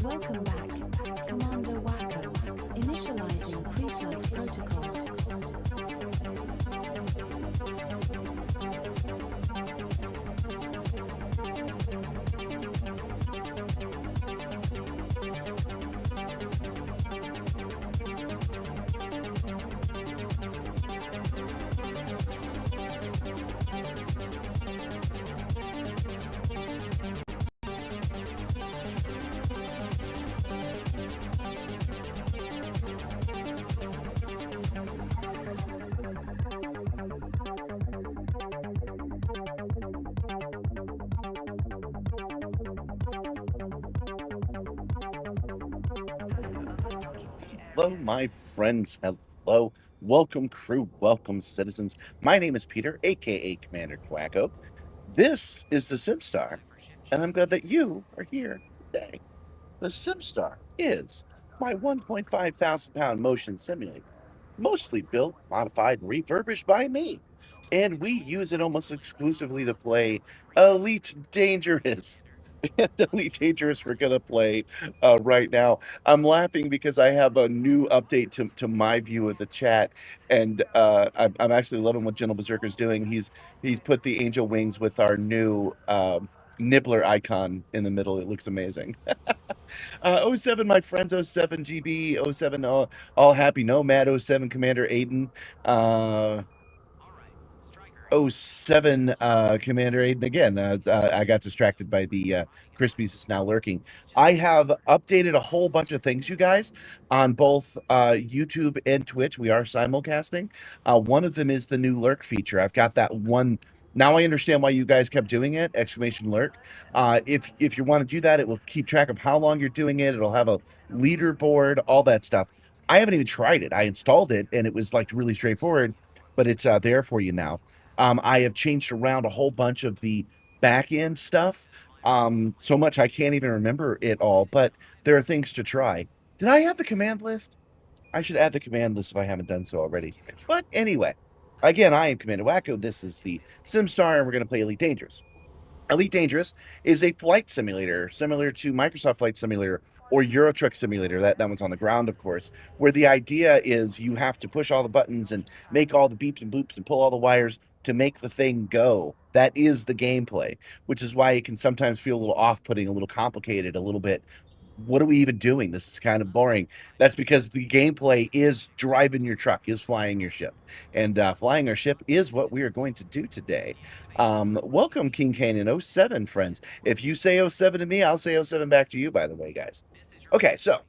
Welcome back, Commander Wacko. Initializing pre-flight protocols. Hello, my friends. Hello. Welcome, crew. Welcome, citizens. My name is Peter, aka Commander Quacko. This is the Simstarr, and I'm glad that you are here today. The Simstarr is my 1.5 thousand pound motion simulator, mostly built, modified, and refurbished by me. And we use it almost exclusively to play Elite Dangerous. And Elite Dangerous we're going to play right now. I'm laughing because I have a new update to my view of the chat. And I'm actually loving what Gentle Berserker's doing. He's put the angel wings with our new nibbler icon in the middle. It looks amazing. Oh 07, my friends, oh 07 GB, oh 07 all happy nomad, oh 07 Commander Aiden, oh 07 Commander Aiden again. I got distracted by the Crispies is now lurking. I have updated a whole bunch of things, you guys, on both YouTube and Twitch. We are simulcasting. One of them is the new lurk feature. I've got that one. Now I understand why you guys kept doing it, exclamation lurk. If you want to do that, it will keep track of how long you're doing it. It'll have a leaderboard, all that stuff. I haven't even tried it. I installed it and it was like really straightforward, but it's there for you now. I have changed around a whole bunch of the back end stuff. So much I can't even remember it all, but there are things to try. Did I have the command list? I should add the command list if I haven't done so already. But anyway, again, I am Commander Wacko. This is the Simstarr, and we're going to play Elite Dangerous. Elite Dangerous is a flight simulator similar to Microsoft Flight Simulator or Euro Truck Simulator. That one's on the ground, of course, where the idea is you have to push all the buttons and make all the beeps and boops and pull all the wires to make the thing go. That is the gameplay, which is why it can sometimes feel a little off-putting, a little complicated, a little bit. What are we even doing? This is kind of boring. That's because the gameplay is driving your truck, is flying your ship. And flying our ship is what we are going to do today. Welcome, King Canaan 07, friends. If you say 07 to me, I'll say 07 back to you, by the way, guys. Okay, so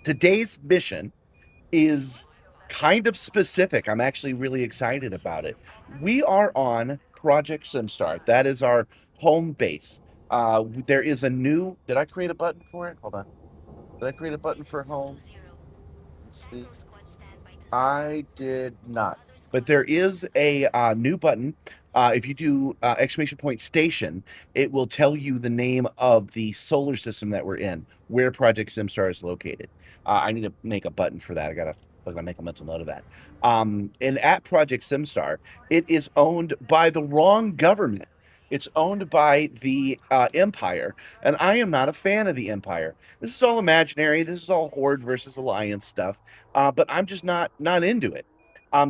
today's mission is kind of specific. I'm actually really excited about it. We are on Project Simstarr. That is our home base. There is a new. Did I create a button for it? Hold on. Did I create a button for home? Let's see. I did not. But there is a new button. If you do exclamation point station, it will tell you the name of the solar system that we're in, where Project Simstarr is located. I need to make a button for that. I gotta make a mental note of that. And at Project Simstarr, it is owned by the wrong government. It's owned by the Empire, and I am not a fan of the Empire. This is all imaginary. This is all Horde versus Alliance stuff, but I'm just not into it.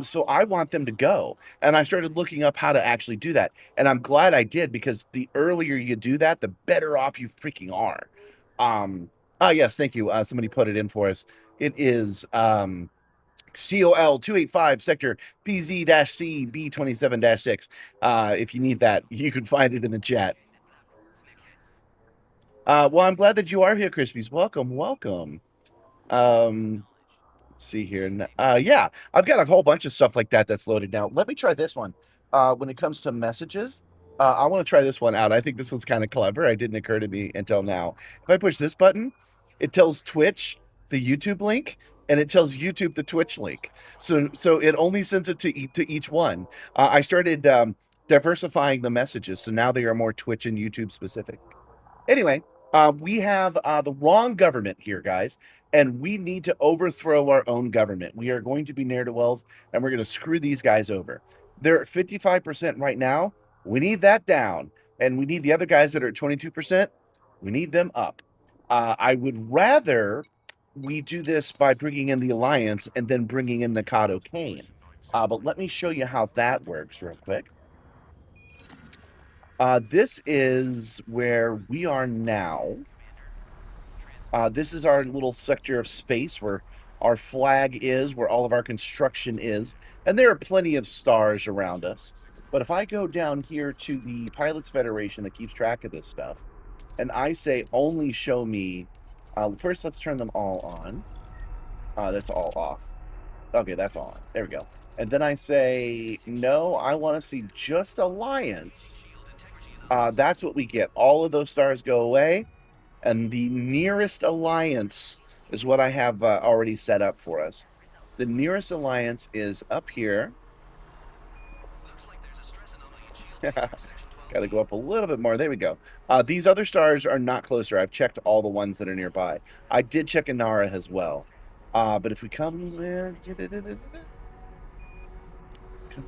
So I want them to go, and I started looking up how to actually do that, and I'm glad I did because the earlier you do that, the better off you freaking are. Yes, thank you. Somebody put it in for us. It is COL 285 sector PZ-C B27-6. If you need that, you can find it in the chat. Well, I'm glad that you are here, Crispies. Welcome. Let's see here. Yeah, I've got a whole bunch of stuff like that that's loaded now. Let me try this one. When it comes to messages, I want to try this one out. I think this one's kind of clever. It didn't occur to me until now. If I push this button, it tells Twitch the YouTube link, and it tells YouTube the Twitch link. So it only sends it to each one. I started diversifying the messages, so now they are more Twitch and YouTube specific. Anyway, we have the wrong government here, guys, and we need to overthrow our own government. We are going to be ne'er-do-wells, and we're going to screw these guys over. They're at 55% right now. We need that down, and we need the other guys that are at 22%. We need them up. I would rather we do this by bringing in the Alliance and then bringing in Nikado Kane. But let me show you how that works real quick. This is where we are now. This is our little sector of space where our flag is, where all of our construction is, and there are plenty of stars around us. But if I go down here to the Pilots Federation that keeps track of this stuff, and I say only show me, first let's turn them all on. That's all off. Okay, that's on. There we go. And then I say, no, I want to see just Alliance. That's what we get. All of those stars go away. And the nearest alliance is what I have already set up for us. The nearest alliance is up here. Got to go up a little bit more. There we go. These other stars are not closer. I've checked all the ones that are nearby. I did check Inara as well. But if we come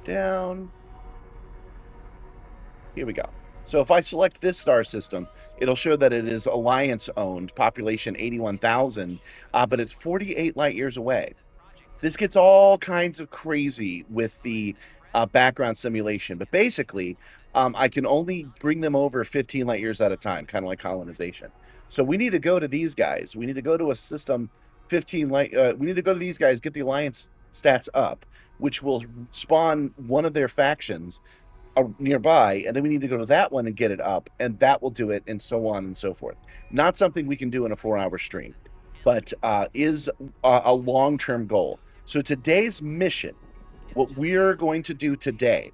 down. Here we go. So if I select this star system, it'll show that it is Alliance-owned, population 81,000, but it's 48 light years away. This gets all kinds of crazy with the background simulation, but basically, I can only bring them over 15 light years at a time, kind of like colonization. So we need to go to these guys. We need to go to a system 15 light. We need to go to these guys, get the Alliance stats up, which will spawn one of their factions nearby, and then we need to go to that one and get it up, and that will do it, and so on and so forth. Not something we can do in a 4-hour stream, but is a long-term goal. So today's mission, what we're going to do today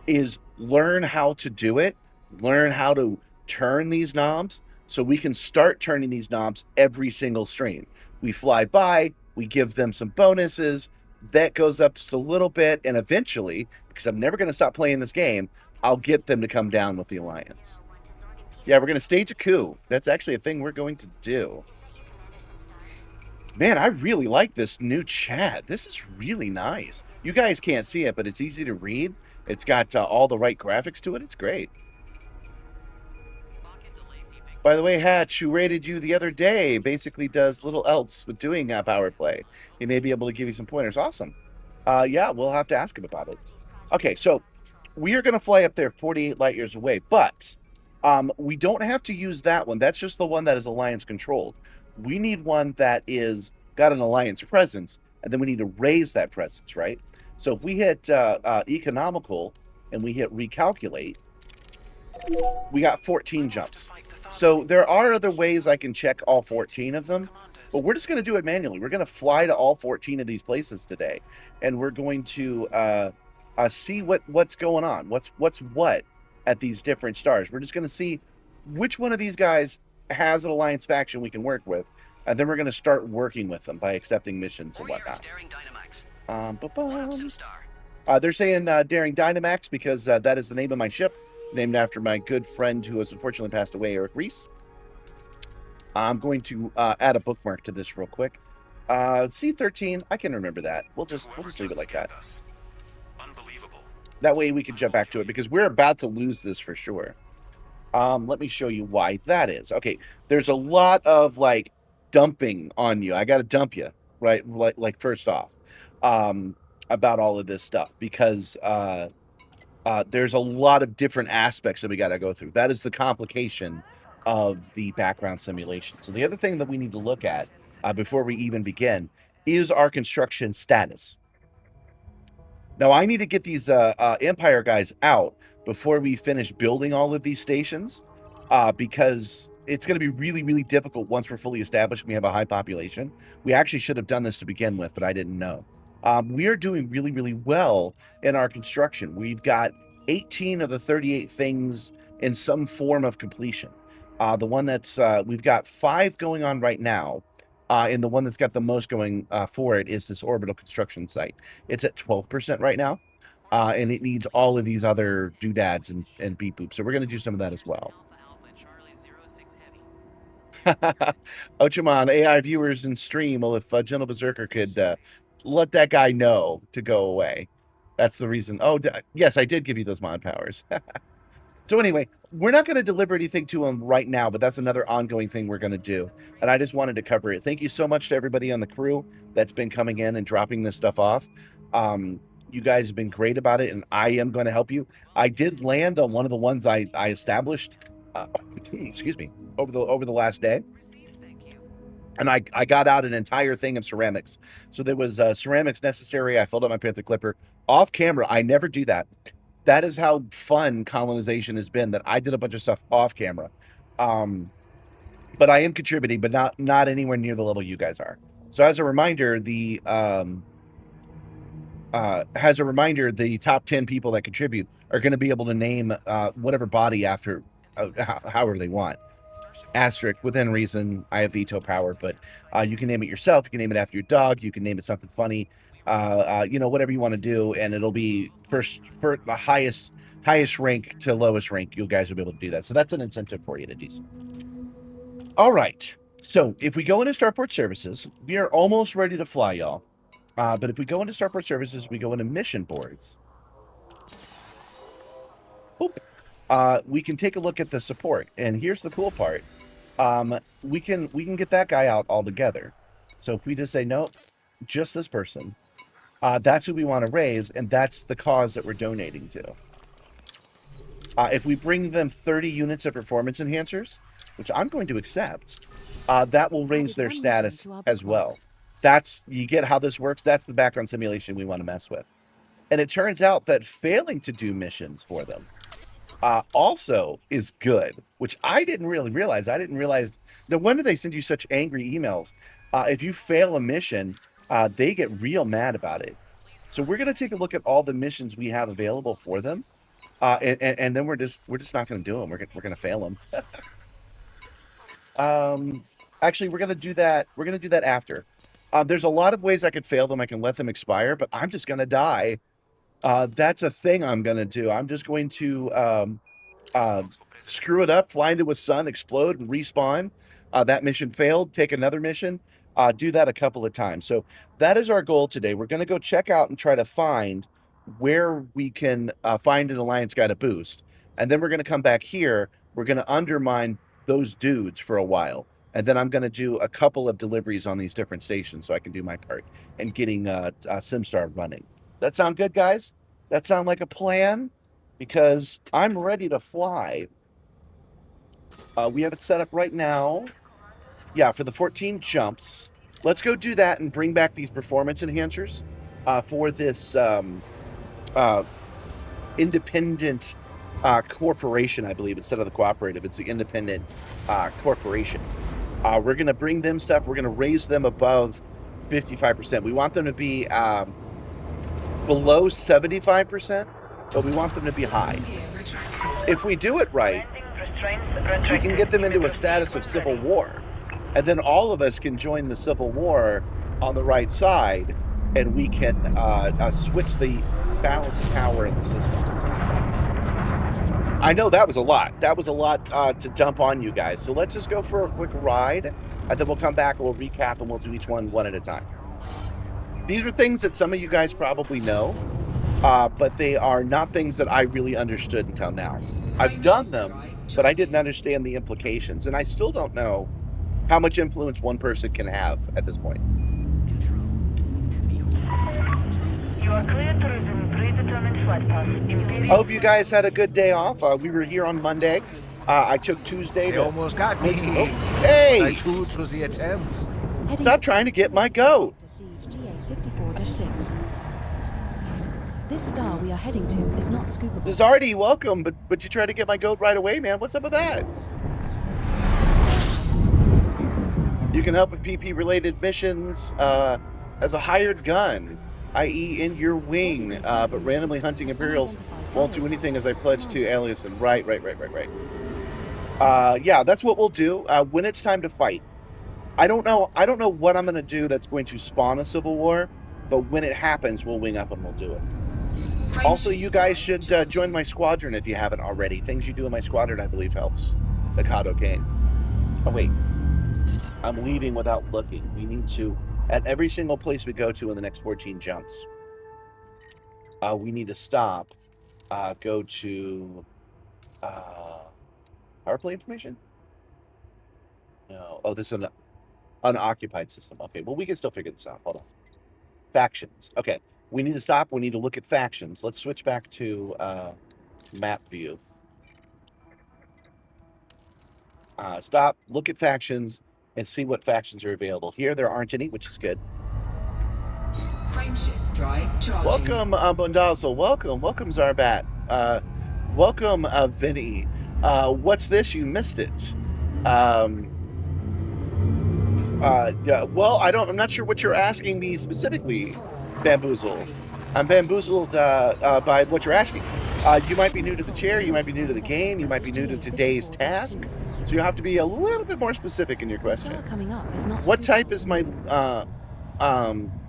is learn how to do it, learn how to turn these knobs, so we can start turning these knobs every single stream. We fly by, we give them some bonuses, that goes up just a little bit, and eventually, because I'm never going to stop playing this game, I'll get them to come down with the Alliance. Yeah, we're going to stage a coup. That's actually a thing we're going to do. Man, I really like this new chat. This is really nice. You guys can't see it, but it's easy to read. It's got all the right graphics to it. It's great. By the way, Hatch, who rated you the other day, basically does little else with doing power play. He may be able to give you some pointers. Awesome. Yeah, we'll have to ask him about it. Okay, so we are going to fly up there 48 light years away, but we don't have to use that one. That's just the one that is Alliance controlled. We need one that is got an Alliance presence, and then we need to raise that presence, right? So if we hit economical and we hit recalculate, we got 14 jumps. So there are other ways I can check all 14 of them, but we're just going to do it manually. We're going to fly to all 14 of these places today, and we're going to see what's going on, what's what at these different stars. We're just going to see which one of these guys has an Alliance faction we can work with, and then we're going to start working with them by accepting missions and whatnot. They're saying Daring Dynamax because that is the name of my ship, named after my good friend who has unfortunately passed away, Eric Reese. I'm going to add a bookmark to this real quick. C13, I can remember that. We'll just leave it like that. Unbelievable. That way we can jump back to it because we're about to lose this for sure. Let me show you why that is. Okay, there's a lot of like dumping on you. I got to dump you, right? Like first off, about all of this stuff because there's a lot of different aspects that we got to go through. That is the complication of the background simulation. So the other thing that we need to look at before we even begin is our construction status. Now, I need to get these Empire guys out before we finish building all of these stations because it's going to be really, really difficult once we're fully established and we have a high population. We actually should have done this to begin with, but I didn't know. We are doing really, really well in our construction. We've got 18 of the 38 things in some form of completion. The one that's, we've got 5 going on right now. And the one that's got the most going for it is this orbital construction site. It's at 12% right now. And it needs all of these other doodads and beep boops. So we're going to do some of that as well. Ochaman, AI viewers in stream. Well, if Gentle Berserker could let that guy know to go away. That's the reason. Oh, yes, I did give you those mod powers. So anyway, we're not going to deliver anything to them right now, but that's another ongoing thing we're going to do. And I just wanted to cover it. Thank you so much to everybody on the crew that's been coming in and dropping this stuff off. You guys have been great about it, and I am going to help you. I did land on one of the ones I established, excuse me, over the last day. And I got out an entire thing of ceramics. So there was ceramics necessary. I filled up my Panther Clipper off camera. I never do that. That is how fun colonization has been, that I did a bunch of stuff off camera. But I am contributing, but not anywhere near the level you guys are. So as a reminder, the top 10 people that contribute are going to be able to name whatever body after however they want. Asterisk, within reason. I have veto power, but you can name it yourself. You can name it after your dog. You can name it something funny. Whatever you want to do, and it'll be first for the highest rank to lowest rank. You guys will be able to do that. So that's an incentive for you to do so. All right. So if we go into Starport Services, we are almost ready to fly, y'all. But if we go into Starport Services, we go into mission boards. Oop. We can take a look at the support, and here's the cool part. We can get that guy out altogether. So if we just say no, just this person, that's who we want to raise, and that's the cause that we're donating to. If we bring them 30 units of performance enhancers, which I'm going to accept, that will raise their status as well. You get how this works. That's the background simulation we want to mess with. And it turns out that failing to do missions for them also is good, which I didn't really realize. I didn't realize. No wonder they send you such angry emails. If you fail a mission, they get real mad about it. So we're going to take a look at all the missions we have available for them, and then we're just not going to do them. We're going to fail them. Actually, we're going to do that. We're going to do that after. There's a lot of ways I could fail them. I can let them expire, but I'm just going to die. That's a thing I'm going to do. I'm just going to screw it up, fly into a sun, explode, and respawn. That mission failed. Take another mission. Do that a couple of times. So that is our goal today. We're going to go check out and try to find where we can find an alliance guy to boost. And then we're going to come back here. We're going to undermine those dudes for a while. And then I'm going to do a couple of deliveries on these different stations so I can do my part in getting Simstarr running. That sound good, guys? That sound like a plan? Because I'm ready to fly. We have it set up right now. Yeah, for the 14 jumps. Let's go do that and bring back these performance enhancers for this independent corporation, I believe, instead of the cooperative. It's the independent corporation. We're going to bring them stuff. We're going to raise them above 55%. We want them to be below 75%, but we want them to be high. If we do it right, we can get them into a status of civil war. And then all of us can join the civil war on the right side, and we can switch the balance of power in the system. I know that was a lot. That was a lot to dump on you guys. So let's just go for a quick ride, and then we'll come back and we'll recap, and we'll do each one at a time. These are things that some of you guys probably know, but they are not things that I really understood until now. I've done them, but I didn't understand the implications, and I still don't know how much influence one person can have at this point. You are clear to resume predetermined flight path. I hope you guys had a good day off. We were here on Monday. I took Tuesday to almost got me. Oh, hey! I true to the attempt. Stop trying to get my goat. GA54-6. This star we are heading to is not scoopable. This is already welcome, but you tried to get my goat right away, man. What's up with that? You can help with PP-related missions as a hired gun, i.e. in your wing, but randomly hunting Imperials won't do anything as I pledge to Alias. And right. Yeah, that's what we'll do when it's time to fight. I don't know what I'm going to do that's going to spawn a civil war, but when it happens, we'll wing up and we'll do it. Also, you guys should join my squadron if you haven't already. Things you do in my squadron, I believe, helps Mikado gain. Oh, wait. I'm leaving without looking. We need to, at every single place we go to in the next 14 jumps, we need to stop, go to Power play information? No. Oh, this is an unoccupied system. Okay, well, we can still figure this out. Hold on. Factions. Okay, we need to stop. We need to look at factions. Let's switch back to map view. Stop, look at factions, and see what factions are available. Here, there aren't any, which is good. Frameshift drive charging. Welcome, Bondazzle. Welcome, Zarbat. Welcome, Vinny. What's this? You missed it. Yeah, well, I'm not sure what you're asking me specifically, Bamboozle. I'm bamboozled by what you're asking. You might be new to the chair, you might be new to the game, you might be new to today's task, so you have to be a little bit more specific in your question. What type is my,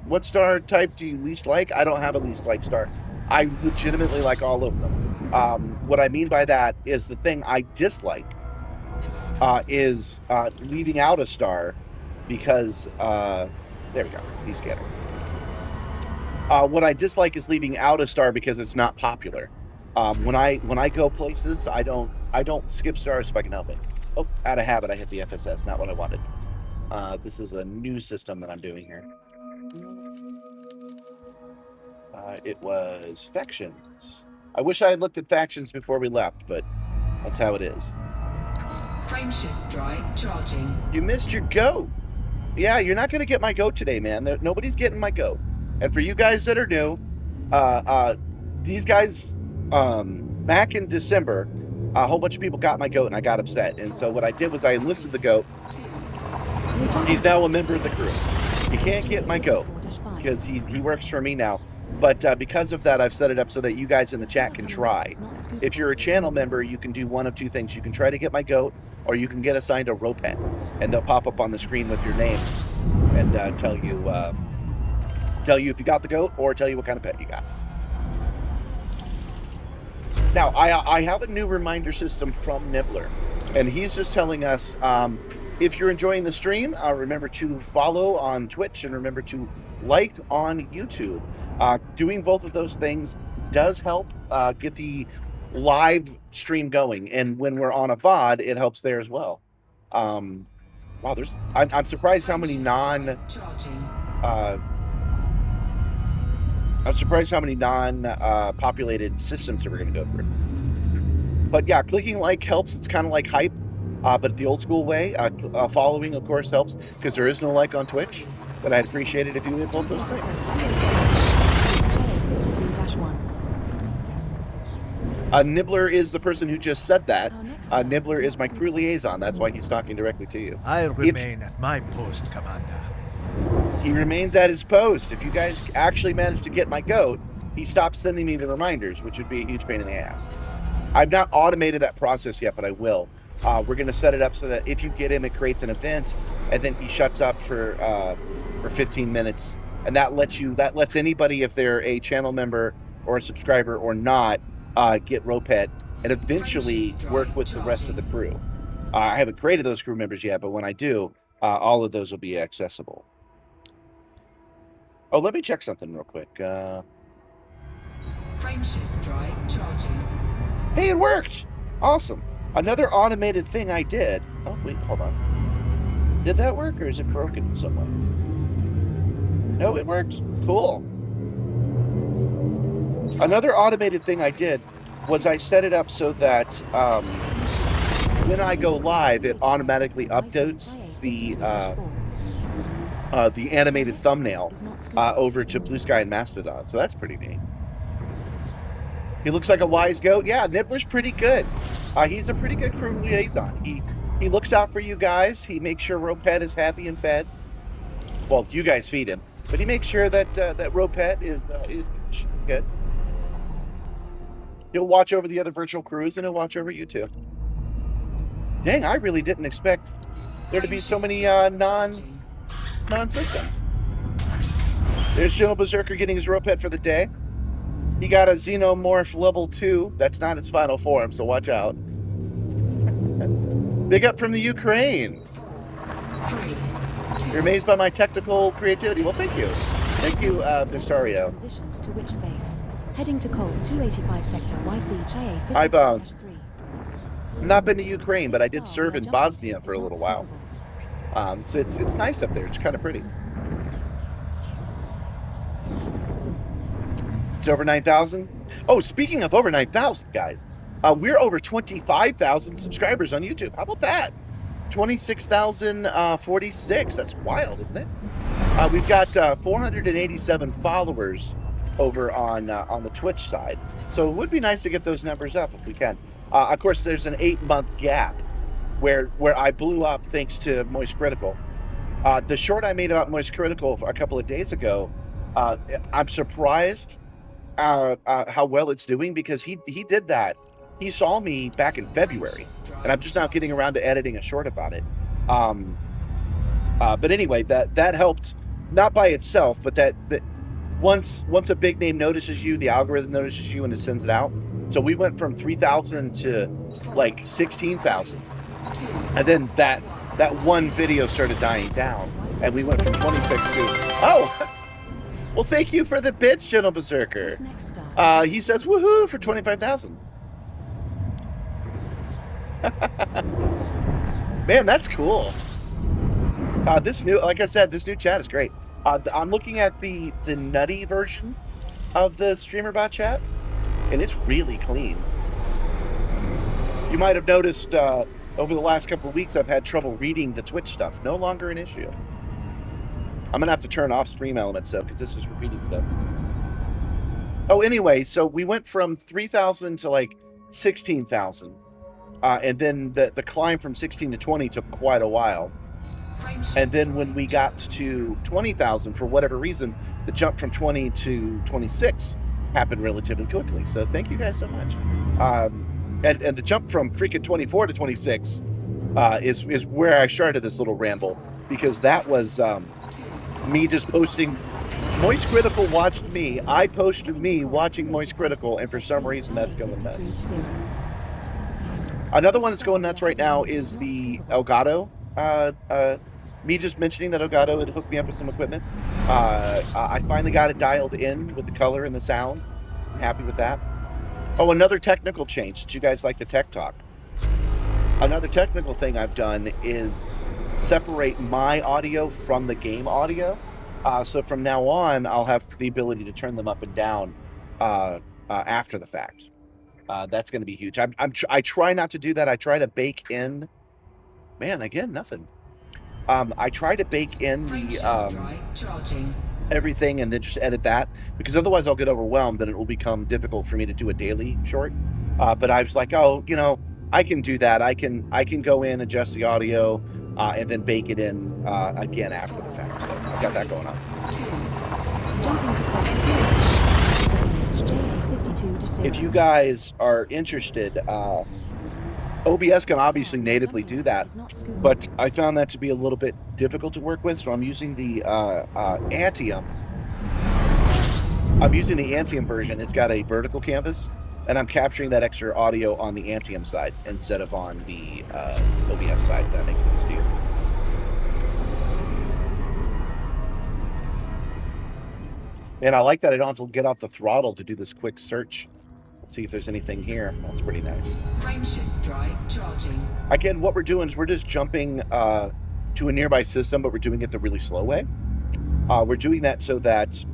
what star type do you least like? I don't have a least like star. I legitimately like all of them. What I mean by that is the thing I dislike is leaving out a star because, there we go, he's scatter. What I dislike is leaving out a star because it's not popular. When I go places, I don't skip stars if I can help it. Oh, out of habit, I hit the FSS. Not what I wanted. This is a new system that I'm doing here. It was factions. I wish I had looked at factions before we left, but that's how it is. Frameshift drive charging. You missed your goat. Yeah, you're not going to get my goat today, man. Nobody's getting my goat. And for you guys that are new, these guys, back in December, a whole bunch of people got my goat and I got upset. And so what I did was I enlisted the goat. He's now a member of the crew. He can't get my goat because he works for me now. But because of that, I've set it up so that you guys in the chat can try. If you're a channel member, you can do one of two things. You can try to get my goat, or you can get assigned a RollTheRed, and they'll pop up on the screen with your name and tell you if you got the goat or tell you what kind of pet you got. Now, I have a new reminder system from Nibbler, and he's just telling us, if you're enjoying the stream, remember to follow on Twitch and remember to like on YouTube. Doing both of those things does help get the live stream going, and when we're on a VOD, it helps there as well. Wow, I'm surprised how many populated systems that we're going to go through. But yeah, clicking like helps. It's kind of like hype, but the old school way. Following, of course, helps because there is no like on Twitch. But I'd appreciate it if you did both those things. Nibbler is the person who just said that. Nibbler is my crew liaison. That's why he's talking directly to you. I'll remain at my post, Commander. He remains at his post. If you guys actually manage to get my goat, he stops sending me the reminders, which would be a huge pain in the ass. I've not automated that process yet, but I will. We're going to set it up so that if you get him, it creates an event, and then he shuts up for 15 minutes. And that lets anybody, if they're a channel member or a subscriber or not, get RollTheRed and eventually work with the rest of the crew. I haven't created those crew members yet, but when I do, all of those will be accessible. Oh, let me check something real quick. Frameshift drive charging. Hey, it worked! Awesome. Another automated thing I did. Oh, wait, hold on. Did that work, or is it broken in some way? No, it worked. Cool. Another automated thing I did was I set it up so that when I go live, it automatically updates the animated thumbnail over to Blue Sky and Mastodon. So that's pretty neat. He looks like a wise goat. Yeah, Nibbler's pretty good. He's a pretty good crew liaison. He looks out for you guys. He makes sure RollTheRed is happy and fed. Well, you guys feed him, but he makes sure that that RollTheRed is good. He'll watch over the other virtual crews, and he'll watch over you too. Dang, I really didn't expect there to be so many non-systems. There's General Berserker getting his RollTheRed for the day. He got a Xenomorph level 2. That's not its final form, so watch out. Big up from the Ukraine. You're amazed by my technical creativity. Well, thank you. Thank you, Mystario. Transitioned to which space? Heading to Cold 285 sector YCJA 50-3. Not been to Ukraine, but I This did star we serve are in jumping Bosnia to for is a not little while. scoopable. So it's nice up there. It's kind of pretty. It's over 9,000. Oh, speaking of over 9,000, guys, we're over 25,000 subscribers on YouTube. How about that? 26,046. That's wild, isn't it? We've got 487 followers over on the Twitch side. So it would be nice to get those numbers up if we can. Of course, there's an 8-month gap where I blew up thanks to Moist Critical. The short I made about Moist Critical a couple of days ago, I'm surprised how well it's doing, because he did that. He saw me back in February, and I'm just now getting around to editing a short about it. But anyway, that helped, not by itself, but that once a big name notices you, the algorithm notices you and it sends it out. So we went from 3,000 to like 16,000, and then that one video started dying down, and we went from 26 to well, thank you for the bits, Gentle Berserker. This next star He says woohoo for 25,000. Man, that's cool. This new, like I said, this new chat is great. I'm looking at the nutty version of the streamer bot chat, and it's really clean. You might have noticed over the last couple of weeks I've had trouble reading the Twitch stuff. No longer an issue. I'm gonna have to turn off stream elements though, because this is repeating stuff. Oh, anyway, so we went from 3,000 to like 16,000, and then the climb from 16 to 20 took quite a while. And then when we got to 20,000, for whatever reason, the jump from 20 to 26 happened relatively quickly. So thank you guys so much. And the jump from freaking 24 to 26 is where I started this little ramble, because that was me just posting. Moist Critical watched me. I posted me watching Moist Critical, and for some reason that's going nuts. Another one that's going nuts right now is the Elgato. Me just mentioning that Elgato had hooked me up with some equipment. I finally got it dialed in with the color and the sound. I'm happy with that. Oh, another technical change. Did you guys like the tech talk? Another technical thing I've done is separate my audio from the game audio. So from now on, I'll have the ability to turn them up and down after the fact. That's going to be huge. I try not to do that. I try to bake in. Man, again, nothing. I try to bake in the everything and then just edit that, because otherwise I'll get overwhelmed and it will become difficult for me to do a daily short. But I was like, oh, you know, I can do that. I can go in, adjust the audio, and then bake it in again after the fact. So I've got that going on. Jumping to JA52 If you guys are interested, OBS can obviously natively do that, but I found that to be a little bit difficult to work with, so I'm using the Antium. I'm using the Antium version. It's got a vertical canvas, and I'm capturing that extra audio on the Antium side instead of on the OBS side, if that makes sense to you. And I like that I don't have to get off the throttle to do this quick search. See if there's anything here. That's pretty nice. Frameshift drive charging. Again, what we're doing is we're just jumping to a nearby system, but we're doing it the really slow way. We're doing that so that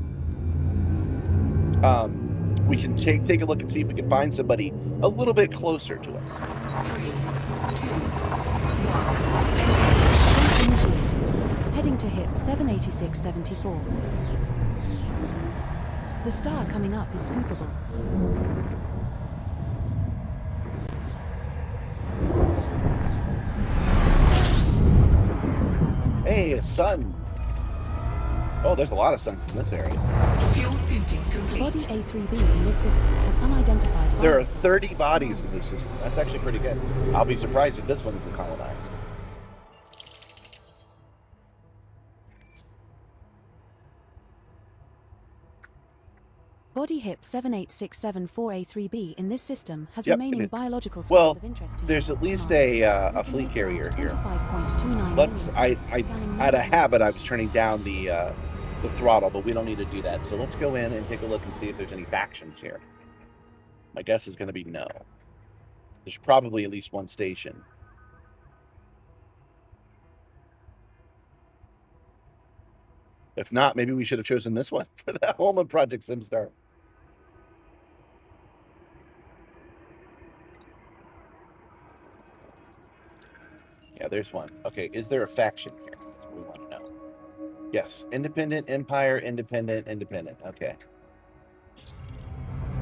we can take a look and see if we can find somebody a little bit closer to us. 3, 2, 1. initiated. Heading to hip 78674. The star coming up is scoopable. Hey, a sun. Oh, there's a lot of suns in this area. Fuel scooping complete. Body A3B in this system has unidentified. There are bodies. 30 bodies in this system. That's actually pretty good. I'll be surprised if this one isn't colonized. Body hip 78674A3B in this system has Yep, remaining and biological scales well, of interest to there's you. at least Command. a fleet carrier here. 25.29 Let's. I Scanning had a north. habit. I was turning down the throttle, but we don't need to do that. So let's go in and take a look and see if there's any factions here. My guess is going to be no. There's probably at least one station. If not, maybe we should have chosen this one for the home of Project Simstarr. Yeah, there's one. Okay, is there a faction here? That's what we want to know. Yes, independent, empire, independent, independent. Okay.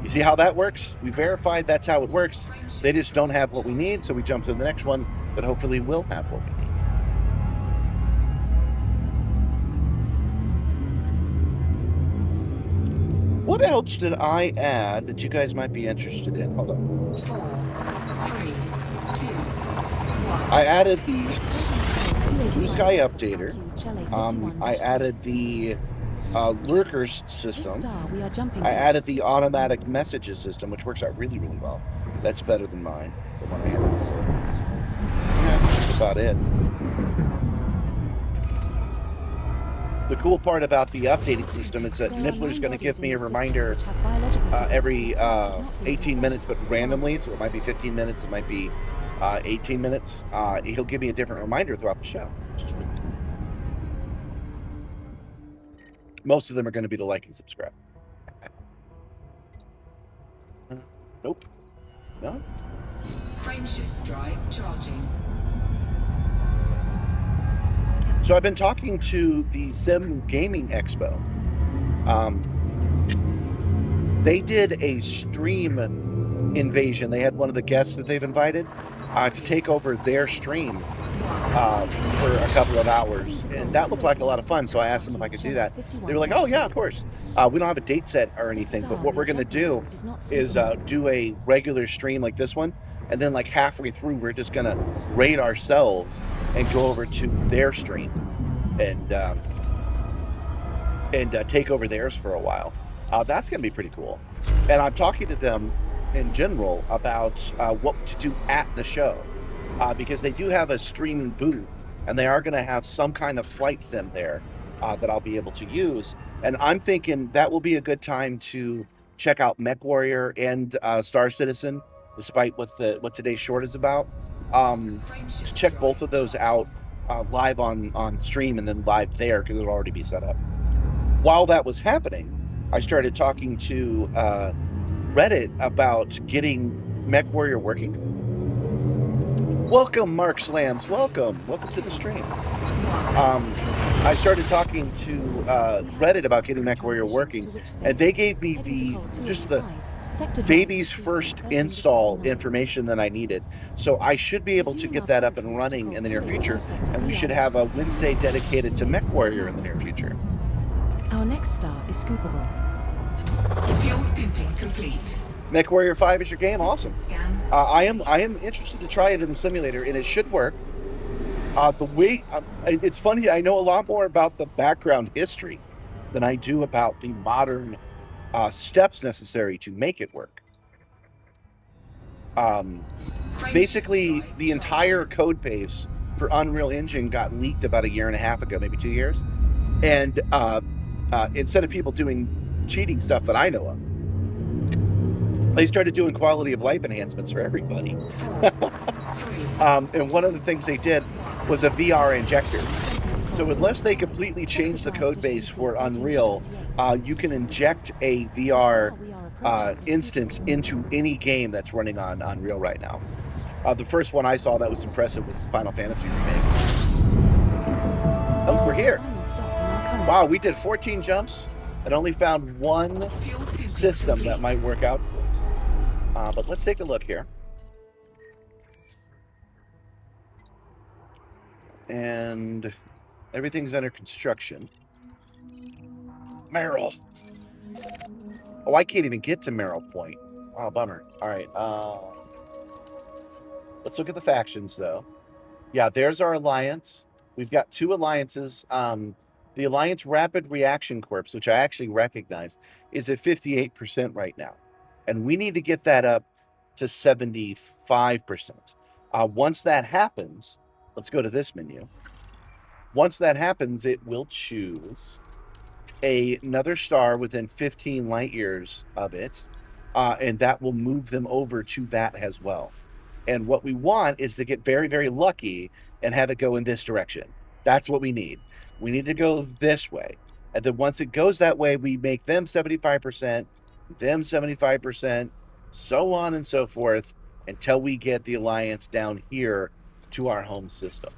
You see how that works? We verified that's how it works. They just don't have what we need, so we jump to the next one that hopefully will have what we need. What else did I add that you guys might be interested in? Hold on. 4, 3, 2, 1. I added the Blue Sky Updater. I added the Lurkers system. I added the automatic messages system, which works out really, really well. That's better than mine, the one I had before. Yeah, that's about it. The cool part about the updated system is that Nibbler's going to give me a reminder every 18 minutes, but randomly. So it might be 15 minutes, it might be 18 minutes. He'll give me a different reminder throughout the show. Most of them are going to be to like and subscribe. Nope. No. Frameshift drive charging. So I've been talking to the Sim Gaming Expo. They did a stream invasion. They had one of the guests that they've invited to take over their stream for a couple of hours, and that looked like a lot of fun. So I asked them if I could do that. They were like, "Oh yeah, of course." We don't have a date set or anything, but what we're going to do is do a regular stream like this one, and then like halfway through, we're just going to raid ourselves and go over to their stream and take over theirs for a while. That's going to be pretty cool. And I'm talking to them in general about what to do at the show, because they do have a streaming booth, and they are going to have some kind of flight sim there that I'll be able to use. And I'm thinking that will be a good time to check out Mech Warrior and Star Citizen, despite what today's short is about. To check both of those out live on stream and then live there, because it'll already be set up. While that was happening, I started talking to Reddit about getting Mech Warrior working. Welcome, Mark Slams. Welcome to the stream. I started talking to Reddit about getting Mech Warrior working, and they gave me the baby's first install information that I needed. So I should be able to get that up and running in the near future, and we should have a Wednesday dedicated to Mech Warrior in the near future. Our next star is scoopable. Fuel scooping complete. Mech Warrior 5 is your game. Awesome. Scan. I am interested to try it in the simulator, and it should work. The way it's funny, I know a lot more about the background history than I do about the modern steps necessary to make it work. Basically, the entire code base for Unreal Engine got leaked about a year and a half ago, maybe 2 years. And instead of people doing cheating stuff that I know of, they started doing quality of life enhancements for everybody. And one of the things they did was a VR injector. So unless they completely change the code base for Unreal, you can inject a VR instance into any game that's running on Unreal right now. The first one I saw that was impressive was Final Fantasy Remake. Oh, we're here. Wow, we did 14 jumps and only found one system that might work out for us. But let's take a look here. And everything's under construction. Merrill. Oh, I can't even get to Merrill Point. Oh, bummer. All right. Let's look at the factions, though. Yeah, there's our alliance. We've got two alliances. The Alliance Rapid Reaction Corps, which I actually recognize, is at 58% right now. And we need to get that up to 75%. Once that happens, let's go to this menu. Once that happens, it will choose another star within 15 light years of it, and that will move them over to that as well. And what we want is to get very, very lucky and have it go in this direction. That's what we need. We need to go this way. And then once it goes that way, we make them 75%, them 75%, so on and so forth, until we get the alliance down here to our home system.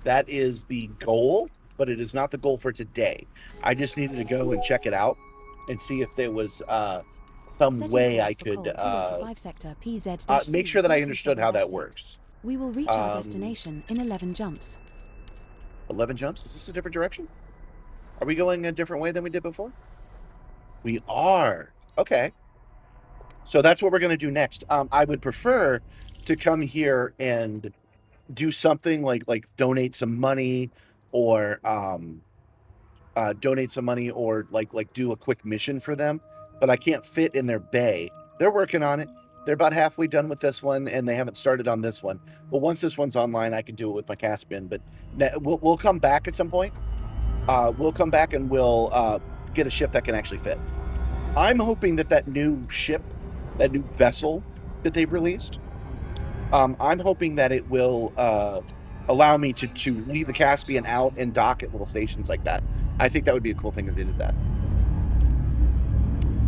That is the goal, but it is not the goal for today. I just needed to go and check it out and see if there was some Setting way course I for could Colt 285 sector, make sure that I understood how that works. We will reach our destination in 11 jumps. 11 jumps? Is this a different direction? Are we going a different way than we did before? We are. Okay. So that's what we're going to do next. I would prefer to come here and do something like donate some money, or do a quick mission for them, but I can't fit in their bay. They're working on it. They're about halfway done with this one, and they haven't started on this one. But once this one's online, I can do it with my Caspian. But we'll come back at some point. We'll come back and we'll get a ship that can actually fit. I'm hoping that new ship, that new vessel that they've released, I'm hoping that it will allow me to leave the Caspian out and dock at little stations like that. I think that would be a cool thing if they did that.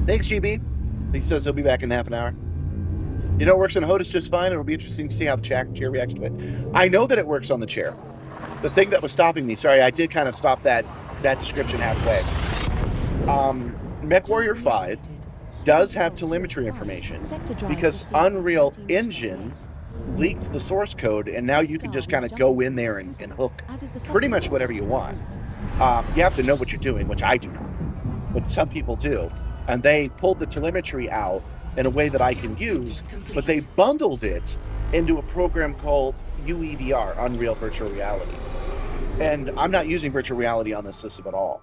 Thanks, GB. He says he'll be back in half an hour. You know, it works on HOTAS just fine. It'll be interesting to see how the chair reacts to it. I know that it works on the chair. The thing that was stopping me, sorry, I did kind of stop that description halfway. MechWarrior 5 does have telemetry information because Unreal Engine leaked the source code, and now you can just kind of go in there and hook pretty much whatever you want. You have to know what you're doing, which I do not, but some people do. And they pulled the telemetry out in a way that I can use, but they bundled it into a program called UEVR, Unreal Virtual Reality. And I'm not using virtual reality on this system at all.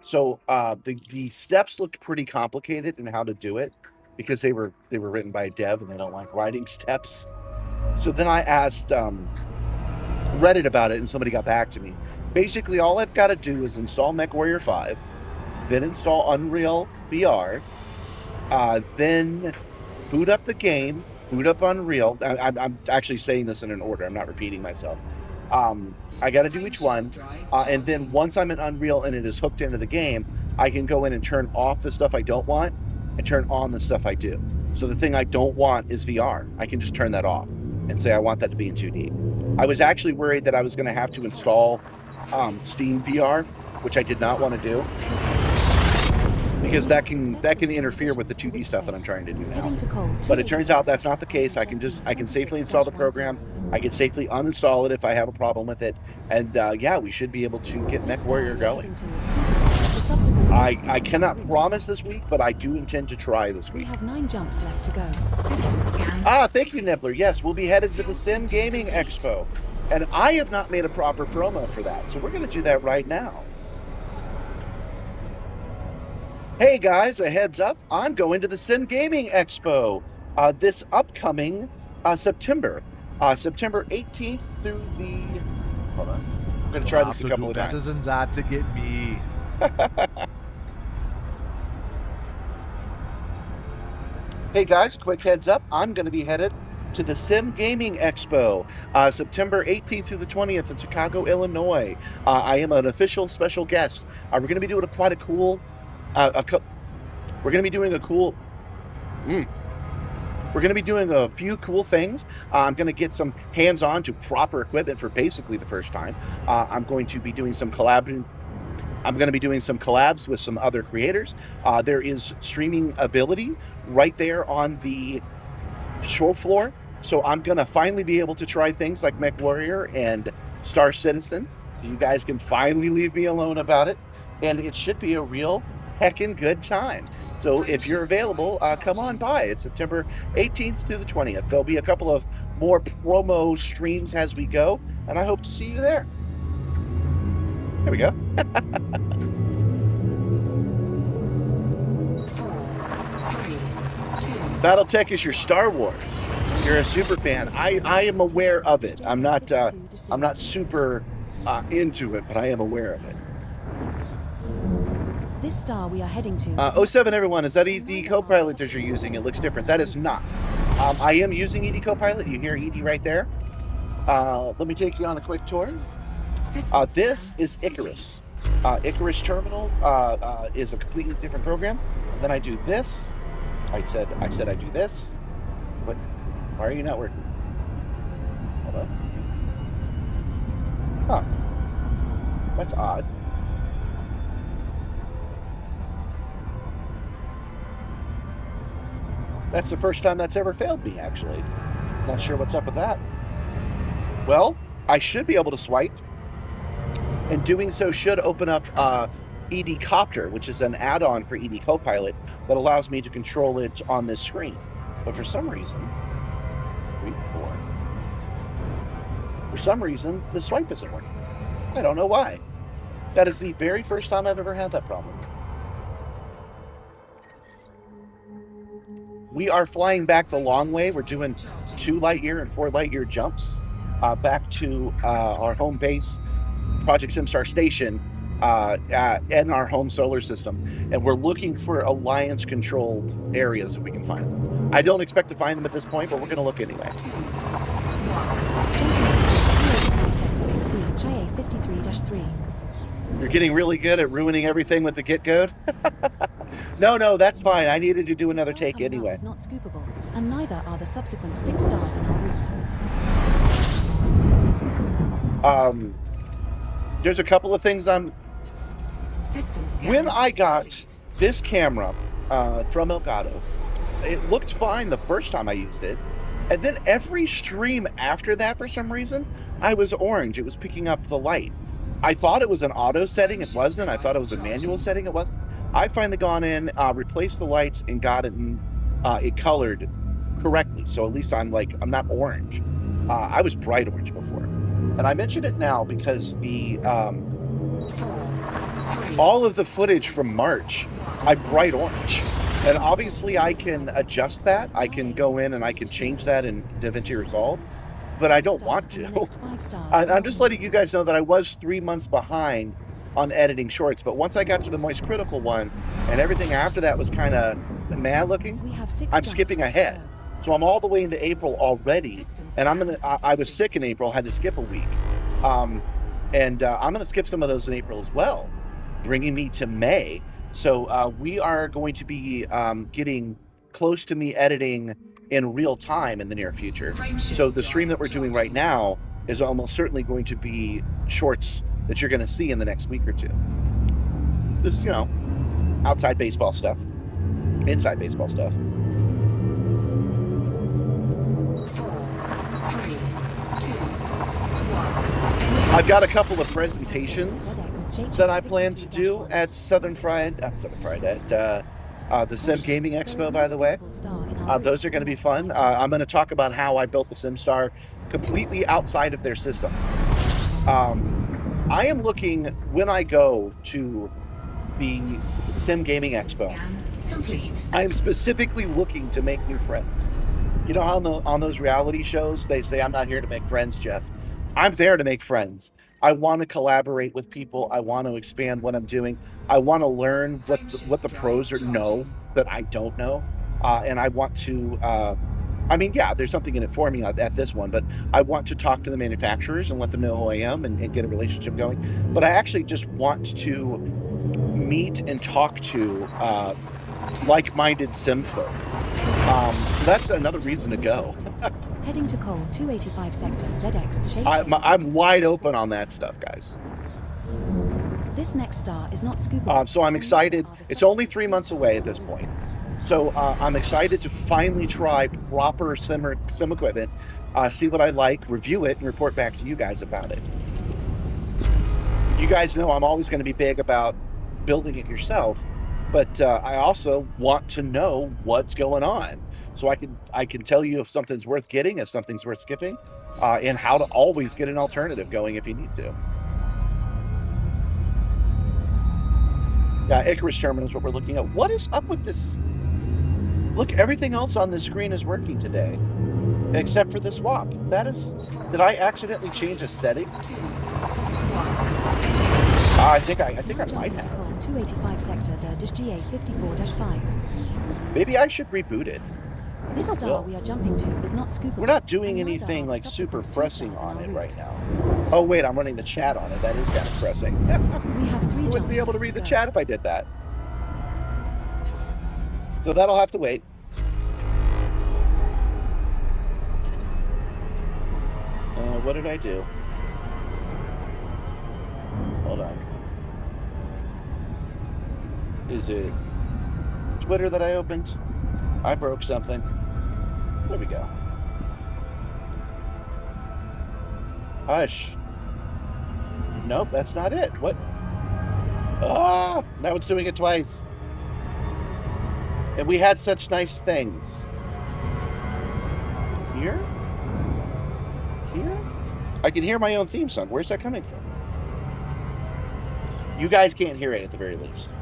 So the steps looked pretty complicated in how to do it, because they were written by a dev and they don't like writing steps. So then I asked Reddit about it, and somebody got back to me. Basically, all I've got to do is install MechWarrior 5, then install Unreal VR, then boot up the game, boot up Unreal. I'm actually saying this in an order. I'm not repeating myself. I got to do each one, and then once I'm in Unreal and it is hooked into the game, I can go in and turn off the stuff I don't want and turn on the stuff I do. So the thing I don't want is VR. I can just turn that off and say I want that to be in 2D. I was actually worried that I was going to have to install Steam VR, which I did not want to do, because that can interfere with the 2D stuff that I'm trying to do now. But it turns out that's not the case. I can safely install the program. I can safely uninstall it if I have a problem with it, and yeah, we should be able to get MechWarrior going. I cannot promise this week, but I do intend to try this week. We have 9 jumps left to go. System scan. Thank you, Nibbler. Yes, we'll be headed to the Sim Gaming Expo, and I have not made a proper promo for that, so we're going to do that right now. Hey guys, a heads up, I'm going to the Sim Gaming Expo this upcoming September 18th through the... Hold on. I'm going to try this a couple of times. Better than that to get me. Hey guys, quick heads up, I'm going to be headed to the Sim Gaming Expo, September 18th through the 20th in Chicago, Illinois. I am an official special guest. We're going to be doing quite a cool... we're going to be doing a cool... We're going to be doing a few cool things. I'm going to get some hands-on to proper equipment for basically the first time. I'm going to be doing some collabs with some other creators. There is streaming ability right there on the show floor. So I'm going to finally be able to try things like MechWarrior and Star Citizen. You guys can finally leave me alone about it. And it should be a real heckin' good time. So if you're available, come on by. It's September 18th through the 20th. There'll be a couple of more promo streams as we go, and I hope to see you there. There we go. 4, 3, 2. Battletech is your Star Wars. You're a super fan. I am aware of it. I'm not super into it, but I am aware of it. This star we are heading to. 07 everyone, is that ED Copilot that you're using? It looks different. That is not. I am using ED Copilot. You hear ED right there. Let me take you on a quick tour. This is Icarus. Icarus Terminal is a completely different program. And then I do this. I said I do this. But why are you not working? Hold on. Huh. That's odd. That's the first time that's ever failed me, actually. Not sure what's up with that. Well, I should be able to swipe. And doing so should open up ED Copter, which is an add-on for ED Copilot that allows me to control it on this screen. But for some reason, the swipe isn't working. I don't know why. That is the very first time I've ever had that problem. We are flying back the long way. We're doing 2 light-year and 4 light-year jumps back to our home base, Project Simstarr Station, in our home solar system. And we're looking for Alliance-controlled areas if we can find them. I don't expect to find them at this point, but we're going to look anyway. Sector exceed IA 53-3. You're getting really good at ruining everything with the git code. No, that's fine. I needed to do another take anyway. Is not scoopable, and neither are the subsequent 6 stars in our route. There's a couple of things when I got this camera from Elgato, it looked fine the first time I used it. And then every stream after that, for some reason, I was orange. It was picking up the light. I thought it was an auto setting. It wasn't. I thought it was a manual setting. It wasn't. I finally gone in, replaced the lights, and got it, it colored correctly. So at least I'm not orange. I was bright orange before. And I mention it now because the all of the footage from March, I bright orange. And obviously I can adjust that. I can go in and I can change that in DaVinci Resolve, but I don't want to. I'm just letting you guys know that I was 3 months behind on editing shorts, but once I got to the Moist Critical one and everything after that was kind of mad looking, I'm skipping ahead. So I'm all the way into April already, and I was sick in April, had to skip a week. I'm gonna skip some of those in April as well, bringing me to May. So we are going to be getting close to me editing in real time in the near future. So the stream that we're doing right now is almost certainly going to be shorts that you're going to see in the next week or two. This is, outside baseball stuff, inside baseball stuff. 4, 3, 2, 1. I've got a couple of presentations that I plan to do at the Sim Gaming Expo, by the way. Those are going to be fun. I'm going to talk about how I built the Simstarr completely outside of their system. I am looking, when I go to the Sim Gaming Expo, I am specifically looking to make new friends. You know how on those reality shows, they say, I'm not here to make friends, Jeff. I'm there to make friends. I want to collaborate with people. I want to expand what I'm doing. I want to learn what the pros know that I don't know. And I want to, there's something in it for me at this one, but I want to talk to the manufacturers and let them know who I am and get a relationship going. But I actually just want to meet and talk to like-minded sim folk. So that's another reason to go. Heading to Cole 285 sector ZX to Shade. I'm wide open on that stuff, guys. This next star is not scoopable. So I'm excited. It's only 3 months away at this point. So I'm excited to finally try proper sim equipment, see what I like, review it, and report back to you guys about it. You guys know I'm always going to be big about building it yourself, but I also want to know what's going on. So I can tell you if something's worth getting, if something's worth skipping, and how to always get an alternative going if you need to. Icarus Terminal is what we're looking at. What is up with this? Look, everything else on this screen is working today, except for the swap. Did I accidentally change a setting? I think I might Jumping to have. Col 285 sector Dish GA 54-5. Maybe I should reboot it. I This think I star will. we are jumping to is not scoopable. We're not doing and neither anything are the like super subsequent two pressing stars in on our it route. right now. Oh wait, I'm running the chat on it. That is kind of pressing. We have 3 I wouldn't be jumps able to left read the go. chat if I did that. So that'll have to wait. What did I do? Hold on. Is it Twitter that I opened? I broke something. There we go. Hush. Nope, that's not it. What? Ah, now it's doing it twice. And we had such nice things. Is it here? Here? I can hear my own theme song. Where's that coming from? You guys can't hear it at the very least.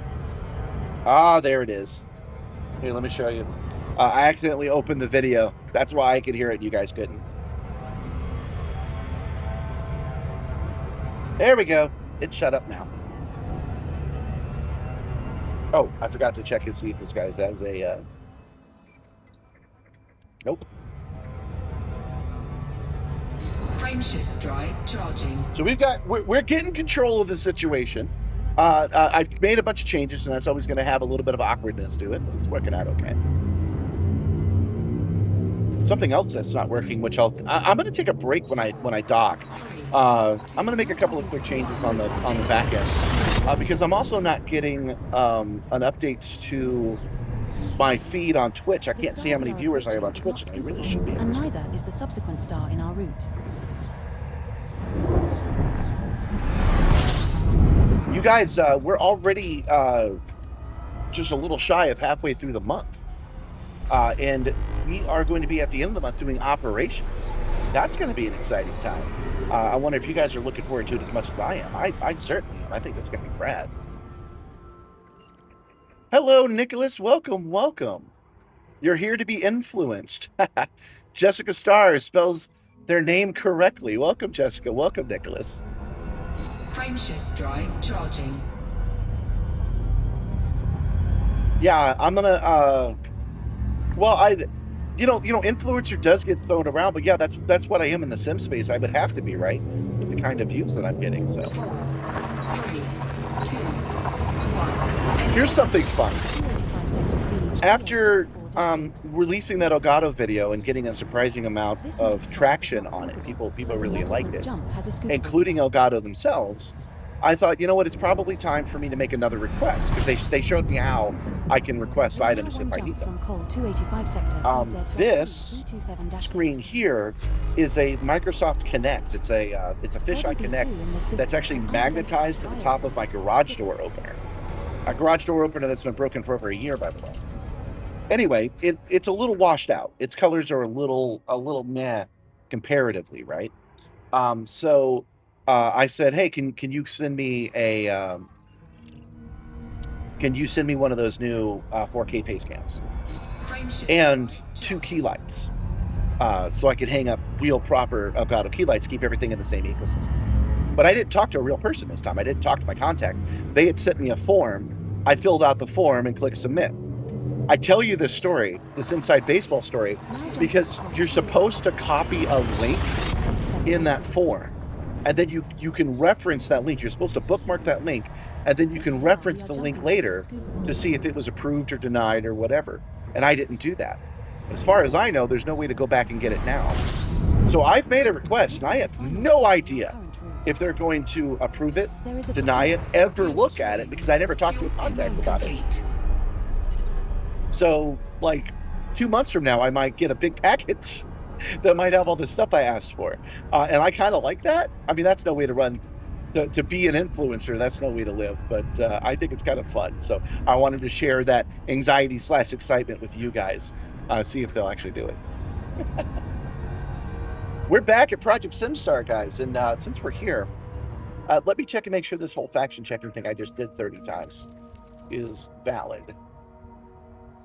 Ah, there it is. Here, let me show you. I accidentally opened the video. That's why I could hear it and you guys couldn't. There we go. It shut up now. Oh, I forgot to check and see if this guy's has a... Nope. Frameshift drive charging. So we're getting control of the situation. I've made a bunch of changes, and that's always going to have a little bit of awkwardness to it, but it's working out okay. Something else that's not working, which I'm going to take a break when I dock. I'm going to make a couple of quick changes on the back end because I'm also not getting an update to my feed on Twitch. I can't see how many viewers I have on Twitch, and I really should be able And to. neither is the subsequent star in our route. You guys, we're already just a little shy of halfway through the month. And we are going to be at the end of the month doing operations. That's going to be an exciting time. I wonder if you guys are looking forward to it as much as I am. I certainly am. I think it's going to be rad. Hello, Nicholas. Welcome, welcome. You're here to be influenced. Jessica Starr spells their name correctly. Welcome, Jessica. Welcome, Nicholas. Frameshift drive charging. Yeah, I'm gonna. Well, influencer does get thrown around, but yeah, that's what I am in the sim space. I would have to be, right, with the kind of views that I'm getting. So 4, 3, 2, 1. here's something fun. 285 sector siege. After 54-6. releasing that Elgato video and getting a surprising amount This of next traction stop on is it, scoopable. people The really liked subsequent it, jump has a scoop. including Elgato themselves. I thought, you know what, it's probably time for me to make another request because they showed me how I can request items if I need them. From Col 285 sector. This screen here is a Microsoft Connect. It's a fisheye Connect that's actually magnetized to the top of my garage door opener. A garage door opener that's been broken for over a year, by the way. Anyway, it's a little washed out. Its colors are a little meh comparatively, right? So I said, hey, can you send me a one of those new 4K face cams and 2 key lights, so I could hang up real proper Elgato key lights, keep everything in the same ecosystem. But I didn't talk to a real person this time. I didn't talk to my contact. They had sent me a form. I filled out the form and clicked submit. I tell you this story, this inside baseball story, because you're supposed to copy a link in that form. And then you can reference that link. You're supposed to bookmark that link, and then you can reference the link later to see if it was approved or denied or whatever. And I didn't do that. As far as I know, there's no way to go back and get it now. So I've made a request, and I have no idea if they're going to approve it, deny it, ever look at it, because I never talked to a contact about it. So, like, 2 months from now, I might get a big package that might have all the stuff I asked for. And I kind of like that. I mean, that's no way to run, to be an influencer. That's no way to live. But I think it's kind of fun. So I wanted to share that anxiety/excitement with you guys. See if they'll actually do it. We're back at Project Simstarr, guys. And since we're here, let me check and make sure this whole faction checker thing I just did 30 times is valid.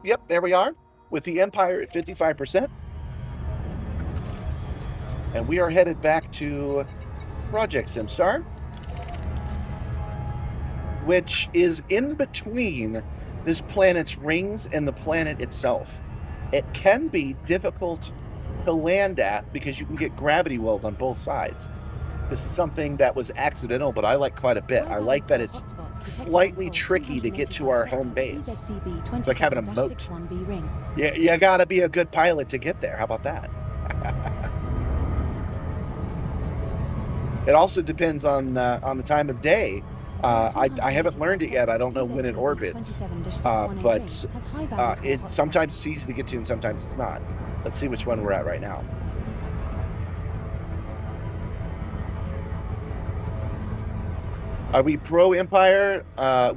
Yep, there we are with the Empire at 55%. And we are headed back to Project Simstarr. which is in between this planet's rings and the planet itself. It can be difficult to land at because you can get gravity weld on both sides. This is something that was accidental, but I like quite a bit. I like that it's slightly tricky to get to our home base. It's like having a moat. Yeah, you gotta be a good pilot to get there. How about that? It also depends on the time of day. I haven't learned it yet. I don't know when it orbits, but it sometimes it's easy to get to and sometimes it's not. Let's see which one we're at right now. Are we pro-Empire?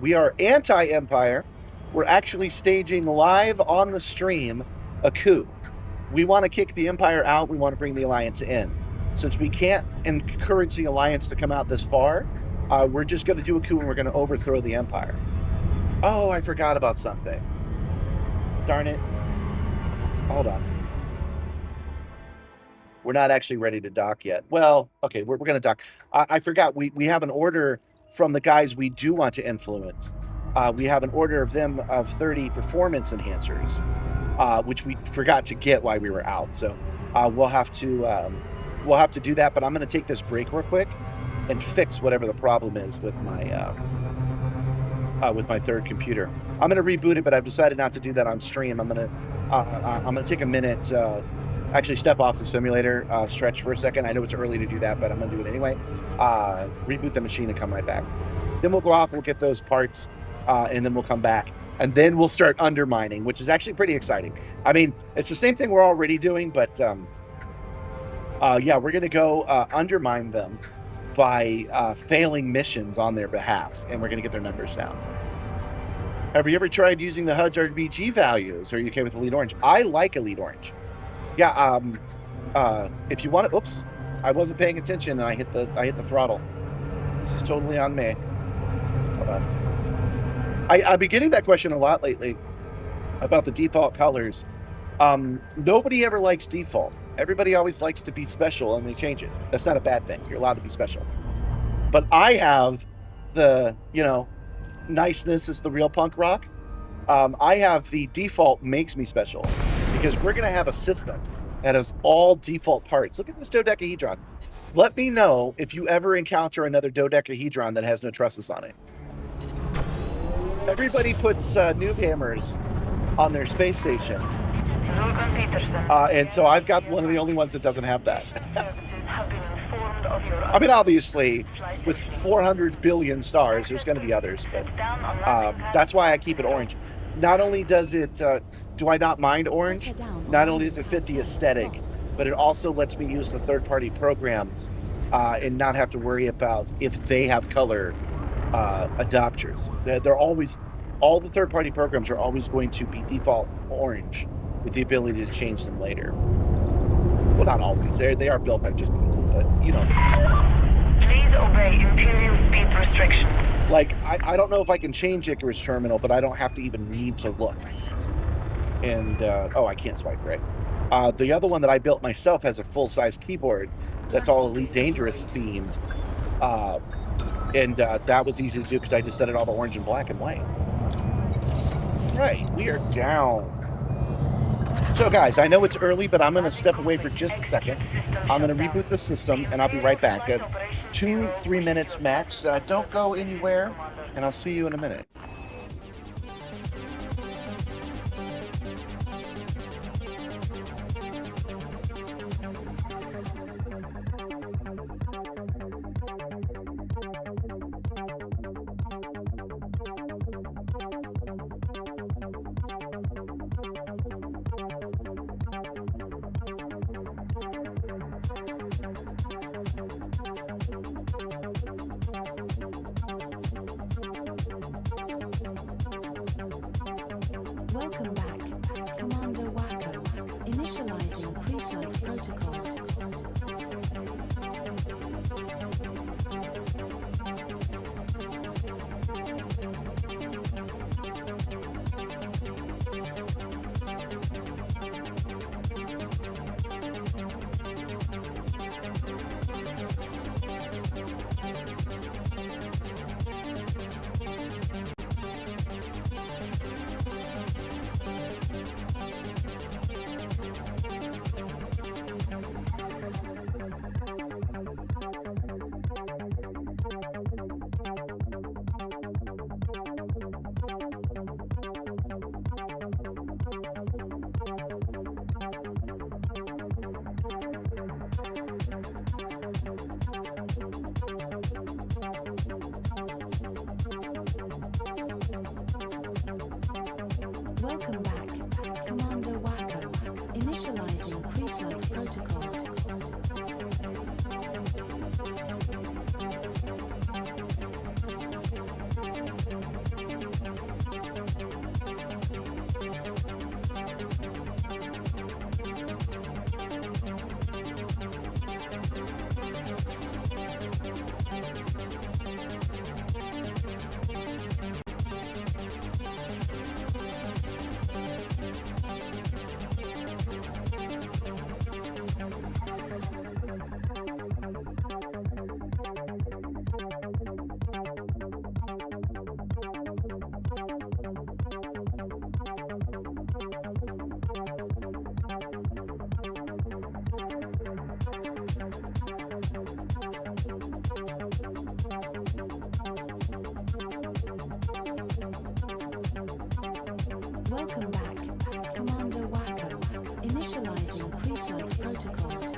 We are anti-Empire. We're actually staging live on the stream a coup. We want to kick the Empire out. We want to bring the Alliance in. Since we can't encourage the Alliance to come out this far, we're just going to do a coup and we're going to overthrow the Empire. Oh, I forgot about something. Darn it. Hold on. We're not actually ready to dock yet. Well, okay, we're going to dock. I forgot. We have an order from the guys we do want to influence. We have an order of them of 30 performance enhancers, which we forgot to get while we were out. So we'll have to do that. But I'm going to take this break real quick and fix whatever the problem is with my third computer. I'm going to reboot it, but I've decided not to do that on stream. I'm going to take a minute. Actually step off the simulator, stretch for a second. I know it's early to do that, but I'm going to do it anyway. Reboot the machine and come right back. Then we'll go off, we'll get those parts, and then we'll come back. And then we'll start undermining, which is actually pretty exciting. I mean, it's the same thing we're already doing, but yeah, we're going to go undermine them by failing missions on their behalf, and we're going to get their numbers down. Have you ever tried using the HUD's RBG values? Are you okay with Elite Orange? I like Elite Orange. Yeah, if you want to, oops, I wasn't paying attention and I hit the throttle. This is totally on me. Hold on. I've been getting that question a lot lately about the default colors. Nobody ever likes default. Everybody always likes to be special and they change it. That's not a bad thing. You're allowed to be special. But I have the, niceness is the real punk rock. I have the default makes me special. Because we're going to have a system that has all default parts. Look at this dodecahedron. Let me know if you ever encounter another dodecahedron that has no trusses on it. Everybody puts noob hammers on their space station. And so I've got one of the only ones that doesn't have that. I mean, obviously, with 400 billion stars, there's going to be others. But that's why I keep it orange. Not only does it... do I not mind orange? Not only does it fit the aesthetic, but it also lets me use the third-party programs and not have to worry about if they have color adapters. They're always, all the third-party programs are always going to be default orange with the ability to change them later. Well, not always. They are built by just people, but you know. Please obey Imperial speed restrictions. Like, I don't know if I can change Icarus Terminal, but I don't have to even need to look. And, oh, I can't swipe right. The other one that I built myself has a full-size keyboard that's all Elite Dangerous themed. And that was easy to do because I just set it all to orange and black and white. Right, we are down. So, guys, I know it's early, but I'm going to step away for just a second. I'm going to reboot the system, and I'll be right back. 2-3 minutes max. Don't go anywhere, and I'll see you in a minute. Welcome back, Commander Wacko. Initializing pre-flight protocols. Welcome back, Commander Wacko. Initializing pre-flight protocols. Welcome back, Commander Wacko. Initializing pre-flight protocols.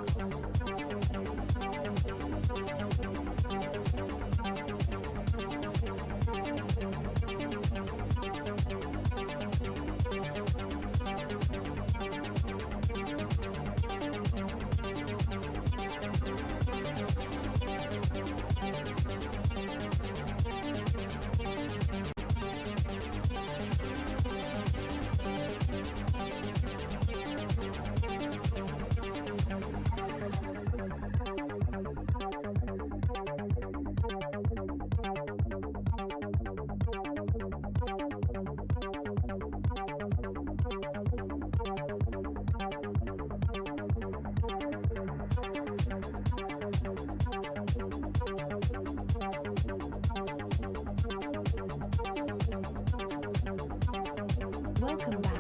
Welcome back,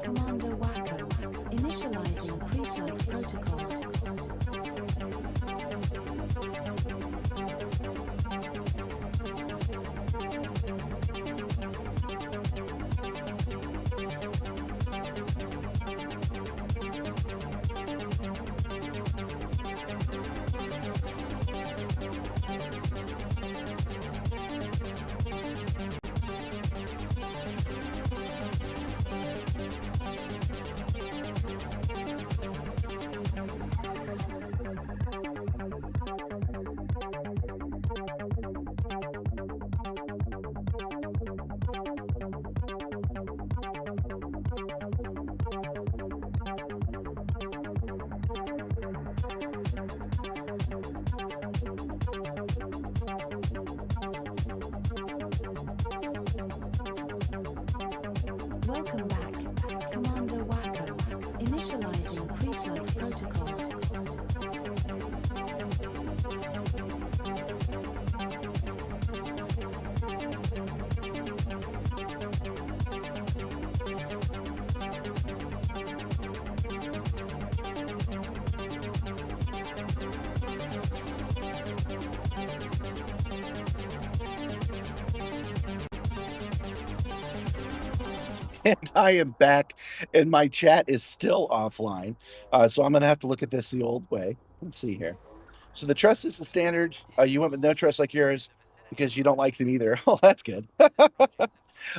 Commander Wacko. Initializing pre-flight protocols. Welcome back, Commander Wacko. Initializing pre-flight protocols. And I am back, and my chat is still offline. So I'm going to have to look at this the old way. Let's see here. So the trust is the standard. You went with no trust like yours because you don't like them either. Oh, that's good.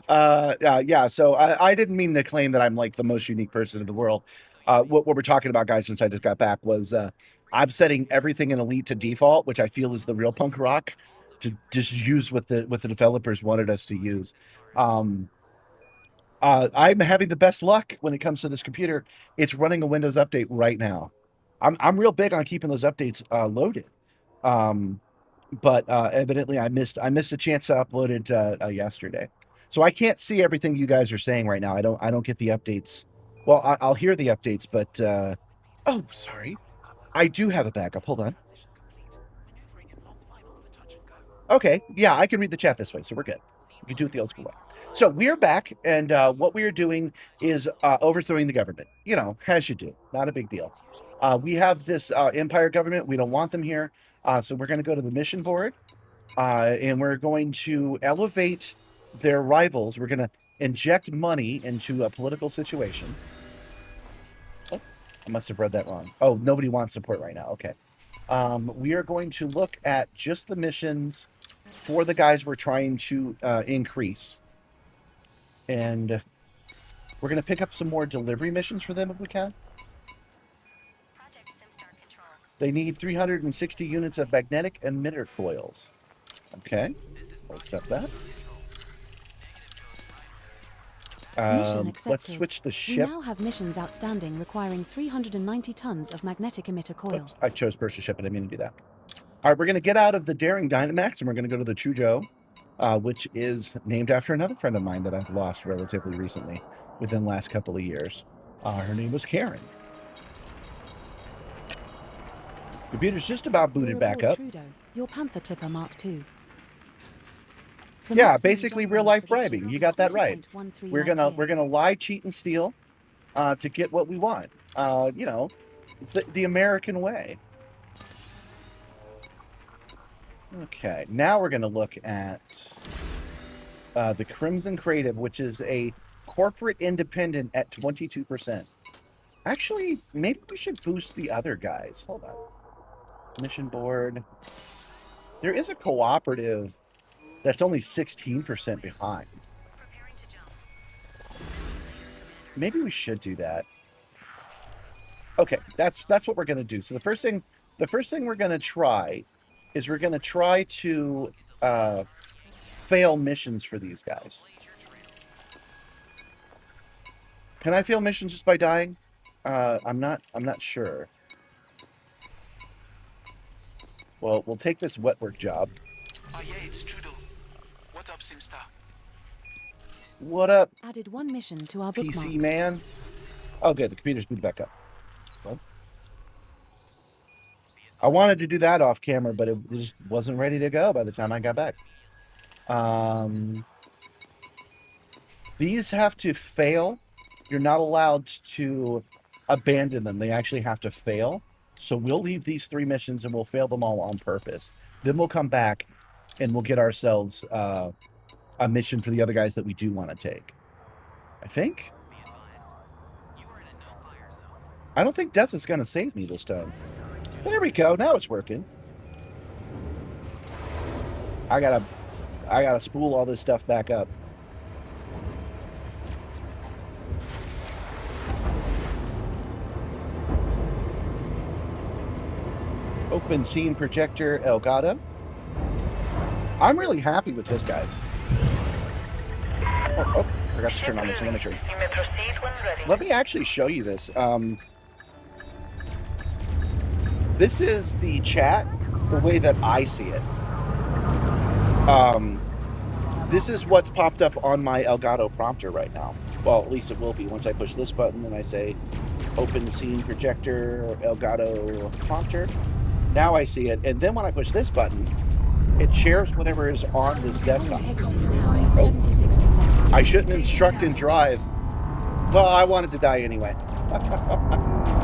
Yeah. So I didn't mean to claim that I'm like the most unique person in the world. What we're talking about, guys, since I just got back, was I'm setting everything in Elite to default, which I feel is the real punk rock, to just use what the developers wanted us to use. I'm having the best luck when it comes to this computer. It's running a Windows update right now. I'm real big on keeping those updates loaded. But evidently I missed a chance to upload it yesterday. So I can't see everything you guys are saying right now. I don't get the updates. Well, I'll hear the updates, but oh, sorry. I do have a backup. Hold on. Okay, yeah, I can read the chat this way, so we're good. We can do it the old school way. So we're back, and what we are doing is overthrowing the government. You know, as you do. Not a big deal. We have this empire government. We don't want them here. So we're going to go to the mission board, and we're going to elevate their rivals. We're going to inject money into a political situation. Oh, I must have read that wrong. Oh, nobody wants support right now. Okay. We are going to look at just the missions for the guys we're trying to increase. And We're going to pick up some more delivery missions for them if we can. Project Simstarr Control. They need 360 units of magnetic emitter coils. Okay, we'll accept that. Mission Let's accepted. switch the We ship. now have missions outstanding requiring 390 tons of magnetic emitter coil. Oops, I chose purchase ship. I didn't mean to do that. All right, we're going to get out of the Daring Dynamax and we're going to go to the Chuzhou, which is named after another friend of mine that I've lost relatively recently within the last couple of years. Her name was Karen. Computer's just about booted back up. Trudeau, your Panther Clipper Mark II. Yeah, basically real life bribing. You got that right. We're gonna lie, cheat, and steal to get what we want. You know, the American way. Okay, now we're gonna look at the Crimson Creative, which is a corporate independent at 22%. Actually, maybe we should boost the other guys. Hold on. Mission board. There is a cooperative that's only 16% behind. Preparing to jump. Maybe we should do that. Okay, that's what we're gonna do. So the first thing we're gonna try is we're gonna try to fail missions for these guys. Can I fail missions just by dying? I'm not sure. Well, we'll take this wet work job. Yeah, it's Trudeau. What's up, Simstarr? What up, Added one mission to our bookmarks. PC man? Oh, good. The computer's booted back up. Well, I wanted to do that off camera, but it just wasn't ready to go by the time I got back. These have to fail. You're not allowed to abandon them. They actually have to fail. So we'll leave these 3 missions and we'll fail them all on purpose. Then we'll come back and we'll get ourselves a mission for the other guys that we do want to take. I think. I don't think death is going to save me this time. There we go. Now it's working. I gotta spool all this stuff back up. Open scene projector Elgato. I'm really happy with this, guys. Oh, forgot to turn on the telemetry. You may proceed when ready. Let me actually show you this. This is the chat the way that I see it. This is what's popped up on my Elgato prompter right now. Well, at least it will be once I push this button and I say open scene projector Elgato prompter. Now I see it, and then when I push this button, it shares whatever is on this desktop. I shouldn't instruct and drive. Well, I wanted to die anyway.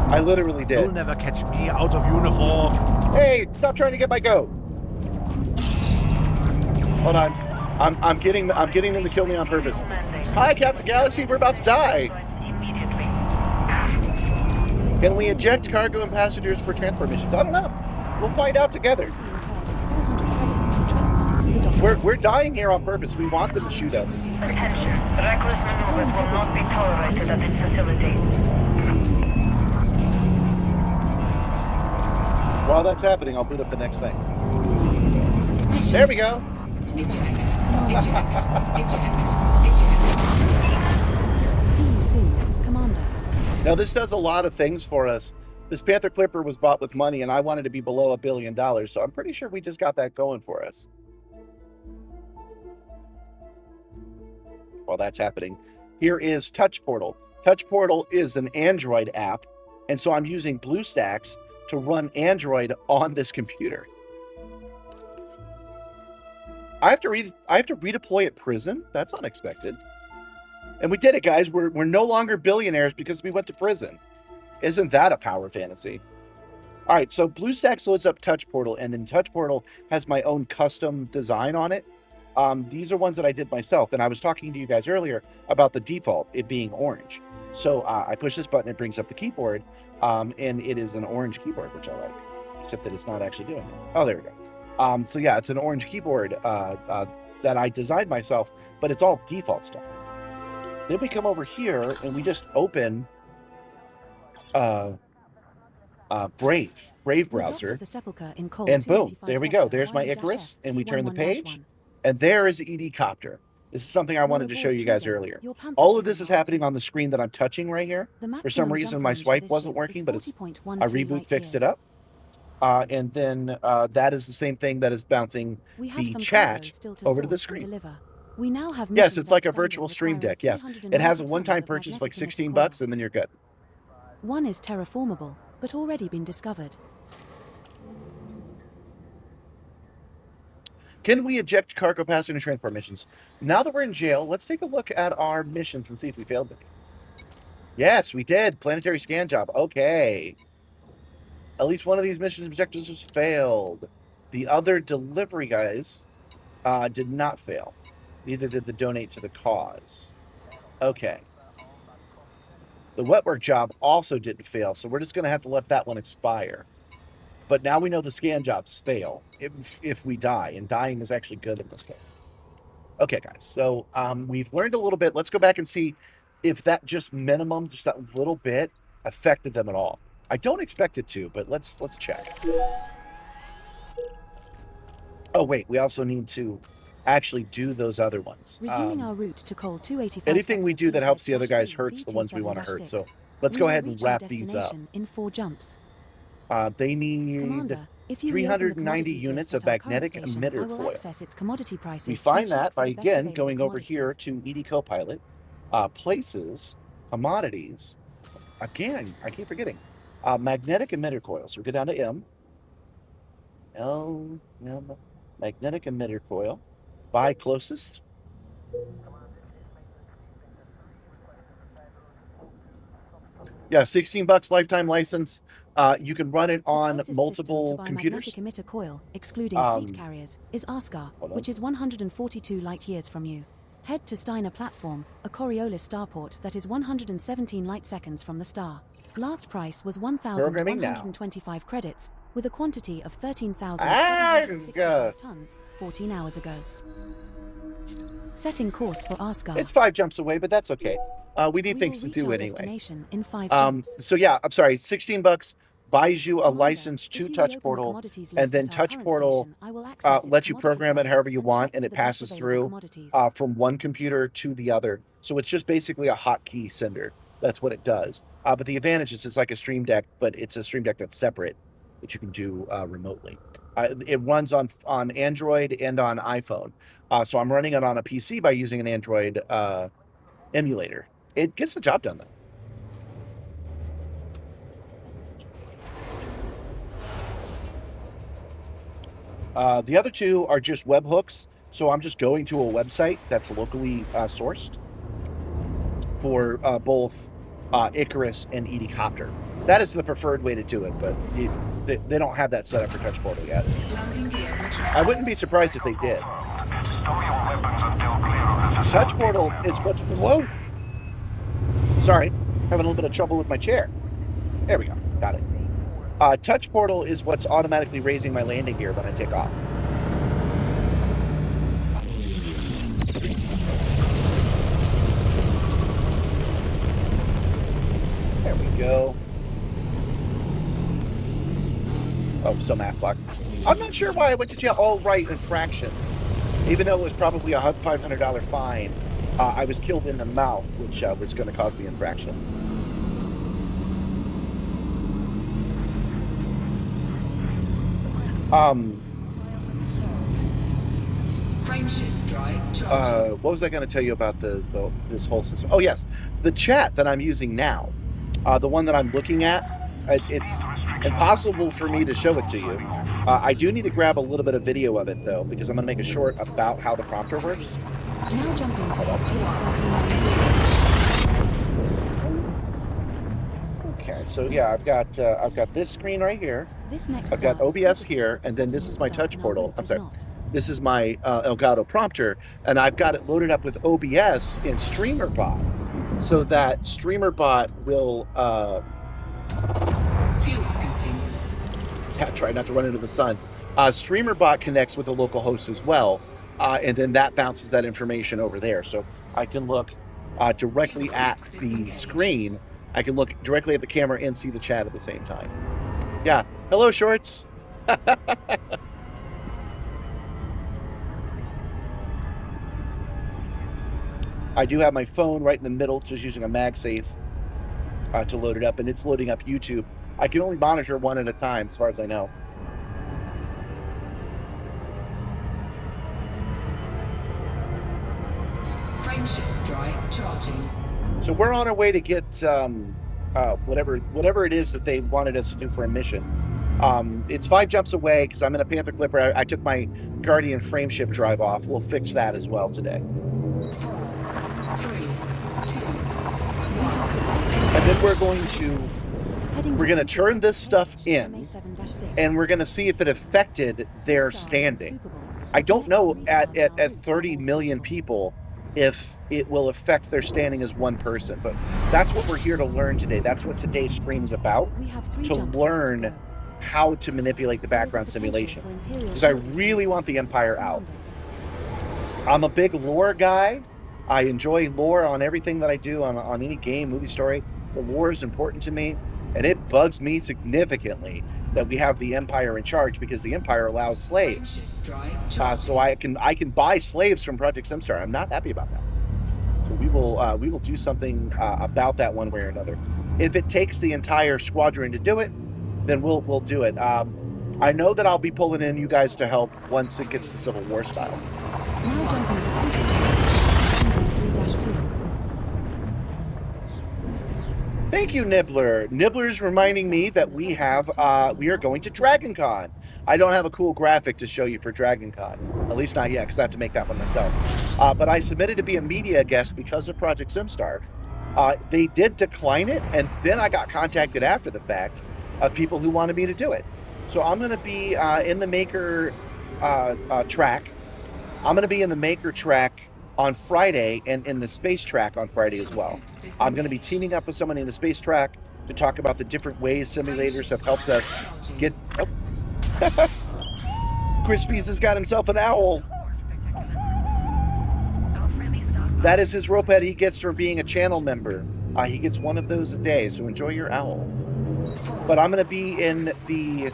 I literally did. You'll never catch me out of uniform. Hey, stop trying to get my goat. Hold on. I'm getting them to kill me on purpose. Hi, Captain Galaxy. We're about to die. Immediately. Can we eject cargo and passengers for transport missions? I don't know. We'll find out together. We're dying here on purpose. We want them to shoot us. Attention. Reckless maneuvers will not be tolerated at this facility. While that's happening, I'll boot up the next thing. There we go. Eject. See you soon, Commander. Now, this does a lot of things for us. This Panther Clipper was bought with money, and I wanted to be below $1 billion, so I'm pretty sure we just got that going for us. While that's happening, here is Touch Portal. Touch Portal is an Android app, and so I'm using BlueStacks to run Android on this computer. I have to redeploy at prison? That's unexpected. And we did it, guys. We're no longer billionaires because we went to prison. Isn't that a power fantasy? All right, so BlueStacks loads up Touch Portal, and then Touch Portal has my own custom design on it. These are ones that I did myself, and I was talking to you guys earlier about the default, it being orange. So I push this button, it brings up the keyboard, and it is an orange keyboard, which I like, except that it's not actually doing it. Oh, there we go. So yeah, it's an orange keyboard that I designed myself, but it's all default stuff. Then we come over here and we just open Brave We docked browser, at the Sepulchre in Cole and boom, 285 there we go. sector, There's my YU-F, Icarus, and we turn the page, C11-1. and there is the ED copter. This is something I Your wanted to show reward you guys trigger. earlier. Your Panther All of trigger this is marked. happening on the screen that I'm touching right here. The For some maximum reason, jump my range for swipe this wasn't ship working, is but it's 40.13 I reboot light fixed it years. up. And then that is the same thing that is bouncing We have the some chat cargo still to over to the source and screen. deliver. We now have Yes, missions it's like a outstanding virtual stream requiring deck. Yes, it has a 390 one-time tons of purchase of like magnetic emitter 16 coil. bucks, and then you're good. One is terraformable, but already been discovered. Can we eject cargo passenger transport missions? Now that we're in jail, let's take a look at our missions and see if we failed them. Yes, we did. Planetary scan job. Okay. At least one of these mission objectives was failed. The other delivery guys did not fail. Neither did the donate to the cause. Okay. The wet work job also didn't fail, so we're just going to have to let that one expire. But now we know the scan jobs fail if we die, and dying is actually good in this case. Okay, guys, so we've learned a little bit. Let's go back and see if that just minimum, just that little bit, affected them at all. I don't expect it to, but let's check. Oh, wait, we also need to actually do those other ones. Resuming our route to Cole 285 Anything we sector, do that helps the other guys B6-C, hurts the ones we want to hurt. So B27-6. let's We go will ahead and reach our wrap these up. destination in 4 jumps. They need Commander, if you reopen the 390 commodities units list of at our current magnetic station, emitter I will coil. access its commodity prices We and find check that for by, the best again, available going over here commodities. to ED Copilot, places, commodities. Again, I keep forgetting. Magnetic emitter coil. So we go down to M. Magnetic emitter coil. Buy closest. Yeah, 16 bucks lifetime license. You can run it The on closest multiple system to buy computers. magnetic emitter coil, excluding fleet carriers, is Askar, hold on. which is 142 light years from you. Head to Steiner platform, a Coriolis starport that is 117 light seconds from the star. Last price was Programming now. 1,125 credits, with a quantity of 13,765 go. tons 14 hours ago. Setting course for Askar. It's 5 jumps away, but that's okay. We need We things will to reach do our anyway. destination in 5 jumps. So yeah, I'm sorry. 16 bucks buys you a Commander, license if to you Touch reopen the Portal, commodities and list then at our Touch current Portal station, I will access its lets you commodity program it prices however you and want, check and for it the best passes available through commodities. from one computer to the other. So it's just basically a hotkey sender. That's what it does. But the advantage is it's like a Stream Deck, but it's a Stream Deck that's separate that you can do remotely. It runs on Android and on iPhone. So I'm running it on a PC by using an Android emulator. It gets the job done, though. The other two are just webhooks. So I'm just going to a website that's locally sourced for both Icarus and ED Copter. That is the preferred way to do it, but they don't have that set up for Touch Portal yet. Landing gear I retracted. wouldn't be surprised if they did. Touch Portal is what's... Whoa! Sorry, having a little bit of trouble with my chair. There we go. Got it. Touch Portal is what's automatically raising my landing gear when I take off. There we go. Oh, still mass lock. I'm not sure why I went to jail. Oh, right, infractions. Even though it was probably a $500 fine, I was killed in the mouth, which was going to cause me infractions. Frameshift drive charging. What was I going to tell you about this whole system? Oh, yes. The chat that I'm using now, the one that I'm looking at, it's impossible for me to show it to you. I do need to grab a little bit of video of it, though, because I'm going to make a short about how the prompter works. Now jumping to Okay, so yeah, I've got this screen right here. This next I've got star is OBS suitable here, for the and then this is my subsequent touch star, and our portal. route I'm is sorry. not. This is my Elgato prompter, and I've got it loaded up with OBS and StreamerBot, so that StreamerBot will Fuel scooping. try not to run into the sun. StreamerBot connects with a local host as well, and then that bounces that information over there. So I can look directly at the screen, I can look directly at the camera and see the chat at the same time. Yeah. Hello, Shorts. I do have my phone right in the middle, just using a MagSafe to load it up, and it's loading up YouTube. I can only monitor one at a time, as far as I know. Frameshift drive charging. So we're on our way to get whatever it is that they wanted us to do for a mission. It's 5 jumps away because I'm in a Panther Clipper. I took my Guardian frameshift drive off. We'll fix that as well today. 4, 3, 2, 1. And then we're going to turn this stuff in, and we're going to see if it affected their standing. I don't know at 30 million people if it will affect their standing as one person, but that's what we're here to learn today. That's what today's stream is about, to learn how to manipulate the background simulation, because I really want the Empire out. I'm a big lore guy. I enjoy lore on everything that I do, on any game, movie, story. The lore is important to me, and it bugs me significantly that we have the Empire in charge, because the Empire allows slaves. So I can buy slaves from Project Simstarr. I'm not happy about that. So we will do something about that one way or another. If it takes the entire squadron to do it, then we'll do it. I know that I'll be pulling in you guys to help once it gets to Civil War style. Now jumping to Cruiser 3-2. Thank you, Nibbler. Nibbler's reminding me that we are going to Dragon Con. I don't have a cool graphic to show you for Dragon Con, at least not yet, because I have to make that one myself. But I submitted to be a media guest because of Project Simstarr. They did decline it, and then I got contacted after the fact of people who wanted me to do it. So I'm going to be in the Maker track. I'm going to be in the Maker track on Friday, and in the space track on Friday as well. I'm going to be teaming up with someone in the space track to talk about the different ways simulators have helped us get... Oh. Crispies has got himself an owl. That is his rope head he gets for being a channel member. He gets one of those a day, so enjoy your owl. But I'm going to be in the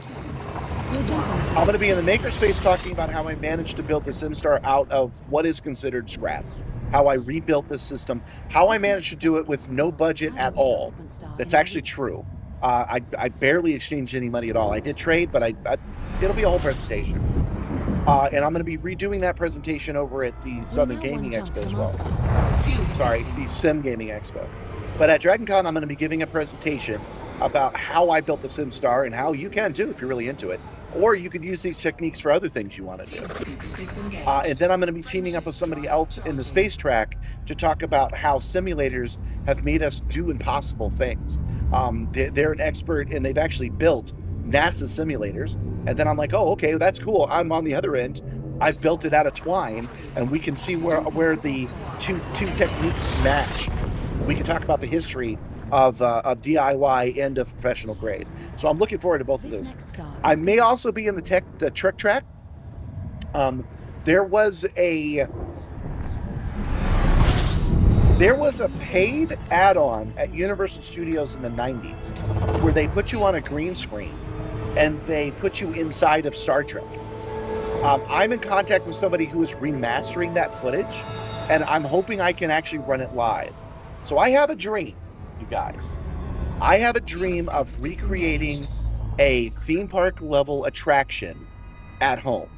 makerspace talking about how I managed to build the Simstarr out of what is considered scrap. How I rebuilt this system. How I managed to do it with no budget at all. That's actually true. I barely exchanged any money at all. I did trade, but it'll be a whole presentation. And I'm going to be redoing that presentation over at the Southern Gaming Expo as well. Sorry, the Sim Gaming Expo. But at Dragon Con, I'm going to be giving a presentation about how I built the Simstarr and how you can too if you're really into it. Or you could use these techniques for other things you want to do. And then I'm going to be teaming up with somebody else in the space track to talk about how simulators have made us do impossible things. They're an expert, and they've actually built NASA simulators. And then I'm like, oh, okay, that's cool. I'm on the other end. I've built it out of twine, and we can see where the two techniques match. We can talk about the history of DIY and of professional grade. So I'm looking forward to both of those. I may also be in the trick track. There was a paid add-on at Universal Studios in the 90s where they put you on a green screen and they put you inside of Star Trek. I'm in contact with somebody who is remastering that footage, and I'm hoping I can actually run it live. So I have a dream, you guys. I have a dream of recreating a theme park level attraction at home.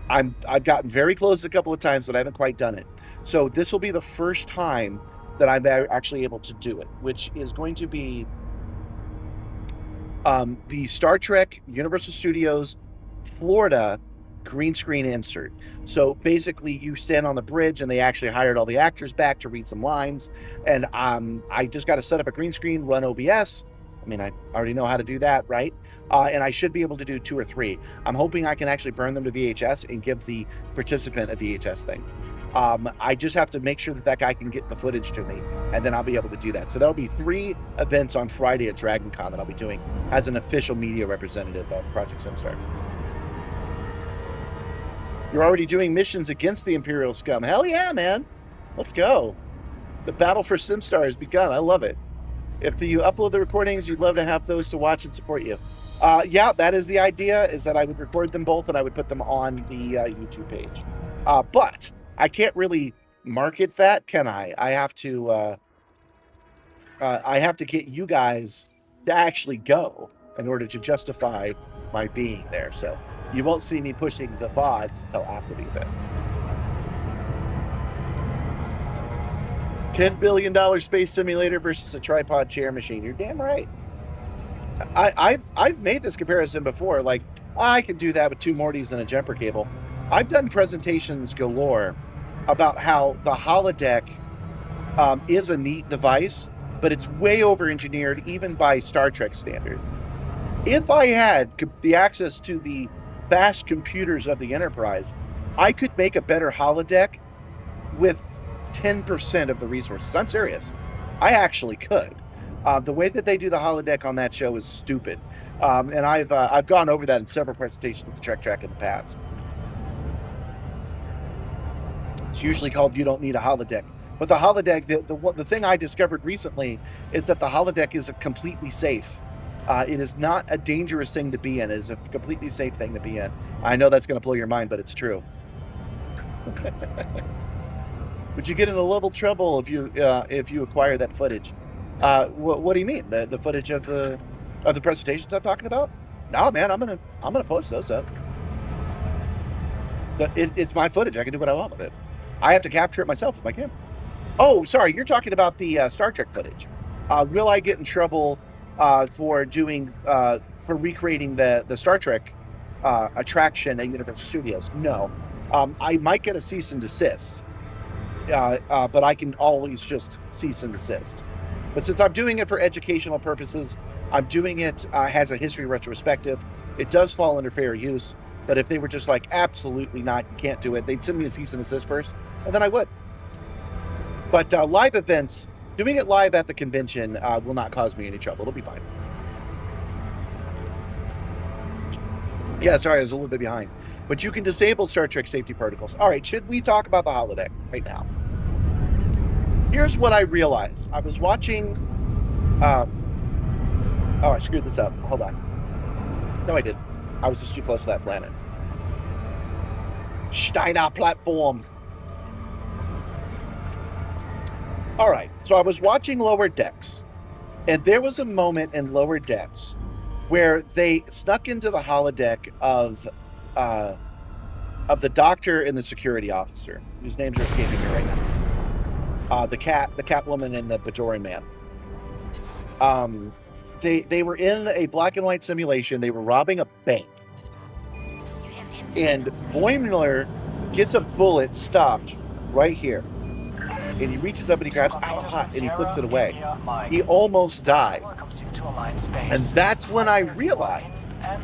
I've gotten very close a couple of times, but I haven't quite done it. So this will be the first time that I'm actually able to do it, which is going to be the Star Trek Universal Studios Florida green screen insert. So basically you stand on the bridge, and they actually hired all the actors back to read some lines, and I just got to set up a green screen, run OBS. I mean, I already know how to do that, right? And I should be able to do 2 or 3. I'm hoping I can actually burn them to VHS and give the participant a VHS thing. I just have to make sure that guy can get the footage to me, and then I'll be able to do that. So that'll be 3 events on Friday at Dragon Con that I'll be doing as an official media representative of Project Simstarr. You're already doing missions against the Imperial scum. Hell yeah, man. Let's go. The battle for Simstarr has begun. I love it. If you upload the recordings, you'd love to have those to watch and support you. Yeah, that is the idea, is that I would record them both and I would put them on the YouTube page. But I can't really market that, can I? I have to get you guys to actually go in order to justify my being there. So you won't see me pushing the VODs until after the event. $10 billion space simulator versus a tripod chair machine. You're damn right. I've made this comparison before. Like, I could do that with 2 Mortys and a jumper cable. I've done presentations galore about how the holodeck is a neat device, but it's way over-engineered even by Star Trek standards. If I had the access to the fast computers of the Enterprise, I could make a better holodeck with 10% of the resources. I'm serious. I actually could. The way that they do the holodeck on that show is stupid. And I've gone over that in several presentations at the Trek Track in the past. It's usually called "You Don't Need a Holodeck." But the holodeck, the thing I discovered recently is that the holodeck is completely safe. It is not a dangerous thing to be in. It is a completely safe thing to be in. I know that's going to blow your mind, but it's true. Would you get in a little trouble if you acquire that footage? What do you mean? The footage of the presentations I'm talking about? No, man, I'm gonna post those up. It's my footage. I can do what I want with it. I have to capture it myself with my camera. Oh, sorry, you're talking about the Star Trek footage. Will I get in trouble for recreating the Star Trek attraction at Universal Studios? No. I might get a cease and desist. But I can always just cease and desist. But since I'm doing it for educational purposes, I'm doing it as a history retrospective. It does fall under fair use. But if they were just like, absolutely not, you can't do it, they'd send me a cease and desist first, and then I would. But live events, doing it live at the convention will not cause me any trouble. It'll be fine. Yeah, sorry, I was a little bit behind. But you can disable Star Trek safety protocols. All right, should we talk about the holodeck right now? Here's what I realized. I was watching... oh, I screwed this up. Hold on. No, I didn't. I was just too close to that planet. Steiner platform. All right, so I was watching Lower Decks, and there was a moment in Lower Decks where they snuck into the holodeck of the doctor and the security officer, whose names are escaping me right now. The Catwoman and the Bajoran man. They were in a black and white simulation. They were robbing a bank. And Boimler gets a bullet stopped right here. And he reaches up and he grabs, hot, and he flips it away. He almost died. And that's when I realized that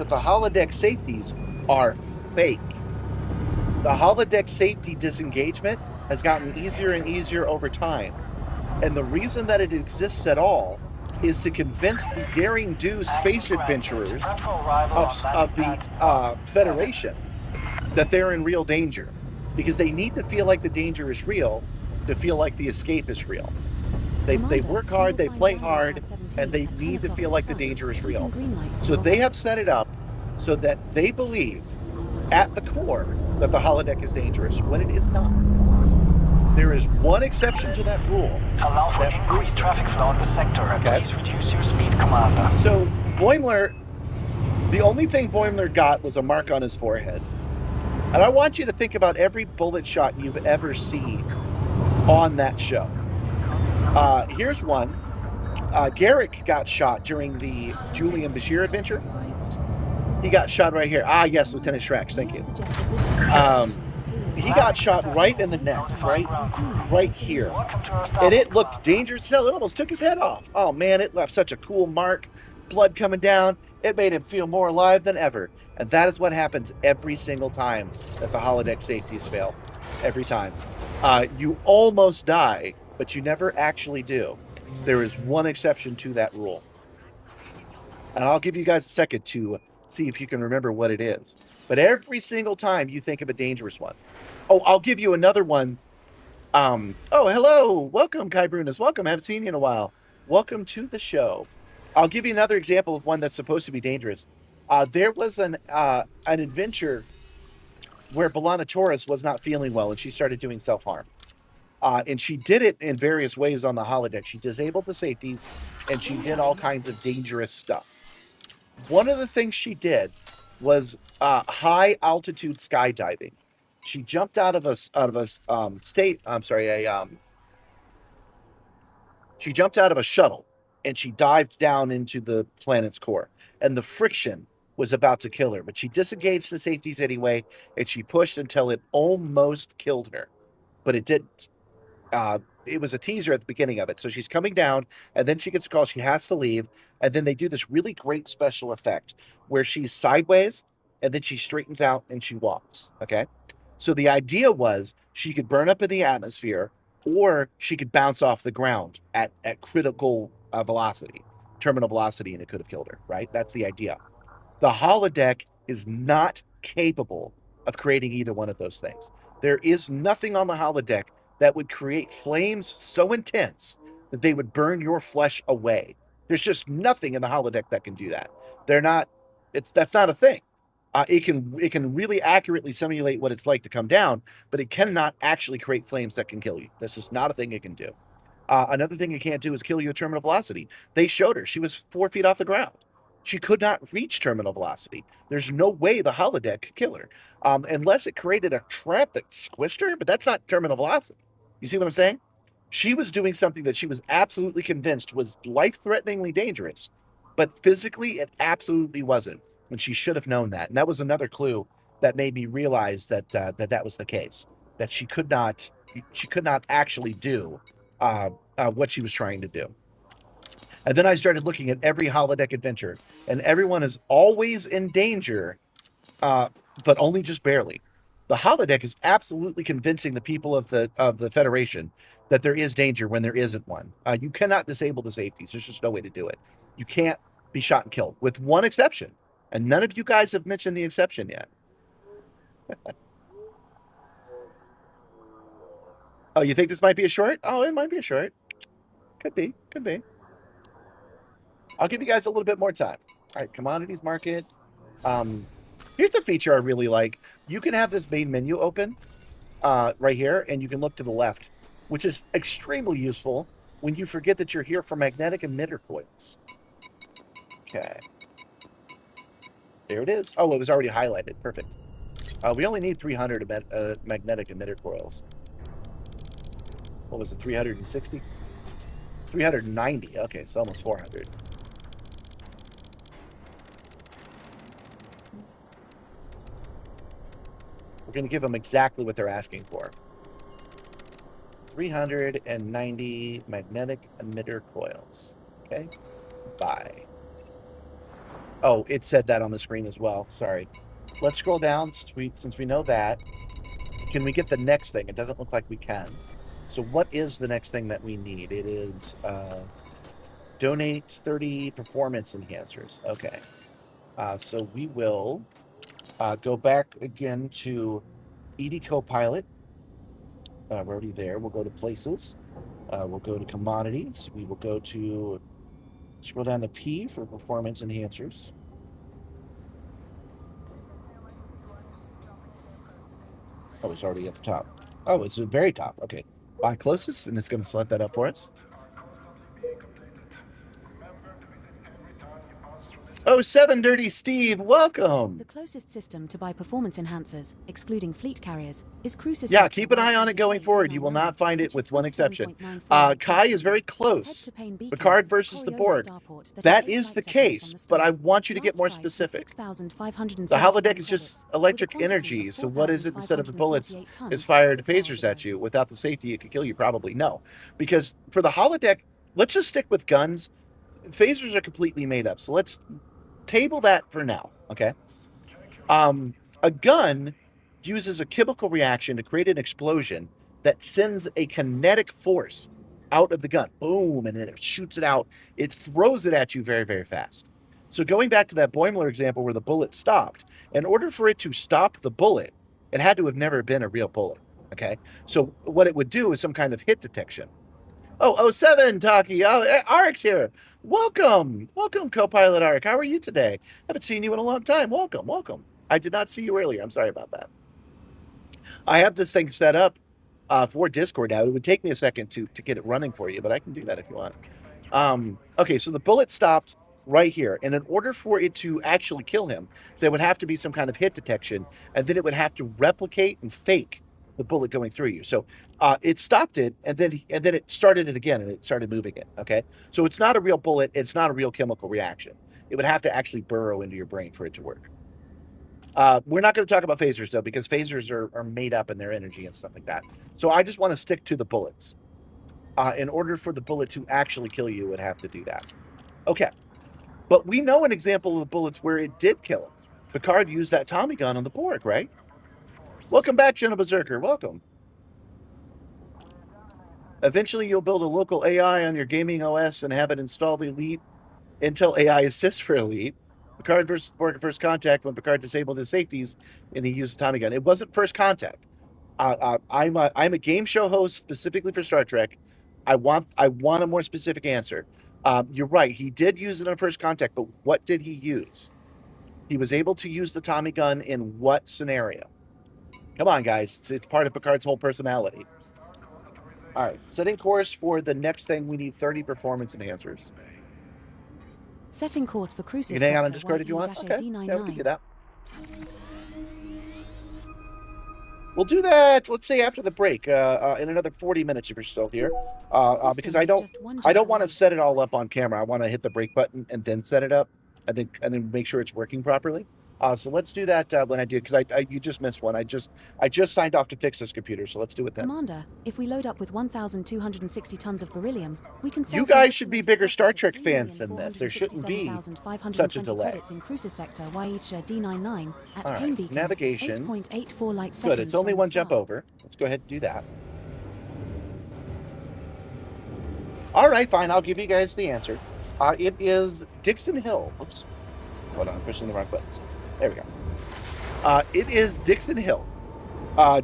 the holodeck safeties are fake. The holodeck safety disengagement has gotten easier and easier over time. And the reason that it exists at all is to convince the daring do space adventurers of the Federation that they're in real danger. Because they need to feel like the danger is real to feel like the escape is real. They work hard, they play hard, and they need to feel like the danger is real. So they have set it up so that they believe at the core that the holodeck is dangerous when it is not. There is one exception to that rule that proves traffic flow in the sector. Okay. Please reduce your speed, Commander. So Boimler, the only thing Boimler got was a mark on his forehead. And I want you to think about every bullet shot you've ever seen on that show. Here's one. Garrick got shot during the Julian Bashir adventure. He got shot right here. Ah, yes, Lieutenant Shrax, thank you. He got shot right in the neck, right here. And it looked dangerous as hell. It almost took his head off. Oh, man, it left such a cool mark. Blood coming down. It made him feel more alive than ever. And that is what happens every single time that the holodeck safeties fail. Every time. You almost die, but you never actually do. There is one exception to that rule. And I'll give you guys a second to see if you can remember what it is. But every single time you think of a dangerous one. Oh, I'll give you another one Oh, hello. Welcome, Kai Brunis. Welcome. I haven't seen you in a while. Welcome to the show. I'll give you another example of one that's supposed to be dangerous. There was an adventure where Balana Taurus was not feeling well and she started doing self-harm. And she did it in various ways on the holodeck. She disabled the safeties and she did all kinds of dangerous stuff. One of the things she did was high altitude skydiving. She jumped out of a she jumped out of a shuttle and she dived down into the planet's core. And the friction was about to kill her, but she disengaged the safeties anyway, and she pushed until it almost killed her, but it didn't. It was a teaser at the beginning of it. So she's coming down, and then she gets a call. She has to leave, and then they do this really great special effect where she's sideways, and then she straightens out and she walks. Okay, so the idea was she could burn up in the atmosphere, or she could bounce off the ground at critical velocity, terminal velocity, and it could have killed her. Right? That's the idea. The holodeck is not capable of creating either one of those things. There is nothing on the holodeck that would create flames so intense that they would burn your flesh away. There's just nothing in the holodeck that can do that. That's not a thing. It can really accurately simulate what it's like to come down, but it cannot actually create flames that can kill you. That's just not a thing it can do. Another thing it can't do is kill you at terminal velocity. They showed her. She was 4 feet off the ground. She could not reach terminal velocity. There's no way the holodeck could kill her, unless it created a trap that squished her, but that's not terminal velocity. You see what I'm saying? She was doing something that she was absolutely convinced was life-threateningly dangerous, but physically it absolutely wasn't, when she should have known that. And that was another clue that made me realize that that was the case, that she could not actually do what she was trying to do. And then I started looking at every holodeck adventure, and everyone is always in danger, but only just barely. The holodeck is absolutely convincing the people of the Federation that there is danger when there isn't one. You cannot disable the safeties. There's just no way to do it. You can't be shot and killed, with one exception. And none of you guys have mentioned the exception yet. Oh, you think this might be a short? Oh, it might be a short. Could be. I'll give you guys a little bit more time. All right, commodities market. Here's a feature I really like. You can have this main menu open right here, and you can look to the left, which is extremely useful when you forget that you're here for magnetic emitter coils. Okay. There it is. Oh, it was already highlighted. Perfect. We only need 300 magnetic emitter coils. What was it, 360? 390. Okay, it's almost 400. We're going to give them exactly what they're asking for. 390 magnetic emitter coils. Okay. Buy. Oh, it said that on the screen as well. Sorry. Let's scroll down since we know that. Can we get the next thing? It doesn't look like we can. So what is the next thing that we need? It is donate 30 performance enhancers. Okay. So we will go back again to ED Copilot. We're already there. We'll go to places. We'll go to commodities. We will go to, scroll down to P for performance enhancers. Oh, it's already at the top. Oh, it's the very top. Okay. Buy closest, and it's going to select that up for us. Oh, 7 Dirty Steve, welcome. The closest system to buy performance enhancers, excluding fleet carriers, is Crucis. Yeah, keep an eye on it going forward. You will not find it with one exception. Kai is very close. Picard versus the Borg. That is the case, but I want you to get more specific. The holodeck is just electric energy, so what is it instead of the bullets is fired phasers at you? Without the safety, it could kill you, probably. No. Because for the holodeck, let's just stick with guns. Phasers are completely made up, so let's table that for now, okay? A gun uses a chemical reaction to create an explosion that sends a kinetic force out of the gun. Boom, and then it shoots it out. It throws it at you very, very fast. So going back to that Boimler example where the bullet stopped, in order for it to stop the bullet, it had to have never been a real bullet, Okay, so what it would do is some kind of hit detection. Oh, 07, Taki. Oh, Arik's here. Welcome. Welcome, co-pilot Arik. How are you today? Haven't seen you in a long time. Welcome, welcome. I did not see you earlier. I'm sorry about that. I have this thing set up for Discord now. It would take me a second to get it running for you, but I can do that if you want. Okay, so the bullet stopped right here. And in order for it to actually kill him, there would have to be some kind of hit detection, and then it would have to replicate and fake the bullet going through you. So it stopped it, and then it started it again, and it started moving it. Okay, so it's not a real bullet. It's not a real chemical reaction. It would have to actually burrow into your brain for it to work. We're not going to talk about phasers, though, because phasers are made up in their energy and stuff like that. So I just want to stick to the bullets. In order for the bullet to actually kill you, it would have to do that. Okay. But we know an example of the bullets where it did kill him. Picard used that Tommy gun on the Borg, right? Welcome back, Jenna Berserker. Welcome. Eventually, you'll build a local AI on your gaming OS and have it install the Elite Intel AI Assist for Elite. Picard versus Borg at First Contact when Picard disabled his safeties and he used the Tommy gun. It wasn't First Contact. I'm a game show host specifically for Star Trek. I want a more specific answer. You're right. He did use it on First Contact, but what did he use? He was able to use the Tommy gun in what scenario? Come on, guys. It's part of Picard's whole personality. All right. Setting course for the next thing, we need 30 performance enhancers. Setting course for cruises. You can hang out on Discord if you want. Okay. Yeah, we can do that. We'll do that, let's say, after the break, in another 40 minutes if you're still here. Because I don't want to set it all up on camera. I want to hit the break button and then set it up, and then make sure it's working properly. So let's do that when I do, because you just missed one. I just signed off to fix this computer, so let's do it then. Commander, if we load up with 1,260 tons of beryllium, we can. You guys should be bigger Star Trek fans than this. There shouldn't be such a delay. In Cruises sector D99 at All right, Pain Beacon, navigation. 8.84 light seconds. Good. It's only from one the jump star. over. Let's go ahead and do that. All right, fine. I'll give you guys the answer. It is Dixon Hill. Oops. Hold on, I'm pushing the wrong buttons. There we go. It is Dixon Hill.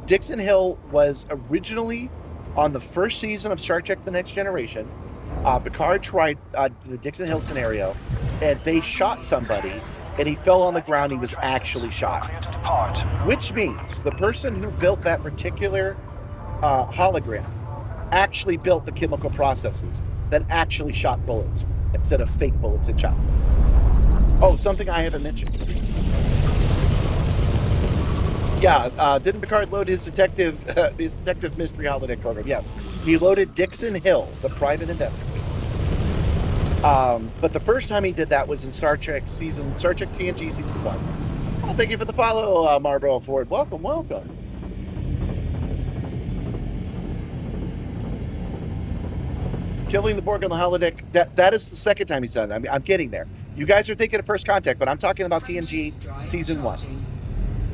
Dixon Hill was originally on the first season of Star Trek The Next Generation. Picard tried the Dixon Hill scenario, and they shot somebody, and he fell on the ground. He was actually shot. Which means the person who built that particular hologram actually built the chemical processes that actually shot bullets instead of fake bullets it shot. Oh, something I haven't mentioned. Yeah, didn't Picard load his detective mystery holodeck program? Yes, he loaded Dixon Hill, the private investigator. But the first time he did that was in Star Trek TNG season 1. Oh, thank you for the follow, Marlboro Ford. Welcome, welcome. Killing the Borg on the holodeck. That is the second time he's done it. I'm getting there. You guys are thinking of First Contact, but I'm talking about TNG season 1.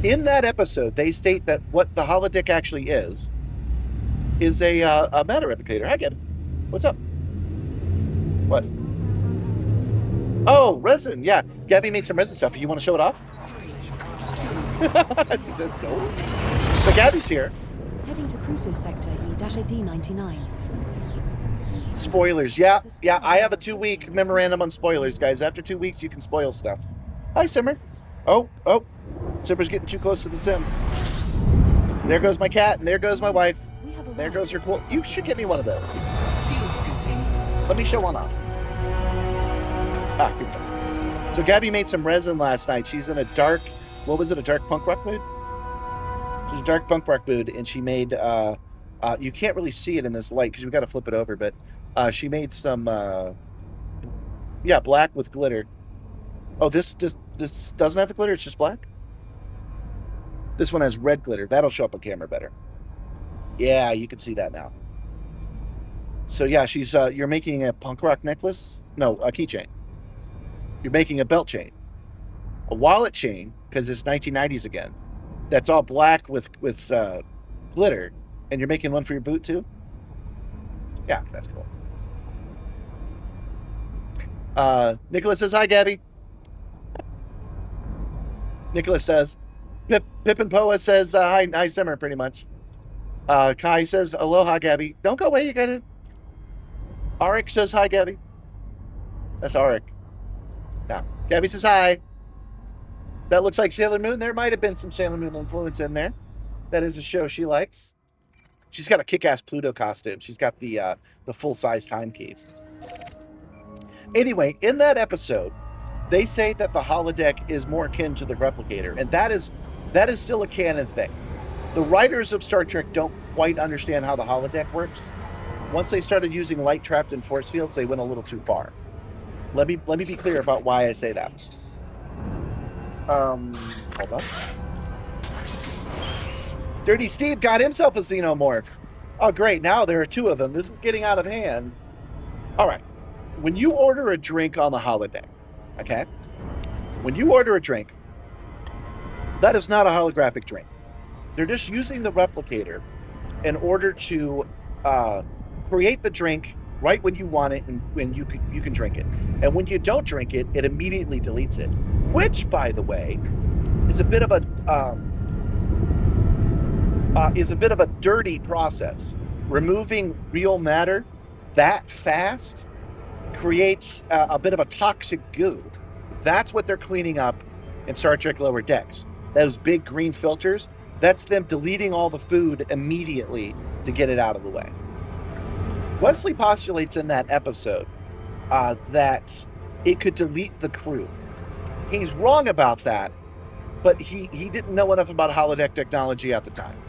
In that episode, they state that what the holodeck actually is a matter replicator. Hi, Gabby. What's up? What? Oh, resin. Yeah, Gabby made some resin stuff. You want to show it off? He says no. So Gabby's here. Heading to Cruises sector D99. Spoilers. Yeah. I have a 2-week memorandum on spoilers, guys. After 2 weeks, you can spoil stuff. Hi, Simmer. Oh. Simmer's getting too close to the sim. There goes my cat, and there goes my wife. There goes your cool. You should get me one of those. Let me show one off. Here we go. So Gabby made some resin last night. She's in a dark, what was it, a dark punk rock mood? She's a dark punk rock mood, and she made, you can't really see it in this light because we've got to flip it over, but she made some, black with glitter. Oh, this doesn't have the glitter, it's just black? This one has red glitter. That'll show up on camera better. Yeah, you can see that now. So yeah, she's you're making a punk rock necklace? No, a keychain. You're making a belt chain. A wallet chain, because it's 1990s again. That's all black with glitter. And you're making one for your boot too? Yeah, that's cool. Nicholas says, hi, Gabby. Nicholas does. Pip and Poa says, hi, Simmer, pretty much. Kai says, aloha, Gabby. Don't go away. You got it. Arik says hi, Gabby. That's Arik. Yeah. Gabby says hi. That looks like Sailor Moon. There might have been some Sailor Moon influence in there. That is a show she likes. She's got a kick-ass Pluto costume. She's got the full-size time key. Anyway, in that episode, they say that the holodeck is more akin to the replicator, and that is still a canon thing. The writers of Star Trek don't quite understand how the holodeck works. Once they started using light trapped in force fields, they went a little too far. Let me be clear about why I say that. Hold on. Dirty Steve got himself a xenomorph. Oh, great. Now there are two of them. This is getting out of hand. All right. When you order a drink on the holodeck, okay? When you order a drink, that is not a holographic drink. They're just using the replicator in order to create the drink right when you want it and when you can drink it. And when you don't drink it, it immediately deletes it. Which, by the way, is a bit of a dirty process. Removing real matter that fast creates a bit of a toxic goo. That's what they're cleaning up in Star Trek Lower Decks. Those big green filters, that's them deleting all the food immediately to get it out of the way. Wesley postulates in that episode that it could delete the crew. He's wrong about that, but he didn't know enough about holodeck technology at the time.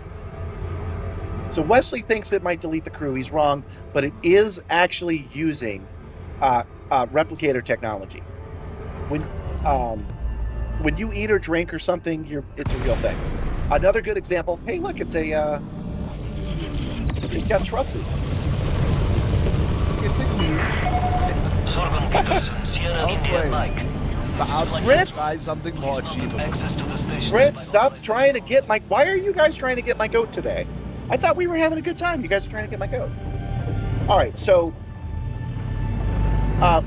So Wesley thinks it might delete the crew. He's wrong, but it is actually using replicator technology. When you eat or drink or something, it's a real thing. Another good example. Hey, look, it's got trusses. It's a key. Fritz, try something more achievable. Fritz, stop trying to get my. Why are you guys trying to get my goat today? I thought we were having a good time. You guys are trying to get my goat. All right, so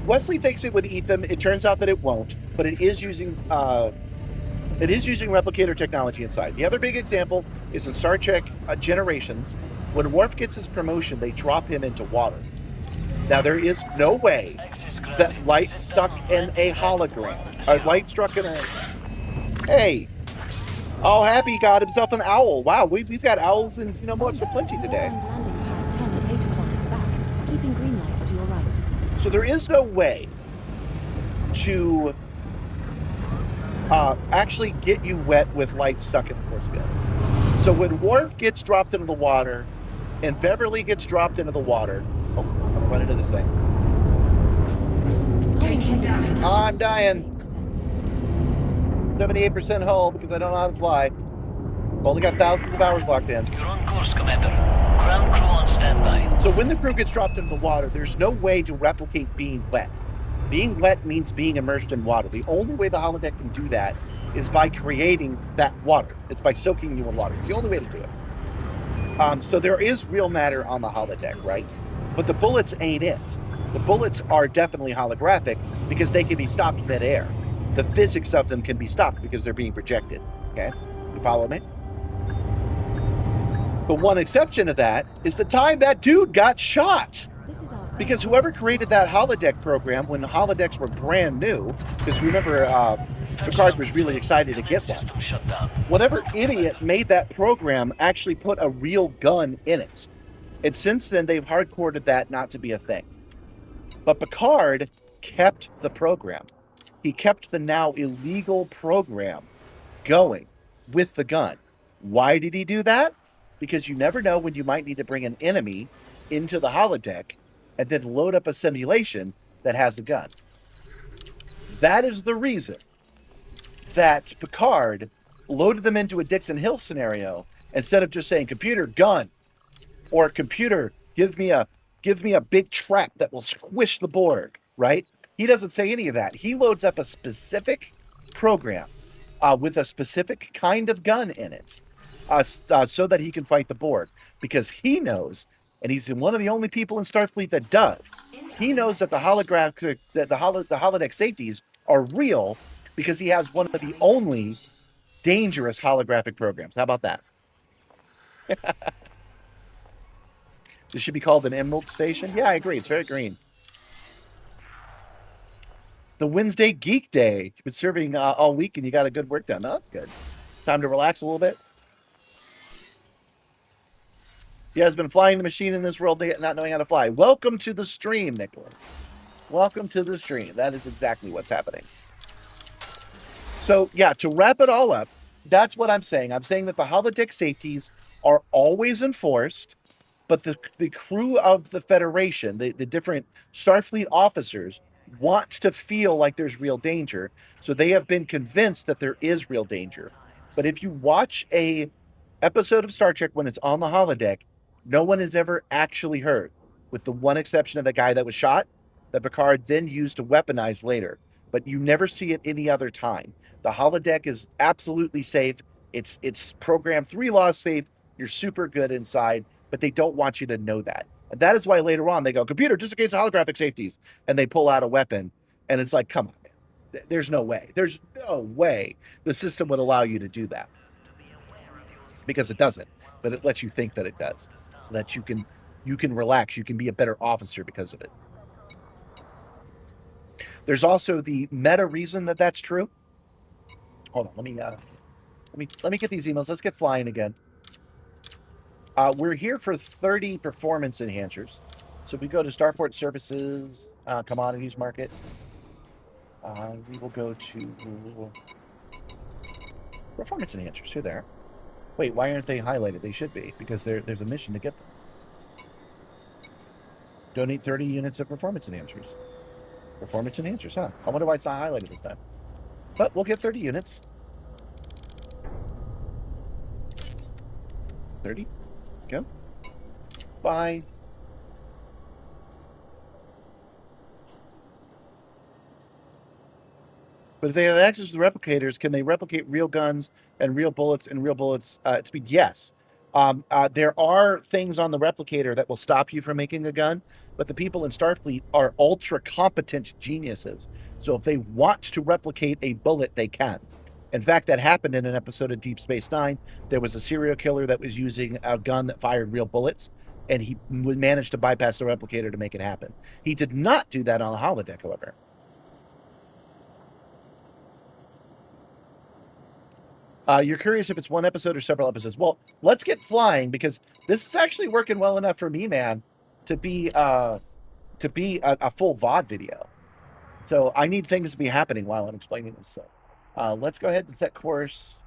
Wesley thinks it would eat them. It turns out that it won't, but it is using replicator technology inside. The other big example is in Star Trek Generations. When Worf gets his promotion, they drop him into water. Now, there is no way that light stuck in a hologram, or light struck in a... Hey! Oh, Happy got himself an owl. Wow, we've got owls and xenomorphs aplenty today. Landing pad 10 at 8 o'clock at the back, keeping green lights to your right. So there is no way to actually get you wet with light stuck in the force field. So when Worf gets dropped into the water and Beverly gets dropped into the water... Oh, I'm gonna run into this thing. Taking damage. Oh, I'm dying. 78% hull because I don't know how to fly. I've only got thousands of hours locked in. You're on course, Commander. Ground crew on standby. So when the crew gets dropped into the water, there's no way to replicate being wet. Being wet means being immersed in water. The only way the holodeck can do that is by creating that water. It's by soaking you in water. It's the only way to do it. So there is real matter on the holodeck, right? But the bullets ain't it. The bullets are definitely holographic because they can be stopped mid-air. The physics of them can be stopped because they're being projected. Okay? You follow me? The one exception to that is the time that dude got shot. Because whoever created that holodeck program when the holodecks were brand new, because remember, Picard was really excited to get one. Whatever idiot made that program actually put a real gun in it. And since then, they've hardcoded that not to be a thing. But Picard kept the program. He kept the now illegal program going with the gun. Why did he do that? Because you never know when you might need to bring an enemy into the holodeck and then load up a simulation that has a gun. That is the reason that Picard loaded them into a Dixon Hill scenario instead of just saying, computer, gun, or computer, give me a big trap that will squish the Borg, right? He doesn't say any of that. He loads up a specific program with a specific kind of gun in it so that he can fight the Borg, because he knows, and he's one of the only people in Starfleet that does. He knows that the holodeck safeties are real because he has one of the only dangerous holographic programs. How about that? This should be called an Emerald Station. Yeah, I agree. It's very green. The Wednesday Geek Day. You've been serving all week and you got a good work done. Oh, that's good. Time to relax a little bit. You guys been flying the machine in this world, not knowing how to fly. Welcome to the stream, Nicholas. Welcome to the stream. That is exactly what's happening. So, yeah, to wrap it all up, that's what I'm saying. I'm saying that the holodeck safeties are always enforced, but the crew of the Federation, the different Starfleet officers, wants to feel like there's real danger. So they have been convinced that there is real danger. But if you watch a episode of Star Trek when it's on the holodeck, no one is ever actually hurt, with the one exception of the guy that was shot, that Picard then used to weaponize later. But you never see it any other time. The holodeck is absolutely safe. It's program 3 laws safe. You're super good inside, but they don't want you to know that. And that is why later on they go, computer, disengage the holographic safeties. And they pull out a weapon. And it's like, come on, man. There's no way. There's no way the system would allow you to do that. Because it doesn't. But it lets you think that it does. So that you can relax. You can be a better officer because of it. There's also the meta reason that that's true. Hold on, let me get these emails. Let's get flying again. We're here for 30 performance enhancers. So if we go to Starport Services, Commodities Market, we will go to performance enhancers. Here they are. Wait, why aren't they highlighted? They should be, because there's a mission to get them. Donate 30 units of performance enhancers. Performance enhancers, huh? I wonder why it's not highlighted this time. But we'll get 30 units. 30. Go. Bye. But if they have access to the replicators, can they replicate real guns and real bullets at speed? Yes. There are things on the replicator that will stop you from making a gun, but the people in Starfleet are ultra competent geniuses. So if they want to replicate a bullet, they can. In fact, that happened in an episode of Deep Space Nine. There was a serial killer that was using a gun that fired real bullets, and he managed to bypass the replicator to make it happen. He did not do that on the holodeck, however. You're curious if it's one episode or several episodes. Well, let's get flying, because this is actually working well enough for me, man, to be a full VOD video. So I need things to be happening while I'm explaining this. So let's go ahead and set course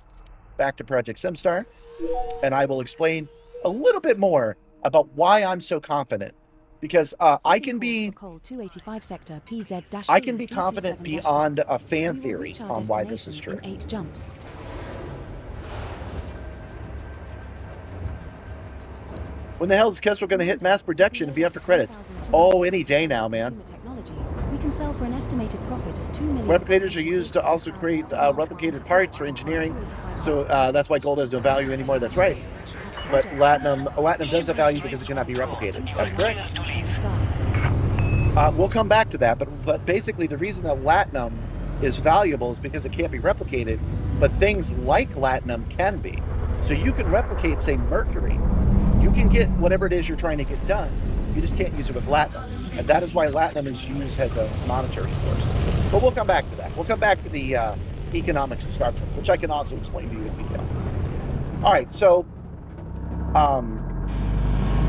back to Project Simstarr, and I will explain a little bit more about why I'm so confident. Because I can be confident beyond a fan theory on why this is true. 8 jumps. When the hell is Kestrel going to hit mass production and be up for credits? Oh, any day now, man. We can sell for an estimated profit of 2 million. Replicators are used to also create replicated parts for engineering, so that's why gold has no value anymore. That's right. But Latinum does have value because it cannot be replicated. That's correct. We'll come back to that, but basically the reason that Latinum is valuable is because it can't be replicated, but things like Latinum can be. So you can replicate, say, mercury. You can get whatever it is you're trying to get done. You just can't use it with Latinum. And that is why Latinum is used as a monetary force. But we'll come back to that. We'll come back to the economics of Star Trek, which I can also explain to you in detail. All right, so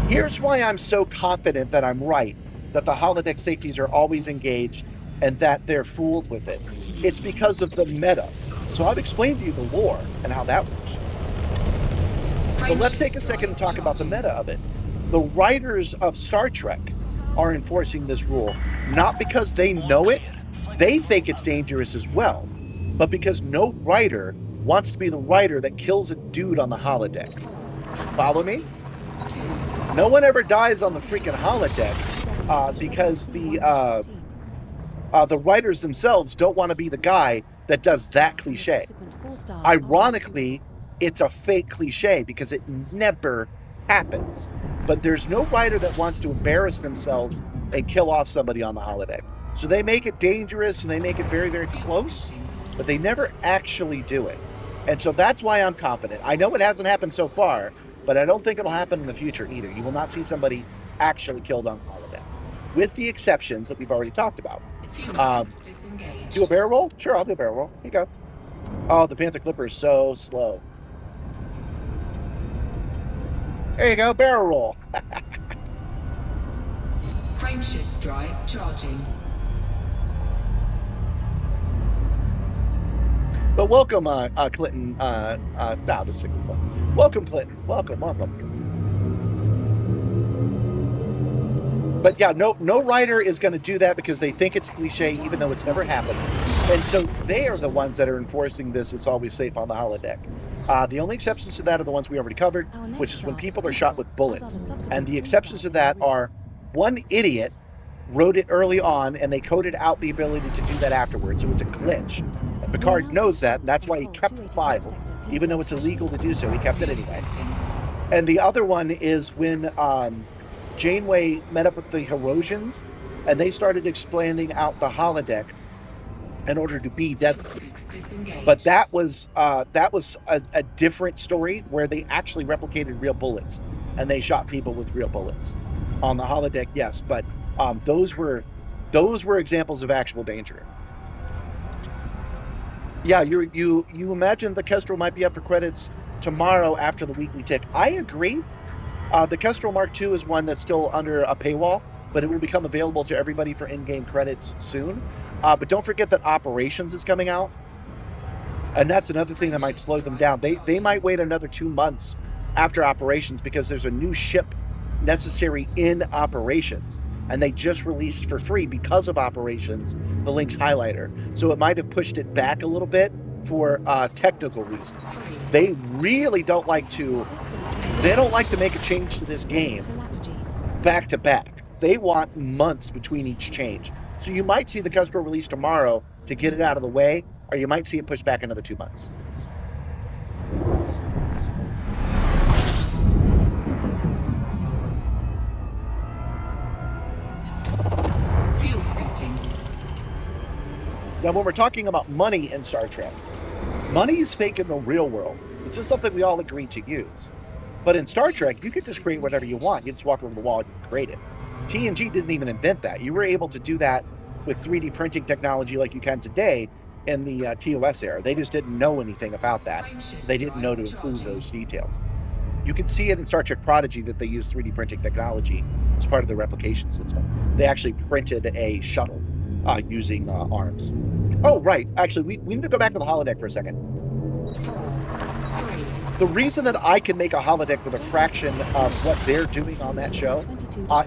here's why I'm so confident that I'm right, that the holodeck safeties are always engaged and that they're fooled with it. It's because of the meta. So I've explained to you the lore and how that works. But let's take a second and talk about the meta of it. The writers of Star Trek are enforcing this rule, not because they know it, they think it's dangerous as well, but because no writer wants to be the writer that kills a dude on the holodeck. Follow me? No one ever dies on the freaking holodeck because the writers themselves don't want to be the guy that does that cliche. Ironically, it's a fake cliche because it never happens. But there's no writer that wants to embarrass themselves and kill off somebody on the holodeck. So they make it dangerous and they make it very, very close, but they never actually do it. And so that's why I'm confident. I know it hasn't happened so far, but I don't think it'll happen in the future either. You will not see somebody actually killed on the holodeck, with the exceptions that we've already talked about. Fuel disengaged. Do a barrel roll? Sure, I'll do a barrel roll. Here you go. Oh, the Panther Clipper is so slow. There you go, barrel roll. Frameshift drive charging. But welcome, Clinton. I'll just stick with Clinton. Welcome, Clinton. Welcome. But yeah, no writer is going to do that because they think it's cliche, even though it's never happened. And so they are the ones that are enforcing this. It's always safe on the holodeck. The only exceptions to that are the ones we already covered, which is when people are shot with bullets. And the exceptions to that are one idiot wrote it early on, and they coded out the ability to do that afterwards. So it's a glitch. And Picard knows that, and that's why he kept the file. Even though it's illegal to do so, he kept it anyway. And the other one is when Janeway met up with the Herosians, and they started expanding out the holodeck in order to be deadly. But that was a different story where they actually replicated real bullets, and they shot people with real bullets on the holodeck. Yes, but those were examples of actual danger. Yeah, you imagine the Kestrel might be up for credits tomorrow after the weekly tick. I agree. The Kestrel Mark II is one that's still under a paywall, but it will become available to everybody for in-game credits soon. But don't forget that Operations is coming out, and that's another thing that might slow them down. They might wait another 2 months after Operations because there's a new ship necessary in Operations, and they just released for free because of Operations the Link's highlighter. So it might have pushed it back a little bit for technical reasons. They really don't like to. They don't like to make a change to this game back to back. They want months between each change. So you might see the Kestrel release tomorrow to get it out of the way, or you might see it pushed back another 2 months. Fuel scooping. Now, when we're talking about money in Star Trek, money is fake in the real world. This is something we all agree to use. But in Star Trek, you can just create whatever you want. You just walk over the wall and you create it. TNG didn't even invent that. You were able to do that with 3D printing technology like you can today in the TOS era. They just didn't know anything about that. They didn't know to include those details. You can see it in Star Trek Prodigy that they use 3D printing technology as part of the replication system. They actually printed a shuttle using arms. Oh, right. Actually, we need to go back to the holodeck for a second. 4, 3. The reason that I can make a holodeck with a fraction of what they're doing on that show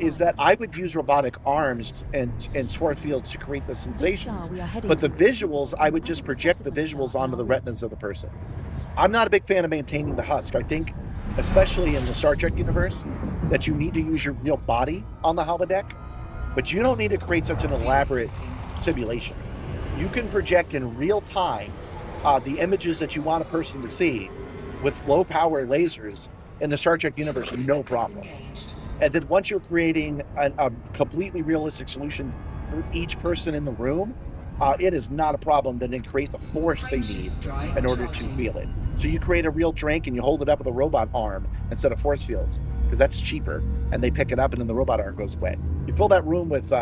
is that I would use robotic arms and force fields to create the sensations. But the visuals, I would just project the visuals onto the retinas of the person. I'm not a big fan of maintaining the husk. I think, especially in the Star Trek universe, that you need to use your real body on the holodeck, but you don't need to create such an elaborate simulation. You can project in real time the images that you want a person to see with low power lasers in the Star Trek universe, no problem. And then once you're creating a completely realistic solution for each person in the room, it is not a problem to then create the force they need in order to feel it. So you create a real drink and you hold it up with a robot arm instead of force fields, because that's cheaper, and they pick it up and then the robot arm goes away. You fill that room with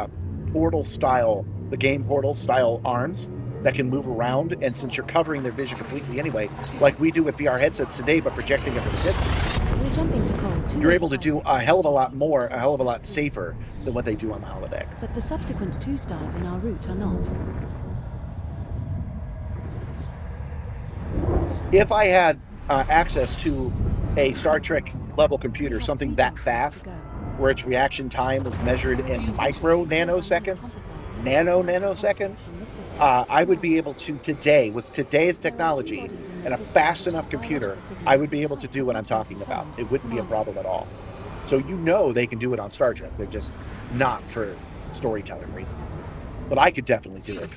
Portal style, the game Portal style arms that can move around, and since you're covering their vision completely anyway, like we do with VR headsets today, but projecting it from a distance, We're jumping to coal you're able to do a hell of a lot more, a hell of a lot safer than what they do on the holodeck. But the subsequent 2 stars in our route are not. If I had access to a Star Trek level computer, something that fast, where its reaction time was measured in nanoseconds, I would be able to today, with today's technology and a fast enough computer, I would be able to do what I'm talking about. It wouldn't be a problem at all. So you know they can do it on Star Trek. They're just not for storytelling reasons. But I could definitely do it.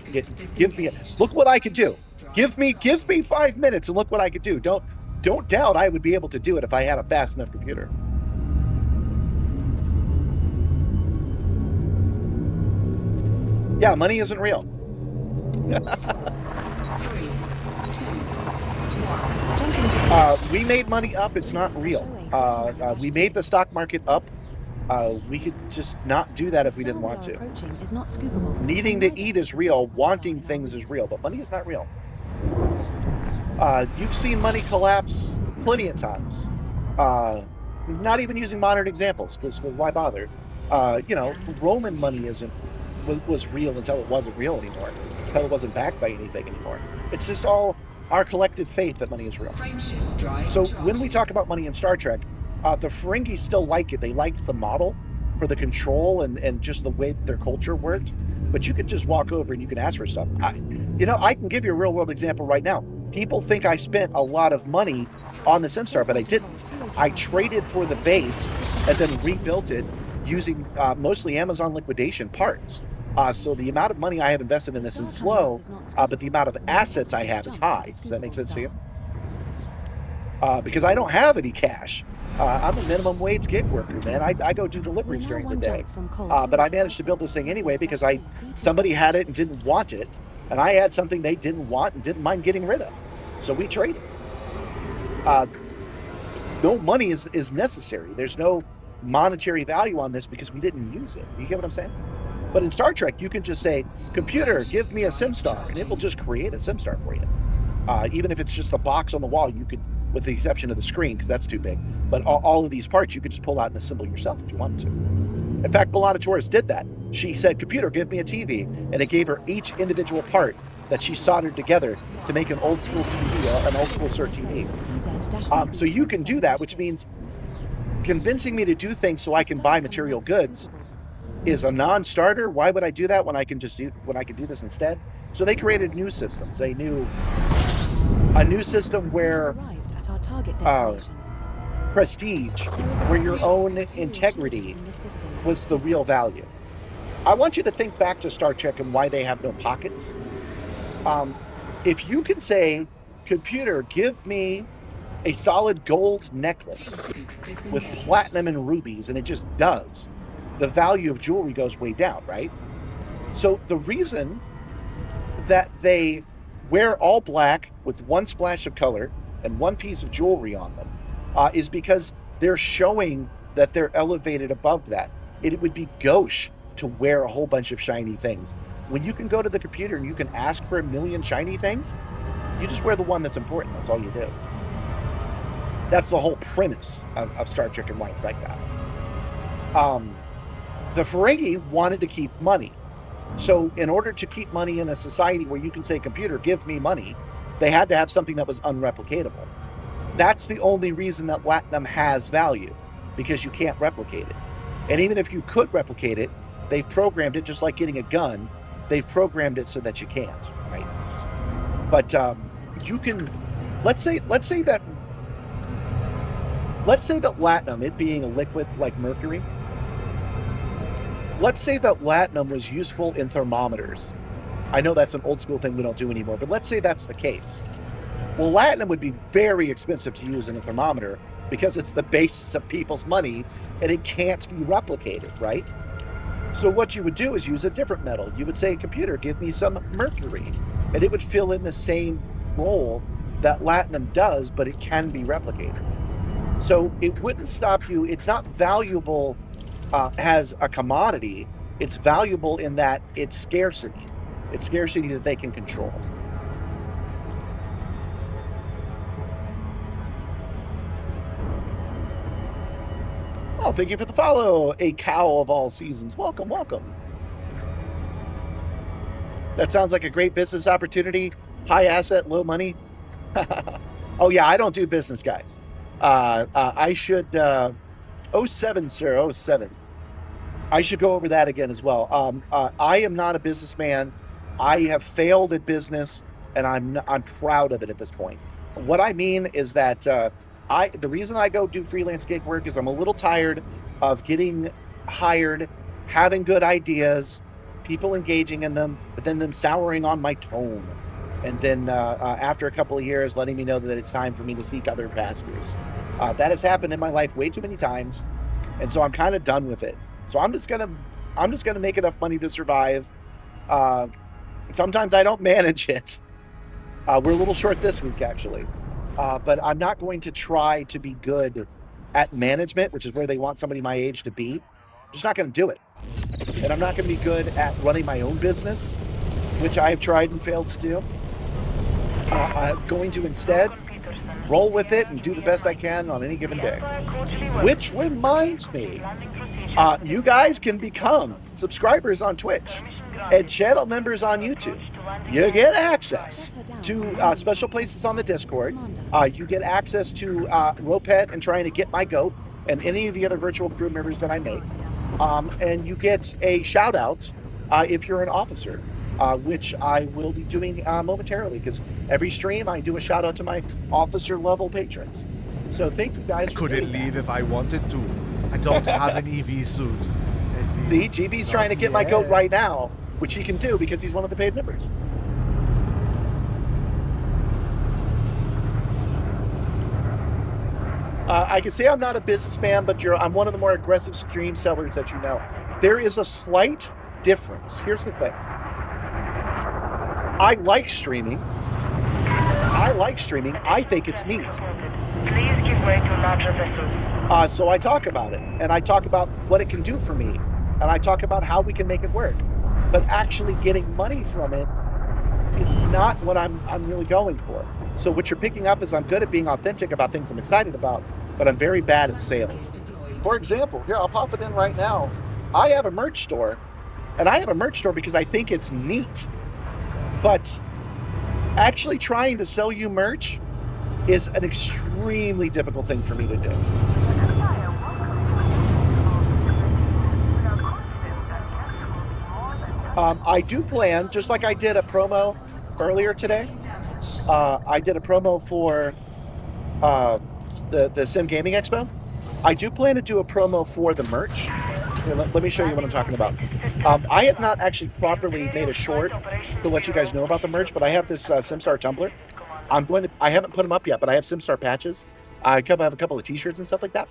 Give me look what I could do. Give me 5 minutes and look what I could do. Don't doubt I would be able to do it if I had a fast enough computer. Yeah, money isn't real. 3, 2, 1. We made money up. It's not real. We made the stock market up We could just not do that if we didn't want to. Approaching is not scoopable. Needing to eat is real. Wanting things is real, but money is not real. You've seen money collapse plenty of times. Not even using modern examples, because why bother? Roman money was real until it wasn't real anymore, until it wasn't backed by anything anymore. It's just all our collective faith that money is real. Frameshift drive So charging. when we talk about money in Star Trek, the Ferengi still like it. They liked the model for the control and just the way that their culture worked. But you could just walk over and you can ask for stuff. I can give you a real world example right now. People think I spent a lot of money on the Simstarr, but I didn't. I traded for the base and then rebuilt it using mostly Amazon liquidation parts. So the amount of money I have invested in this is low, but the amount of assets I have is high. Does that make sense to you? Because I don't have any cash. I'm a minimum wage gig worker, man. I go do deliveries during the day. But I managed to build this thing anyway because somebody had it and didn't want it. And I had something they didn't want and didn't mind getting rid of. So we traded. No money is necessary. There's no monetary value on this because we didn't use it. You get what I'm saying? But in Star Trek, you can just say, computer, give me a Simstarr, and it will just create a Simstarr for you. Even if it's just a box on the wall, you could, with the exception of the screen, because that's too big. But all of these parts, you could just pull out and assemble yourself if you wanted to. In fact, Belana Torres did that. She said, computer, give me a TV. And it gave her each individual part that she soldered together to make an old school TV, an old school CERT TV. So you can do that, which means convincing me to do things so I can buy material goods is a non-starter. Why would I do that when I can do this instead? So they created new systems. A new system where prestige, where your own integrity was the real value. I want you to think back to Star Trek and why they have no pockets. If you can say, computer, give me a solid gold necklace with platinum and rubies, and it just does, the value of jewelry goes way down, right? So the reason that they wear all black with one splash of color and one piece of jewelry on them is because they're showing that they're elevated above that. It would be gauche to wear a whole bunch of shiny things. When you can go to the computer and you can ask for a million shiny things, you just wear the one that's important. That's all you do. That's the whole premise of Star Trek and why it's like that. The Ferengi wanted to keep money. So in order to keep money in a society where you can say, computer, give me money, they had to have something that was unreplicatable. That's the only reason that platinum has value, because you can't replicate it. And even if you could replicate it, they've programmed it, just like getting a gun, they've programmed it so that you can't, right? But you can, let's say that platinum, it being a liquid like mercury, let's say that platinum was useful in thermometers. I know that's an old school thing we don't do anymore, but let's say that's the case. Well, platinum would be very expensive to use in a thermometer because it's the basis of people's money and it can't be replicated, right? So what you would do is use a different metal. You would say, computer, give me some mercury, and it would fill in the same role that platinum does, but it can be replicated. So it wouldn't stop you. It's not valuable as a commodity. It's valuable in that it's scarcity. It's scarcity that they can control. Oh, thank you for the follow, a cow of all seasons. Welcome, welcome. That sounds like a great business opportunity. High asset, low money. Oh yeah, I don't do business, guys. I should, 07, sir, 07. I should go over that again as well. I am not a businessman. I have failed at business, and I'm proud of it at this point. What I mean is that the reason I go do freelance gig work is I'm a little tired of getting hired, having good ideas, people engaging in them, but then them souring on my tone. And then after a couple of years, letting me know that it's time for me to seek other pastures. That has happened in my life way too many times, and so I'm kind of done with it. So I'm just gonna make enough money to survive. Sometimes I don't manage it. We're a little short this week, actually. But I'm not going to try to be good at management, which is where they want somebody my age to be. just not going to do it. And I'm not going to be good at running my own business, which I've tried and failed to do. I'm going to instead roll with it and do the best I can on any given day. Which reminds me, you guys can become subscribers on Twitch and channel members on YouTube. You get access to special places on the Discord. You get access to RollTheRed and trying to get my goat and any of the other virtual crew members that I make. And you get a shout out if you're an officer, which I will be doing momentarily, because every stream I do a shout out to my officer level patrons. So thank you guys for Couldn't doing leave that. if I wanted to. I don't have an EV suit. At See, least GB's not trying to get my goat yet. right now, which he can do because he's one of the paid members. I can say I'm not a businessman, but I'm one of the more aggressive stream sellers that you know. There is a slight difference. Here's the thing. I like streaming. I think it's neat. Please give way to larger vessels. So I talk about it, and I talk about what it can do for me, and I talk about how we can make it work. But actually getting money from it is not what I'm really going for. So what you're picking up is I'm good at being authentic about things I'm excited about, but I'm very bad at sales. For example, here, I'll pop it in right now. I have a merch store, and I have a merch store because I think it's neat. But actually trying to sell you merch is an extremely difficult thing for me to do. I do plan, just like I did a promo earlier today. I did a promo for the Sim Gaming Expo. I do plan to do a promo for the merch. Here, let me show you what I'm talking about. I have not actually properly made a short to let you guys know about the merch, but I have this Simstarr tumbler. I haven't put them up yet, but I have Simstarr patches. I have a couple of t-shirts and stuff like that.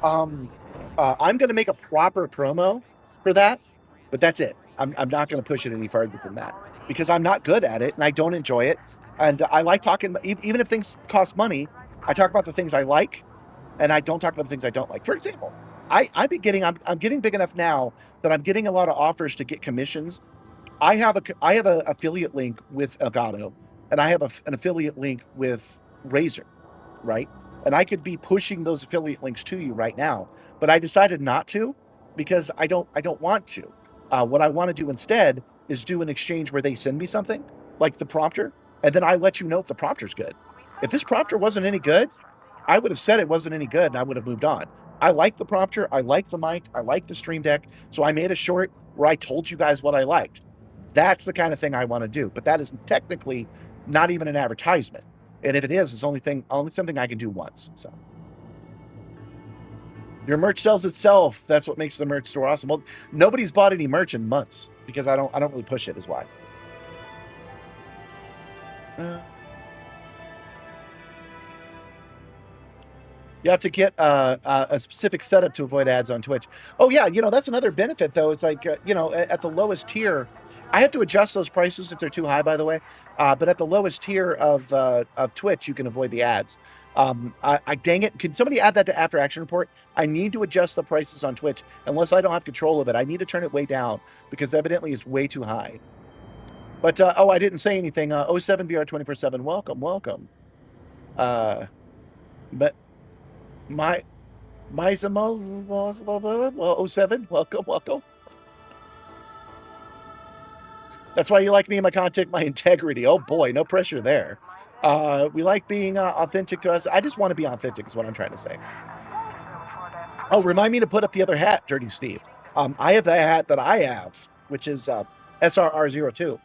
I'm going to make a proper promo for that, but that's it. I'm not going to push it any further than that because I'm not good at it and I don't enjoy it. And I like talking, even if things cost money, I talk about the things I like and I don't talk about the things I don't like. For example, I'm getting big enough now that I'm getting a lot of offers to get commissions. I have a affiliate link with Elgato, and I have an affiliate link with Razer, right? And I could be pushing those affiliate links to you right now, but I decided not to because I don't want to. What I want to do instead is do an exchange where they send me something like the prompter, and then I let you know if the prompter's good. If this prompter wasn't any good, I would have said it wasn't any good and I would have moved on. I like the prompter, I like the mic, I like the stream deck, so I made a short where I told you guys what I liked. That's the kind of thing I want to do, but that is technically not even an advertisement. And if it is, it's only something I can do once. So your merch sells itself. That's what makes the merch store awesome. Well, nobody's bought any merch in months because I don't really push it, is why. You have to get a specific setup to avoid ads on Twitch. Oh yeah, that's another benefit though. It's like at the lowest tier, I have to adjust those prices if they're too high, by the way. But at the lowest tier of Twitch, you can avoid the ads. I dang it! Can somebody add that to After Action Report? I need to adjust the prices on Twitch unless I don't have control of it. I need to turn it way down because evidently it's way too high. But I didn't say anything. 07 VR 24/7. Welcome. But my 07. Welcome. That's why you like me and my content, my integrity. Oh boy, no pressure there. We like being authentic to us. I just want to be authentic is what I'm trying to say. Oh, remind me to put up the other hat, Dirty Steve. I have the hat that I have, which is SRR02.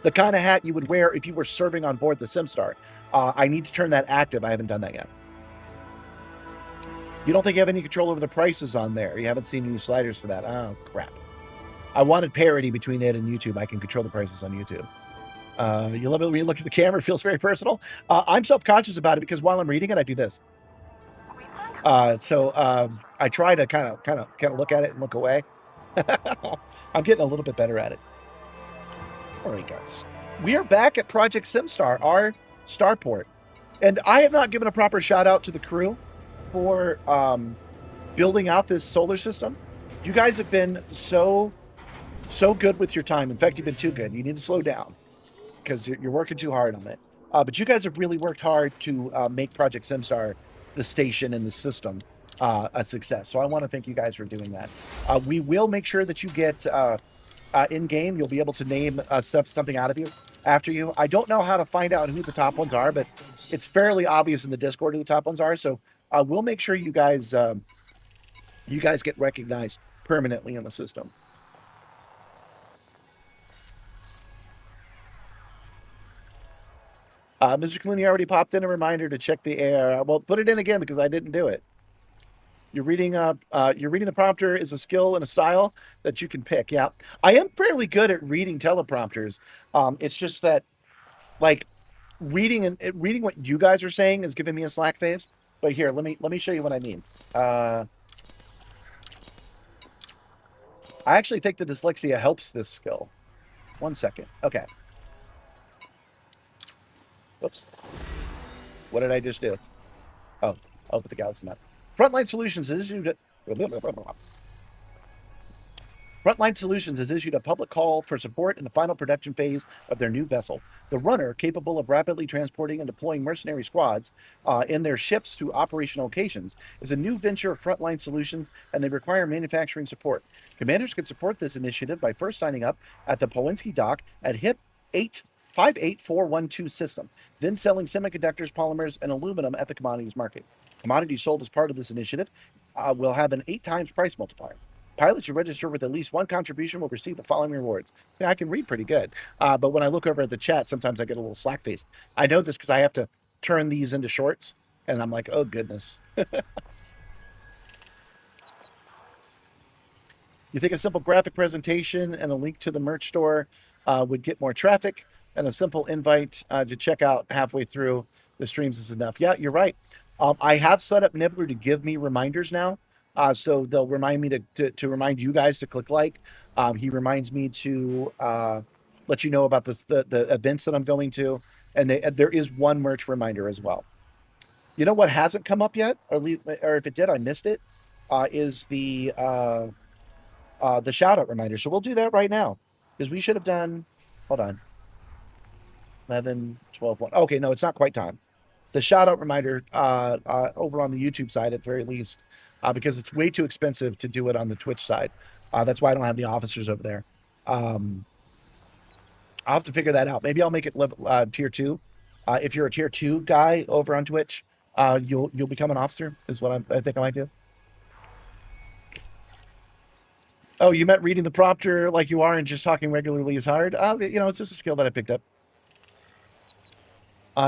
The kind of hat you would wear if you were serving on board the Simstarr. I need to turn that active. I haven't done that yet. You don't think you have any control over the prices on there? You haven't seen any sliders for that? Oh, crap. I wanted parity between it and YouTube. I can control the prices on YouTube. You love it when you look at the camera. It feels very personal. I'm self-conscious about it because while I'm reading it, I do this. So I try to kind of look at it and look away. I'm getting a little bit better at it. All right, guys. We are back at Project Simstarr, our starport. And I have not given a proper shout out to the crew for building out this solar system. You guys have been so good with your time. In fact, you've been too good. You need to slow down because you're working too hard on it. But you guys have really worked hard to make Project Simstarr, the station and the system, a success. So I want to thank you guys for doing that. We will make sure that you get in game. You'll be able to name something out of you after you. I don't know how to find out who the top ones are, but it's fairly obvious in the Discord who the top ones are. So we'll make sure you guys get recognized permanently in the system. Mr. Clooney already popped in a reminder to check the air. Well, put it in again because I didn't do it. You're reading the prompter is a skill and a style that you can pick. Yeah, I am fairly good at reading teleprompters. It's just that, like, reading what you guys are saying is giving me a slack face. But here, let me show you what I mean. I actually think the dyslexia helps this skill. 1 second. Okay. Oops. What did I just do? Oh, with the Galaxy map. Frontline Solutions is issued a public call for support in the final production phase of their new vessel. The Runner, capable of rapidly transporting and deploying mercenary squads in their ships to operational locations, is a new venture of Frontline Solutions, and they require manufacturing support. Commanders can support this initiative by first signing up at the Polinski dock at HIP 58412 system, then selling semiconductors, polymers, and aluminum at the commodities market. Commodities sold as part of this initiative will have an 8 times price multiplier. Pilots who register with at least one contribution will receive the following rewards. See, I can read pretty good, but when I look over at the chat, sometimes I get a little slack-faced. I know this because I have to turn these into shorts, and I'm like, oh, goodness. You think a simple graphic presentation and a link to the merch store would get more traffic, and a simple invite to check out halfway through the streams is enough? Yeah, you're right. I have set up Nibbler to give me reminders now. So they'll remind me to remind you guys to click like. He reminds me to let you know about the events that I'm going to. And there is one merch reminder as well. You know what hasn't come up yet? Or if it did, I missed it, is the shout out reminder. So we'll do that right now. Because we should have done, hold on, 11, 12, 1. Okay, no, it's not quite time. The shout out reminder over on the YouTube side at the very least, because it's way too expensive to do it on the Twitch side. That's why I don't have the officers over there. I'll have to figure that out. Maybe I'll make it tier 2. If you're a tier 2 guy over on Twitch, you'll become an officer, is what I think I might do. Oh, you meant reading the prompter like you are and just talking regularly is hard? It's just a skill that I picked up.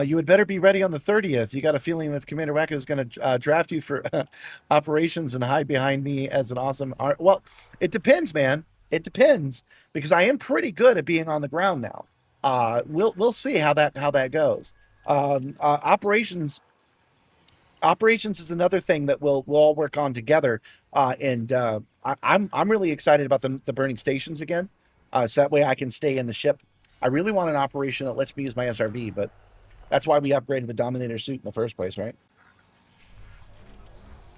You had better be ready on the 30th. You got a feeling that Commander Wacko is going to draft you for operations and hide behind me as an awesome art. Well, it depends, man. It depends, because I am pretty good at being on the ground now. We'll see how that goes. Operations is another thing that we'll all work on together. I'm really excited about the burning stations again. So that way I can stay in the ship. I really want an operation that lets me use my SRV, but that's why we upgraded the Dominator suit in the first place, right?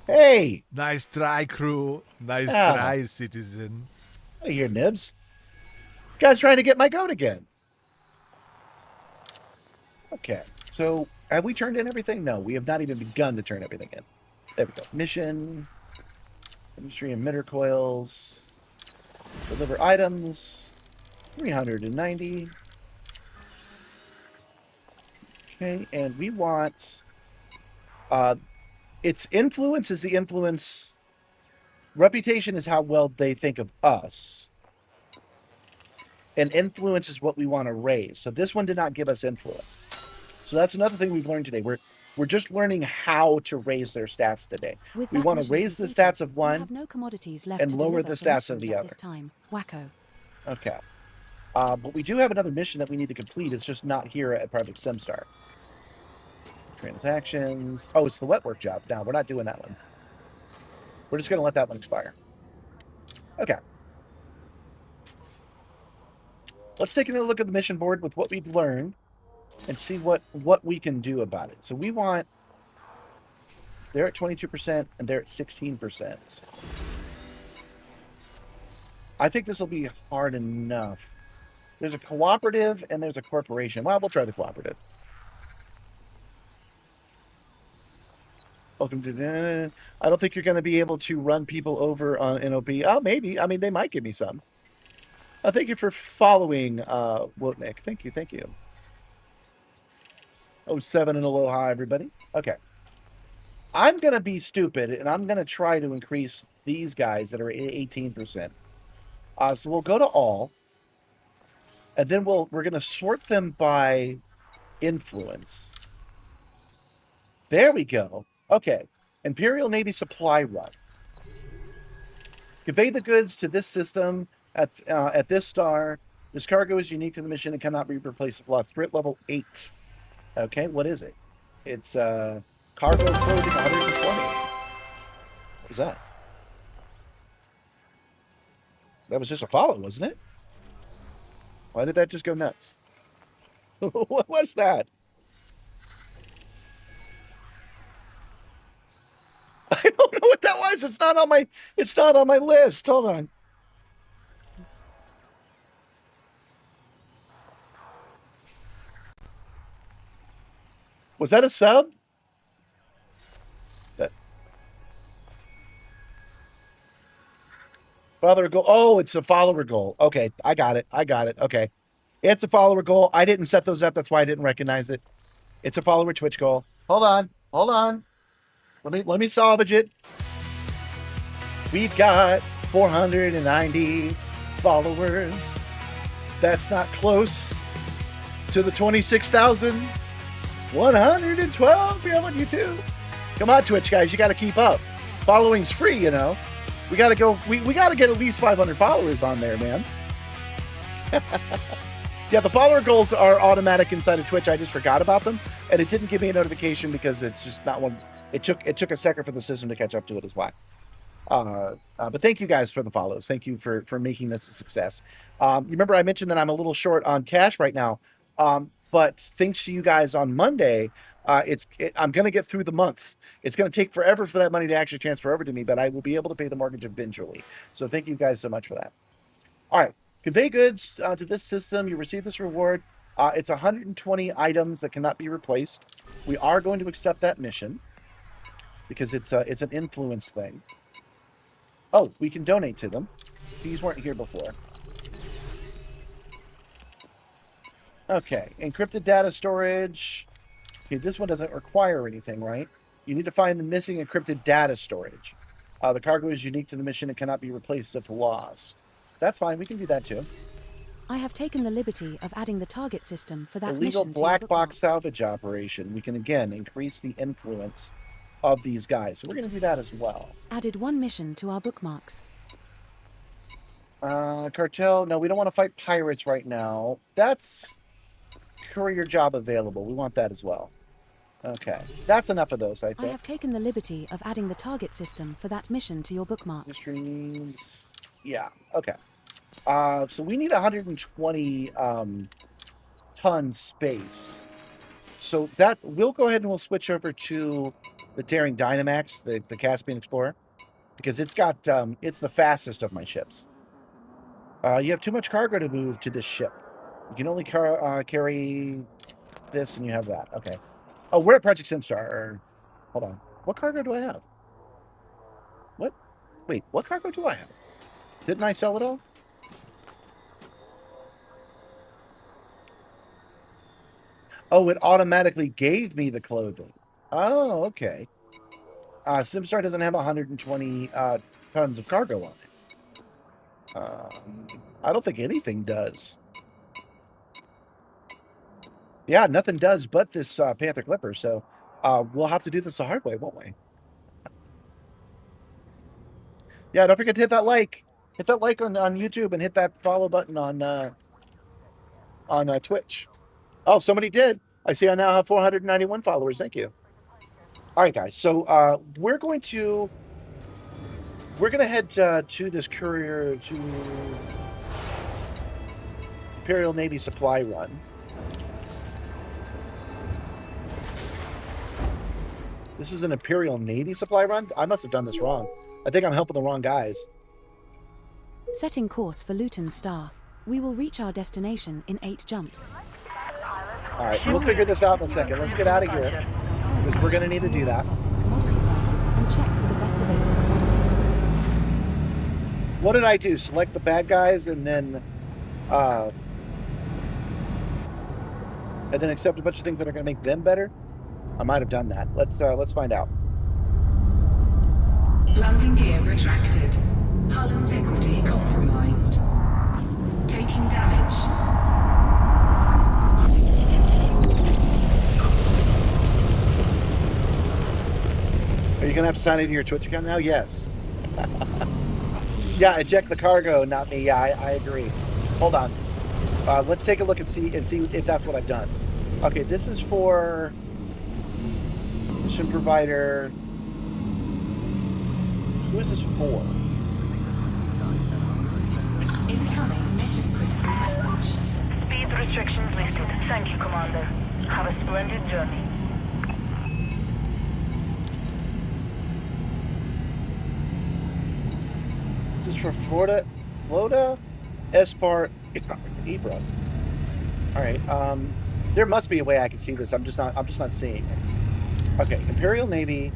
Hey! Nice try, crew. Nice try, citizen. Hey here, Nibs. Guys trying to get my goat again. Okay, so have we turned in everything? No, we have not even begun to turn everything in. There we go. Mission. Industry emitter coils. Deliver items. 390. Okay, and we want its influence is the influence. Reputation is how well they think of us. And influence is what we want to raise. So this one did not give us influence. So that's another thing we've learned today. We're just learning how to raise their stats today. We want to raise the stats of one and lower the stats of the other. Wacko. Okay. But we do have another mission that we need to complete. It's just not here at Project Simstarr. Transactions. Oh, it's the wet work job. No, we're not doing that one. We're just going to let that one expire. Okay. Let's take another look at the mission board with what we've learned and see what we can do about it. So we want They're at 22%, and they're at 16%. I think this will be hard enough. There's a cooperative, and there's a corporation. Well, we'll try the cooperative. Welcome to... I don't think you're going to be able to run people over on NOP. Oh, maybe. I mean, they might give me some. Thank you for following, Wotnik. Thank you, thank you. 07 and aloha, everybody. Okay. I'm going to be stupid, and I'm going to try to increase these guys that are at 18%. So we'll go to all, and then we're going to sort them by influence. There we go. Okay. Imperial Navy supply run. Convey the goods to this system at this star. This cargo is unique to the mission and cannot be replaced. Threat level 8. Okay, what is it? It's cargo clothing 120. What was that? That was just a follow, wasn't it? Why did that just go nuts? What was that? I don't know what that was. It's not on my list. Hold on. Was that a sub? That follower goal. Oh, it's a follower goal. Okay, I got it. Okay. It's a follower goal. I didn't set those up. That's why I didn't recognize it. It's a follower Twitch goal. Hold on. Let me salvage it. We've got 490 followers. That's not close to the 26,112 we have on YouTube. Come on, Twitch guys, you got to keep up. Following's free, you know. We got to go. We got to get at least 500 followers on there, man. Yeah, the follower goals are automatic inside of Twitch. I just forgot about them, and it didn't give me a notification because it's just not one. It took a second for the system to catch up to it as well. But thank you guys for the follows. Thank you for making this a success. You remember I mentioned that I'm a little short on cash right now, but thanks to you guys on Monday, I'm going to get through the month. It's going to take forever for that money to actually transfer over to me, but I will be able to pay the mortgage eventually. So thank you guys so much for that. All right. Convey goods to this system. You receive this reward. It's 120 items that cannot be replaced. We are going to accept that mission because it's an influence thing. Oh, we can donate to them. These weren't here before. Okay, encrypted data storage. Okay, this one doesn't require anything, right? You need to find the missing encrypted data storage. The cargo is unique to the mission and cannot be replaced if lost. That's fine. We can do that too. I have taken the liberty of adding the target system for that Illegal mission. black box salvage operation. We can again increase the influence of these guys. So we're going to do that as well. Added one mission to our bookmarks. Cartel. No, we don't want to fight pirates right now. That's courier job available. We want that as well. Okay. That's enough of those, I think. I have taken the liberty of adding the target system for that mission to your bookmarks. Industries. Yeah. Okay. So we need 120 ton space. So that we'll go ahead and we'll switch over to the Daring Dynamax, the Caspian Explorer, because it's got it's the fastest of my ships. You have too much cargo to move to this ship. You can only carry this, and you have that. Okay. Oh, we're at Project Simstarr. Hold on. What cargo do I have? What? Wait, what cargo do I have? Didn't I sell it all? Oh, it automatically gave me the clothing. Oh, okay. Simstarr doesn't have 120 tons of cargo on it. I don't think anything does. Yeah, nothing does but this Panther Clipper, so we'll have to do this the hard way, won't we? Yeah, don't forget to hit that like. Hit that like on YouTube and hit that follow button on Twitch. Oh, somebody did. I see I now have 491 followers. Thank you. All right, guys. So we're going to head to this courier to Imperial Navy supply run. This is an Imperial Navy supply run? I must have done this wrong. I think I'm helping the wrong guys. Setting course for Luton Star. We will reach our destination in 8 jumps. Alright, we'll figure this out in a second. Let's get out of here. Because we're going to need to do that. Assess its commodity prices and check for the best available commodities. What did I do? Select the bad guys and then accept a bunch of things that are going to make them better? I might have done that. Let's find out. Landing gear retracted. Hull integrity compromised. Taking damage. Are you going to have to sign into your Twitch account now? Yes. Yeah, eject the cargo, not me. Yeah, I agree. Hold on. Let's take a look and see if that's what I've done. Okay, this is for mission provider. Who is this for? Incoming mission critical message. Speed restrictions lifted. Thank you, Commander. Have a splendid journey. This is for Florida, Espar, Ibra. All right. There must be a way I can see this. I'm just not seeing it. Okay, Imperial Navy.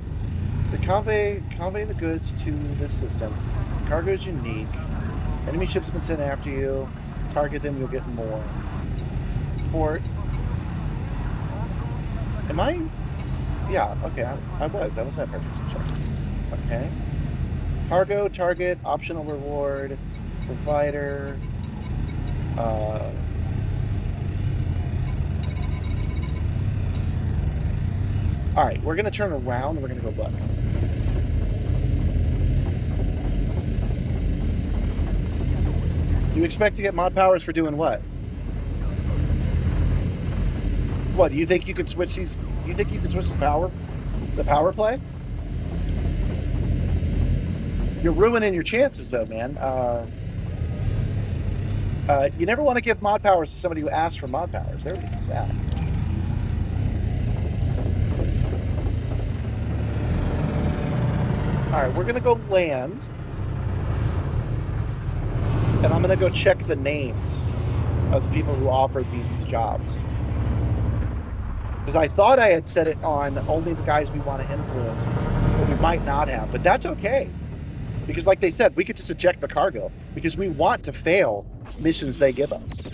The convey the goods to this system. Cargo is unique. Enemy ships have been sent after you. Target them, you'll get more. Port. Am I? Yeah. Okay. I was at purchase check. Okay. Cargo, target, optional reward, provider, Alright, we're gonna turn around and we're gonna go back. You expect to get mod powers for doing what? What, do you think you could switch these? Do you think you could switch the power play? You're ruining your chances, though, man. You never want to give mod powers to somebody who asks for mod powers. Everybody knows that. All right, we're going to go land. And I'm going to go check the names of the people who offered me these jobs. Because I thought I had set it on only the guys we want to influence, but we might not have. But that's okay. Because like they said, we could just eject the cargo because we want to fail missions they give us.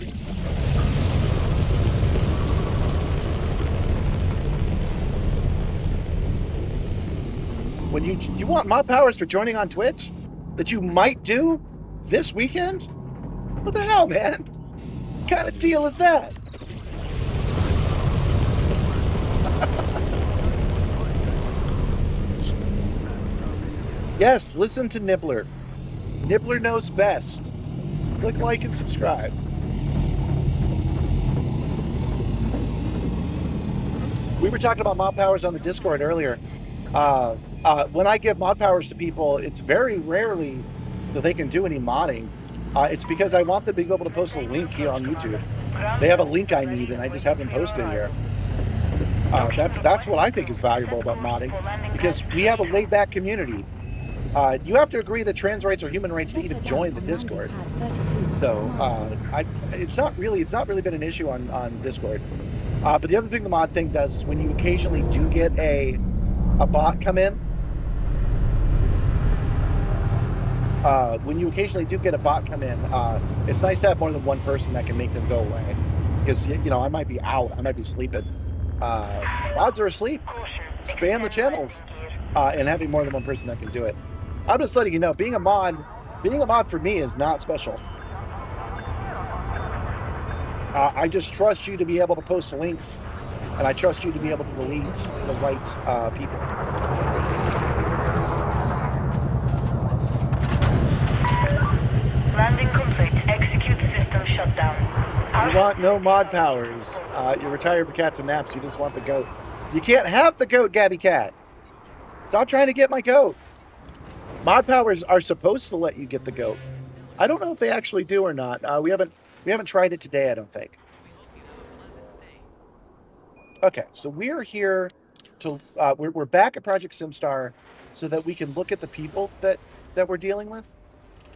When you want mod powers for joining on Twitch that you might do this weekend? What the hell, man? What kind of deal is that? Yes, listen to Nibbler. Nibbler knows best. Click like and subscribe. We were talking about mod powers on the Discord earlier. When I give mod powers to people, it's very rarely that they can do any modding. It's because I want them to be able to post a link here on YouTube. They have a link I need, and I just have them posted here. That's what I think is valuable about modding, because we have a laid-back community. You have to agree that trans rights are human rights to even join the Discord. So it's not really been an issue on Discord. But the other thing the mod thing does is when you occasionally do get a bot come in, it's nice to have more than one person that can make them go away. Because, you know, I might be out, I might be sleeping. Mods are asleep. Spam the channels. And having more than one person that can do it. I'm just letting you know, being a mod for me is not special. I just trust you to be able to post links, and I trust you to be able to delete the right people. Landing complete. Execute system shutdown. You want no mod powers. You're retired for cats and naps. You just want the goat. You can't have the goat, Gabby Cat. Stop trying to get my goat. Mod powers are supposed to let you get the goat. I don't know if they actually do or not. We haven't tried it today, I don't think. Okay, so we're here we're back at Project Simstarr so that we can look at the people that we're dealing with.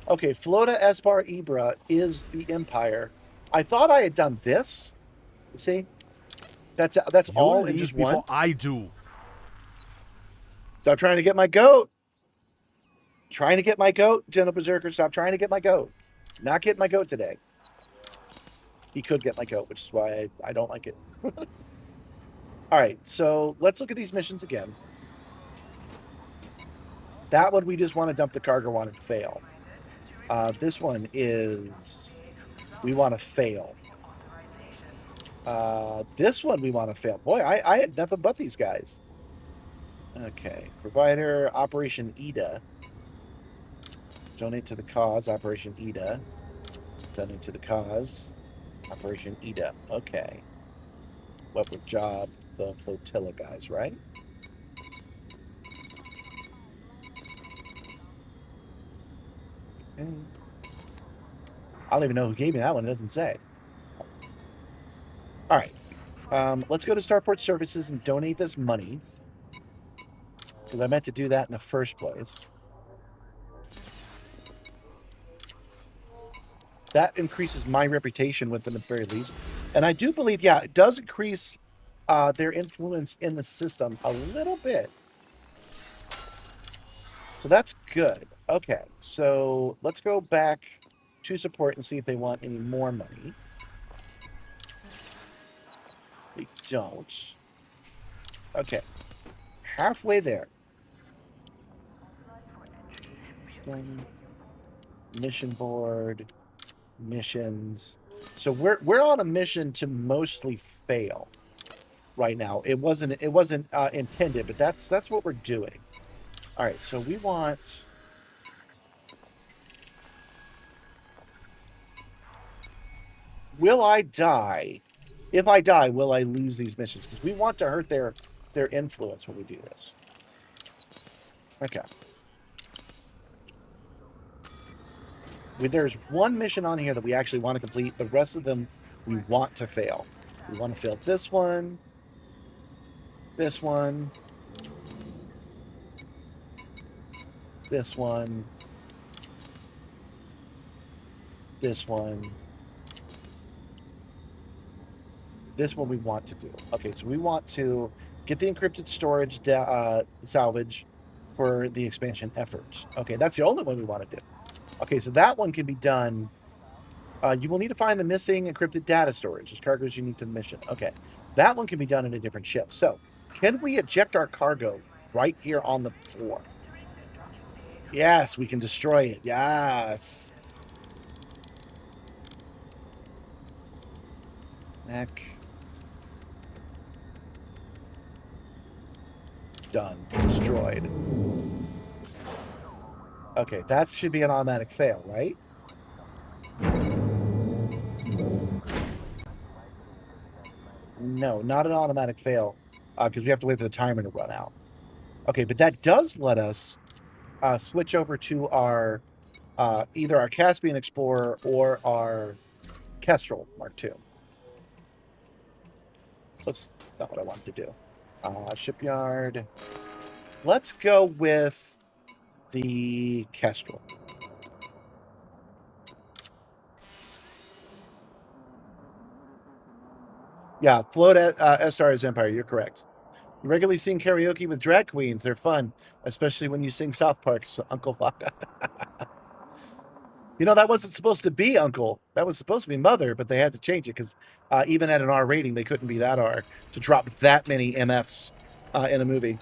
Okay, Flota Esbar Ibra is the Empire. I thought I had done this. See, that's You all in leave just before one. I do. Stop trying to get my goat. Trying to get my goat, Gentle Berserker. Stop trying to get my goat. Not getting my goat today. He could get my goat, which is why I don't like it. All right, so let's look at these missions again. That one we just want to dump the cargo on and fail. This one is we want to fail. This one we want to fail. Boy, I had nothing but these guys. Okay, provider Operation Ida. Donate to the cause, Operation Ida. Donate to the cause, Operation Ida. Okay. Weapon job, the flotilla guys, right? Okay. I don't even know who gave me that one. It doesn't say. All right. Let's go to Starport Services and donate this money. Because I meant to do that in the first place. That increases my reputation with them at the very least. And I do believe, yeah, it does increase their influence in the system a little bit. So that's good. Okay, so let's go back to support and see if they want any more money. They don't. Okay. Halfway there. Mission board. Missions. So we're on a mission to mostly fail right now. It wasn't intended, but that's what we're doing. All right, so we want will I die? If I die, will I lose these missions? Because we want to hurt their influence when we do this. Okay. There's one mission on here that we actually want to complete. The rest of them we want to fail. We want to fail this one, this one, this one, this one. This one we want to do. Okay, so we want to get the encrypted storage salvage for the expansion efforts. Okay, that's the only one we want to do. Okay, so that one can be done. You will need to find the missing encrypted data storage. This cargo is unique to the mission. Okay, that one can be done in a different ship. So, can we eject our cargo right here on the floor? Yes, we can destroy it. Yes. Neck. Done. Destroyed. Okay, that should be an automatic fail, right? No, not an automatic fail, because we have to wait for the timer to run out. Okay, but that does let us switch over to our either our Caspian Explorer or our Kestrel Mark II. Oops, that's not what I wanted to do. Shipyard. Let's go with the Kestrel. Yeah, float at Star's Empire. You're correct. You regularly sing karaoke with drag queens. They're fun, especially when you sing South Park's Uncle Vaca. You know, that wasn't supposed to be Uncle. That was supposed to be Mother, but they had to change it because even at an R rating, they couldn't be that R to drop that many MFs in a movie.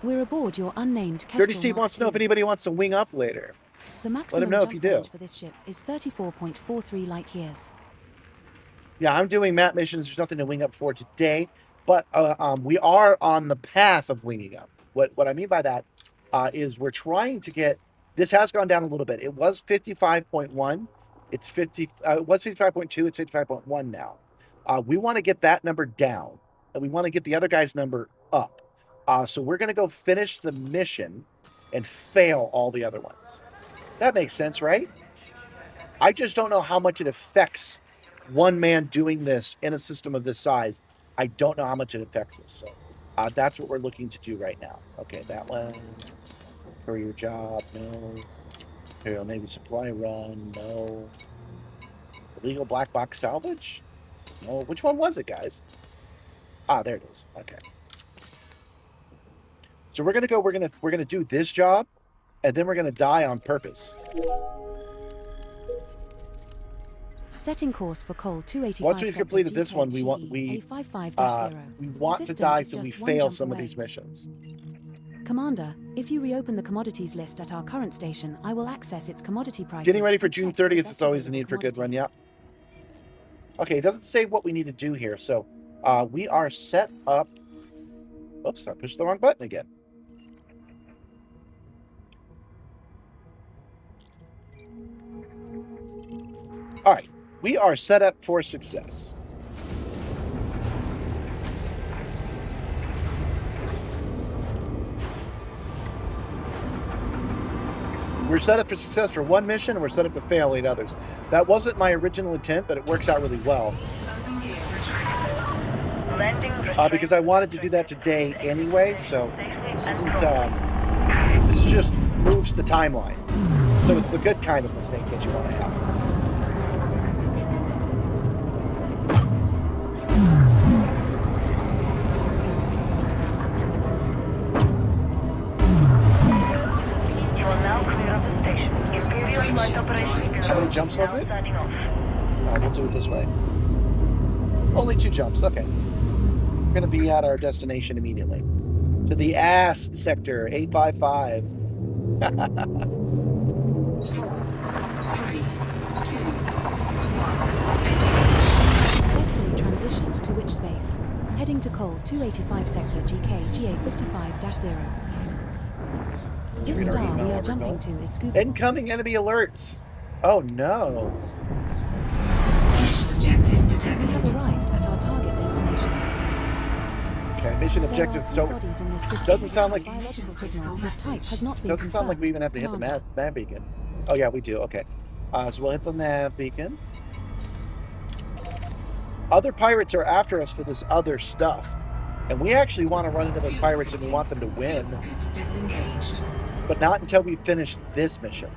We're aboard your unnamed Kestrel Dirty Steve wants to know if anybody wants to wing up later. The maximum know if jump you do. range for this ship is 34.43 light years. Yeah, I'm doing map missions. There's nothing to wing up for today, but we are on the path of winging up. What I mean by that is we're trying to get. This has gone down a little bit. It was 55.1. It's 50. It was 55.2. It's 55.1 now. We want to get that number down, and we want to get the other guy's number up. So we're going to go finish the mission and fail all the other ones. That makes sense, right? I just don't know how much it affects one man doing this in a system of this size. I don't know how much it affects us. So That's what we're looking to do right now. Okay, that one. Courier job, no. Imperial Navy supply run, no. Illegal black box salvage? No. Which one was it, guys? There it is. Okay. So we're gonna do this job, and then we're gonna die on purpose. Setting course for coal 285. Once we've completed this one, we want to die so we fail some of these missions. Commander, if you reopen the commodities list at our current station, I will access its commodity prices. Getting ready for June 30th is always a need for a good run, yeah. Okay, it doesn't say what we need to do here, so we are set up. Oops, I pushed the wrong button again. All right, we are set up for success. We're set up for success for one mission, and we're set up to fail 8 others. That wasn't my original intent, but it works out really well. Loading gear retracted. Landing Because I wanted to do that today anyway, so this isn't, this just moves the timeline. So it's the good kind of mistake that you want to have. You will now clear up the station. Imperial flight operations. How many jumps was it? Signing off. We'll do it this way. Only 2 jumps, okay. We're going to be at our destination immediately. To the ass sector, 855. 4, 3, 2, 1. Successfully transitioned to which space? Heading to coal 285 sector GK GA55-0. This Read our star email we are while we're jumping going. to is scoop. Incoming enemy alerts. Oh no. Objective We detected. have arrived at our target destination. Okay, mission objective. There are 3 So bodies in this system doesn't sound with like- biological signals whose type has not been doesn't sound like we even have to hit the confirmed. nav beacon. Oh yeah, we do. Okay. So we'll hit the nav beacon. Other pirates are after us for this other stuff. And we actually want to run into those pirates and we want them to win, Fuel scoop disengaged. but not until we finish this mission.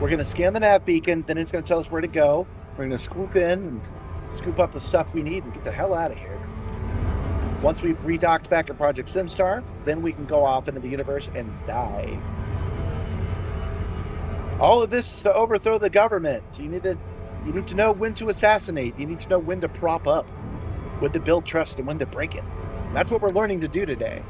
We're going to scan the nav beacon, then it's going to tell us where to go. We're going to swoop in and scoop up the stuff we need and get the hell out of here. Once we've redocked back at Project Simstarr, then we can go off into the universe and die. All of this is to overthrow the government. You need to know when to assassinate. You need to know when to prop up, when to build trust, and when to break it. And that's what we're learning to do today.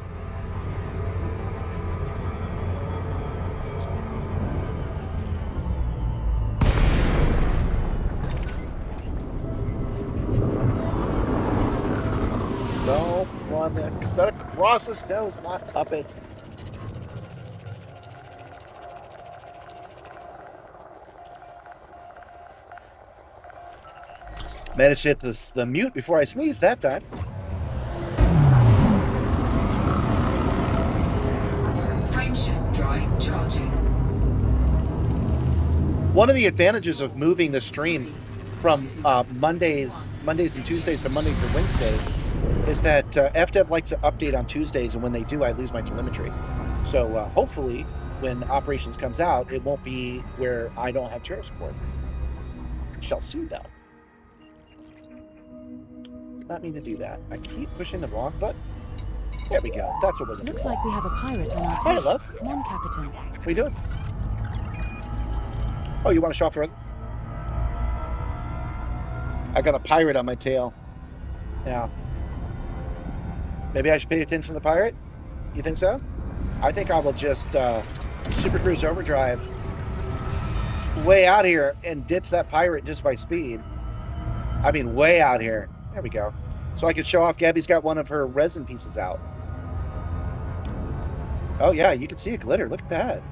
Don't run it. Set across his nose, not up it. Managed to hit the mute before I sneezed that time. Frameshift drive charging. One of the advantages of moving the stream from Mondays and Tuesdays to Mondays and Wednesdays is that FDev likes to update on Tuesdays, and when they do, I lose my telemetry. So hopefully, when Operations comes out, it won't be where I don't have chair support. Shall see, though. Did not mean to do that. I keep pushing the wrong button. There we go. That's what we're looking Looks for. like we have a pirate on our Hey, tail. love. Mon Capitan. What are you doing? Oh, you want to show off the rest? I got a pirate on my tail. Yeah. Maybe I should pay attention to the pirate? You think so? I think I will just Super Cruise Overdrive way out here and ditch that pirate just by speed. I mean, way out here. There we go. So I could show off Gabby's got one of her resin pieces out. Oh, yeah, you can see it glitter. Look at that.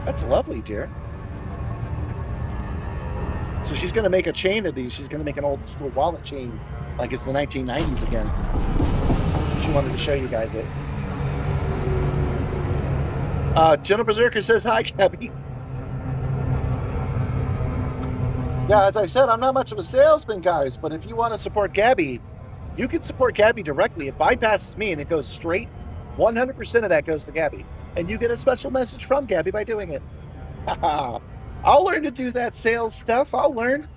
That's lovely, dear. So she's going to make a chain of these. She's going to make an old school wallet chain like it's the 1990s again. She wanted to show you guys it. General Berserker says, hi, Gabby. Yeah, as I said, I'm not much of a salesman, guys, but if you want to support Gabby, You can support Gabby directly. It bypasses me and it goes straight. 100% of that goes to Gabby. And you get a special message from Gabby by doing it. I'll learn to do that sales stuff. I'll learn.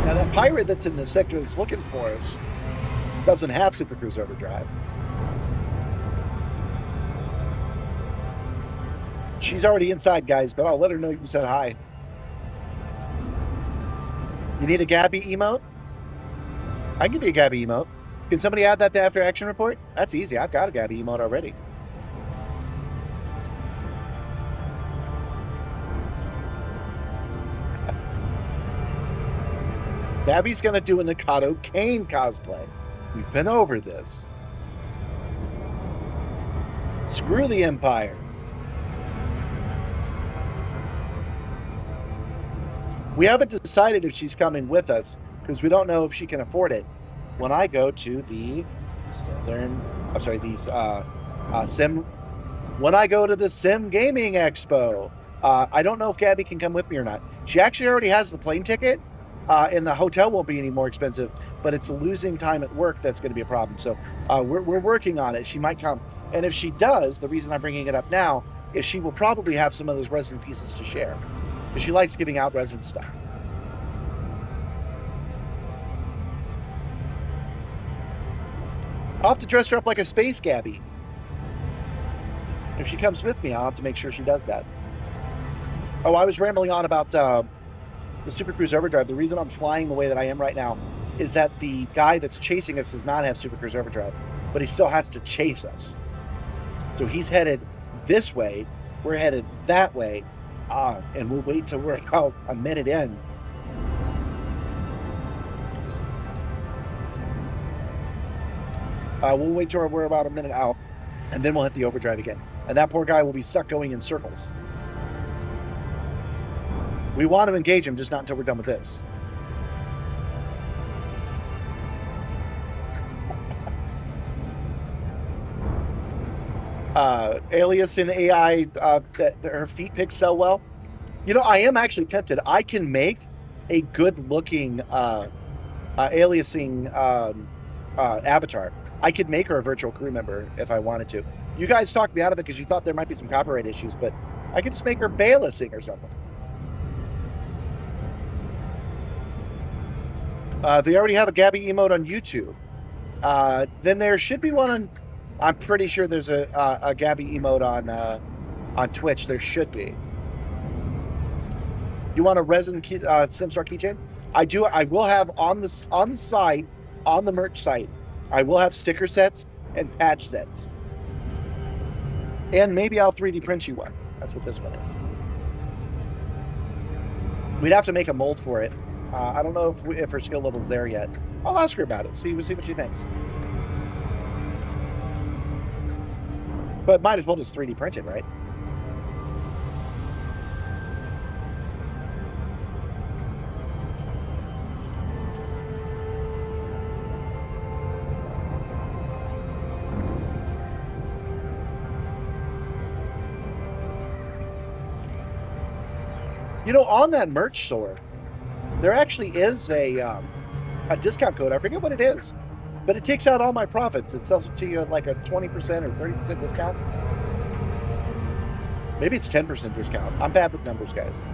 Now, that pirate that's in the sector that's looking for us doesn't have Super Cruise Overdrive. She's already inside, guys, but I'll let her know you said hi. You need a Gabby emote? I can give you a Gabby emote. Can somebody add that to After Action Report? That's easy. I've got a Gabby emote already. Gabby's going to do a Nikado Kane cosplay. We've been over this. Screw the Empire. We haven't decided if she's coming with us because we don't know if she can afford it. When I go to the when I go to the Sim Gaming Expo, I don't know if Gabby can come with me or not. She actually already has the plane ticket, and the hotel won't be any more expensive, but it's losing time at work that's going to be a problem. So we're working on it. She might come. And if she does, the reason I'm bringing it up now is she will probably have some of those resin pieces to share because she likes giving out resin stuff. I'll have to dress her up like a space Gabby. If she comes with me, I'll have to make sure she does that. Oh, I was rambling on about the Super Cruise Overdrive. The reason I'm flying the way that I am right now is that the guy that's chasing us does not have Super Cruise Overdrive, but he still has to chase us. So he's headed this way, we're headed that way, and we'll wait till we're about a minute in. We'll wait till we're about a minute out, and then we'll hit the overdrive again. And that poor guy will be stuck going in circles. We want to engage him, just not until we're done with this. Alias in AI, that her feet pick so well. You know, I am actually tempted. I can make a good-looking aliasing avatar. I could make her a virtual crew member if I wanted to. You guys talked me out of it because you thought there might be some copyright issues, but I could just make her Baelising or something. They already have a Gabby emote on YouTube. Then there should be one on... I'm pretty sure there's a Gabby emote on Twitch. There should be. You want a resin Simstarr keychain? I do. I will have on the site, on the merch site, I will have sticker sets and patch sets. And maybe I'll 3D print you one. That's what this one is. We'd have to make a mold for it. I don't know if her skill level's there yet. I'll ask her about it. See what she thinks. But might as well just 3D print it, right? You know, on that merch store, there actually is a discount code. I forget what it is, but it takes out all my profits. It sells it to you at like a 20% or 30% discount. Maybe it's 10% discount. I'm bad with numbers, guys.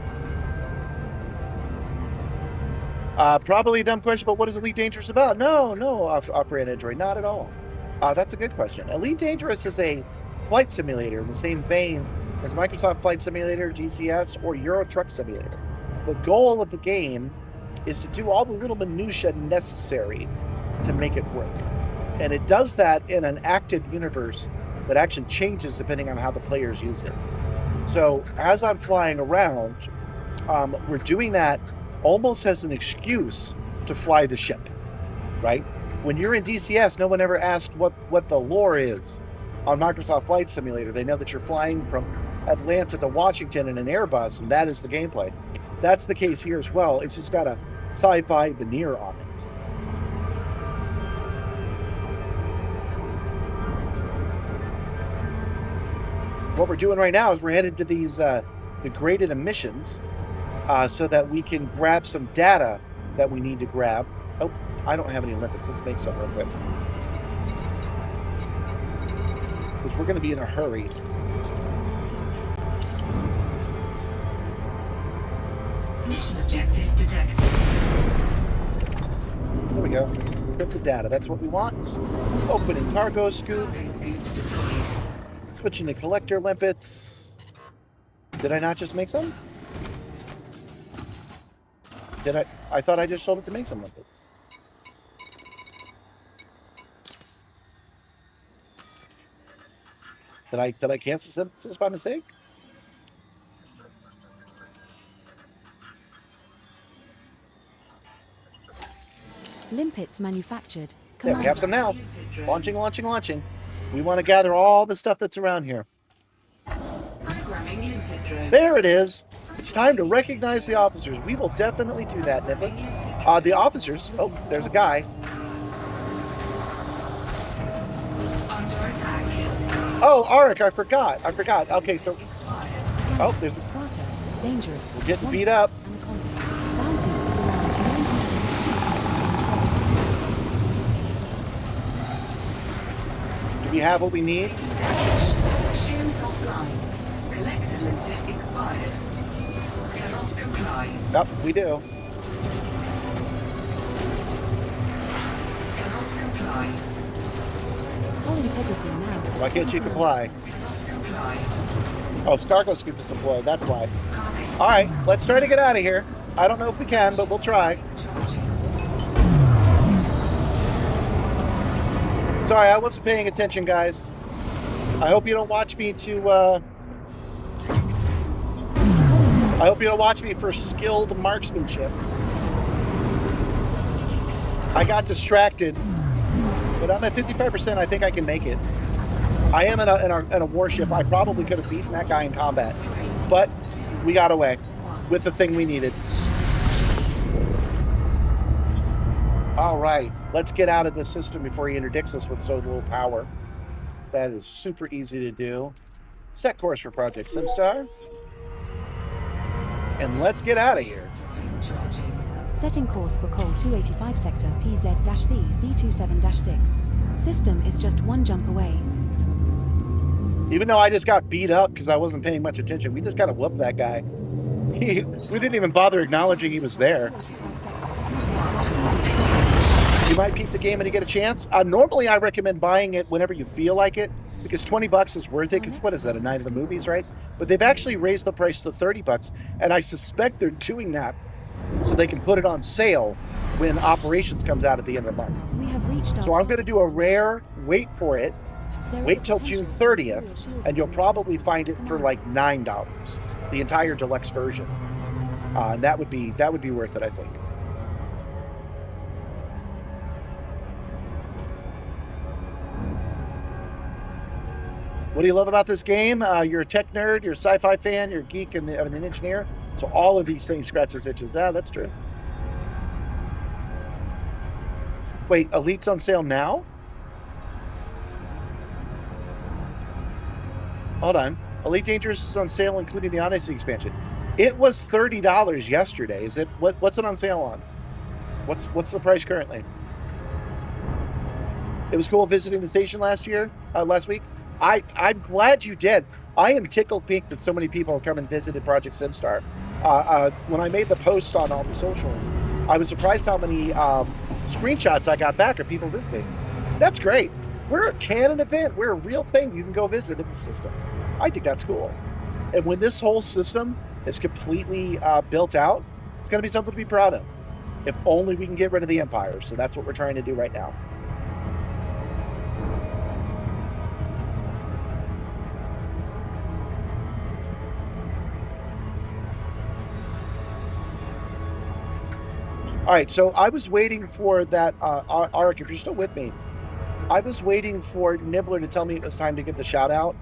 Probably a dumb question, but what is Elite Dangerous about? No, Operate Android, not at all. That's a good question. Elite Dangerous is a flight simulator in the same vein as Microsoft Flight Simulator, GCS, or Euro Truck Simulator. The goal of the game is to do all the little minutiae necessary to make it work. And it does that in an active universe that actually changes depending on how the players use it. So as I'm flying around, we're doing that almost as an excuse to fly the ship, right? When you're in DCS, no one ever asked what the lore is. On Microsoft Flight Simulator, they know that you're flying from Atlanta to Washington in an Airbus, and that is the gameplay. That's the case here as well. It's just got a sci-fi veneer on it. what we're doing right now is we're headed to these degraded emissions so that we can grab some data that we need to grab. Oh, I don't have any limpets. Let's make some real quick. Because we're going to be in a hurry. Mission objective detected. There we go. Encrypted data. That's what we want. Opening cargo scoop. Cargo scoop deployed. Switching to collector limpets. Did I not just make some? Did I? I thought I just sold it to make some limpets. Did I cancel synthesis by mistake? Limpets manufactured. There, we have some now. Limpet drone. Launching. We want to gather all the stuff that's around here. Programming limpet drone. There it is. It's time to recognize the officers. We will definitely do that, Nipper. Limpet drone. The officers. Oh, there's a guy. Under attack. Oh, Arik, I forgot. Okay, so Expired. oh, there's a, Quarter. Dangerous. we're getting Wanted. beat up. Anaconda. Bounty is around 960,000 credits. Do we have what we need? Damage. Shields offline. Collector limpet expired. Cannot comply. Yep, we do. Cannot comply. Full integrity now. Why can't you comply? Cannot comply. Oh, cargo scoop is deployed. That's why. Cargo All right, let's try to get out of here. I don't know if we can, but we'll try. charging. Sorry, I wasn't paying attention, guys. I hope you don't watch me to. I hope you don't watch me for skilled marksmanship. I got distracted, but I'm at 55%. I think I can make it. I am in a warship. I probably could have beaten that guy in combat, but we got away with the thing we needed. All right, let's get out of this system before he interdicts us with so little power. That is super easy to do. Set course for Project Simstarr. And let's get out of here. Drive charging. Setting course for Col 285 sector PZ-C B27-6. System is just one jump away. Even though I just got beat up because I wasn't paying much attention, we just got to whoop that guy. We didn't even bother acknowledging he was there. 285 sector PZ-C. You might peep the game when you get a chance. Normally, I recommend buying it whenever you feel like it, because $20 is worth it. Because what is that, a night of the movies, right? But they've actually raised the price to $30, and I suspect they're doing that so they can put it on sale when Operations comes out at the end of the month. We have reached our So I'm going to do a rare, wait for it, There is wait a till potential June for 30th, Imperial shield and you'll release probably system. find it for Command. like $9, the entire deluxe version. And that would be worth it, I think. What do you love about this game? You're a tech nerd, you're a sci-fi fan, you're a geek and an engineer. So all of these things scratch those itches. Ah, that's true. Wait, Elite's on sale now? Hold on. Elite Dangerous is on sale, including the Odyssey expansion. It was $30 yesterday. Is it? What's it on sale on? What's the price currently? It was cool visiting the station last week. I'm glad you did. I am tickled pink that so many people come and visited Project Simstarr. When I made the post on all the socials, I was surprised how many screenshots I got back of people visiting. That's great. We're a canon event. We're a real thing you can go visit in the system. I think that's cool. And when this whole system is completely built out, it's going to be something to be proud of. If only we can get rid of the Empire. So that's what we're trying to do right now. All right, so I was waiting for that, Arik, if you're still with me, I was waiting for Nibbler to tell me it was time to give the shout out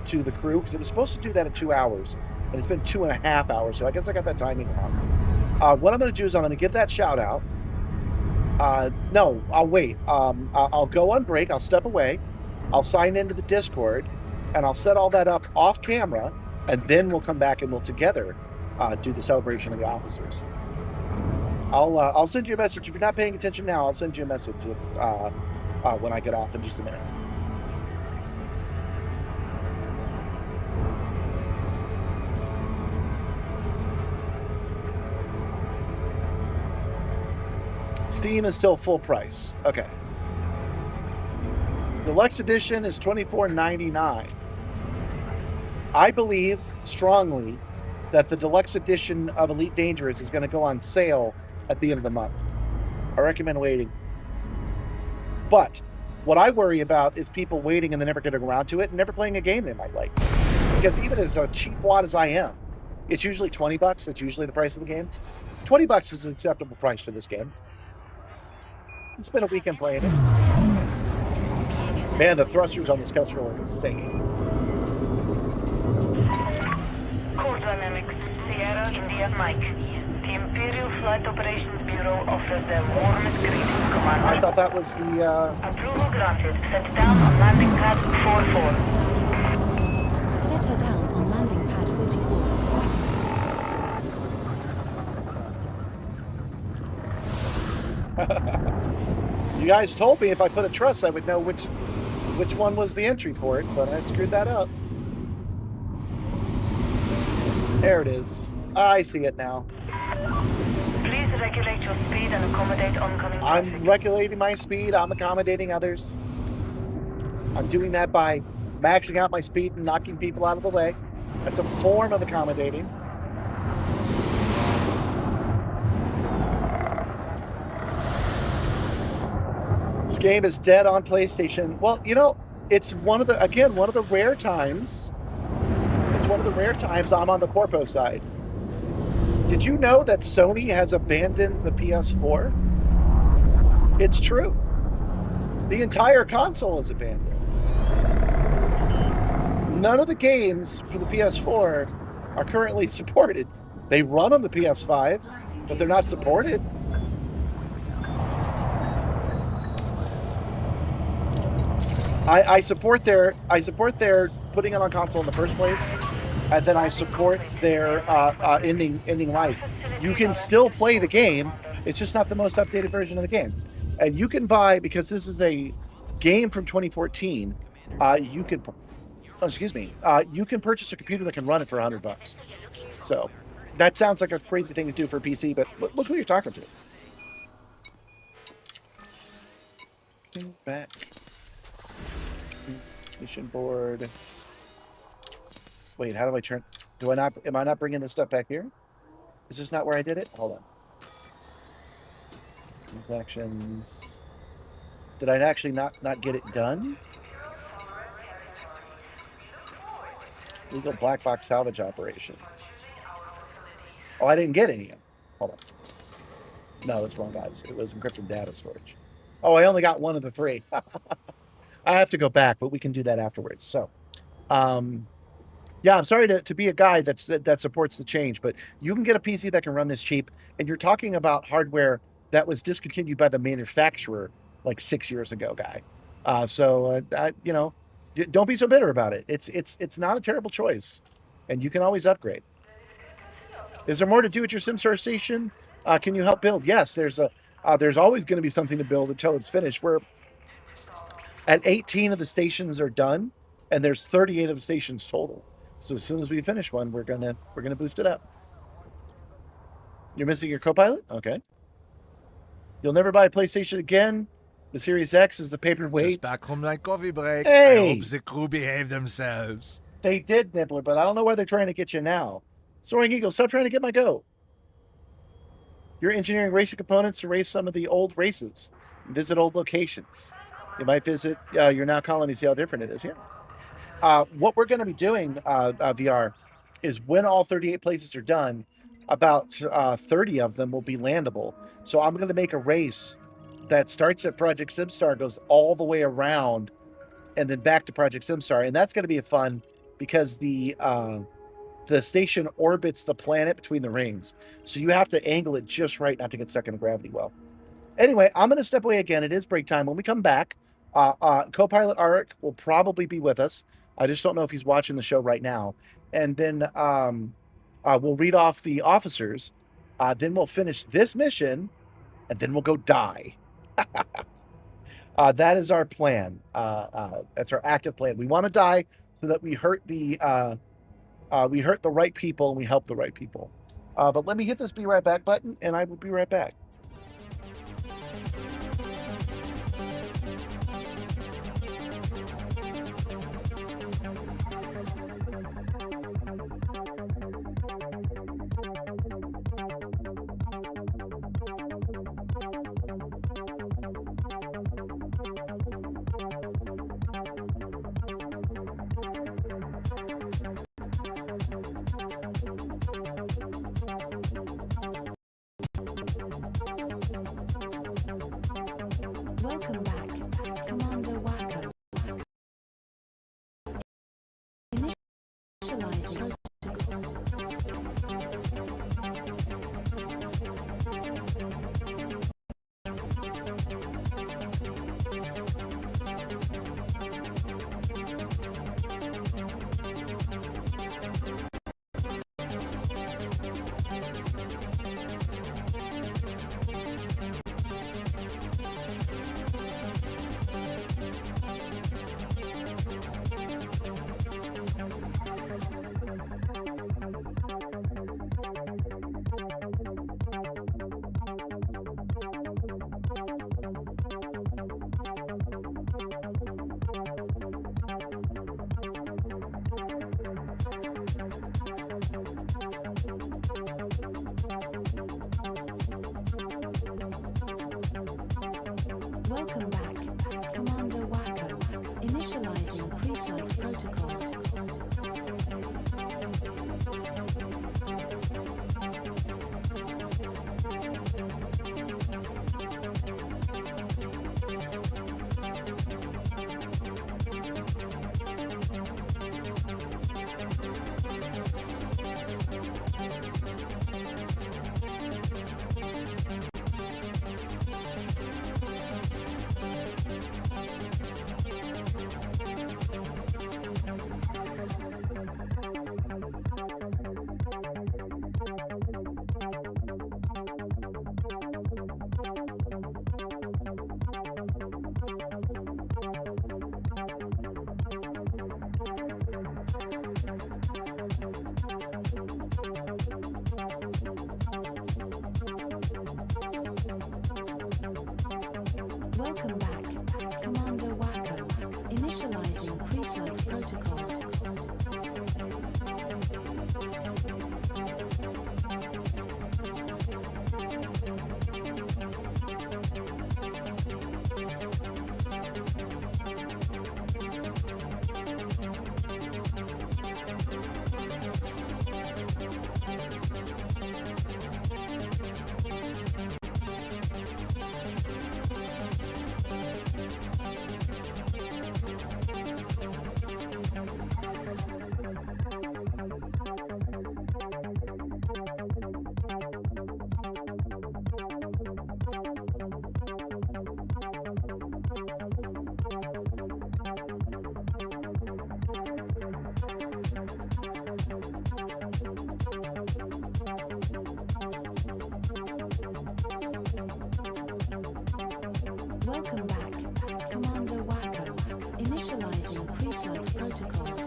to the crew, because it was supposed to do that in 2 hours, and it's been 2.5 hours, so I guess I got that timing wrong. What I'm going to do is I'm going to give that shout out. No, I'll wait. I'll go on break. I'll step away. I'll sign into the Discord, and I'll set all that up off camera, and then we'll come back and we'll together do the celebration of the officers. I'll send you a message. If you're not paying attention now, I'll send you a message when I get off in just a minute. Steam is still full price. Okay. Deluxe edition is $24.99. I believe strongly that the deluxe edition of Elite Dangerous is going to go on sale at the end of the month. I recommend waiting. But what I worry about is people waiting and then never getting around to it and never playing a game they might like. Because even as a cheap wad as I am, it's usually $20. That's usually the price of the game. $20 is an acceptable price for this game. It's been a weekend playing it. Man, the thrusters on this Kestrel are insane. Core Dynamics, Sierra India Mike. The Imperial Flight Operations Bureau offers their warmest greetings, Commander. I thought that was the... Approval granted. Set down on landing pad 44. Set her down on landing pad 44. You guys told me if I put a truss, I would know which one was the entry port, but I screwed that up. There it is. I see it now. Please regulate your speed and accommodate oncoming traffic. I'm regulating my speed. I'm accommodating others. I'm doing that by maxing out my speed and knocking people out of the way. That's a form of accommodating. This game is dead on PlayStation. Well, you know, it's one of the rare times. It's one of the rare times I'm on the Corpo side. Did you know that Sony has abandoned the PS4? It's true. The entire console is abandoned. None of the games for the PS4 are currently supported. They run on the PS5, but they're not supported. I support their putting it on console in the first place, and then I support their ending life. You can still play the game. It's just not the most updated version of the game. And you can buy, because this is a game from 2014. You can purchase a computer that can run it for $100. So that sounds like a crazy thing to do for a PC, but look who you're talking to. Back. Mission board. Wait, how do I turn? Am I not bringing this stuff back here? Is this not where I did it? Hold on. Transactions. Did I actually not get it done? Legal black box salvage operation. Oh, I didn't get any of them. Hold on. No, that's wrong, guys. It was encrypted data storage. Oh, I only got one of the three. I have to go back, but we can do that afterwards. So, yeah, I'm sorry to be a guy that supports the change, but you can get a PC that can run this cheap, and you're talking about hardware that was discontinued by the manufacturer like 6 years ago, guy. You know, don't be so bitter about it. It's not a terrible choice, and you can always upgrade. Is there more to do at your Simstarr station? Can you help build? Yes, there's always going to be something to build until it's finished. We're at 18 of the stations are done, and there's 38 of the stations total. So as soon as we finish one, we're gonna boost it up. You're missing your Copilot? Okay. You'll never buy a PlayStation again. The Series X is the paperweight. Just back from my coffee break. Hey! I hope the crew behave themselves. They did, Nibbler, but I don't know why they're trying to get you now. Soaring Eagle, stop trying to get my go. You're engineering racing components to race some of the old races. Visit old locations. You might visit your now colony, see how different it is. Yeah. What we're going to be doing, VR, is when all 38 places are done, about 30 of them will be landable. So I'm going to make a race that starts at Project Simstarr, goes all the way around, and then back to Project Simstarr. And that's going to be fun because the station orbits the planet between the rings. So you have to angle it just right not to get stuck in a gravity well. Anyway, I'm going to step away again. It is break time. When we come back, Copilot Arik will probably be with us. I just don't know if he's watching the show right now. And then we'll read off the officers. Then we'll finish this mission, and then we'll go die. That is our plan. That's our active plan. We want to die so that we hurt the right people and we help the right people. But let me hit this be right back button, and I will be right back. Welcome back, Commander Wacko. Initializing protocols. Welcome back, Commander Wacko. Initializing pre-flight protocols. Welcome back, Commander Wacko. Initializing pre-flight protocols. Welcome back, Commander Wacko. Initializing pre-flight protocols.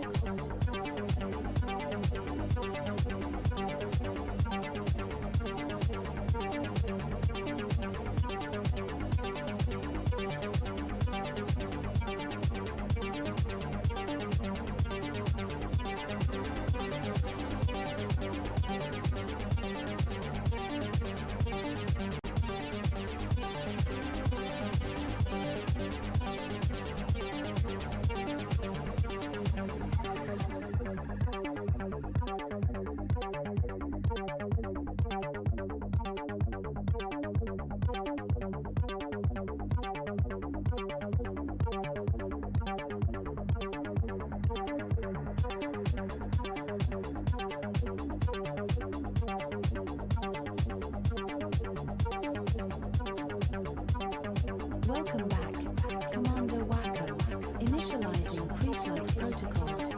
Welcome back, Commander Wacko. Initializing pre-flight protocols.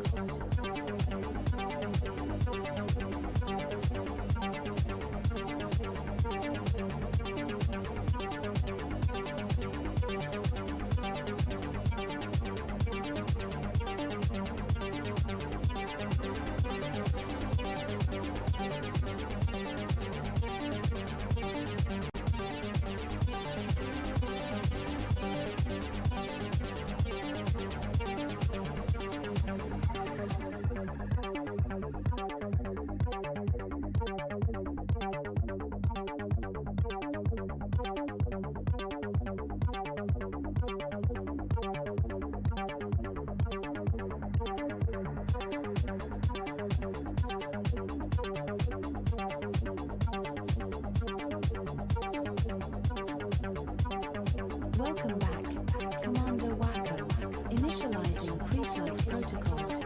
Welcome back, Commander Wacko. Initializing pre-flight protocols.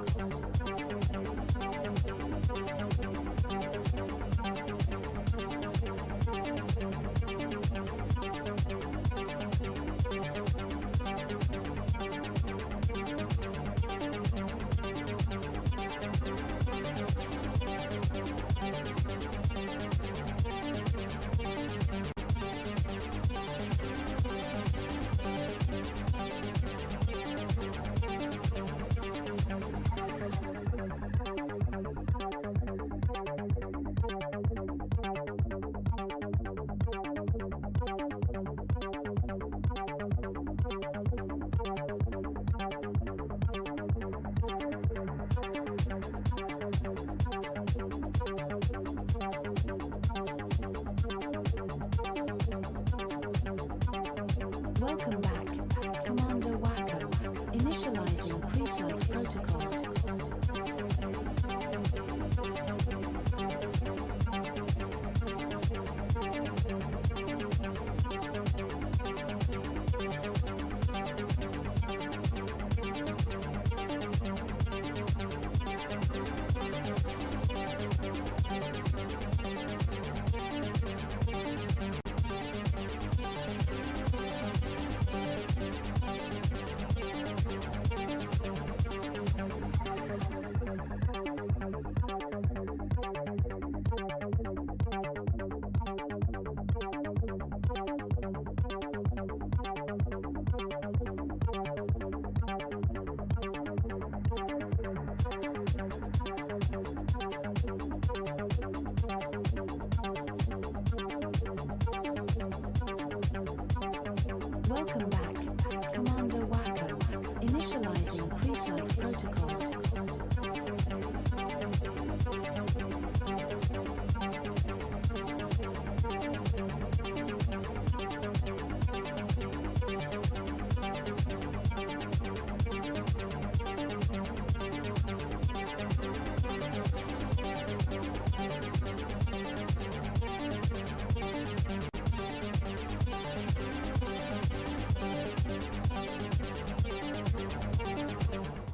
Welcome back, Commander Wacko. Initializing pre-flight protocols. Welcome back, Commander Wacko. Initializing pre-flight protocols.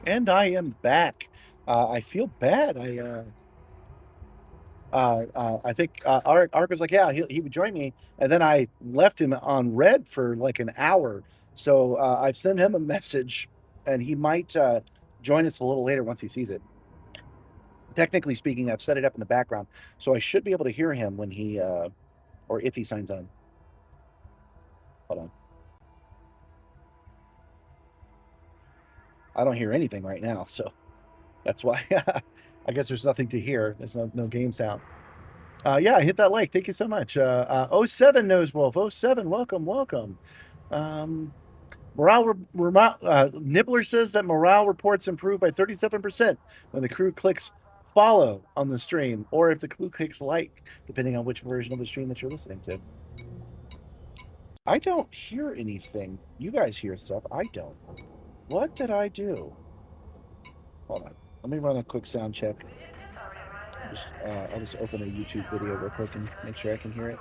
And I am back. I feel bad. I think Ark was like, yeah, he would join me, and then I left him on red for like an hour. So I've sent him a message, and he might join us a little later once he sees it. Technically speaking, I've set it up in the background, so I should be able to hear him when he or if he signs on. Hold on. I don't hear anything right now, so that's why I guess there's nothing to hear. There's no game sound. Yeah, hit that like. Thank you so much. 07 knows Wolf. 07, welcome. Nibbler says that morale reports improved by 37% when the crew clicks follow on the stream, or if the crew clicks like, depending on which version of the stream that you're listening to. I don't hear anything. You guys hear stuff. I don't. What did I do? Hold on. Let me run a quick sound check. I'll just open a YouTube video real quick and make sure I can hear it.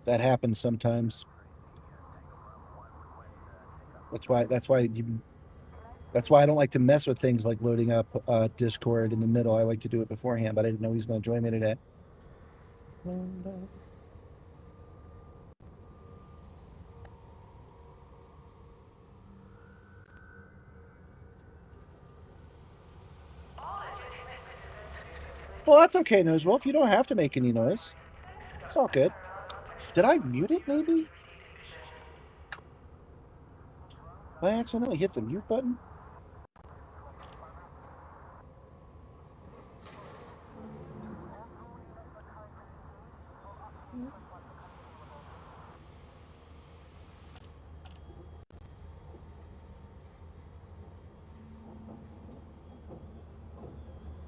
That happens sometimes. That's why I don't like to mess with things like loading up Discord in the middle. I like to do it beforehand, but I didn't know he was going to join me today. Well, that's okay, Nosewolf. You don't have to make any noise. It's all good. Did I mute it, maybe? I accidentally hit the mute button?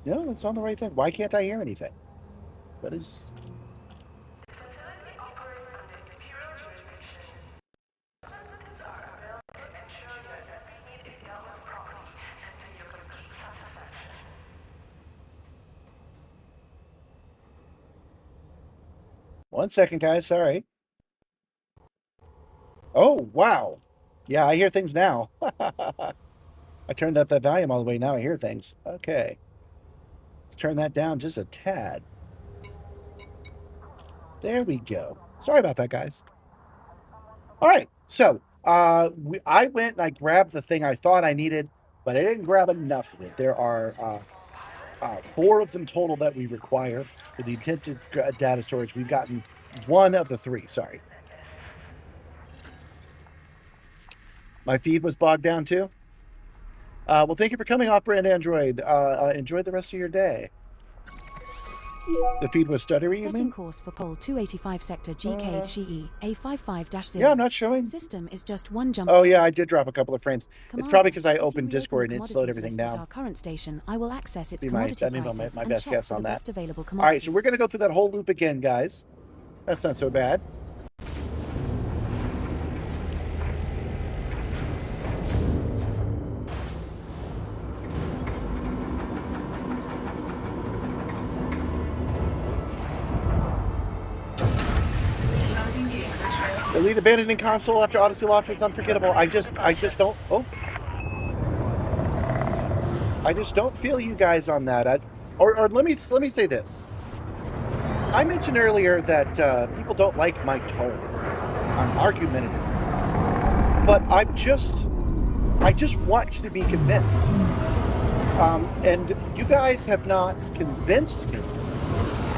No, it's on the right thing. Why can't I hear anything? What is... 1 second, guys. Sorry. Oh, wow. Yeah, I hear things now. I turned up that volume all the way. Now I hear things. Okay. Let's turn that down just a tad. There we go. Sorry about that, guys. All right. So I went and I grabbed the thing I thought I needed, but I didn't grab enough of it. There are 4 of them total that we require for the intended data storage. We've gotten 1 of the 3. Sorry. My feed was bogged down too. Well, thank you for coming, Off-Brand Android. Enjoy the rest of your day. The feed was stuttery, you Setting mean? course for pole 285 sector GKHE A55-0. Yeah, I'm not showing. System is just 1 jump. Oh, yeah, I did drop a couple of frames. It's Commander, probably because I if you opened reopen Discord the and it slowed commodities everything list at down. our current station, I will access its Be my- commodity that'd be prices my and best check guess for on the that. best available All right, so we're commodities. going to go through that whole loop again, guys. That's not so bad. Landing gear retracted. Elite abandoning console after Odyssey launch was unforgettable. I just don't. Oh, I just don't feel you guys on that. Or let me say this. I mentioned earlier that people don't like my tone. I'm argumentative, but I just want to be convinced. And you guys have not convinced me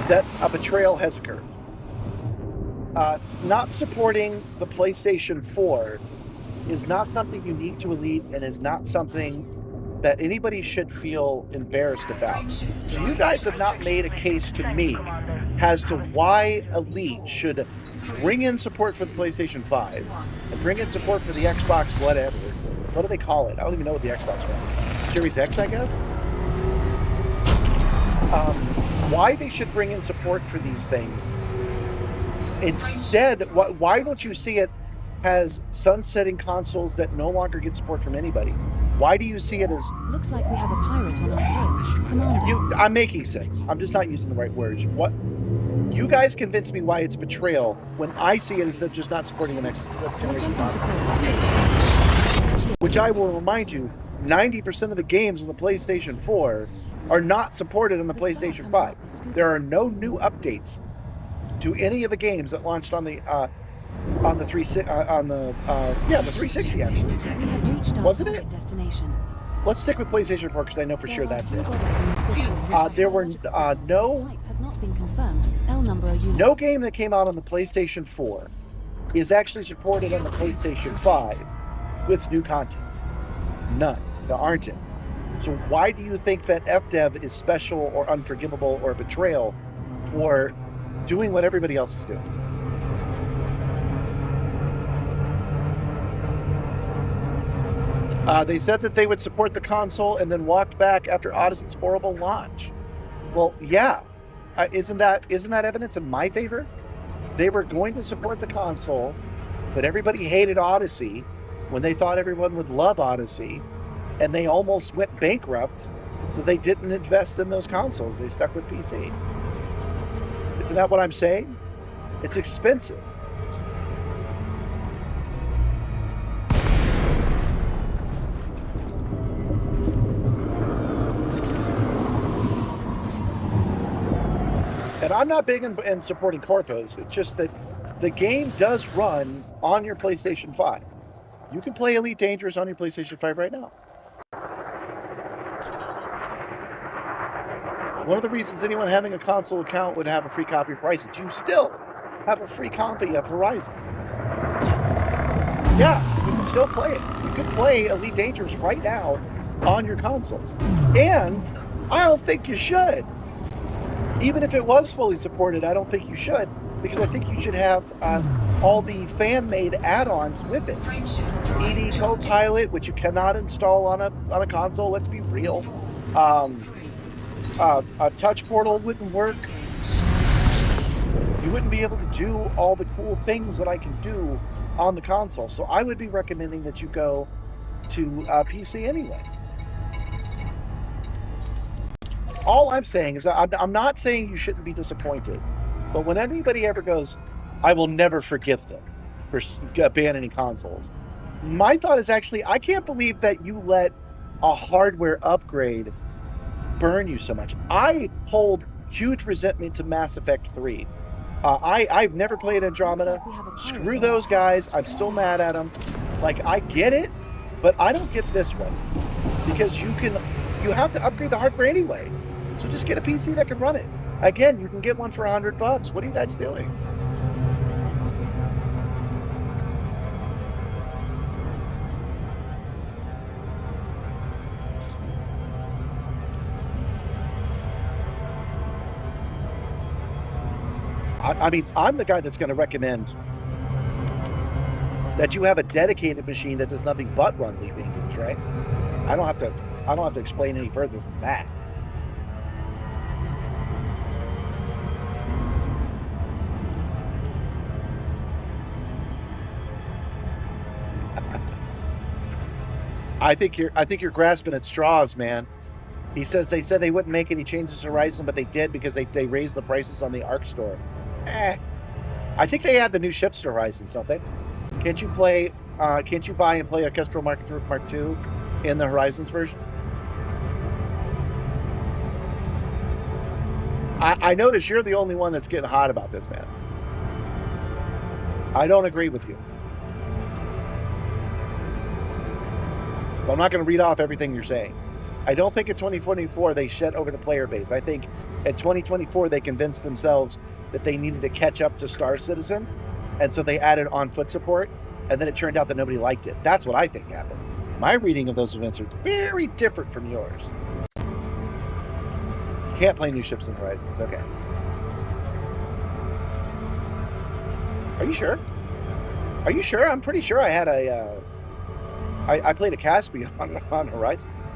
that a betrayal has occurred. Not supporting the PlayStation 4 is not something unique to Elite and is not something that anybody should feel embarrassed about. So you guys have not made a case to me as to why Elite should bring in support for the PlayStation 5 and bring in support for the Xbox whatever. What do they call it? I don't even know what the Xbox one is. Series X, I guess? Why they should bring in support for these things. Instead, why don't you see it as sunsetting consoles that no longer get support from anybody? Why do you see it as... Looks like we have a pirate on our tail. Commander. I'm making sense. I'm just not using the right words. What? You guys convince me why it's betrayal when I see it as they're just not supporting the next generation console. Which I will remind you, 90% of the games on the PlayStation 4 are not supported on the PlayStation 5. There are no new updates to any of the games that launched on the 360 actually. We have reached our Wasn't target it? destination. Let's stick with PlayStation 4 because I know for sure that's it. There There were no has not been confirmed. L number unit. no game that came out on the PlayStation 4 is actually supported on the PlayStation 5 with new content. None. There aren't any. So why do you think that FDev is special or unforgivable or a betrayal for doing what everybody else is doing? They said that they would support the console and then walked back after Odyssey's horrible launch. Well, yeah. Isn't that evidence in my favor? They were going to support the console, but everybody hated Odyssey when they thought everyone would love Odyssey, and they almost went bankrupt, so they didn't invest in those consoles. They stuck with PC. Isn't that what I'm saying? It's expensive. And I'm not big in supporting corpos. It's just that the game does run on your PlayStation 5. You can play Elite Dangerous on your PlayStation 5 right now. One of the reasons anyone having a console account would have a free copy of Horizon. You still have a free copy of Horizon. Yeah, you can still play it. You can play Elite Dangerous right now on your consoles. And I don't think you should. Even if it was fully supported, I don't think you should, because I think you should have all the fan-made add-ons with it. ED Copilot, which you cannot install on a console. Let's be real. A touch portal wouldn't work. You wouldn't be able to do all the cool things that I can do on the console. So I would be recommending that you go to PC anyway. All I'm saying is I'm not saying you shouldn't be disappointed But when anybody ever goes, I will never forgive them for abandoning consoles, my thought is actually, I can't believe that you let a hardware upgrade burn you so much. I hold huge resentment to Mass Effect 3. I've never played Andromeda. Screw those guys. I'm still mad at them. Like, I get it, but I don't get this one. Because you have to upgrade the hardware anyway. So just get a PC that can run it. Again, you can get one for $100. What are you guys doing? I mean, I'm the guy that's going to recommend that you have a dedicated machine that does nothing but run Leaping Games, right? I don't have to explain any further than that. I think you're grasping at straws, man. They said they wouldn't make any changes to Horizon, but they did because they raised the prices on the Arc store. I think they add the new ships to Horizons, don't they? Can't you buy and play a Kestrel Mark II in the Horizons version? I notice you're the only one that's getting hot about this, man. I don't agree with you. So I'm not going to read off everything you're saying. I don't think in 2024 they shed over the player base. I think in 2024 they convinced themselves that they needed to catch up to Star Citizen, and so they added on-foot support, and then it turned out that nobody liked it. That's what I think happened. My reading of those events are very different from yours. You can't play new ships in Horizons. Okay. Are you sure? Are you sure? I'm pretty sure I had a... I played a Caspian on Horizons.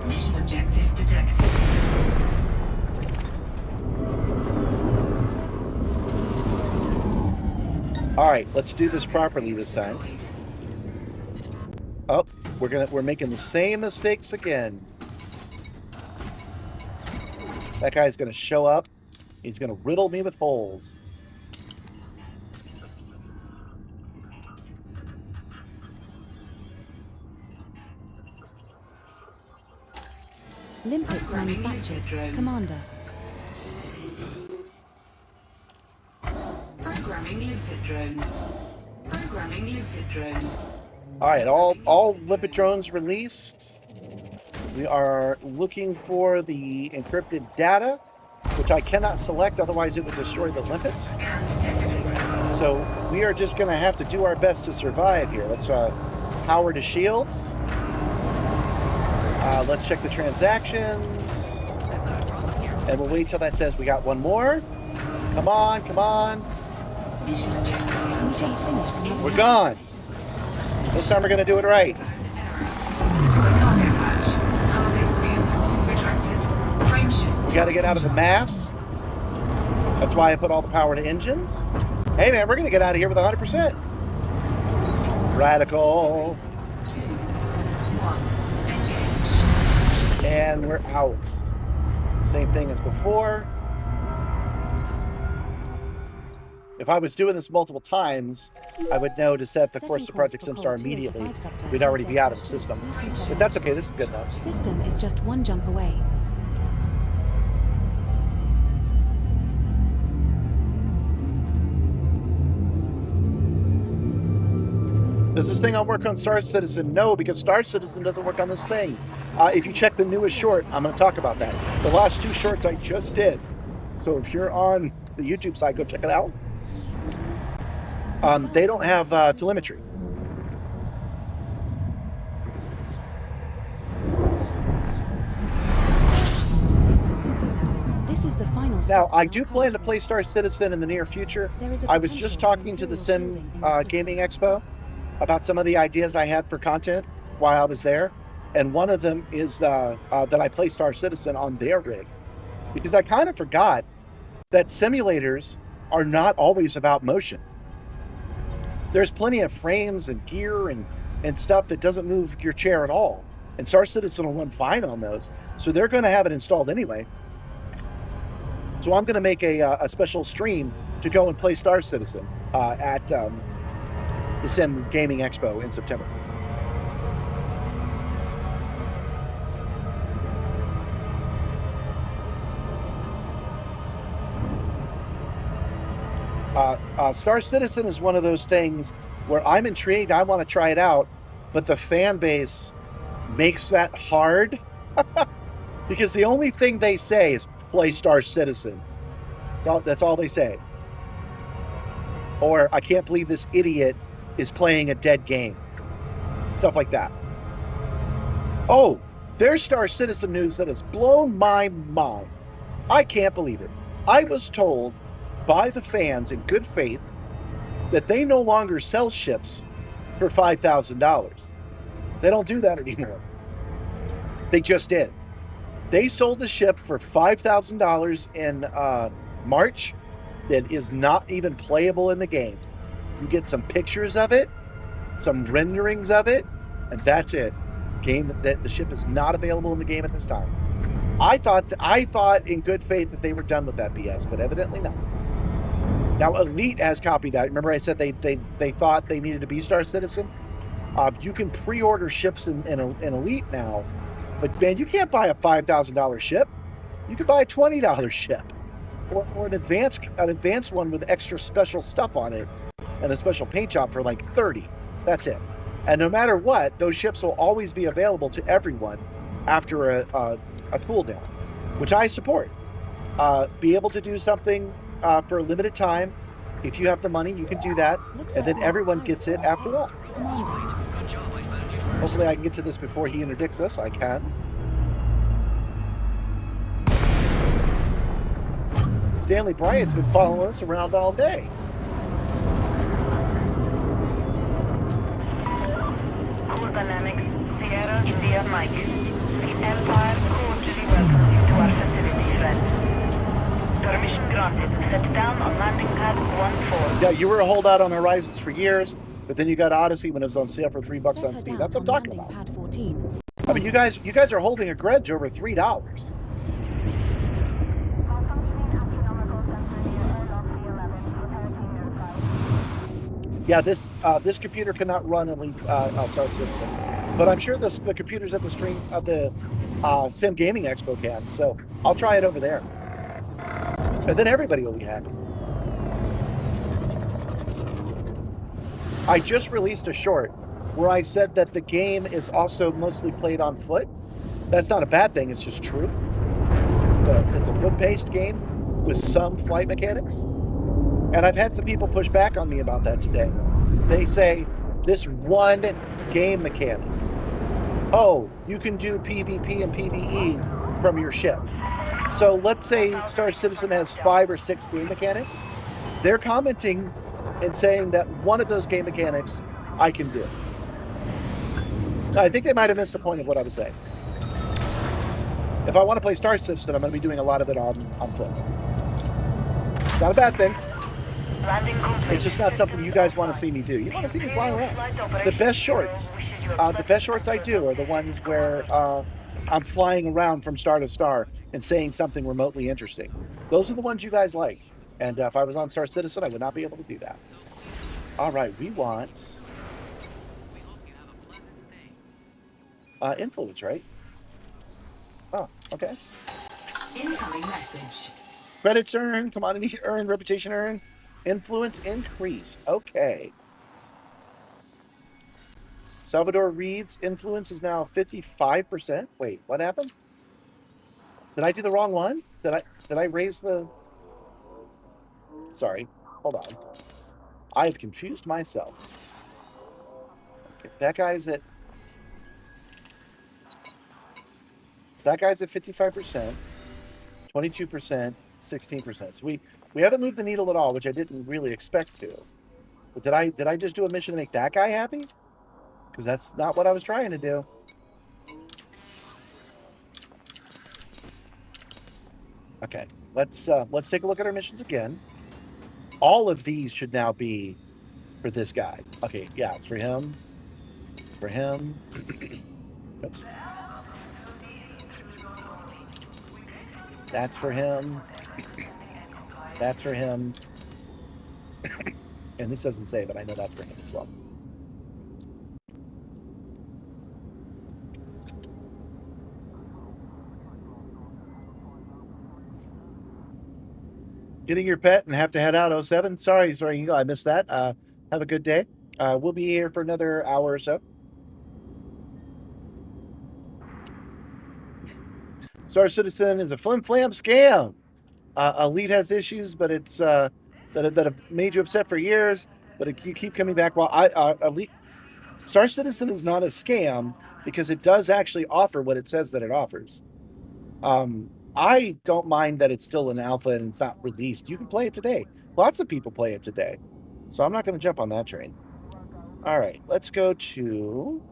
Mission objective detected. All right, let's do this properly this time. Oh, we're making the same mistakes again. That guy's gonna show up. He's gonna riddle me with holes. Limpets manufactured. Commander. Programming limpet drone. Programming limpet drone. All right, all limpet drones released. We are looking for the encrypted data, which I cannot select, otherwise it would destroy the limpets. Scan detected. So we are just going to have to do our best to survive here. Let's power to shields. Let's check the transactions. And we'll wait till that says we got one more. Come on, come on. Mission objective. We just finished. We're gone. This time we're going to do it right. Deploy cargo patch. Cargo scoop. Retracted. Frame shift. We got to get out of the mass. That's why I put all the power to engines. Hey, man, we're going to get out of here with 100%. Radical. 2, 1. Engage. And we're out. Same thing as before. If I was doing this multiple times, I would know to set the course to Project Simstarr immediately. We'd already be out of the system. But that's okay, this is good enough. System is just one jump away. Does this thing not work on Star Citizen? No, because Star Citizen doesn't work on this thing. If you check the newest short, I'm going to talk about that. The last 2 shorts I just did. So if you're on the YouTube side, go check it out. They don't have telemetry. This is the final Now, step I in do our plan to culture. play Star Citizen in the near future. There is a I was just potential talking to the imperial Sim shielding in the system. Gaming Expo about some of the ideas I had for content while I was there. And one of them is that I play Star Citizen on their rig. Because I kind of forgot that simulators are not always about motion. There's plenty of frames and gear and stuff that doesn't move your chair at all. And Star Citizen will run fine on those. So they're going to have it installed anyway. So I'm going to make a special stream to go and play Star Citizen at the Sim Gaming Expo in September. Star Citizen is one of those things where I'm intrigued. I want to try it out, but the fan base makes that hard because the only thing they say is play Star Citizen. That's all they say. Or I can't believe this idiot is playing a dead game. Stuff like that. Oh, there's Star Citizen news that has blown my mind. I can't believe it. I was told by the fans in good faith that they no longer sell ships for $5,000. They don't do that anymore. They just did. They sold the ship for $5,000 in March that is not even playable in the game. You get some pictures of it, some renderings of it, and that's it. Game that the ship is not available in the game at this time. I thought in good faith that they were done with that BS, but evidently not. Now Elite has copied that. Remember I said they thought they needed to be Star Citizen? You can pre-order ships in Elite now, but man, you can't buy a $5,000 ship. You can buy a $20 ship, or an advanced one with extra special stuff on it and a special paint job for like $30. That's it. And no matter what, those ships will always be available to everyone after a cooldown, which I support. Be able to do something for a limited time. If you have the money, you can do that, and then everyone gets it after that. Hopefully I can get to this before he interdicts us. I can. Stanley Bryant's been following us around all day. Core Dynamics, Sierra India Mike. The Empire cordially welcomes you to our facility, friend. Permission granted. Set down on landing pad 14. Yeah, you were a holdout on Horizons for years, but then you got Odyssey when it was on sale for $3 on Set Steam. her That's what down I'm talking on about. landing pad 14. I mean, you guys are holding a grudge over $3. Yeah, this computer cannot run Elite Star Citizen, but I'm sure the computers at the Sim Gaming Expo can. So I'll try it over there, and then everybody will be happy. I just released a short where I said that the game is also mostly played on foot. That's not a bad thing. It's just true. It's a foot-paced game with some flight mechanics. And I've had some people push back on me about that today. They say, this one game mechanic. Oh, you can do PvP and PvE from your ship. So let's say Star Citizen has 5 or 6 game mechanics. They're commenting and saying that one of those game mechanics I can do. I think they might have missed the point of what I was saying. If I want to play Star Citizen, I'm going to be doing a lot of it on foot. Not a bad thing. It's just not something you guys want to see me do. You want to see me fly around. The best shorts I do are the ones where I'm flying around from star to star and saying something remotely interesting. Those are the ones you guys like. And if I was on Star Citizen, I would not be able to do that. All right, we want influence, right? Oh, okay. Incoming message. Credits earned, commodity earned, reputation earned, influence increased. Okay. Salvador Reed's influence is now 55%. Wait, what happened? Did I do the wrong one? Did I raise the... Sorry, hold on. I have confused myself. Okay, that guy's at 55%, 22%, 16%. So we haven't moved the needle at all, which I didn't really expect to. But did I just do a mission to make that guy happy? Because that's not what I was trying to do. Okay, let's take a look at our missions again. All of these should now be for this guy. Okay, yeah, it's for him. It's for him. Oops. That's for him. That's for him. And this doesn't say, but I know that's for him as well. Getting your pet and have to head out 07. Sorry, I missed that. Have a good day. We'll be here for another hour or so. Star Citizen is a flim-flam scam. Elite has issues, but it's that have made you upset for years, but you keep coming back. Well, Elite Star Citizen is not a scam because it does actually offer what it says that it offers. I don't mind that it's still an alpha and it's not released. You can play it today. Lots of people play it today. So I'm not going to jump on that train. All right, let's go to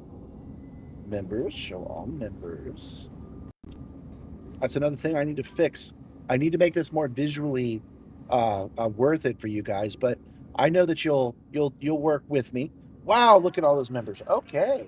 members. Show all members. That's another thing I need to fix. I need to make this more visually worth it for you guys, but I know that you'll work with me. Wow, look at all those members. Okay.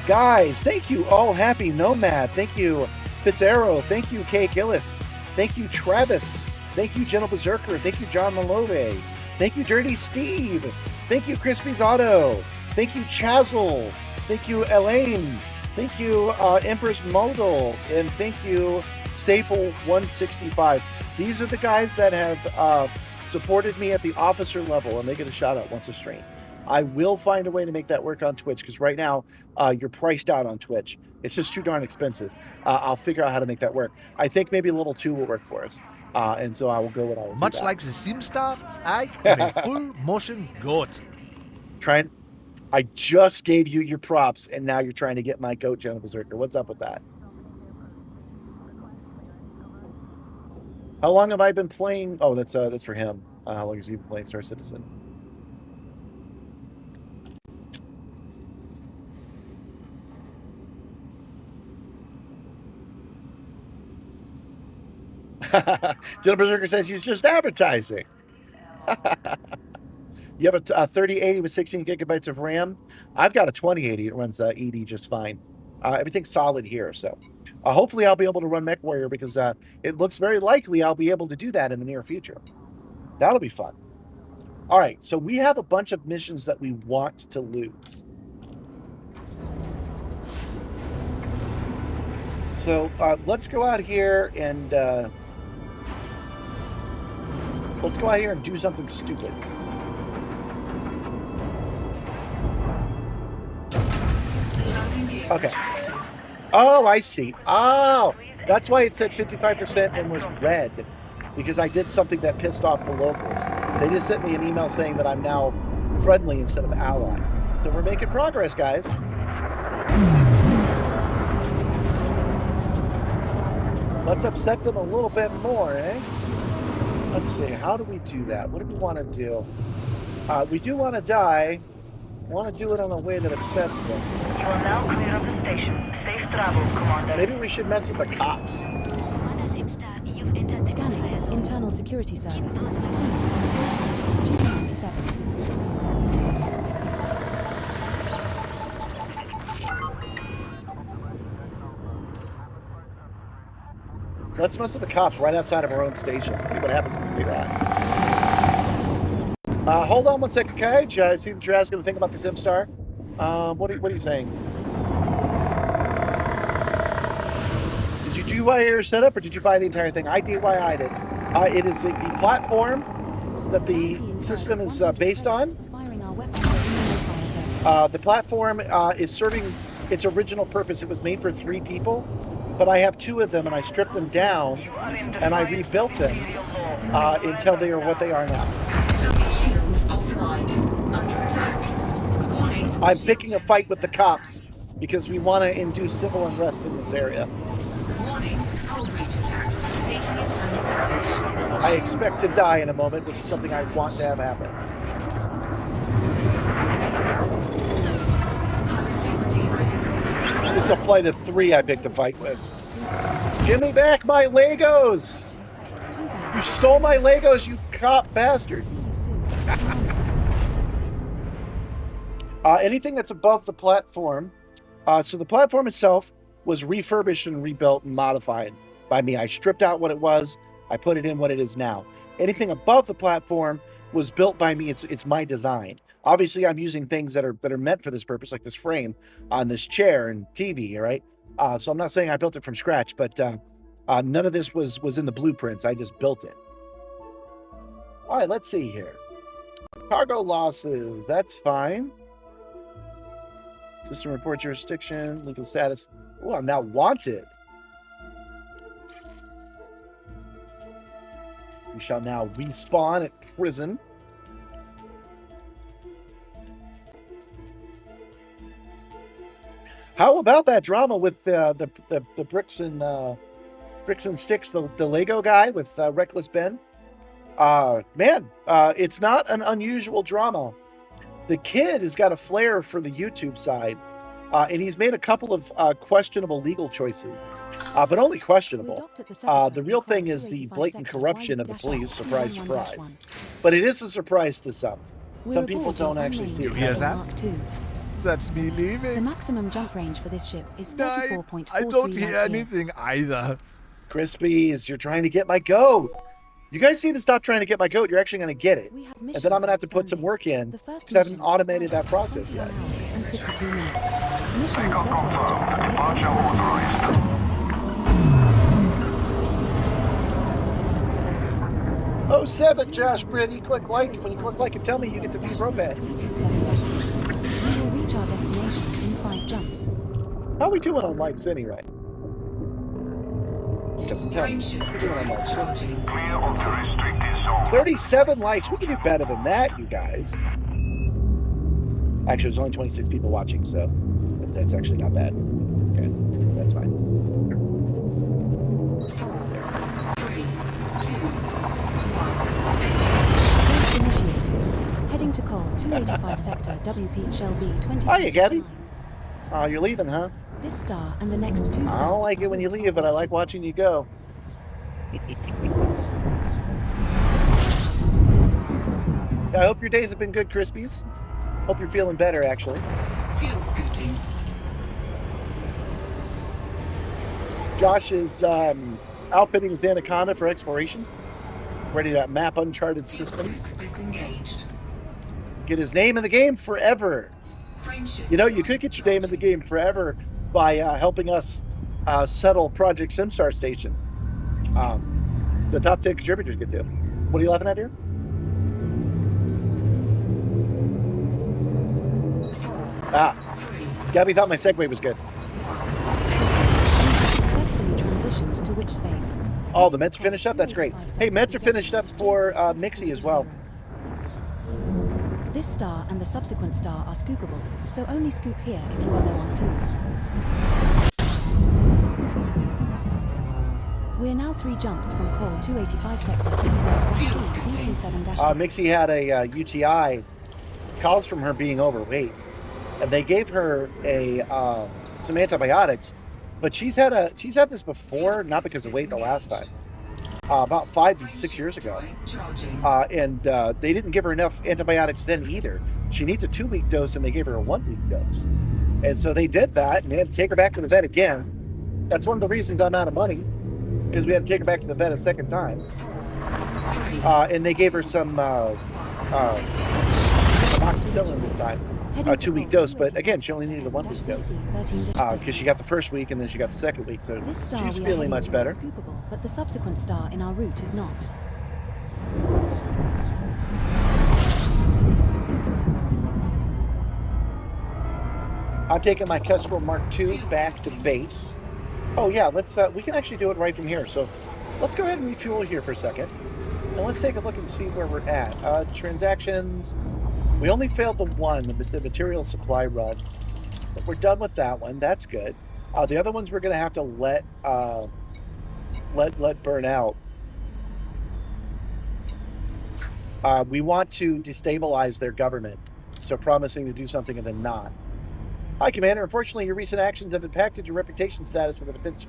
Guys, thank you, All Happy Nomad. Thank you, Fitzarrow. Thank you, Kay Gillis. Thank you, Travis. Thank you, Gentle Berserker. Thank you, John Malove. Thank you, Dirty Steve. Thank you, Crispy's Auto. Thank you, Chazzle. Thank you, Elaine. Thank you, Empress Modal. And thank you, Staple 165. These are the guys that have supported me at the officer level, and they get a shout out once a stream. I will find a way to make that work on Twitch, because right now you're priced out on Twitch. It's just too darn expensive. I'll figure out how to make that work. I think maybe level 2 will work for us. And so I will go and I will do Much that. like the Simstarr, I am a full motion goat. I just gave you your props, and now you're trying to get my goat, Gentle Berserker. What's up with that? How long have I been playing? Oh, that's for him. How long has he been playing Star Citizen? Gentle Berserker says he's just advertising. You have a 3080 with 16 gigabytes of RAM. I've got a 2080. It runs ED just fine. Everything's solid here. So hopefully I'll be able to run MechWarrior, because it looks very likely I'll be able to do that in the near future. That'll be fun. All right. So we have a bunch of missions that we want to lose. So let's go out here and do something stupid. Okay. Oh, I see. Oh, that's why it said 55% and was red, because I did something that pissed off the locals. They just sent me an email saying that I'm now friendly instead of ally. So we're making progress, guys. Let's upset them a little bit more, eh? Let's see. How do we do that? What do we want to do? We do want to die. We want to do it in a way that upsets them. You are now clear of the station. Safe travel, Commander. Maybe we should mess with the cops. Commander Simstarr, you've entered the Scanning. fire zone. Internal security service. those East, with GP97. Let's mess with the cops right outside of our own station. Let's see what happens when we do that. Hold on one second, Kage. I see that you're asking to think about the Simstarr. What are you saying? Did you DIY your setup, or did you buy the entire thing? I DIY'd it. It is the platform that the system is based on. Firing our weapons over the fire zone. The platform is serving its original purpose. It was made for 3 people, but I have 2 of them, and I stripped them down, and I rebuilt them until they are what they are now. Shields offline. Under attack. Warning. I'm picking a fight with the cops because we want to induce civil unrest in this area. Warning. Hull breach attack. Taking internal damage. I expect to die in a moment, which is something I want to have happen. Hull integrity critical. This is a flight of 3 I picked a fight with. Give me back my Legos! You stole my Legos, you cop bastards! Anything that's above the platform. So the platform itself was refurbished and rebuilt and modified by me. I stripped out what it was. I put it in what it is now. Anything above the platform was built by me. It's my design. Obviously, I'm using things that are meant for this purpose, like this frame on this chair and TV, right? So I'm not saying I built it from scratch, but none of this was in the blueprints. I just built it. All right, let's see here. Cargo losses, that's fine. System report jurisdiction, legal status. Oh, I'm now wanted. We shall now respawn at prison. How about that drama with the bricks and sticks, the Lego guy with Reckless Ben? Man, it's not an unusual drama. The kid has got a flair for the YouTube side, and he's made a couple of questionable legal choices, but only questionable. The real thing is the blatant corruption of the police. Surprise, surprise. But it is a surprise to some. Some people don't actually see it. You hear that? That's me The leaving. maximum jump range for this ship is No, 34.43 I don't hear light years. anything either. Crispies, you're trying to get my goat. You guys need to stop trying to get my goat. You're actually going to get it. We have And then I'm going to have to put some work in because I haven't automated that process yet. 52 minutes. Mission's red web job will hit 8:49. Oh, 7, Josh Britt. Click like. When you click like and tell me, you get to feed Robad. 327-6. We will reach our destination in 5 jumps. How are we doing on likes anyway? Doesn't tell me. Frameshift We're doing on drive likes. charging. Clear of the restricted zone. 37 likes. We can do better than that, you guys. Actually, there's only 26 people watching, so that's actually not bad. Okay, that's fine. 4, 3, 2, 1. Initiated. Heading to Col 285 sector WP Shell B 22. Hiya, Gabby. Oh, you're leaving, huh? This star and the next 2 stars. I don't like it when you leave, but I like watching you go. I hope your days have been good, Crispies. Hope you're feeling better, actually. Fuel scooping. Josh is outfitting his Anaconda for exploration. Ready to map uncharted systems. Disengaged. Get his name in the game forever. Frameshift. You know, you could get your name in the game forever by helping us settle Project Simstarr Station. The top 10 contributors get to. What are you laughing at here? 4, 3, Gabby thought my segue was good. Successfully transitioned to which space? Oh, the Mets are finished up? That's great. Hey, Mets are finished up for Mixie as well. This star and the subsequent star are scoopable, so only scoop here if you are low on fuel. We're now 3 jumps from Col 285 sector BZ-B27-6. Mixie had a UTI, caused from her being overweight, and they gave her some antibiotics. But she's had this before, not because of weight the last time. About 5 to 6 years ago. Charging. And they didn't give her enough antibiotics then either. She needs a 2-week dose, and they gave her a 1-week dose. And so they did that, and they had to take her back to the vet again. That's one of the reasons I'm out of money, because we had to take her back to the vet a second time. 4, 3, And they gave her some amoxicillin this time, a 2-week dose. But again, she only needed a 1-week dose because she got the first week and then she got the second week. So This star she's we are feeling heading much to better. is scoopable, but the subsequent star in our route is not. I'm taking my Kestrel Mark II back to base. Oh yeah, let's. We can actually do it right from here. So let's go ahead and refuel here for a second, and let's take a look and see where we're at. Transactions. We only failed the one, the material supply run, but we're done with that one. That's good. The other ones we're going to have to let burn out. We want to destabilize their government, so promising to do something and then not. Hi, Commander. Unfortunately, your recent actions have impacted your reputation status with the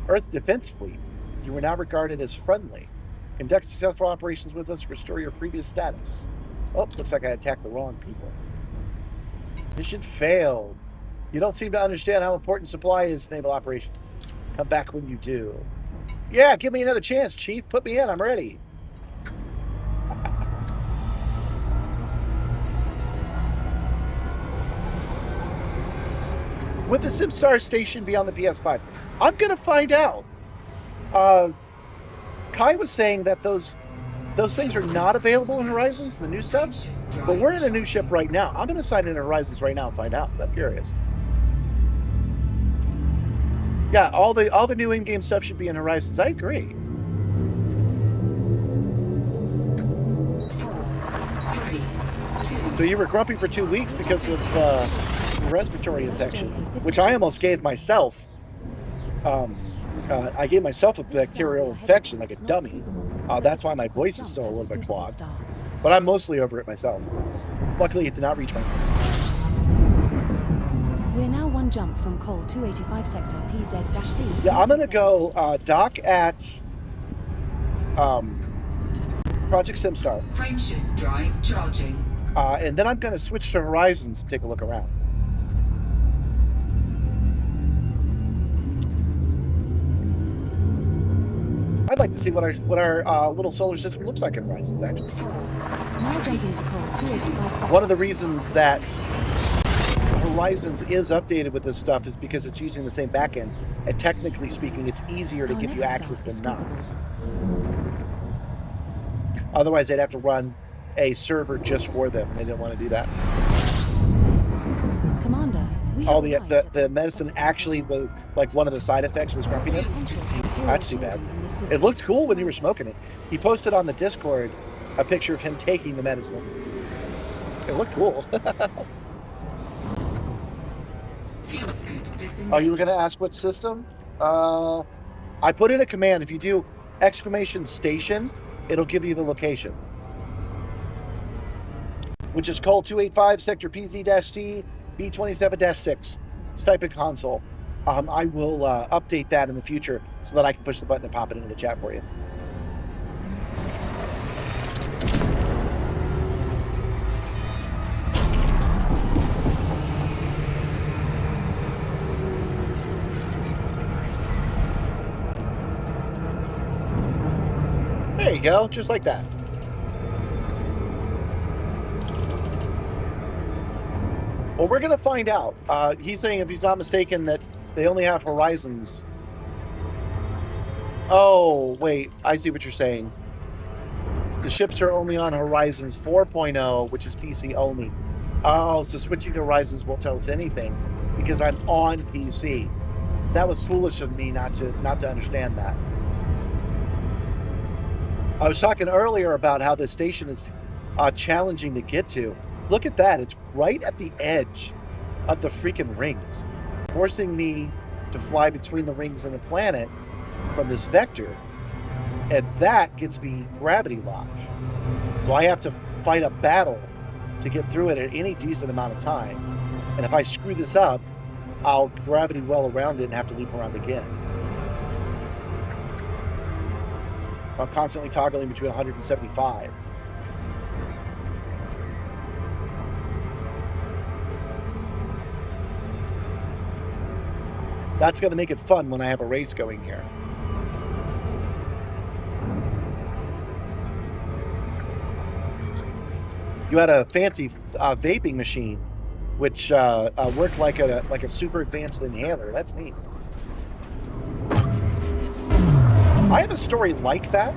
Earth Defense Fleet. You are now regarded as friendly. Conduct successful operations with us to restore your previous status. Oh, looks like I attacked the wrong people. Mission failed. You don't seem to understand how important supply is to naval operations. Come back when you do. Yeah, give me another chance, Chief. Put me in. I'm ready. Would the Simstarr station be on the PS5? I'm gonna find out. Kai was saying that those things are not available in Horizons, the new stuff. But we're in a new ship right now. I'm gonna sign in Horizons right now and find out. I'm curious. Yeah, all the new in-game stuff should be in Horizons. I agree. 4, 3, 2. So you were grumpy for 2 weeks because of respiratory infection, which I almost gave myself. I gave myself a bacterial infection like a dummy. That's why my voice is still a little bit clogged. But I'm mostly over it myself. Luckily, it did not reach my nose. We're now one jump from Col 285 sector PZ-C. Yeah, I'm gonna go dock at Project Simstarr. Frameshift drive charging. And then I'm gonna switch to Horizons and take a look around. I'd like to see what our little solar system looks like in Horizons, actually. Now jumping to Col 285 sector. One of the reasons that Horizons is updated with this stuff is because it's using the same backend, and technically speaking, it's easier to Our give you next access stop than is not. Skippable. Otherwise, they'd have to run a server just for them, and they didn't want to do that. Commander, we Oh, have the medicine actually was, like, one of the side effects was grumpiness. That's too bad. It looked cool when you were smoking it. He posted on the Discord a picture of him taking the medicine. It looked cool. Fuel scoop disengaged. Oh, you were going to ask what system? I put in a command. If you do !station, it'll give you the location, which is Col 285 sector PZ-C B27-6 stipend console. I will update that in the future so that I can push the button and pop it into the chat for you. There you go, just like that. Well, we're going to find out. He's saying, if he's not mistaken, that they only have Horizons. Oh, wait, I see what you're saying. The ships are only on Horizons 4.0, which is PC only. Oh, so switching to Horizons won't tell us anything because I'm on PC. That was foolish of me not to understand that. I was talking earlier about how this station is challenging to get to. Look at that. It's right at the edge of the freaking rings, forcing me to fly between the rings and the planet from this vector. And that gets me gravity locked. So I have to fight a battle to get through it at any decent amount of time. And if I screw this up, I'll gravity well around it and have to loop around again. I'm constantly toggling between 175. That's going to make it fun when I have a race going here. You had a fancy vaping machine, which worked like a super advanced inhaler. That's neat. I have a story like that.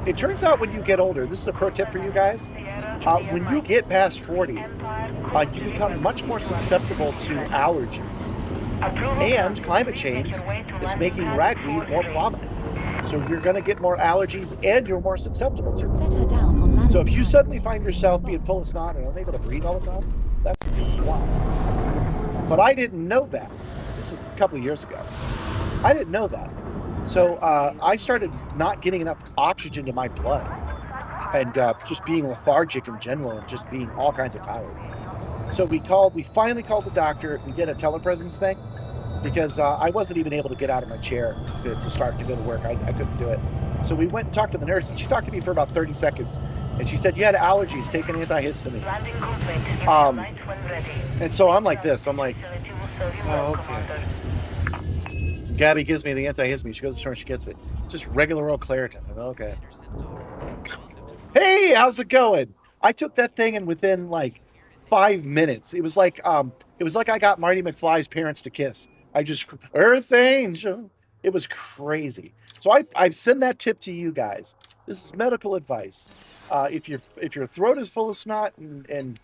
It turns out when you get older, this is a pro tip for you guys, when you get past 40, you become much more susceptible to allergies. And climate change is making ragweed more prominent. So you're going to get more allergies and you're more susceptible to Set her it. down on landing So if you pad. suddenly find yourself being full of snot and unable to breathe all the time, that's the reason why. But I didn't know that. This is a couple of years ago. I didn't know that. So I started not getting enough oxygen to my blood and just being lethargic in general and just being all kinds of tired. So we finally called the doctor. We did a telepresence thing because I wasn't even able to get out of my chair to start to go to work. I couldn't do it. So we went and talked to the nurse, and she talked to me for about 30 seconds. And she said, you had allergies, take an antihistamine. Landing complete. Right when ready. And so I'm like this. I'm like, Facility will serve you well, oh, okay. Commander. Gabby gives me the antihistamine. She goes to the store and she gets it. Just regular old Claritin. Okay. Hey, how's it going? I took that thing and within like 5 minutes, it was like I got Marty McFly's parents to kiss. I just Earth Angel. It was crazy. So I send that tip to you guys. This is medical advice. If your throat is full of snot and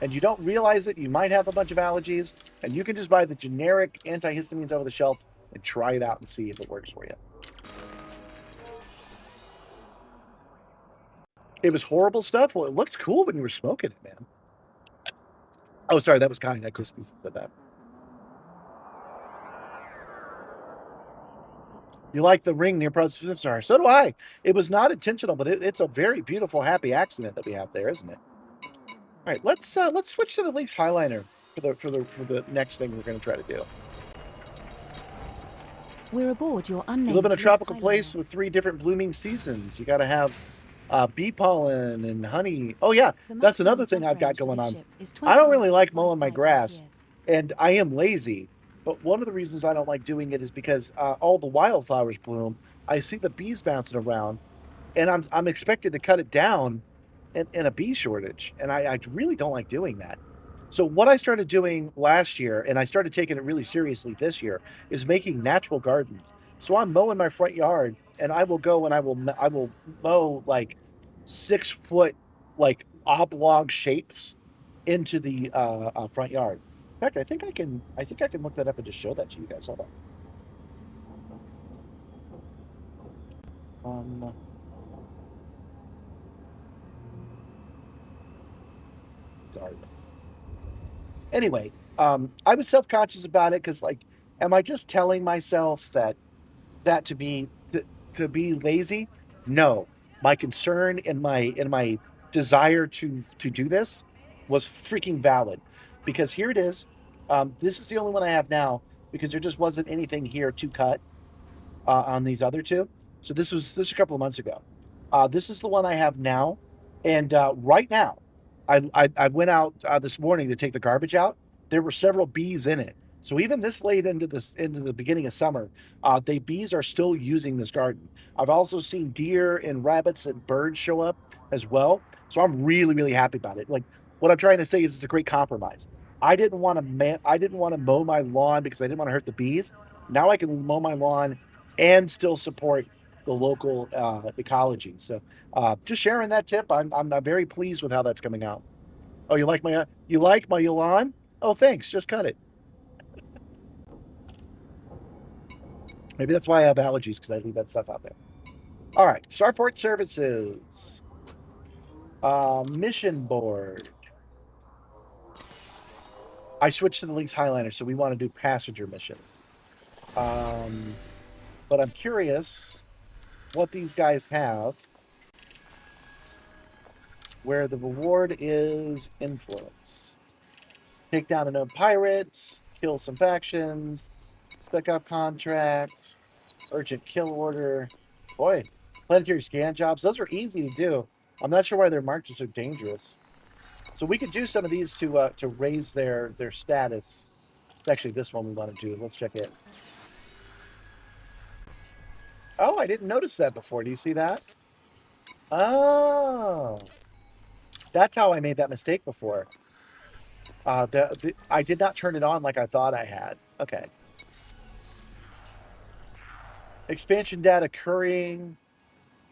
you don't realize it, you might have a bunch of allergies, and you can just buy the generic antihistamines over the shelf and try it out and see if it works for you. It was horrible stuff. Well, it looked cool when you were smoking it, man. Oh, sorry, that was kind. That Crispy said that. You like the ring near Simstarr? So do I. It was not intentional, but it's a very beautiful, happy accident that we have there, isn't it? All right, let's switch to the Lynx Highliner for the next thing we're going to try to do. We're aboard your unnamed. You live in a Lynx tropical Highliner. place with 3 different blooming seasons. You got to have bee pollen and honey. Oh yeah, The that's another maximum thing I've got jump range for going this on. ship is I don't really 25 like mowing my grass, years. and I am lazy. But one of the reasons I don't like doing it is because all the wildflowers bloom. I see the bees bouncing around, and I'm expected to cut it down in a bee shortage, and I really don't like doing that. So what I started doing last year, and I started taking it really seriously this year, is making natural gardens. So I'm mowing my front yard, and I will go and I will mow like 6 foot like oblong shapes into the front yard. In fact, I think I can look that up and just show that to you guys. Hold on. Garden. Anyway, I was self-conscious about it because, like, am I just telling myself that to be lazy? No, my concern and my desire to do this was freaking valid, because here it is. This is the only one I have now because there just wasn't anything here to cut on these other two. So this was a couple of months ago. This is the one I have now, and right now, I went out this morning to take the garbage out. There were several bees in it. So even this late into the beginning of summer, the bees are still using this garden. I've also seen deer and rabbits and birds show up as well. So I'm really, really happy about it. Like, what I'm trying to say is it's a great compromise. I didn't want to mow my lawn because I didn't want to hurt the bees. Now I can mow my lawn and still support the local ecology. So just sharing that tip. I'm very pleased with how that's coming out. Oh, you like my lawn? Oh, thanks. Just cut it. Maybe that's why I have allergies, because I leave that stuff out there. All right, Starport Services. Mission board. I switched to the Lynx Highliner, so we want to do passenger missions. But I'm curious what these guys have, where the reward is influence. Take down a known pirate, kill some factions, spec up contract, urgent kill order. Boy, planetary scan jobs, those are easy to do. I'm not sure why they're marked as so dangerous. So we could do some of these to raise their status. It's actually this one we want to do. Let's check it. Oh, I didn't notice that before. Do you see that? Oh, that's how I made that mistake before. I did not turn it on like I thought I had. Okay. Expansion data currying.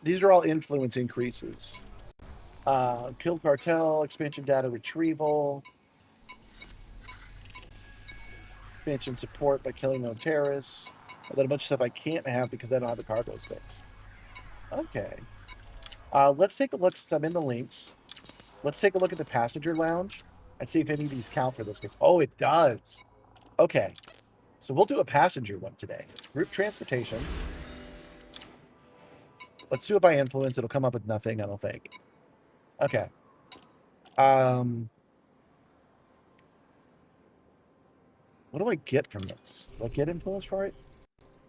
These are all influence increases. Kill cartel, expansion data retrieval. Expansion support by killing no terrorists. And then a bunch of stuff I can't have because I don't have the cargo space. Okay. Let's take a look, since I'm in the links. Let's take a look at the passenger lounge and see if any of these count for this. Because, oh, it does. Okay. So we'll do a passenger one today. Group transportation. Let's do it by influence. It'll come up with nothing, I don't think. Okay. What do I get from this? Do I get influence for it?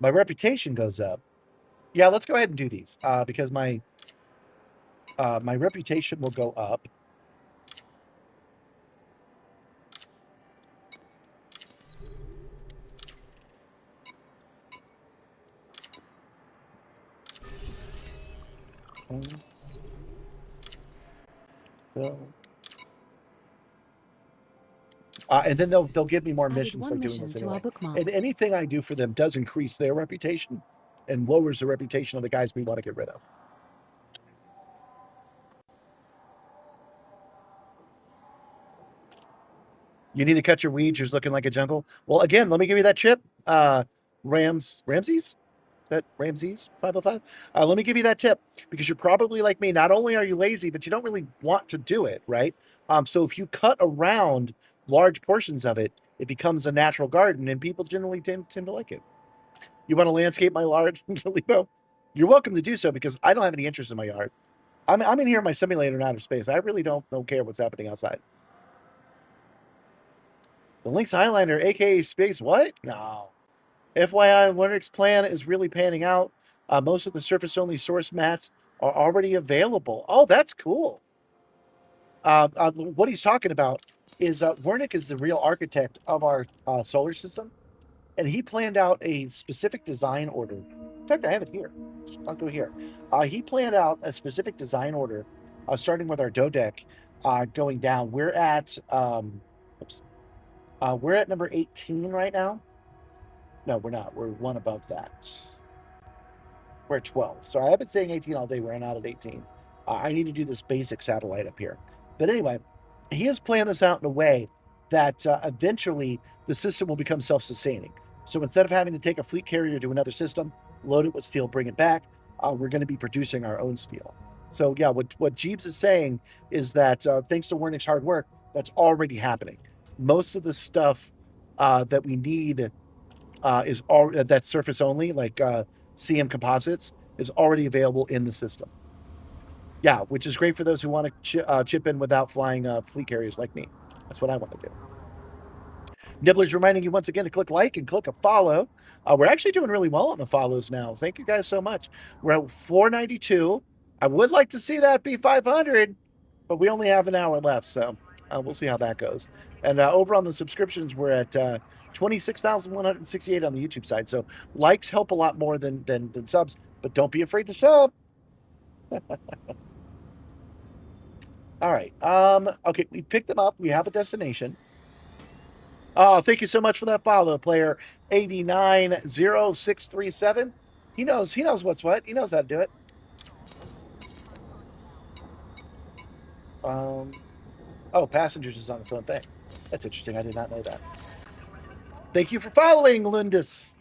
My reputation goes up. Yeah, let's go ahead and do these. Because my reputation will go up. So, and then they'll give me more Added missions by one doing mission this to anyway. our bookmarks. And anything I do for them does increase their reputation and lowers the reputation of the guys we want to get rid of. You need to cut your weeds. You're looking like a jungle. Well, again, let me give you that chip. Ramses? That Ramses 505? Let me give you that tip because you're probably like me. Not only are you lazy, but you don't really want to do it, right? So if you cut around large portions of it, it becomes a natural garden, and people generally tend to like it. You want to landscape my yard, Lipo? You're welcome to do so because I don't have any interest in my yard. I'm in here in my simulator in outer space. I really don't care what's happening outside. The Lynx Highlander, aka Space, what? No. FYI, Linux plan is really panning out. Most of the surface-only source mats are already available. Oh, that's cool. What he's talking about is Wernick is the real architect of our solar system, and he planned out a specific design order. In fact, I have it here. I'll go here. He planned out a specific design order, starting with our DODEC, going down. We're at number 18 right now. No, we're not. We're one above that. We're at 12. So I have been saying 18 all day. We're not at 18. I need to do this basic satellite up here. But anyway, he has planned this out in a way that eventually the system will become self-sustaining. So instead of having to take a fleet carrier to another system, load it with steel, bring it back, we're going to be producing our own steel. So yeah, what Jeeves is saying is that thanks to Wernick's hard work, that's already happening. Most of the stuff that we need is all that's surface only, like CM composites, is already available in the system. Yeah, which is great for those who want to chip in without flying fleet carriers like me. That's what I want to do. Nibbler's reminding you once again to click like and click a follow. We're actually doing really well on the follows now. Thank you guys so much. We're at 492. I would like to see that be 500, but we only have an hour left, so we'll see how that goes. And over on the subscriptions, we're at 26,168 on the YouTube side. So likes help a lot more than subs, but don't be afraid to sub. All right. Okay, we picked them up. We have a destination. Oh, thank you so much for that follow, player 890637. He knows what's what. He knows how to do it. Oh, passengers is on its own thing. That's interesting. I did not know that. Thank you for following, Lundus.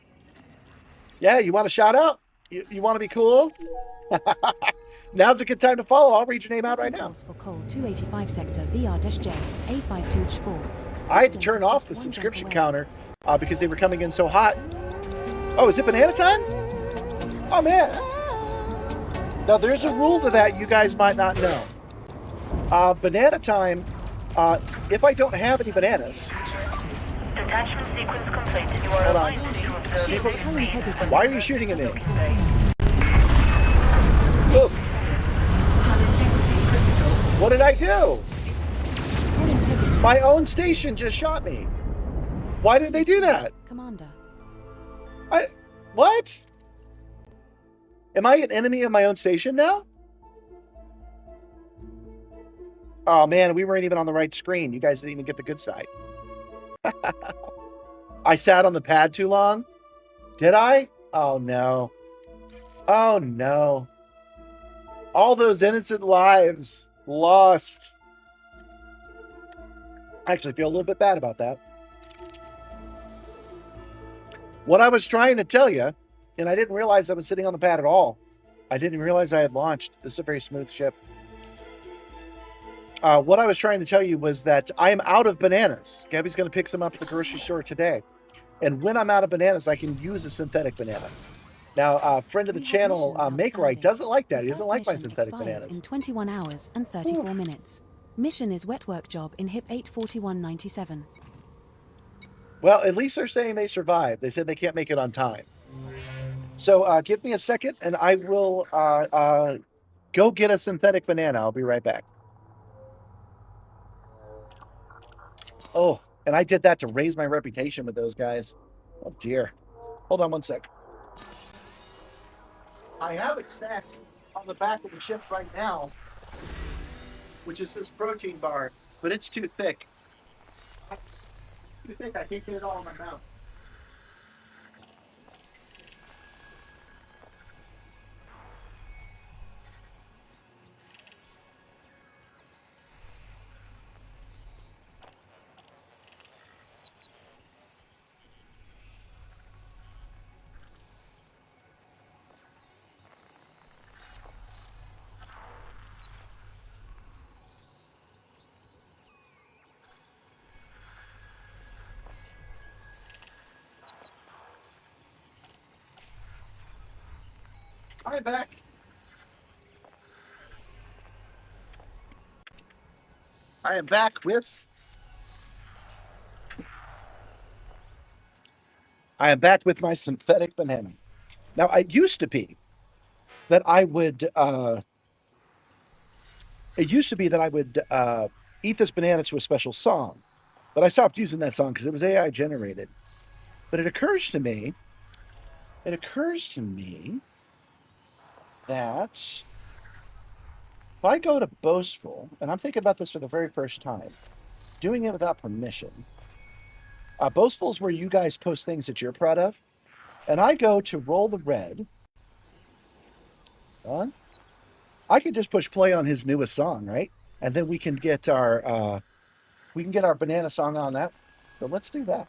Yeah, you want a shout out? You want to be cool? Now's a good time to follow. I'll read your name out right now. For Cole 285 sector VR-J A5224. I had to turn off the subscription counter because they were coming in so hot. Oh, is it banana time? Oh, man. Now, there's a rule to that you guys might not know. Banana time, if I don't have any bananas... Detachment sequence complete. You are Hold on. Why are you shooting at me? Oof. What did I do? My own station just shot me. Why did they do that? Commander. What? Am I an enemy of my own station now? Oh man, we weren't even on the right screen. You guys didn't even get the good side. I sat on the pad too long? Did I? Oh no. Oh no. All those innocent lives lost. I actually feel a little bit bad about that. What I was trying to tell you, and I didn't realize I was sitting on the pad at all. I didn't realize I had launched. This is a very smooth ship. What I was trying to tell you was that I am out of bananas. Gabby's going to pick some up at the grocery store today. And when I'm out of bananas, I can use a synthetic banana. Now, a friend of the channel, MakeRight, doesn't like that. He doesn't like my synthetic bananas. In 21 hours and 34 minutes. Mission is wet work job in HIP 84197. Well, at least they're saying they survived. They said they can't make it on time. So give me a second, and I will go get a synthetic banana. I'll be right back. Oh, and I did that to raise my reputation with those guys. Oh, dear. Hold on one sec. I have a snack. on the back of the ship right now, which is this protein bar, but it's too thick. Too thick. I can't get it all in my mouth. I'm back. I am back with. I am back with my synthetic banana. Now, it used to be that I would. It used to be that I would eat this banana to a special song, but I stopped using that song because it was AI generated. But it occurs to me. It occurs to me that if I go to Boastful, and I'm thinking about this for the very first time, doing it without permission. Boastful is where you guys post things that you're proud of, and I go to RollTheRed. I could just push play on his newest song, right? And then we can get our banana song on that. So let's do that.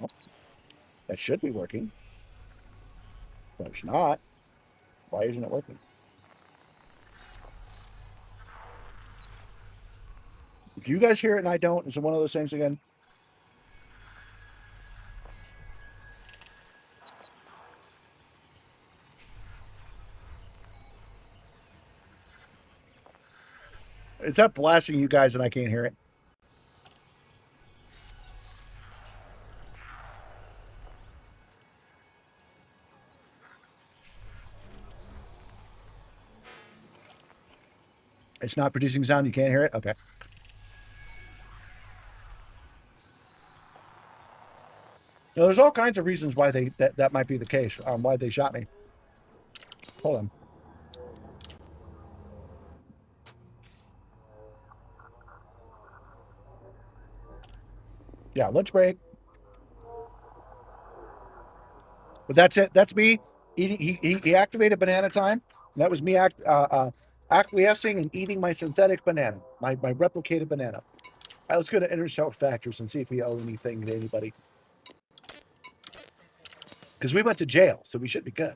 Oh, that should be working. But it's not. Why isn't it working? If you guys hear it and I don't, is it one of those things again? It's up blasting you guys and I can't hear it. It's not producing sound. You can't hear it? Okay. Now, there's all kinds of reasons why that might be the case. Why they shot me. Hold on. Yeah, lunch break. But that's it. That's me eating. He activated banana time. And that was me acquiescing and eating my synthetic banana, my replicated banana. All right, let's go to intershout factors and see if we owe anything to anybody. Because we went to jail, so we should be good.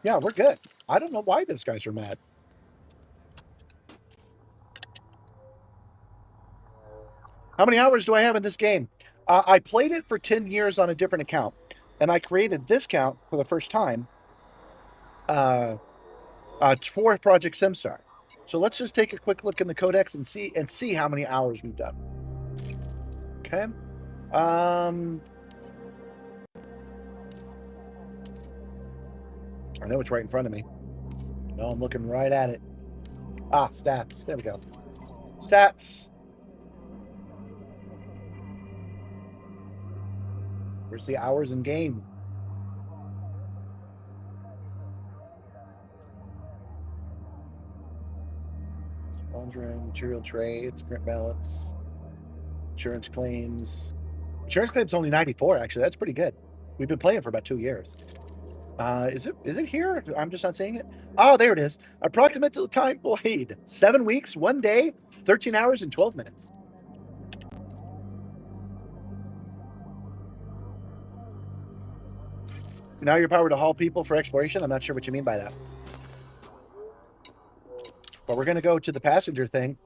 Yeah, we're good. I don't know why those guys are mad. How many hours do I have in this game? I played it for 10 years on a different account, and I created this account for the first time for Project Simstarr. So let's just take a quick look in the codex and see how many hours we've done. Okay. I know it's right in front of me. No, I'm looking right at it. Stats. There we go. Stats. Where's the hours in game? Laundering, material trades, print balance, insurance claims. Insurance claims only 94, actually. That's pretty good. We've been playing for about 2 years. Is it here? I'm just not seeing it. Oh, there it is. Approximate time played. 7 weeks, 1 day, 13 hours, and 12 minutes. Now you're powered to haul people for exploration? I'm not sure what you mean by that. But we're going to go to the passenger thing,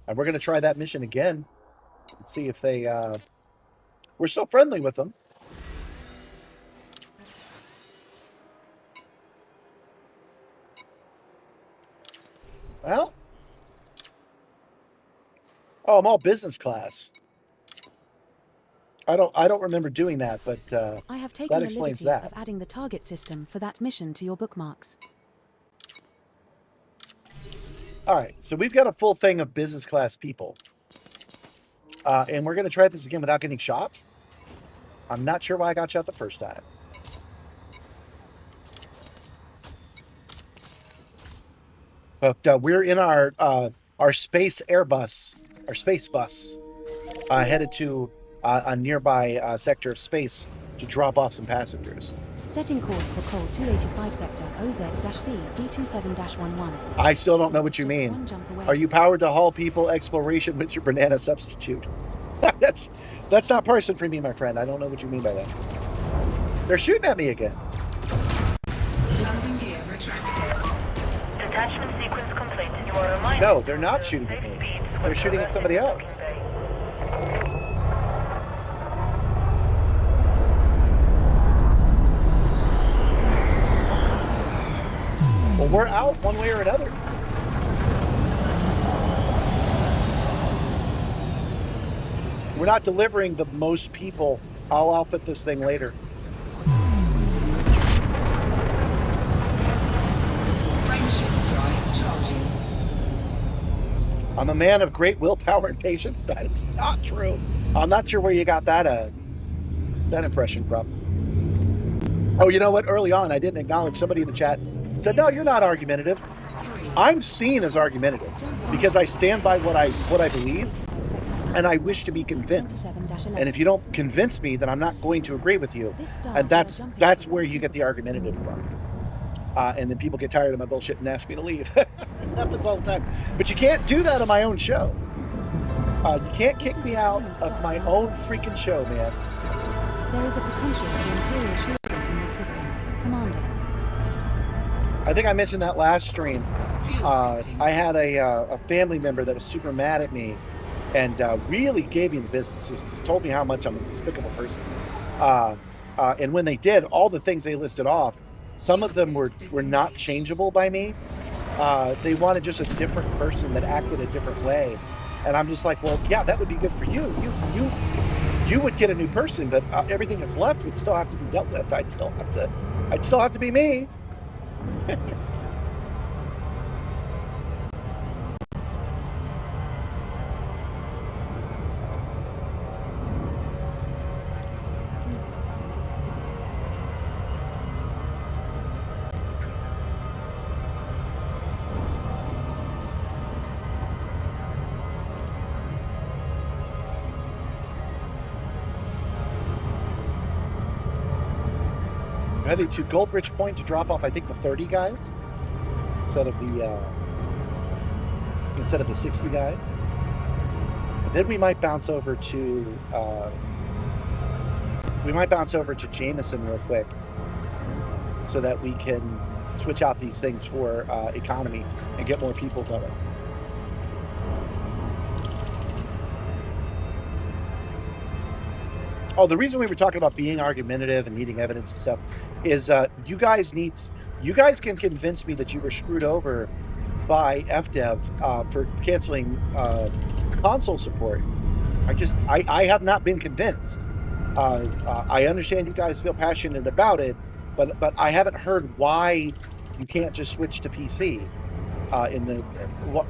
and we're going to try that mission again and see if they... We're so friendly with them. Well... Oh, I'm all business class. I don't remember doing that, but I have taken that the explains liberty that. of adding the target system for that mission to your bookmarks. All right, so we've got a full thing of business class people. And we're going to try this again without getting shot. I'm not sure why I got shot the first time. But we're in our space Airbus, our space bus, headed to a nearby sector of space to drop off some passengers. Setting course for Col 285 sector OZ-C B27-11. I still don't know what you mean. Are you powered to haul people exploration with your banana substitute? That's not person for me, my friend. I don't know what you mean by that. They're shooting at me again. Landing gear retracted. Detachment sequence complete. You are reminded. No, they're not shooting at me. They're shooting at somebody else. Well, we're out one way or another. We're not delivering the most people. I'll outfit this thing later. Frameshift drive charging. I'm a man of great willpower and patience. That is not true. I'm not sure where you got that impression from. Oh, you know what? Early on, I didn't acknowledge somebody in the chat said, "No, you're not argumentative." I'm seen as argumentative because I stand by what I believe, and I wish to be convinced. And if you don't convince me, then I'm not going to agree with you. And that's where you get the argumentative from. And then people get tired of my bullshit and ask me to leave. It happens all the time. But you can't do that on my own show. You can't kick me out of my own freaking show, man. There is a potential for imperial shielding in this system, Commander. I think I mentioned that last stream. I had a family member that was super mad at me and really gave me the business. Just told me how much I'm a despicable person. And when they did, all the things they listed off, some of them were not changeable by me. They wanted just a different person that acted a different way. And I'm just like, well, yeah, that would be good for you. You would get a new person, but everything that's left would still have to be dealt with. I'd still have to be me. Heading to Goldbridge Point to drop off, I think, the 30 guys instead of the 60 guys. And then we might bounce over to Jameson real quick so that we can switch out these things for economy and get more people going. Oh, the reason we were talking about being argumentative and needing evidence and stuff is you guys can convince me that you were screwed over by FDev for canceling console support. I have not been convinced. I understand you guys feel passionate about it, but I haven't heard why you can't just switch to PC.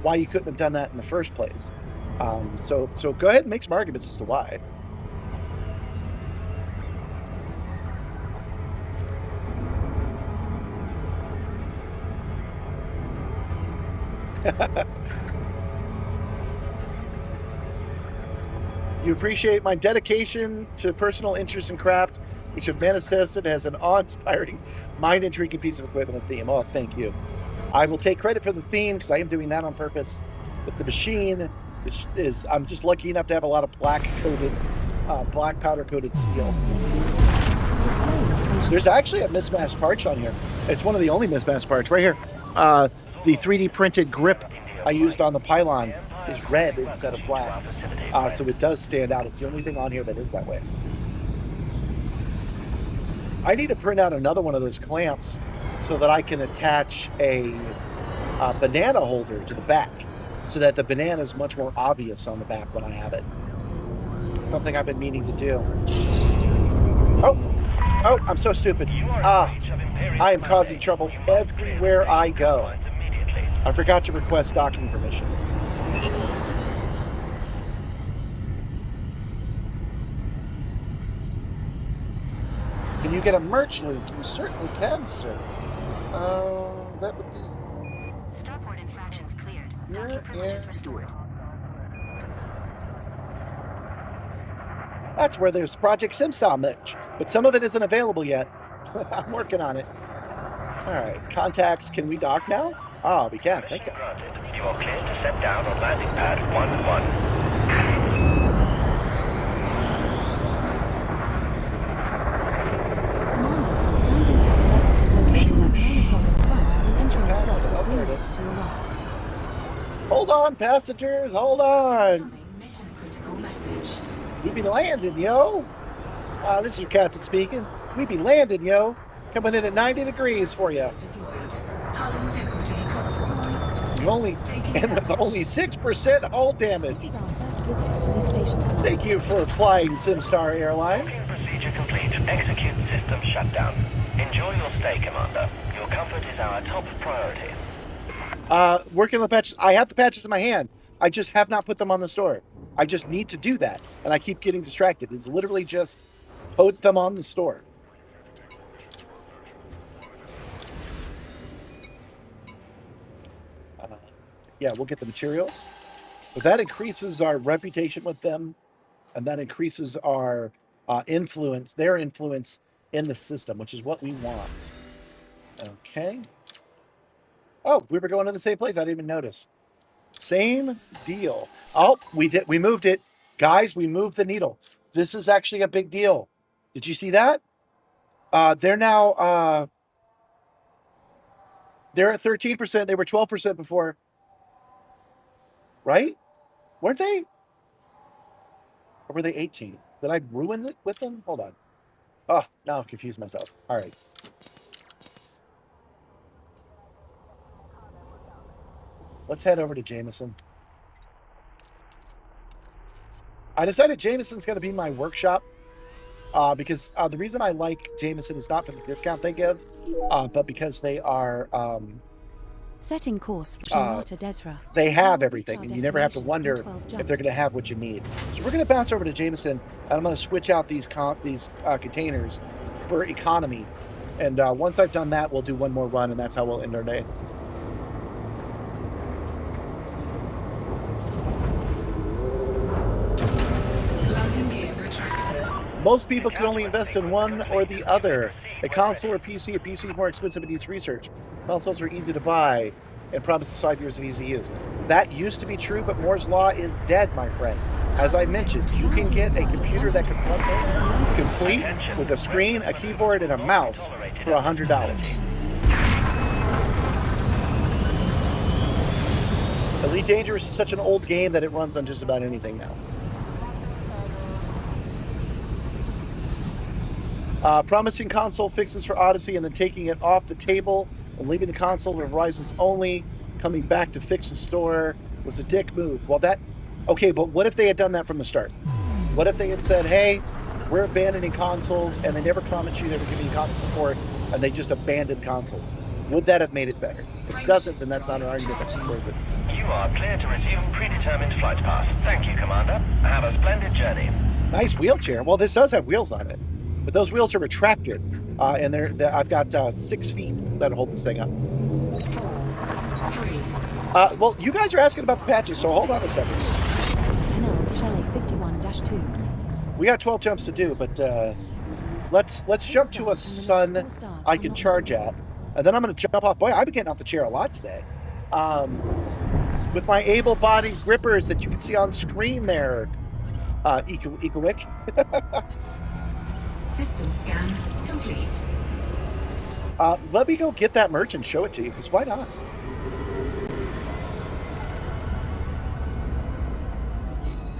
Why you couldn't have done that in the first place. So go ahead and make some arguments as to why. You appreciate my dedication to personal interest in craft, which have manifested as an awe-inspiring, mind-intriguing piece of equipment and theme. Oh, thank you. I will take credit for the theme because I am doing that on purpose. But the machine is I'm just lucky enough to have a lot of black powder-coated steel. There's actually a mismatched parts on here. It's one of the only mismatched parts right here. The 3D printed grip I used on the pylon is red instead of black. So it does stand out. It's the only thing on here that is that way. I need to print out another one of those clamps so that I can attach a banana holder to the back so that the banana is much more obvious on the back when I have it. Something I've been meaning to do. Oh, I'm so stupid. I am causing trouble everywhere I go. I forgot to request docking permission. Can you get a merch link? You certainly can, sir. That would be... Starport infractions cleared. Here Docking privileges and restored. That's where there's Project Simstarr merch, but some of it isn't available yet. I'm working on it. All right, contacts. Can we dock now? Oh, we can. Thank you. Granted. You are cleared to set down on landing pad 1-1. Commander, landing pad 11 is located at Lollipop in front and entering the slot with green lights to your right. Hold on, passengers. Hold on. Mission critical message. We be landing, yo. This is your captain speaking. We be landing, yo. Coming in at 90 degrees for you. Deployed. Hull integrity compromised. Only 6% hull damage. This is our first visit to this station, Commander. Thank you for flying Simstarr Airlines. Docking procedure complete. Execute system shutdown. Enjoy your stay, Commander. Your comfort is our top priority. Working on the patches. I have the patches in my hand. I just have not put them on the store. I just need to do that, and I keep getting distracted. It's literally just put them on the store. Yeah, we'll get the materials. But that increases our reputation with them, and that increases our influence, their influence in the system, which is what we want. Okay. Oh, we were going to the same place. I didn't even notice. Same deal. Oh, we moved it. Guys, we moved the needle. This is actually a big deal. Did you see that? They're now they're at 13%. They were 12% before. Right? Weren't they? Or were they 18? Did I ruin it with them? Hold on. Oh, now I've confused myself. All right. Let's head over to Jameson. I decided Jameson's going to be my workshop because the reason I like Jameson is not for the discount they give, but because they are... Setting course for Shamata Desra. they have everything, and you never have to wonder if they're going to have what you need. So we're going to bounce over to Jameson, and I'm going to switch out these containers for economy. And once I've done that, we'll do one more run, and that's how we'll end our day. Landing gear retracted. Most people can only invest in one or the other. A console or PC. A PC is more expensive and needs research. Consoles are easy to buy and promises 5 years of easy use. That used to be true, but Moore's Law is dead, my friend. As I mentioned, you can get a computer that can run this complete with a screen, a keyboard, and a mouse for $100. Elite Dangerous is such an old game that it runs on just about anything now. Promising console fixes for Odyssey and then taking it off the table and leaving the console to Horizons only, coming back to fix the store was a dick move. Well, okay, but what if they had done that from the start? What if they had said, hey, we're abandoning consoles, and they never promised you they were giving you console support, and they just abandoned consoles? Would that have made it better? If it doesn't, then that's not an argument that's supported. You are clear to resume predetermined flight path. Thank you, Commander. Have a splendid journey. Nice wheelchair. Well, this does have wheels on it, but those wheels are retracted, and I've got 6 feet that hold this thing up. 4, 3. Well, you guys are asking about the patches, so hold on a second. NL Chalet 51-2. We got 12 jumps to do, but let's jump to a sun I can charge at, and then I'm going to jump off. Boy, I've been getting off the chair a lot today. With my able-bodied grippers that you can see on screen there, Ecowick. System scan complete. Let me go get that merch and show it to you, because why not?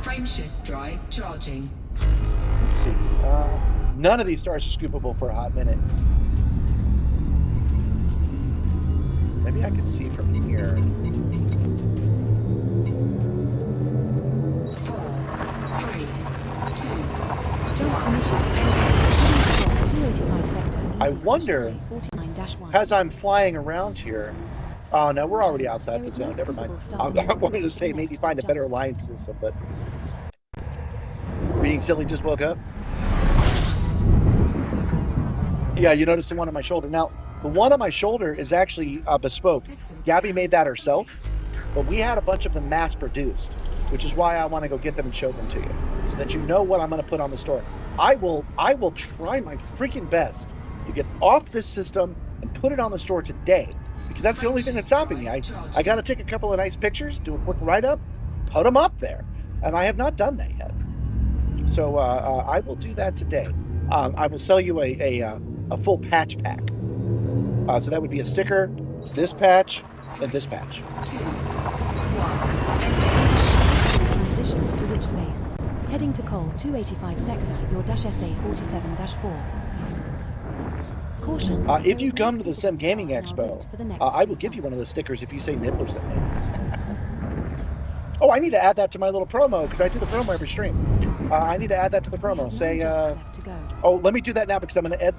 Frameshift drive charging. Let's see. None of these stars are scoopable for a hot minute. Maybe I can see from here. 4, 3, 2. Jump initiated. 285 sector. I wonder, 49-1. as I'm flying around here, Oh no, we're already outside There the is no zone. Never mind. scoopable star I on your wanted to route say the maybe next find a better jumps. alliance system, but being silly, just woke up. Yeah, you noticed the one on my shoulder. Now, the one on my shoulder is actually bespoke. Gabby made that herself, but we had a bunch of them mass produced, which is why I want to go get them and show them to you, so that you know what I'm going to put on the store. I will try my freaking best to get off this system and put it on the store today, because that's the only thing that's stopping me. I got to take a couple of nice pictures, do a quick write-up, put them up there, and I have not done that yet. So I will do that today. I will sell you a full patch pack. So that would be a sticker, this patch, and this patch. 2, 1, engage. Transitioned to which space? Heading to Col 285 sector, your -SA 47-4. Caution. If there you is no come to the scoopable Sim Gaming star on our Expo, route for the next I will 20 give you one of jumps. those stickers if you say Nibbler sent me. Oh, I need to add that to my little promo, because I do the promo every stream. I need to add that to the We promo. have Say, 9 jumps left to go. oh, let me do that now, because I'm gonna There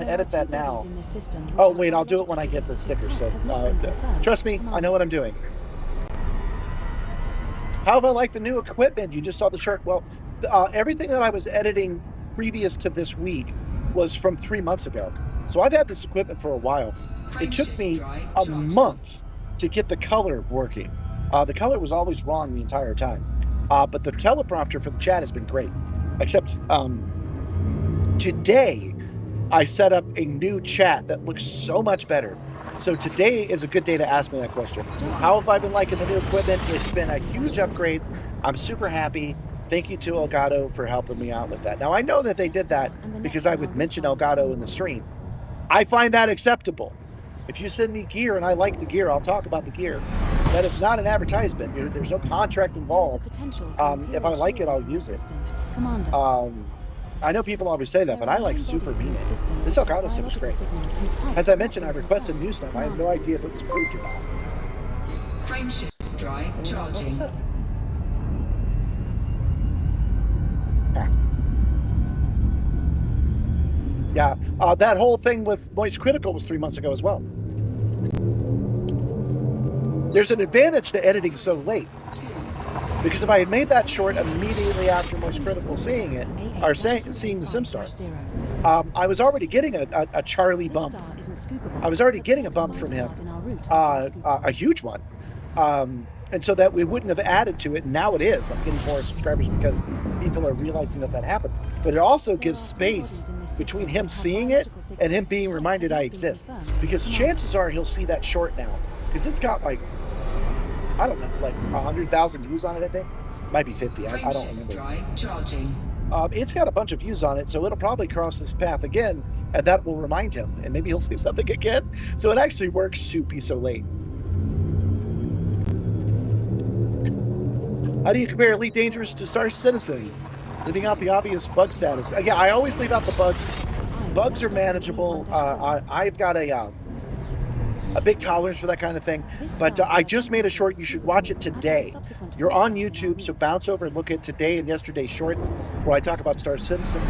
edit are that 2 now. bodies in this system which Oh are wait, I'll do it when I biological get the sticker. signals. So This type has not been confirmed. trust me, I know what I'm doing. How have I liked the new equipment? You just saw the short. Well, everything that I was editing previous to this week was from 3 months ago. So I've had this equipment for a while. It took me a month to get the color working. The color was always wrong the entire time. But the teleprompter for the chat has been great. Except today, I set up a new chat that looks so much better. So today is a good day to ask me that question. How have I been liking the new equipment? It's been a huge upgrade. I'm super happy. Thank you to Elgato for helping me out with that. Now, I know that they did that because I would mention Elgato in the stream. I find that acceptable. If you send me gear and I like the gear, I'll talk about the gear. That is not an advertisement. There's no contract involved. If I like it, I'll use it. I know people always say that, but I like super mean it. This Elgato stuff is great. As I mentioned, I requested new stuff. I have no idea if it was approved or not. Frameshift drive charging. Yeah, that whole thing with Moist Critical was 3 months ago as well. There's an advantage to editing so late, because if I had made that short immediately after Moist Critical seeing it, or seeing the Simstarr, I was already getting a Charlie bump. I was already getting a bump from him, a huge one. And so that we wouldn't have added to it, and now it is. I'm getting more subscribers because people are realizing that happened. But it also gives space between him seeing it and him being reminded I exist. Because chances are he'll see that short now. Because it's got like, I don't know, like 100,000 views on it, I think. Might be 50, I don't remember. Drive charging. It's got a bunch of views on it, so it'll probably cross this path again, and that will remind him, and maybe he'll say something again. So it actually works to be so late. How do you compare Elite Dangerous to Star Citizen? Leaving out the obvious bug status. Yeah, I always leave out the bugs. Bugs are manageable. I've got a big tolerance for that kind of thing. But I just made a short. You should watch it today. You're on YouTube, so bounce over and look at today and yesterday's shorts where I talk about Star Citizen.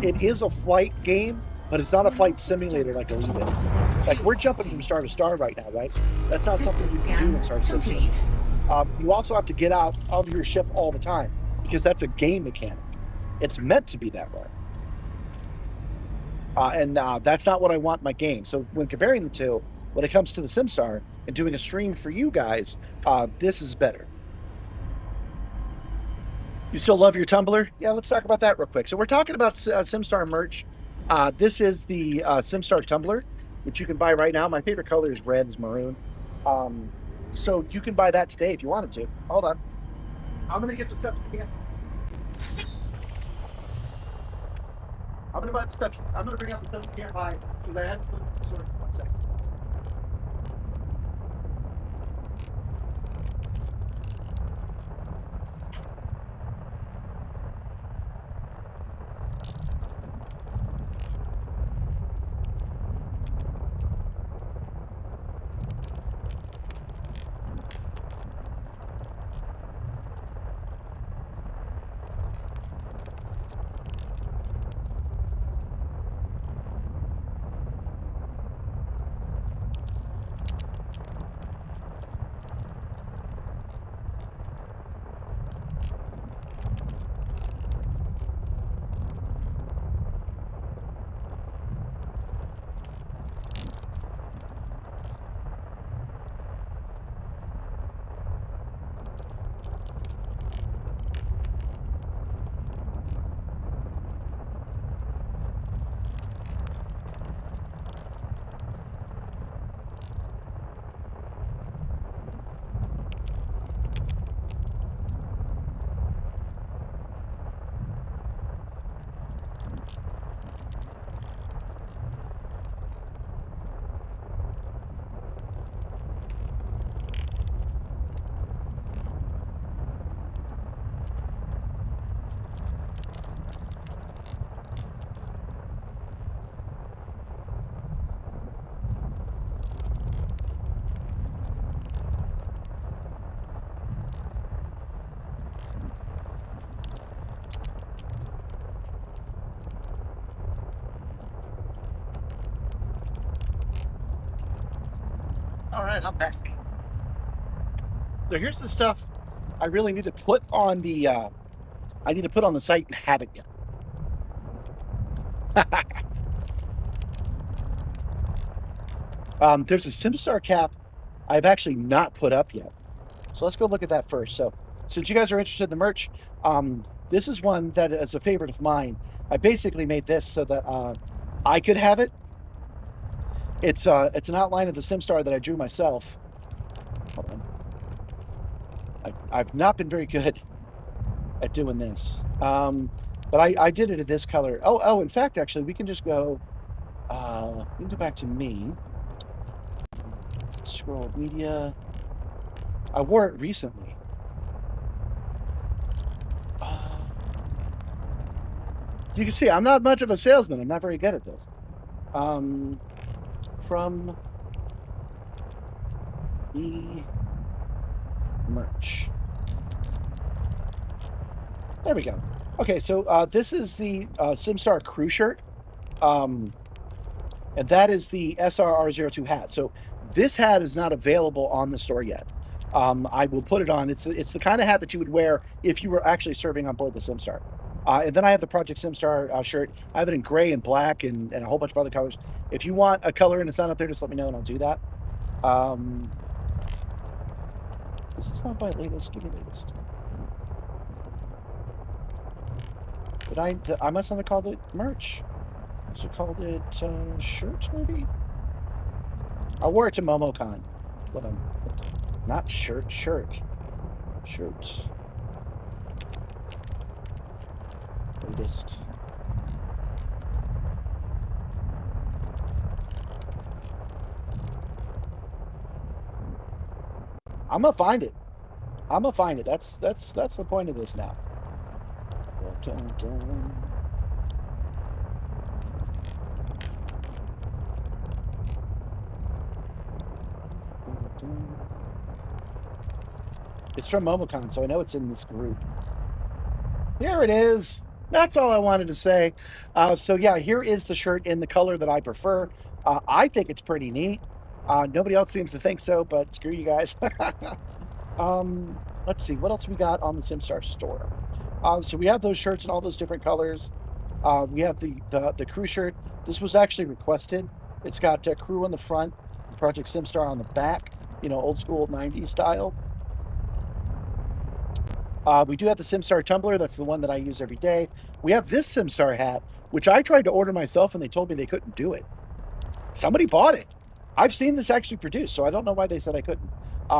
It is a flight game, but it's not a flight simulator like Elite is. Like, we're jumping from star to star right now, right? That's not something you can do in Star Citizen. You also have to get out of your ship all the time, because that's a game mechanic. It's meant to be that way. And that's not what I want in my game. So when comparing the two, when it comes to the Simstarr and doing a stream for you guys, this is better. You still love your Tumblr? Yeah, let's talk about that real quick. So we're talking about Simstarr merch. This is the Simstarr Tumblr, which you can buy right now. My favorite color is red, is maroon. So you can buy that today if you wanted to. Hold on. I'm going to get the stuff you can't. I'm going to buy the stuff. I'm going to bring out the stuff you can't buy, because I had to put the sort. 1 second. right, I'm back. So here's the stuff I really need to put on the I need to put on the site and haven't yet. There's a Simstarr cap I've actually not put up yet. So let's go look at that first. So since you guys are interested in the merch, this is one that is a favorite of mine. I basically made this so that I could have it. It's an outline of the Simstarr that I drew myself. Hold on. I've not been very good at doing this. But I did it in this color. Oh, in fact, actually, we can just go, we can go back to me. Scroll media. I wore it recently. You can see I'm not much of a salesman. I'm not very good at this. From the merch. There we go. Okay, so this is the Simstarr crew shirt. And that is the SRR02 hat. So this hat is not available on the store yet. I will put it on. It's the kind of hat that you would wear if you were actually serving on board the Simstarr. And then I have the Project Simstarr shirt. I have it in gray and black and a whole bunch of other colors. If you want a color and it's not up there, just let me know and I'll do that. This is not my latest. Give me latest. I must not have called it merch. I must have called it shirt, maybe? I wore it to MomoCon. That's what I'm... Not shirt. Shirt. Latest. I'm gonna find it. That's the point of this now. Dun, dun. It's from MomoCon, so I know it's in this group. Here it is. That's all I wanted to say. So yeah, here is the shirt in the color that I prefer. I think it's pretty neat. Nobody else seems to think so, but screw you guys. Let's see, what else we got on the Simstarr store? So we have those shirts in all those different colors. We have the crew shirt. This was actually requested. It's got crew on the front, Project Simstarr on the back, you know, old school 90s style. We do have the Simstarr tumbler. That's the one that I use every day. We have this Simstarr hat, which I tried to order myself and they told me they couldn't do it. Somebody bought it. I've seen this actually produced, so I don't know why they said I couldn't.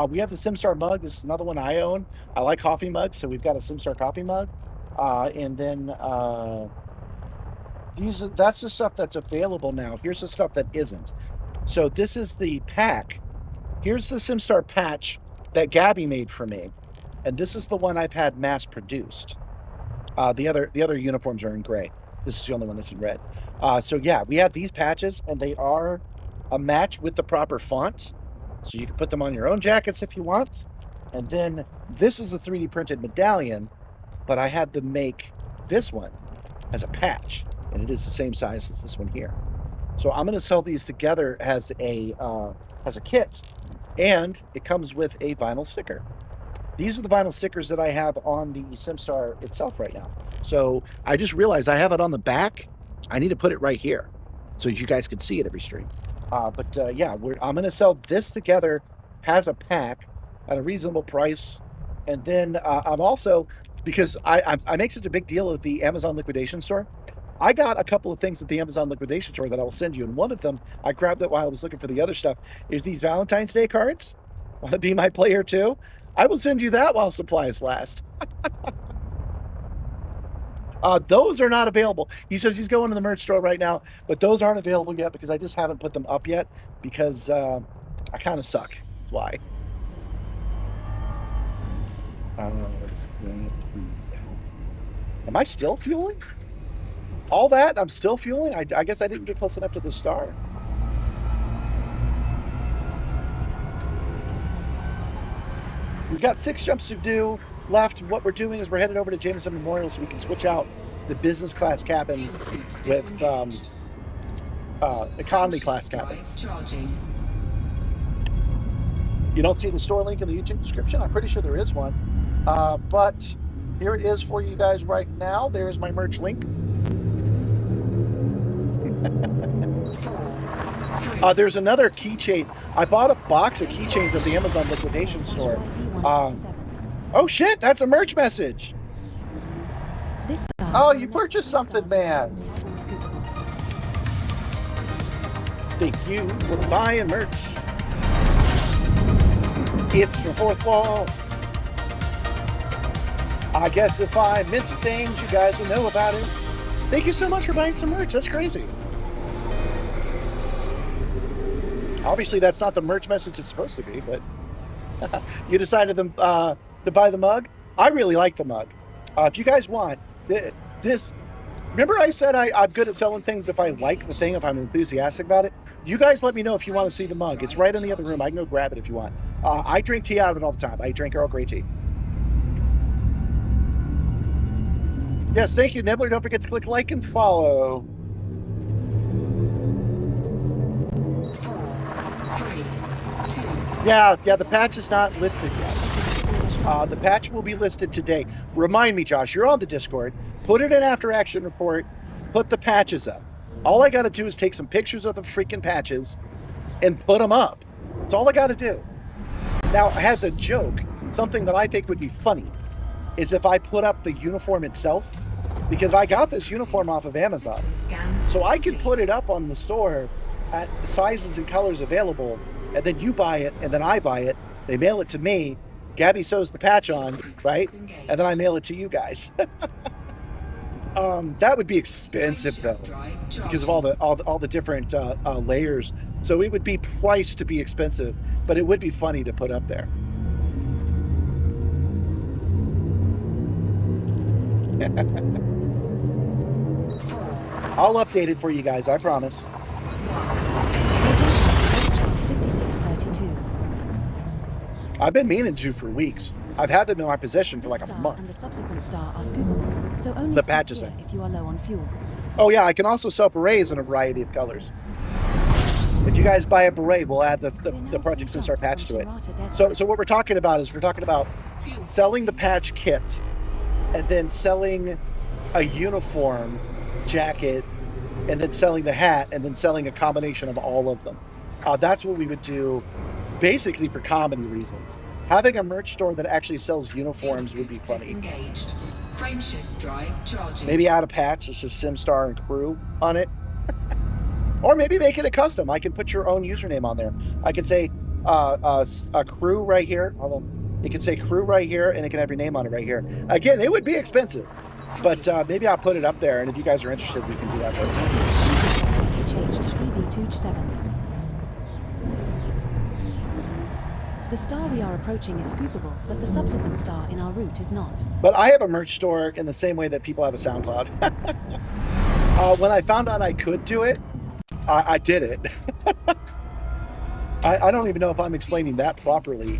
We have the Simstarr mug. This is another one I own. I like coffee mugs, so we've got a Simstarr coffee mug. And then that's the stuff that's available now. Here's the stuff that isn't. So this is the pack. Here's the Simstarr patch that Gabby made for me. And this is the one I've had mass produced. The other uniforms are in gray. This is the only one that's in red. So yeah, we have these patches, and they are a match with the proper font. So you can put them on your own jackets if you want. And then this is a 3D printed medallion, but I had them make this one as a patch, and it is the same size as this one here. So I'm going to sell these together as a kit, and it comes with a vinyl sticker. These are the vinyl stickers that I have on the Simstarr itself right now. So I just realized I have it on the back. I need to put it right here so you guys can see it every stream. Yeah, I'm going to sell this together as a pack at a reasonable price. And then I'm also, because I make such a big deal of the Amazon liquidation store, I got a couple of things at the Amazon liquidation store that I will send you. And one of them, I grabbed it while I was looking for the other stuff, is these Valentine's Day cards. Want to be my player too? I will send you that while supplies last. Those are not available. He says he's going to the merch store right now, but those aren't available yet because I just haven't put them up yet because I kind of suck. That's why. Am I still fueling? All that? I'm still fueling? I guess I didn't get close enough to the star. We've got 6 jumps to do left. What we're doing is we're headed over to Jameson Memorial so we can switch out the business class cabins with economy class cabins. You don't see the store link in the YouTube description. I'm pretty sure there is one. But here it is for you guys right now. There's my merch link. There's another keychain. I bought a box of keychains at the Amazon liquidation store. Oh shit, that's a merch message. Oh, you purchased something, man. Thank you for buying merch. It's the fourth wall. I guess if I miss things, you guys will know about it. Thank you so much for buying some merch. That's crazy. Obviously, that's not the merch message it's supposed to be, but you decided to buy the mug. I really like the mug. If you guys want this, remember I said I'm good at selling things if I like the thing, if I'm enthusiastic about it. You guys let me know if you want to see the mug. It's right in the other room. I can go grab it if you want. I drink tea out of it all the time. I drink Earl Grey tea. Yes, thank you, Nibbler. Don't forget to click like and follow. 4, 3, 2. Yeah, the patch is not listed yet. The patch will be listed today. Remind me, Josh, you're on the Discord. Put it in After Action Report. Put the patches up. All I got to do is take some pictures of the freaking patches and put them up. That's all I got to do. Now, as a joke, something that I think would be funny is if I put up the uniform itself, because I got this uniform off of Amazon. So I can put it up on the store at the sizes and colors available, and then you buy it, and then I buy it. They mail it to me. Gabby sews the patch on, right? And then I mail it to you guys. That would be expensive though, because of all the different layers. So it would be priced to be expensive, but it would be funny to put up there. I'll update it for you guys, I promise. 5632. I've been meaning to for weeks. I've had them in my possession for like a month. And the subsequent star are scoopable, so only The scoop patches here in. if you are low on fuel. Oh yeah, I can also sell berets in a variety of colors. If you guys buy a beret, we'll add the Project Simstarr patch to it. So what we're talking about is selling the patch kit and then selling a uniform jacket and then selling the hat and then selling a combination of all of them. That's what we would do basically for comedy reasons. Having a merch store that actually sells uniforms would be funny. Disengaged. Frameshift drive charging. Maybe add a patch that says Simstarr and Crew on it. Or maybe make it a custom. I can put your own username on there. I can say a crew right here. Hold on. You can say crew right here, and it can have your name on it right here. Again, it would be expensive, but maybe I'll put it up there, and if you guys are interested, we can do that. The star we are approaching is scoopable, but the subsequent star in our route is not. But I have a merch store in the same way that people have a SoundCloud. When I found out I could do it, I did it. I don't even know if I'm explaining that properly.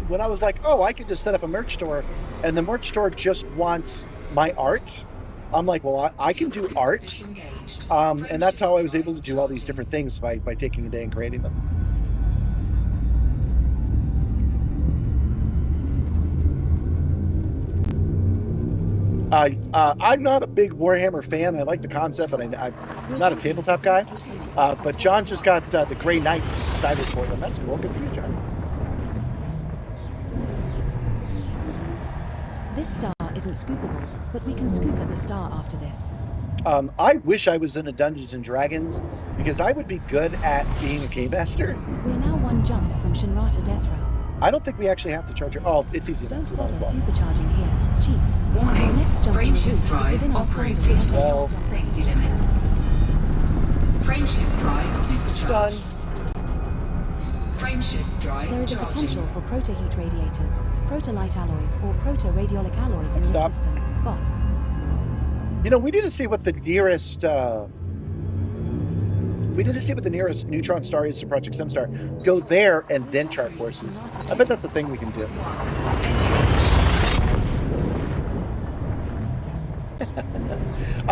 When I was like, oh, I could just set up a merch store, and the merch store just wants my art. I'm like, well, I can do art. And that's how I was able to do all these different things by taking a day and creating them. I'm not a big Warhammer fan. I like the concept, but I'm not a tabletop guy. But John just got the Grey Knights. He's excited for them. That's cool. Good for you, John. This star isn't scoopable, but we can scoop at the star after this. I wish I was in a Dungeons and Dragons, because I would be good at being a game master. We're now one jump from Shinrata Desra. I don't think we actually have to charge her. Oh, it's easy enough. Don't bother supercharging here, Chief. Warning. Our next jump Frameshift is drive within our operated standard beyond safety limits. Frameshift drive supercharged. Frameshift drive There is a charging. potential for proto-heat radiators, proto-light alloys, or proto-radiolic alloys in this system. Boss. You know, we need to see what the nearest neutron star is to Project Simstarr. Go there and then chart courses. I bet that's a thing we can do.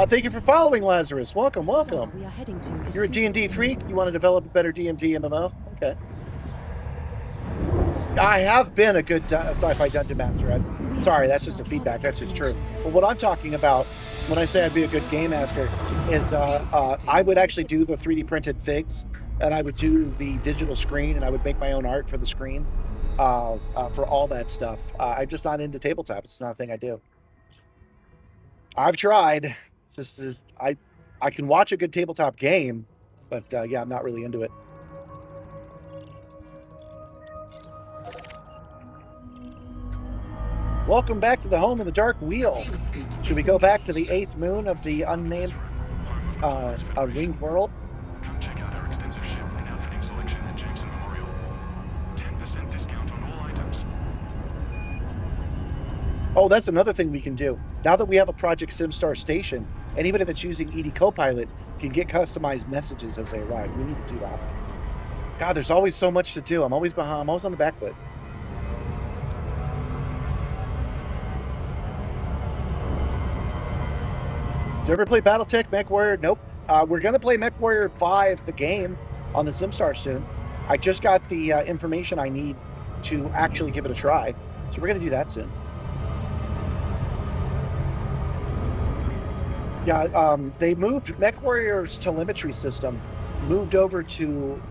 Thank you for following, Lazarus. Welcome, welcome. We are heading to You're a D&D freak? You want to develop a better D&D MMO? Okay. I have been a good sci-fi dungeon master. Sorry, that's just a feedback. That's just true. But what I'm talking about when I say I'd be a good game master is I would actually do the 3D printed figs, and I would do the digital screen, and I would make my own art for the screen for all that stuff. I'm just not into tabletop. It's not a thing I do. I've tried. It's just I can watch a good tabletop game, but yeah, I'm not really into it. Welcome back to the home of the Dark Wheel. Should we go back to the 8th moon of the unnamed winged world? Come check out our extensive ship and outfitting selection at Jameson Memorial. 10% discount on all items. Oh, that's another thing we can do. Now that we have a Project Simstarr station, anybody that's using ED Copilot can get customized messages as they arrive. We need to do that. God, there's always so much to do. I'm always behind. I'm always on the back foot. Do you ever play Battletech, MechWarrior? Nope. We're going to play MechWarrior 5, the game, on the Simstarr soon. I just got the information I need to actually give it a try. So we're going to do that soon. Yeah, they moved MechWarrior's telemetry system, moved over to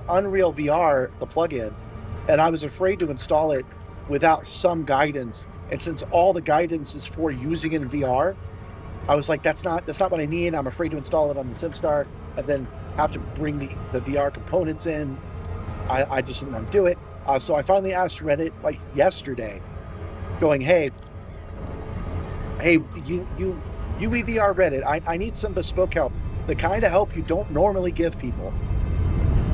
Unreal VR, the plugin, and I was afraid to install it without some guidance. And since all the guidance is for using it in VR, I was like, that's not what I need. I'm afraid to install it on the Simstarr and then have to bring the VR components in. I just didn't want to do it. So I finally asked Reddit like yesterday, going, hey, you UEVR Reddit, I need some bespoke help. The kind of help you don't normally give people.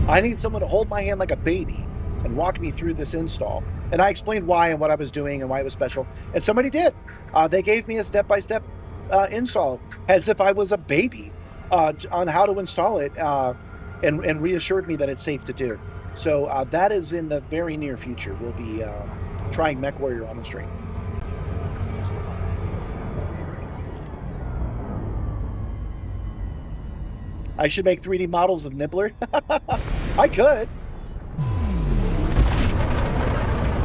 I need someone to hold my hand like a baby and walk me through this install. And I explained why and what I was doing and why it was special. And somebody did. They gave me a step-by-step install as if I was a baby on how to install it and reassured me that it's safe to do. So that is in the very near future. We'll be trying MechWarrior on the stream. I should make 3D models of Nibbler. I could.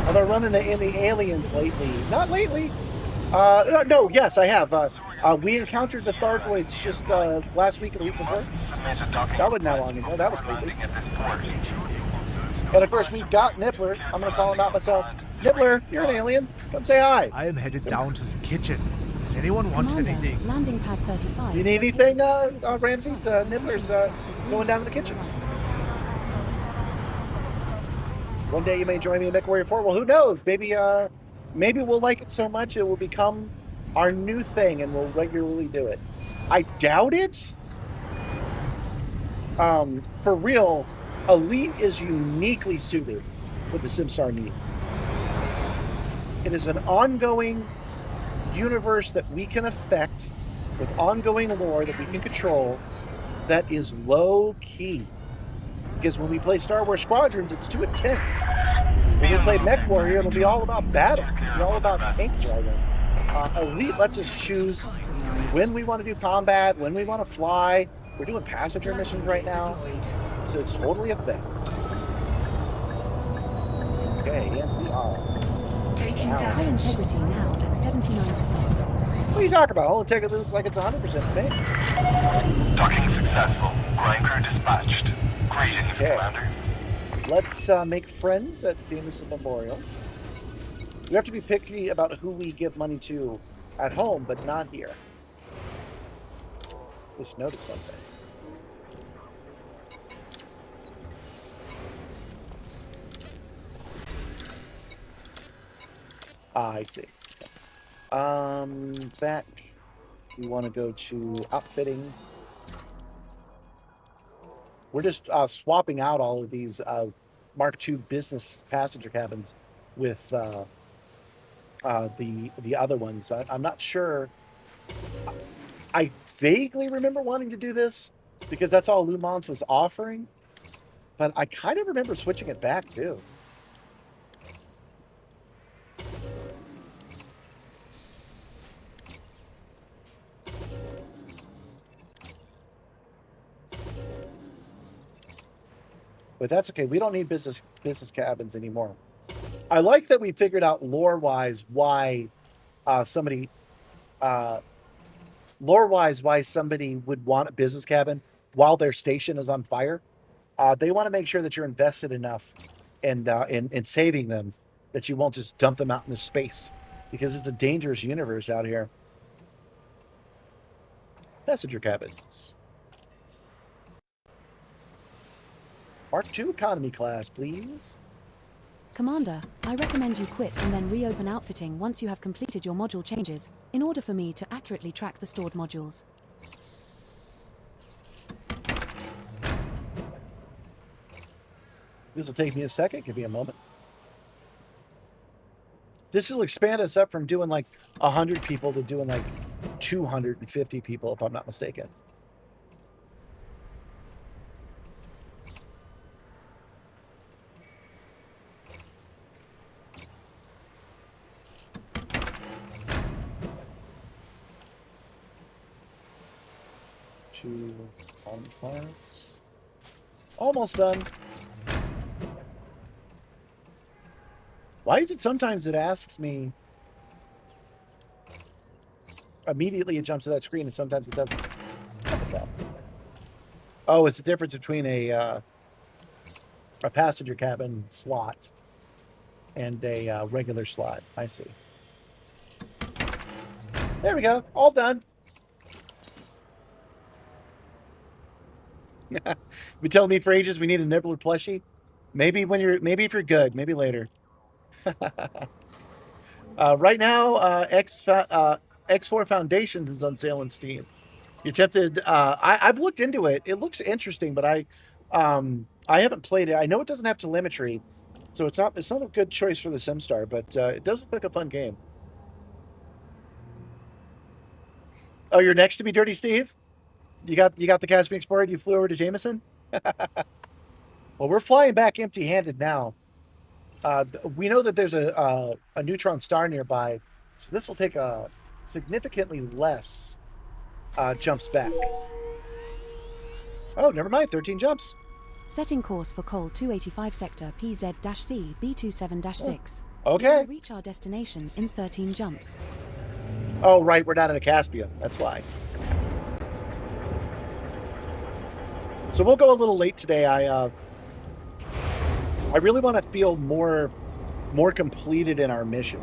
I've been running into aliens lately. Not lately. No, yes, I have. We encountered the Thargoids just last week and the week before. That wasn't that long ago. That was lately. And of course, we've got Nibbler. I'm going to call him out myself. Nibbler, you're an alien. Come say hi. I am headed down to the kitchen. Does anyone want anything? Landing pad 35. You need anything, Ramses? Nibbler's going down to the kitchen. One day you may join me in MechWarrior 4. Well, who knows? Maybe we'll like it so much it will become our new thing and we'll regularly do it. I doubt it. For real, Elite is uniquely suited for the Simstarr needs. It is an ongoing universe that we can affect with ongoing lore that we can control that is low key. Because when we play Star Wars Squadrons, it's too intense. When we play MechWarrior, it'll be all about battle. It'll be all about tank driving. Elite lets us choose when we want to do combat, when we want to fly. We're doing passenger missions right now, so it's totally a thing. Okay, and we are. Taking High damage. integrity now at 79%. What are you talking about? Whole integrity looks like it's 100% to me. Docking successful. Grind crew dispatched. Greetings, Okay. Commander. Let's make friends at Jameson Memorial. We have to be picky about who we give money to at home, but not here. Just noticed something. I see. Back. We want to go to outfitting. We're just swapping out all of these Mark II business passenger cabins with the other ones. I'm not sure. I vaguely remember wanting to do this because that's all Lumans was offering, but I kind of remember switching it back too. But that's okay. We don't need business cabins anymore. I like that we figured out lore-wise why somebody would want a business cabin while their station is on fire. They want to make sure that you're invested enough in saving them that you won't just dump them out into space, because it's a dangerous universe out here. Passenger cabins. Mark II economy class, please. Commander, I recommend you quit and then reopen outfitting once you have completed your module changes, in order for me to accurately track the stored modules. This will take me a second. Give me a moment. This will expand us up from doing like 100 people to doing like 250 people, if I'm not mistaken. Two on class. Almost done. Why is it sometimes it asks me immediately, it jumps to that screen, and sometimes it doesn't? Oh, it's the difference between a passenger cabin slot and a regular slot. I see. There we go. All done. Been telling me for ages we need a nibbler plushie. Maybe if you're good, maybe later. Right now, X4 Foundations is on sale in Steam. You're tempted. I've looked into it. It looks interesting, but I haven't played it. I know it doesn't have telemetry, so it's not a good choice for the Simstarr, but it does look like a fun game. Oh, you're next to me, Dirty Steve? You got the Caspian Explorer? You flew over to Jameson? Well, we're flying back empty-handed now. We know that there's a neutron star nearby, so this will take a significantly less jumps back. Oh, never mind. 13 jumps. Setting course for Col 285 sector PZ-C B27-6. Okay. We will reach our destination in 13 jumps. Oh, right. We're not in a Caspian. That's why. So we'll go a little late today. I really want to feel more completed in our mission.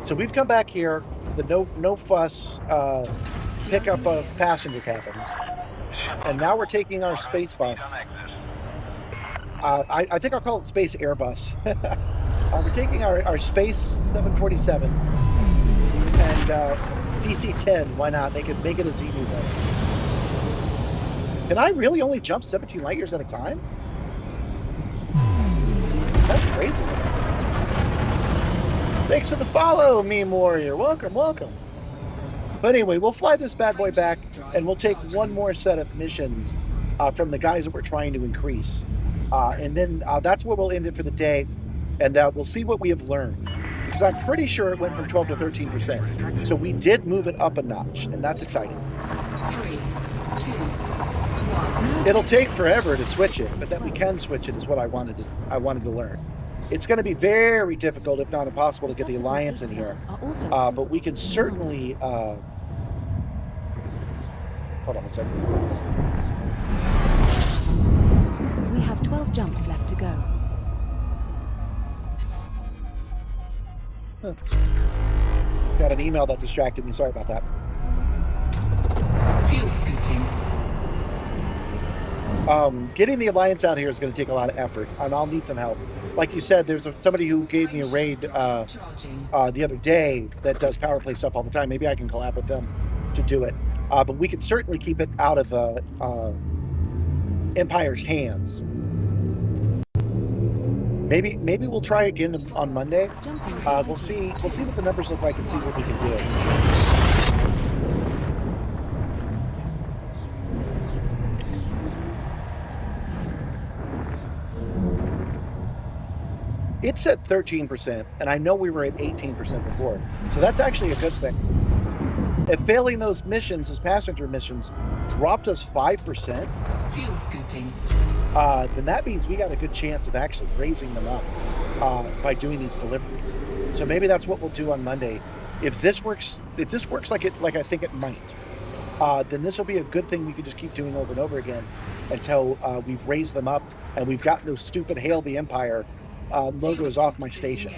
So we've come back here, the no fuss pickup of passenger cabins, and now we're taking our space bus. I think I'll call it Space Airbus. We're taking our Space 747 and DC-10. Why not make it a Z-Move? Can I really only jump 17 light years at a time? That's crazy. Thanks for the follow, Meme Warrior. Welcome, welcome. But anyway, we'll fly this bad boy back, and we'll take one more set of missions from the guys that we're trying to increase. And then that's where we'll end it for the day, and we'll see what we have learned. Because I'm pretty sure it went from 12 to 13%. So we did move it up a notch, and that's exciting. 3, 2, 1. It'll take forever to switch it, but that we can switch it is what I wanted to learn. It's going to be very difficult, if not impossible, to get the Alliance in here. But we can certainly... hold on one second. We have 12 jumps left to go. Huh. Got an email that distracted me. Sorry about that. Fuel scooping. Getting the Alliance out here is going to take a lot of effort, and I'll need some help. Like you said, there's somebody who gave me a raid the other day that does power play stuff all the time. Maybe I can collab with them to do it. But we can certainly keep it out of Empire's hands. Maybe we'll try again on Monday. We'll see what the numbers look like and see what we can do. It's at 13%, and I know we were at 18% before, so that's actually a good thing. If failing those missions as passenger missions dropped us 5%, fuel scooping, then that means we got a good chance of actually raising them up. by doing these deliveries. So maybe that's what we'll do on Monday. If this works like I think it might, then this will be a good thing we can just keep doing over and over again until we've raised them up and we've got those stupid Hail the Empire logos off my station.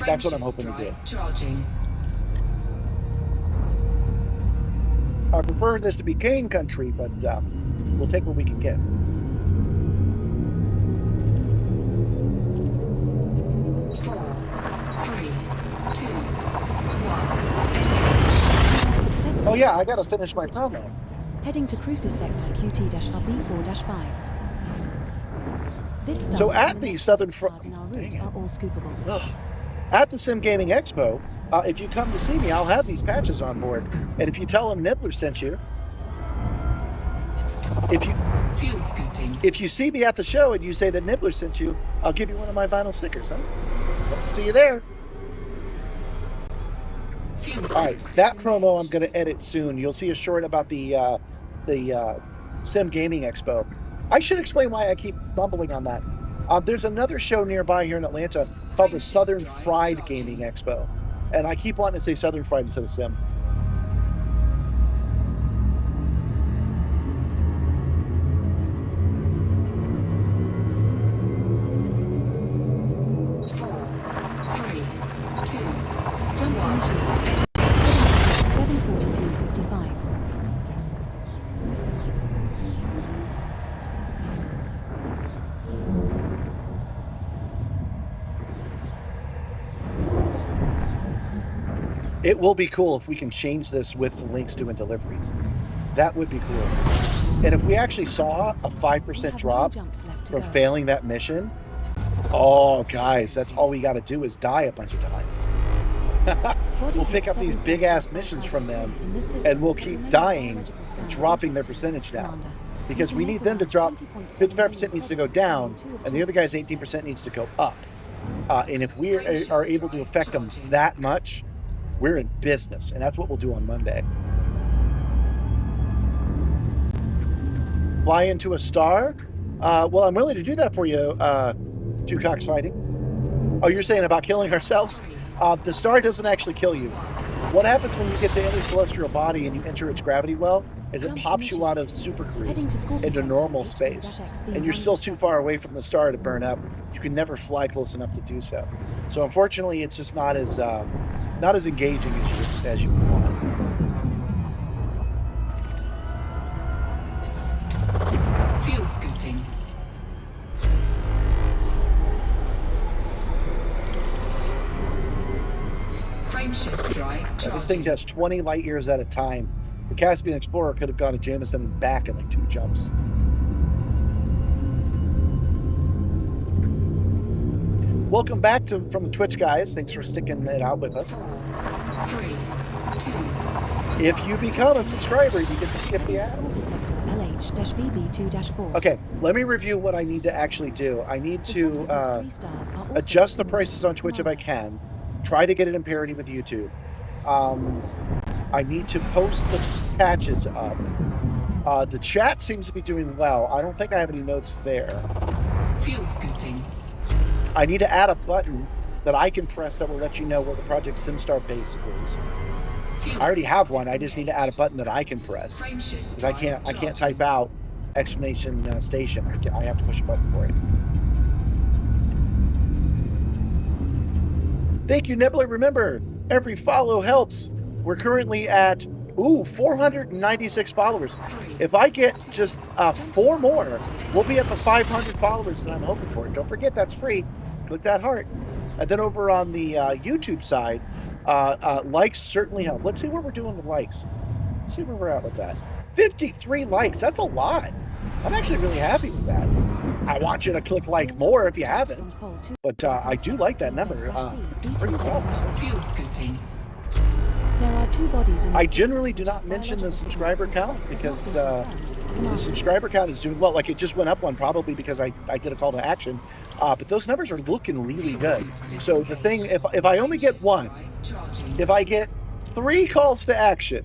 That's what I'm hoping to do. Charging. I prefer this to be Kane country, but we'll take what we can get. Oh yeah, I gotta finish my promo. Heading to cruises sector QT-RB4-5. This star So at and the next southern stars in our route are all scoopable. At the Sim Gaming Expo, if you come to see me, I'll have these patches on board. And if you tell them Nibbler sent you, Fuel scooping. if you see me at the show and you say that Nibbler sent you, I'll give you one of my vinyl stickers. Huh? Hope to see you there. All right, that promo I'm going to edit soon. You'll see a short about the Sim Gaming Expo. I should explain why I keep bumbling on that. There's another show nearby here in Atlanta called the Southern Fried Gaming Expo, and I keep wanting to say Southern Fried instead of Sim. Jump initiated. 7:42:55. It will be cool if we can change this with the links doing deliveries. That would be cool. And if we actually saw a 5% drop from failing that mission, oh, guys, that's all we got to do is die a bunch of times. We'll pick up these big-ass missions from them, and we'll keep dying, dropping their percentage down. Because we need them to drop, 55% needs to go down, and the other guy's 18% needs to go up. And if we are able to affect them that much, we're in business, and that's what we'll do on Monday. Fly into a star? Well, I'm willing to do that for you, Two Cocks Fighting. Oh, you're saying about killing ourselves? The star doesn't actually kill you. What happens when you get to any celestial body and you enter its gravity well is it pops you out of super cruise into normal space. And you're still too far away from the star to burn up. You can never fly close enough to do so. So unfortunately, it's just not as engaging as you would want. Fuel scooping. Frameshift drive charging. This thing does 20 light years at a time. The Caspian Explorer could have gone to Jameson and back in like 2 jumps. Welcome back from the Twitch, guys. Thanks for sticking it out with us. 3, 2. If you become a subscriber, you get to skip the ads. LH-VB2-4. Okay, let me review what I need to actually do. I need to adjust the prices on Twitch if I can. Try to get it in parity with YouTube. I need to post the patches up. The chat seems to be doing well. I don't think I have any notes there. Fuel scooping. I need to add a button that I can press that will let you know where the Project Simstarr base is. I already have one. I just need to add a button that I can press because I can't type out exclamation station. I have to push a button for it. Thank you, Nibbler. Remember, every follow helps. We're currently at 496 followers. If I get just 4 more, we'll be at the 500 followers that I'm hoping for. Don't forget, that's free. Click that heart. And then over on the YouTube side, likes certainly help. Let's see what we're doing with likes. Let's see where we're at with that. 53 likes. That's a lot. I'm actually really happy with that. I want you to click like more if you haven't. But I do like that number. Pretty well. Fuel scooping. There are 2 bodies in I generally do not mention the subscriber count because the subscriber count is doing well. Like it just went up one probably because I did a call to action. But those numbers are looking really good. So the thing, if I only get 1, if I get 3 calls to action,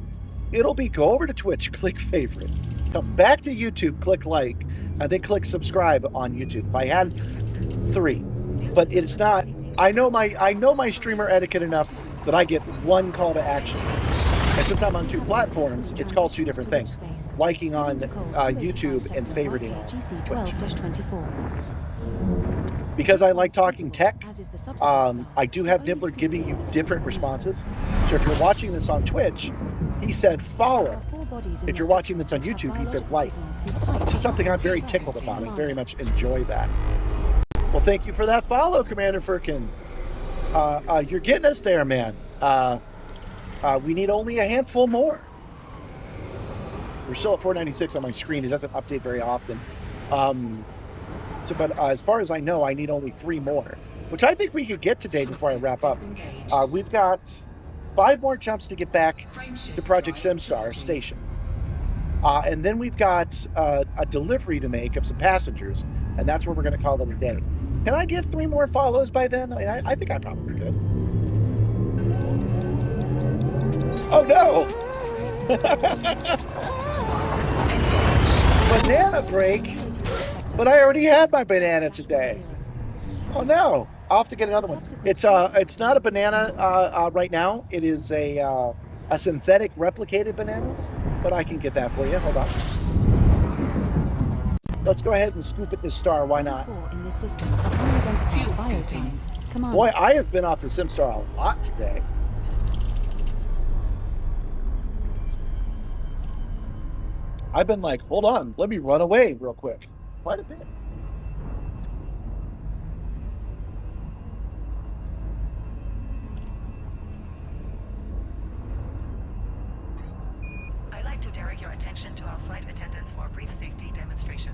it'll be go over to Twitch, click favorite, come back to YouTube, click like, and then click subscribe on YouTube. If I had 3, but it's not. I know my streamer etiquette enough that I get one call to action. And since I'm on two platforms, it's called two different things: liking on YouTube and favoriting on Twitch. Because I like talking tech, I do have Nibbler giving you different responses. So if you're watching this on Twitch, he said follow. If you're watching this on YouTube, he said like. Which is something I'm very tickled about. I very much enjoy that. Well, thank you for that follow, Commander Firkin. You're getting us there, man. We need only a handful more. We're still at 496 on my screen. It doesn't update very often. But as far as I know, I need only 3 more, which I think we could get today before I wrap up. We've got 5 more jumps to get back to Project Simstarr Station. And then we've got a delivery to make of some passengers, and that's where we're going to call it a day. Can I get 3 more follows by then? I mean, I think I probably could. Oh, no! Banana break? But I already had my banana today. Oh no! I'll have to get another one. It's not a banana right now. It is a synthetic replicated banana, but I can get that for you. Hold on. Let's go ahead and scoop at this star. Why not? Boy, I have been off the Simstarr a lot today. I've been like, hold on, let me run away real quick. Quite a bit. I'd like to direct your attention to our flight attendants for a brief safety demonstration.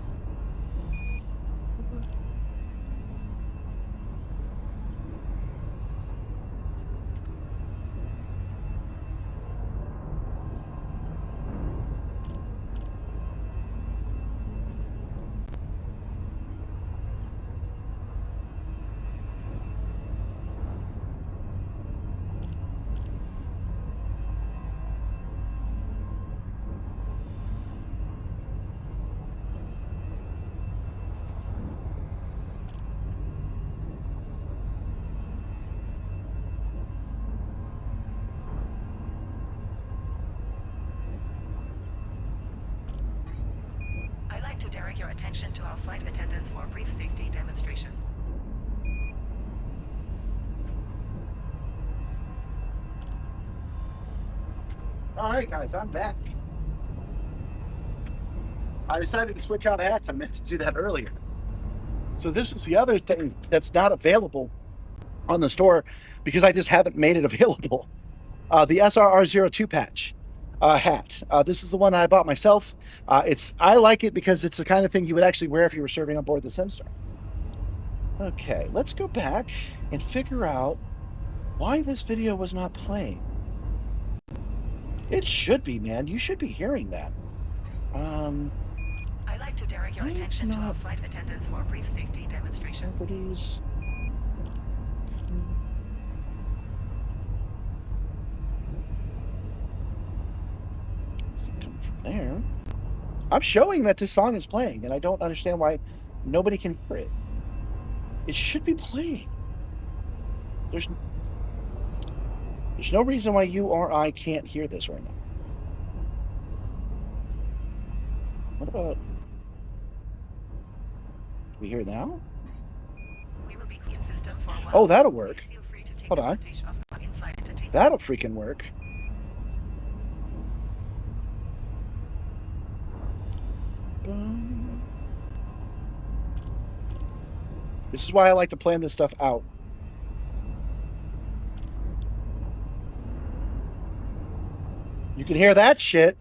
To direct your attention to our flight attendants for a brief safety demonstration. All right, guys, I'm back. I decided to switch out hats. I meant to do that earlier. So this is the other thing that's not available on the store because I just haven't made it available. The SRR02 patch. Hat. This is the one I bought myself. I like it because it's the kind of thing you would actually wear if you were serving on board the Simstarr. Okay, let's go back and figure out why this video was not playing. It should be, man. You should be hearing that. I'd like to direct your attention to our flight attendants for a brief safety demonstration. Properties. There. I'm showing that this song is playing, and I don't understand why nobody can hear it. It should be playing. There's no reason why you or I can't hear this right now. What about... Do we hear it now? We will be in system for a while. Oh, that'll work. Feel free to take Hold on. advantage of our in-flight entertainment. That'll freaking work. This is why I like to plan this stuff out. You can hear that shit.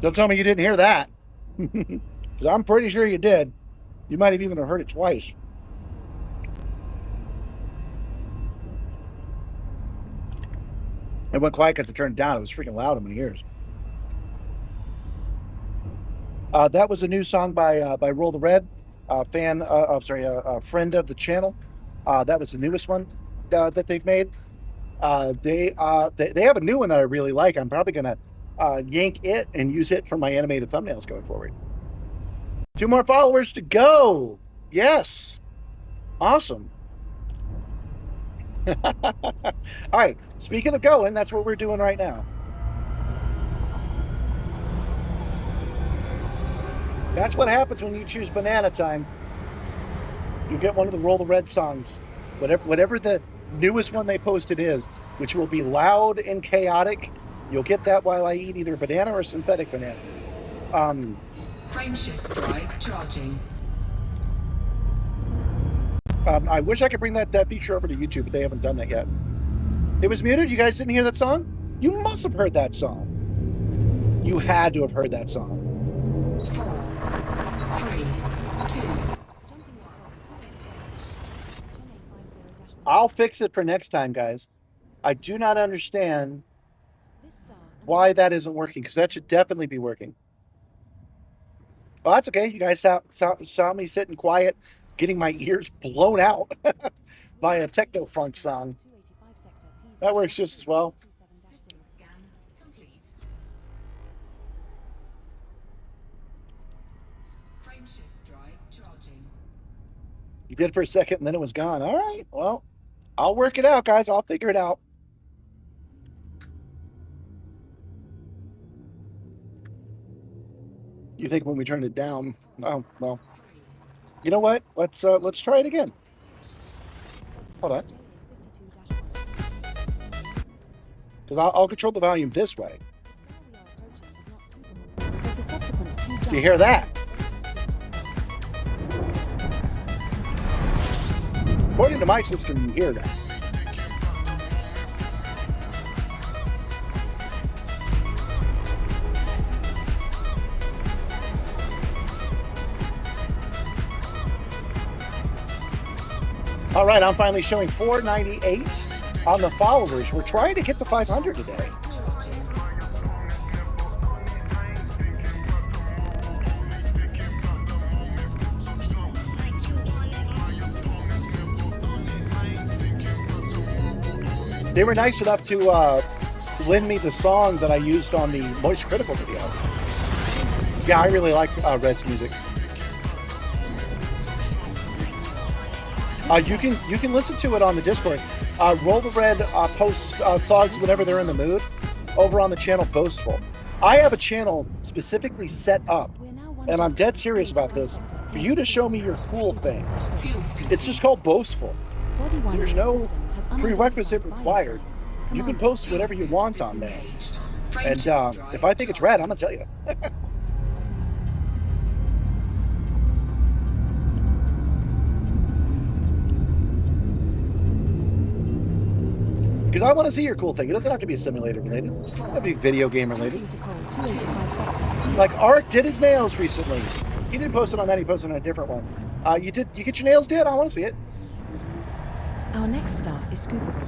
Don't tell me you didn't hear that. Because I'm pretty sure you did. You might have even heard it twice. It went quiet because I turned it down. It was freaking loud in my ears. That was a new song by RollTheRed, a friend of the channel. That was the newest one that they've made. They have a new one that I really like. I'm probably gonna yank it and use it for my animated thumbnails going forward. 2 more followers to go. Yes, awesome. All right. Speaking of going, that's what we're doing right now. That's what happens when you choose banana time. You get one of the RollTheRed songs, whatever the newest one they posted is, which will be loud and chaotic. You'll get that while I eat either banana or synthetic banana. Frameshift drive charging. I wish I could bring that feature over to YouTube, but they haven't done that yet. It was muted. You guys didn't hear that song? You must have heard that song. You had to have heard that song. 4, 3, 2. I'll fix it for next time, guys. I do not understand why that isn't working, because that should definitely be working. Well, that's okay. You guys saw me sitting quiet, getting my ears blown out by a techno funk song. That works just as well. System scan complete. Frameshift drive charging. You did for a second, and then it was gone. All right. Well, I'll work it out, guys. I'll figure it out. You think when we turned it down? Oh, well. You know what? Let's try it again. Hold on. Because I'll control the volume this way. Do you hear that? According to my system, you hear that. All right, I'm finally showing 498 on the followers. We're trying to get to 500 today. They were nice enough to lend me the song that I used on the Moist Critical video. Yeah, I really like Red's music. You can listen to it on the Discord. RollTheRed posts songs whenever they're in the mood over on the channel Boastful. I have a channel specifically set up, and I'm dead serious about this, for you to show me your cool thing. It's just called Boastful. There's no prerequisite required. You can post whatever you want on there. And if I think it's rad, I'm going to tell you. Because I want to see your cool thing. It doesn't have to be simulator related. It can be video game related. Like Art did his nails recently. He didn't post it on that. He posted on a different one. You get your nails did? I want to see it. Our next star is scoopable.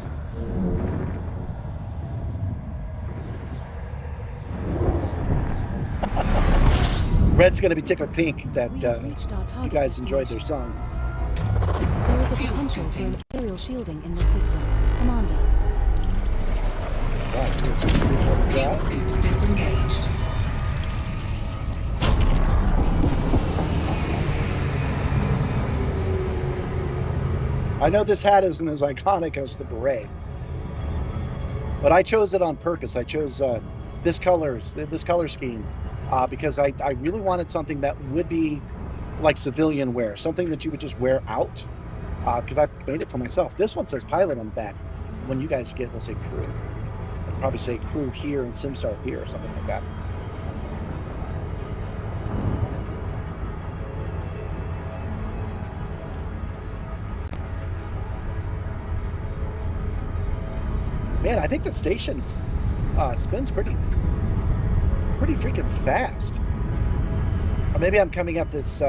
Red's going to be tickled pink that you guys enjoyed their song. There is a potential for imperial shielding in this system, Commander. Fuel scoop disengaged. I know this hat isn't as iconic as the beret, but I chose it on purpose. I chose this color scheme because I really wanted something that would be like civilian wear, something that you would just wear out. Because I made it for myself. This one says pilot on the back. When you guys get, let's say crew. I'd probably say crew here and Simstarr here or something like that. Man, I think the station spins pretty pretty freaking fast. Or maybe I'm coming up this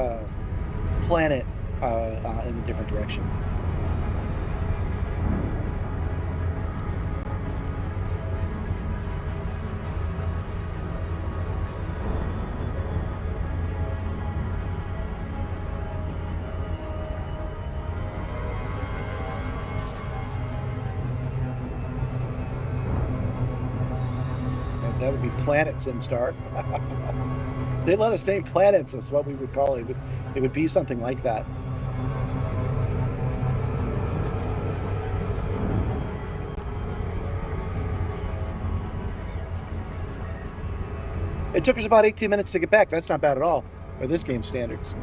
planet in a different direction. That would be Planet Simstarr. They let us name planets. That's what we would call it. It would be something like that. It took us about 18 minutes to get back. That's not bad at all for this game's standards.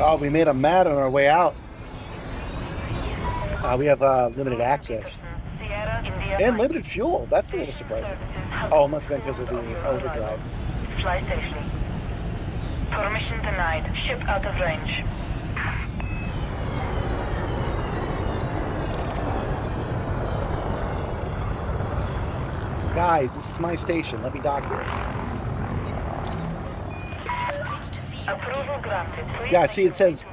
Oh, we made them mad on our way out. We have limited access. And limited fuel. That's a little surprising. Oh, it must have been because of the overdrive. Fly safely. Permission denied. Ship out of range. Guys, this is my station. Let me dock here. Approval granted. Yeah, see, it says,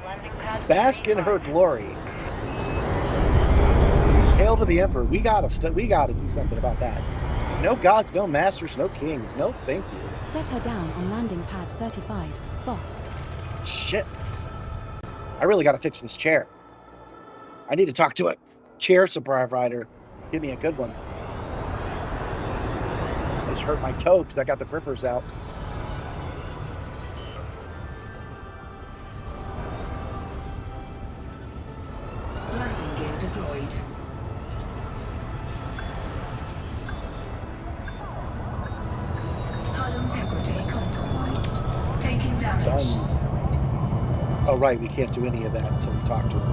bask in her glory. Hail to the Emperor. We gotta do something about that. No gods, no masters, no kings. No thank you. Set her down on landing pad 35, boss. Shit. I really gotta fix this chair. I need to talk to a chair provider. Give me a good one. I just hurt my toe because I got the grippers out. Landing gear deployed. Hull integrity compromised. Taking damage. Oh, right. We can't do any of that until we talk to her.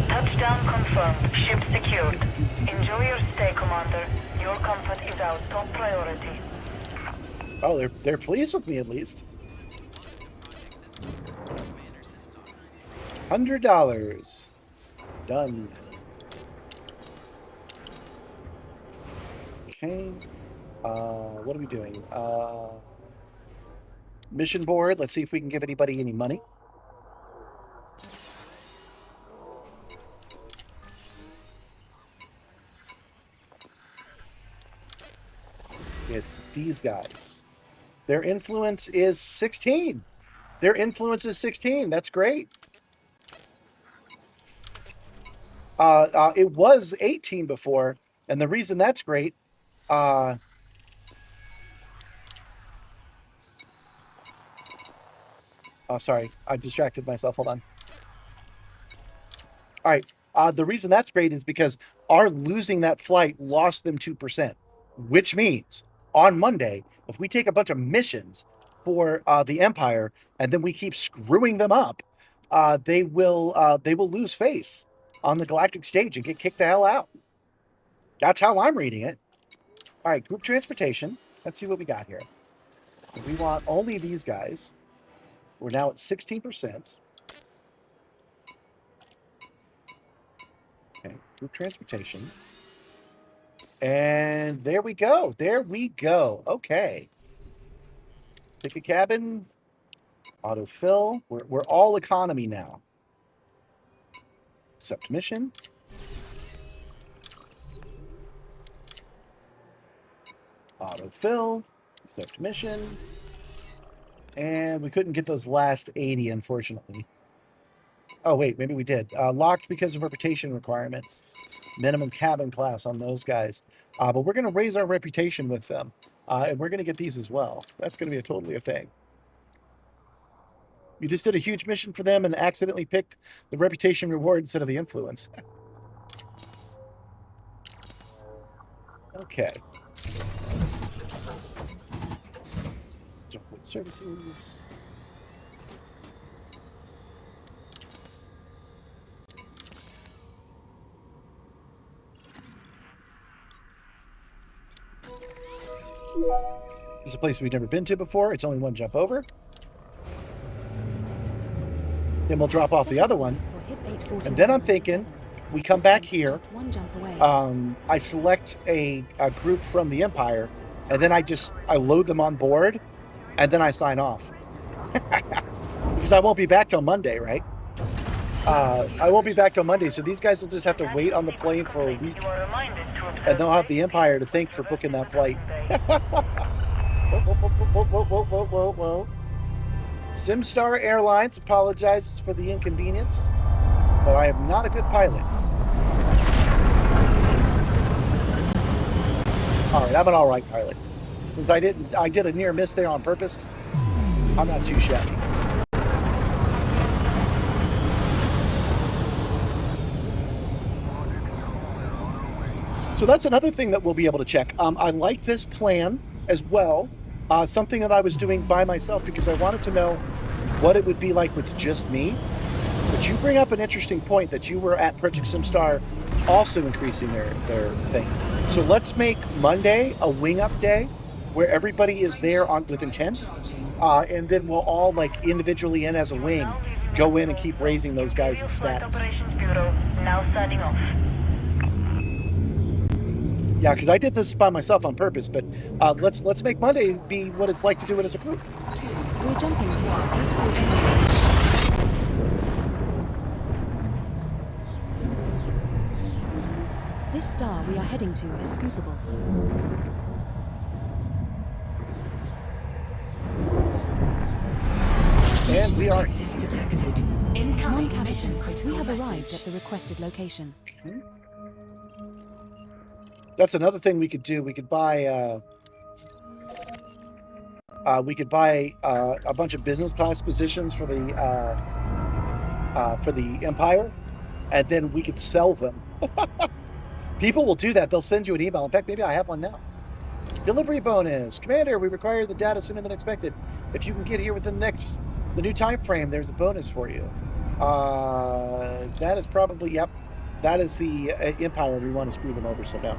Touchdown confirmed. Ship secured. Enjoy your stay, Commander. Your comfort is our top priority. Oh, they're pleased with me at least. $100. Done. Okay. What are we doing? Mission board. Let's see if we can give anybody any money. It's these guys. Their influence is 16. Their influence is 16. That's great. It was 18 before, and the reason that's great, oh, sorry, I distracted myself. Hold on. All right. The reason that's great is because our losing that flight lost them 2%, which means on Monday, if we take a bunch of missions for the Empire and then we keep screwing them up, they will lose face on the galactic stage and get kicked the hell out. That's how I'm reading it. All right, group transportation. Let's see what we got here. We want only these guys. We're now at 16%. Okay, group transportation. And there we go. There we go. Okay. Pick a cabin. Autofill. We're all economy now. Accept mission. Autofill. Accept mission. And we couldn't get those last 80, unfortunately. Oh, wait. Maybe we did. Locked because of reputation requirements. Minimum cabin class on those guys. But we're going to raise our reputation with them. And we're going to get these as well. That's going to be totally a thing. You just did a huge mission for them and accidentally picked the reputation reward instead of the influence. Okay. Services. This is a place we've never been to before. It's only one jump over. Then we'll drop off the other one. And then I'm thinking, we come back here. I select a group from the Empire, and then I load them on board, and then I sign off. Because I won't be back till Monday, right? I won't be back till Monday, so these guys will just have to wait on the plane for a week, and they'll have the Empire to thank for booking that flight. Whoa. Simstarr Airlines apologizes for the inconvenience, but I am not a good pilot. All right, I'm an all right pilot. Since I did a near miss there on purpose, I'm not too shabby. So that's another thing that we'll be able to check. I like this plan as well. Something that I was doing by myself because I wanted to know what it would be like with just me. But you bring up an interesting point that you were at Project Simstarr also increasing their thing. So let's make Monday a wing up day where everybody is there with intent. And then we'll all like individually and as a wing go in and keep raising those guys' status. Operations Bureau now signing off. Yeah, because I did this by myself on purpose, but let's make Monday be what it's like to do it as a group. We're jumping to our 8:40. This star we are heading to is scoopable. And we are detected. Incoming mission We critical have message. arrived at the requested location. That's another thing we could do. We could buy a bunch of business class positions for the Empire, and then we could sell them. People will do that. They'll send you an email. In fact, maybe I have one now. Delivery bonus, Commander. We require the data sooner than expected. If you can get here within the new time frame, there's a bonus for you. That is probably yep. That is the Empire. We want to screw them over, so no.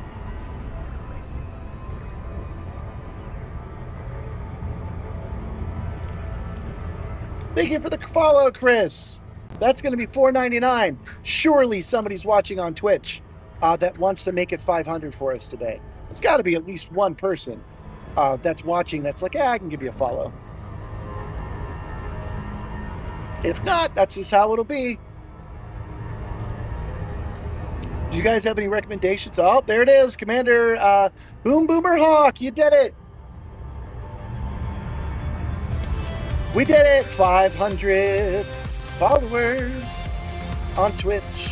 Thank you for the follow, Chris. That's going to be $4.99. Surely somebody's watching on Twitch that wants to make it 500 for us today. It's got to be at least one person that's watching that's like, I can give you a follow. If not, that's just how it'll be. Do you guys have any recommendations? Oh, there it is, Commander Boom Boomer Hawk. You did it. We did it! 500 followers on Twitch.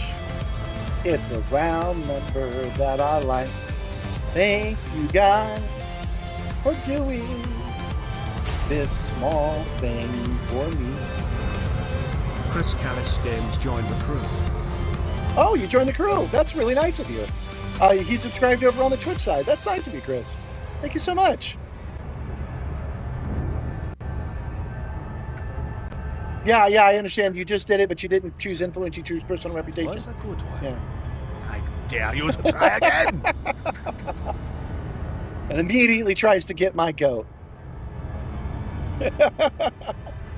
It's a round number that I like. Thank you guys for doing this small thing for me. Chris Callis Games joined the crew. Oh, you joined the crew. That's really nice of you. He subscribed over on the Twitch side. That's nice of you, Chris. Thank you so much. Yeah, I understand. You just did it, but you didn't choose influence. You choose personal reputation. Was a good one. Yeah. I dare you to try again. And immediately tries to get my goat.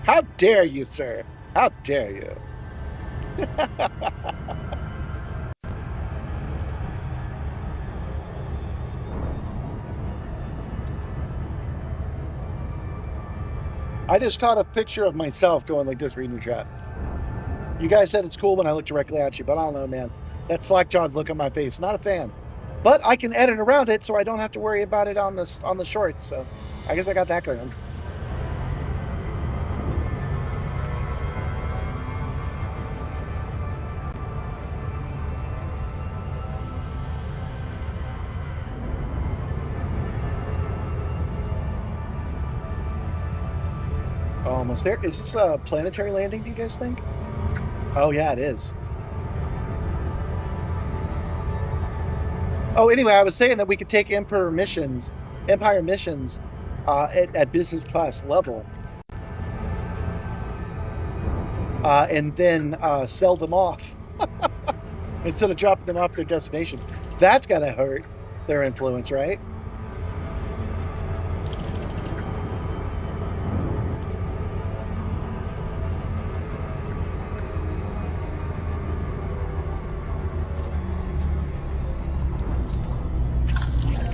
How dare you, sir? How dare you? I just caught a picture of myself going like this reading your chat. You guys said it's cool when I look directly at you, but I don't know, man. That slack-jawed look on my face, not a fan. But I can edit around it, so I don't have to worry about it on the shorts. So I guess I got that going. Almost there. Is this a planetary landing, do you guys think? Oh, yeah, it is. Oh, anyway, I was saying that we could take Empire missions at business class level, and then sell them off instead of dropping them off their destination. That's got to hurt their influence, right?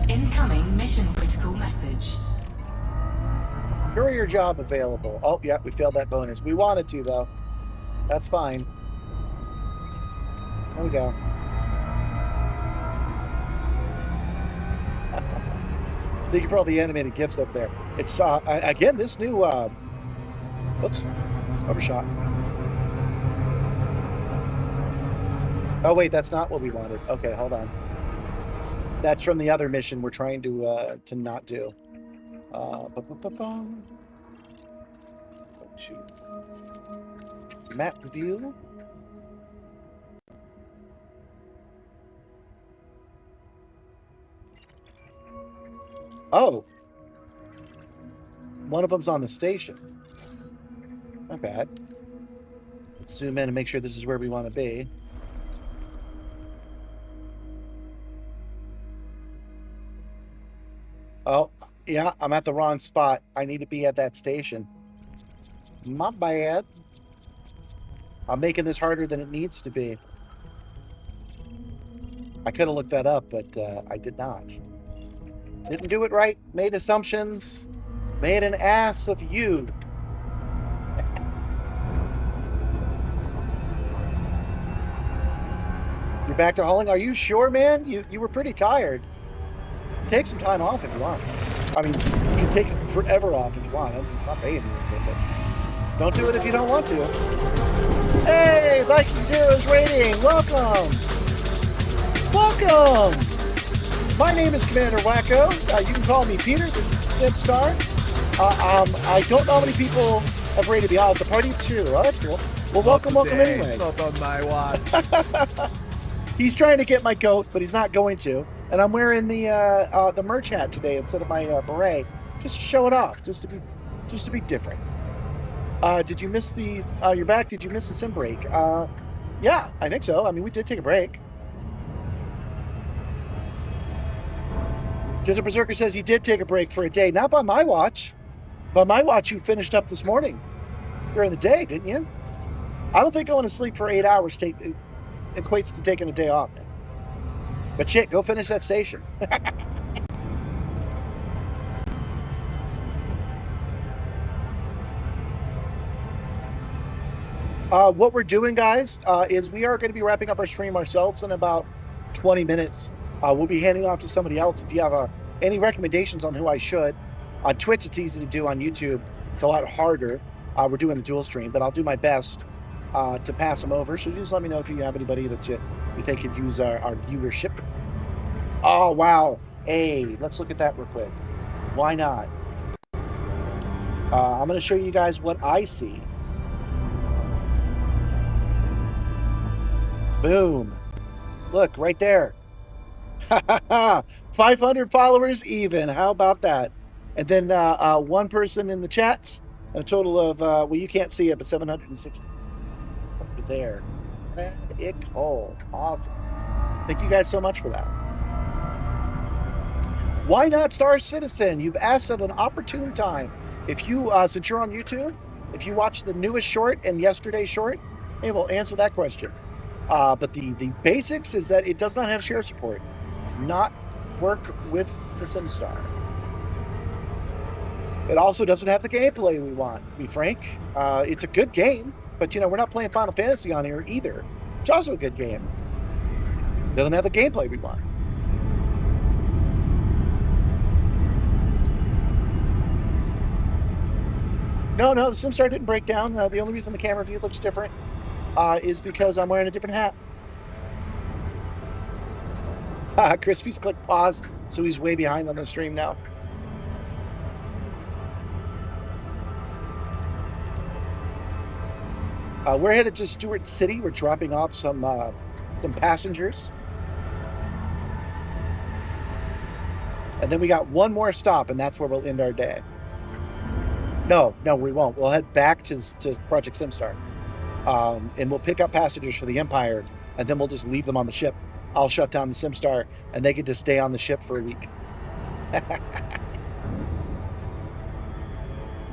Incoming mission critical message. Courier job available. Oh, yeah, we failed that bonus. We wanted to, though. That's fine. There we go. Thank you for all the animated gifts up there. It's, again, this new, whoops, overshot. Oh, wait, that's not what we wanted. Okay, hold on. That's from the other mission we're trying to not do. Go to map view. Oh, one of them's on the station. Not bad. Let's zoom in and make sure this is where we want to be. Oh, yeah, I'm at the wrong spot. I need to be at that station. My bad. I'm making this harder than it needs to be. I could have looked that up, but I did not. Didn't do it right. Made assumptions. Made an ass of you. You're back to hauling? Are you sure, man? You were pretty tired. Take some time off if you want. I mean, you can take forever off if you want. I'm not paying you anything, but don't do it if you don't want to. Hey, Viking Zero's rating. Welcome. Welcome. My name is Commander Wacko. You can call me Peter. This is Simstarr. I don't know how many people have rated me. It's a party of 2. Oh, that's cool. Well, welcome anyway. Not on my watch. He's trying to get my coat, but he's not going to. And I'm wearing the merch hat today instead of my beret, just to show it off, just to be different. Did you miss the? You're back. Did you miss the sim break? Yeah, I think so. I mean, we did take a break. Digital Berserker says he did take a break for a day. Not by my watch. By my watch, you finished up this morning during the day, didn't you? I don't think going to sleep for 8 hours equates to taking a day off. But shit, go finish that station. What we're doing, guys, is we are going to be wrapping up our stream ourselves in about 20 minutes. We'll be handing off to somebody else. If you have any recommendations on who I should, on Twitch it's easy to do. On YouTube it's a lot harder. We're doing a dual stream, but I'll do my best to pass them over. So just let me know if you have anybody that you think could use our viewership. Oh, wow. Hey, let's look at that real quick. Why not? I'm going to show you guys what I see. Boom. Look, right there. 500 followers even. How about that? And then one person in the chats, and a total of, well, you can't see it, but 760. There. Radical. Awesome. Thank you guys so much for that. Why not Star Citizen? You've asked at an opportune time. If you, since you're on YouTube, if you watch the newest short and yesterday's short, hey, we'll answer that question. But the basics is that it does not have share support. It does not work with the Simstarr. It also doesn't have the gameplay we want, to be frank. It's a good game, but you know, we're not playing Final Fantasy on here either. It's also a good game. It doesn't have the gameplay we want. No, the Simstarr didn't break down. The only reason the camera view looks different is because I'm wearing a different hat. Crispy's clicked pause, so he's way behind on the stream now. We're headed to Stewart City. We're dropping off some passengers. And then we got one more stop, and that's where we'll end our day. No, we won't. We'll head back to Project Simstarr. And we'll pick up passengers for the Empire, and then we'll just leave them on the ship. I'll shut down the Simstarr, and they get to stay on the ship for a week.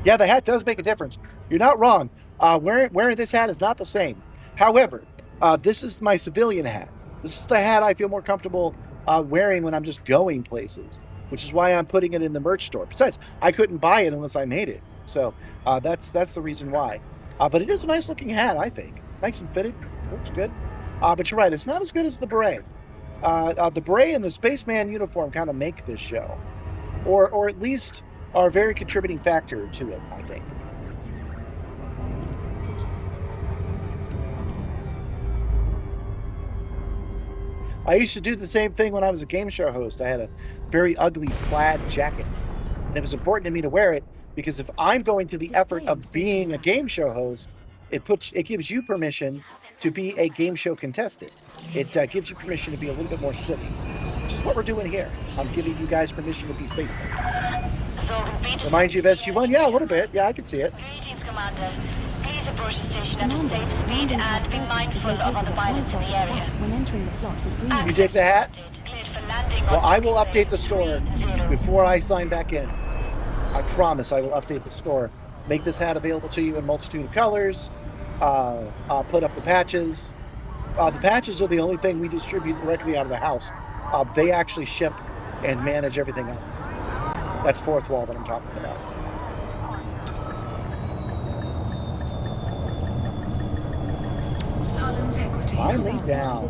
Yeah, the hat does make a difference. You're not wrong. Wearing this hat is not the same. However, this is my civilian hat. This is the hat I feel more comfortable wearing when I'm just going places, which is why I'm putting it in the merch store. Besides, I couldn't buy it unless I made it. So that's the reason why. But it is a nice looking hat, I think. Nice and fitted. Looks good. But you're right, it's not as good as the beret. The beret and the spaceman uniform kind of make this show. Or at least are a very contributing factor to it, I think. I used to do the same thing when I was a game show host. I had a very ugly plaid jacket. And it was important to me to wear it because if I'm going to the effort of being a game show host, it gives you permission to be a game show contestant. It gives you permission to be a little bit more silly, which is what we're doing here. I'm giving you guys permission to be spacemen. Reminds you of SG-1? Yeah, a little bit. Yeah, I can see it. Greetings, Commander. Please approach the station at a safe speed and be mindful of other pilots in the area. When entering the slot with green. You dig the hat? Well, I will update the store before I sign back in. I promise I will update the store. Make this hat available to you in a multitude of colors. I'll put up the patches. The patches are the only thing we distribute directly out of the house. They actually ship and manage everything else. That's fourth wall that I'm talking about. Finally down.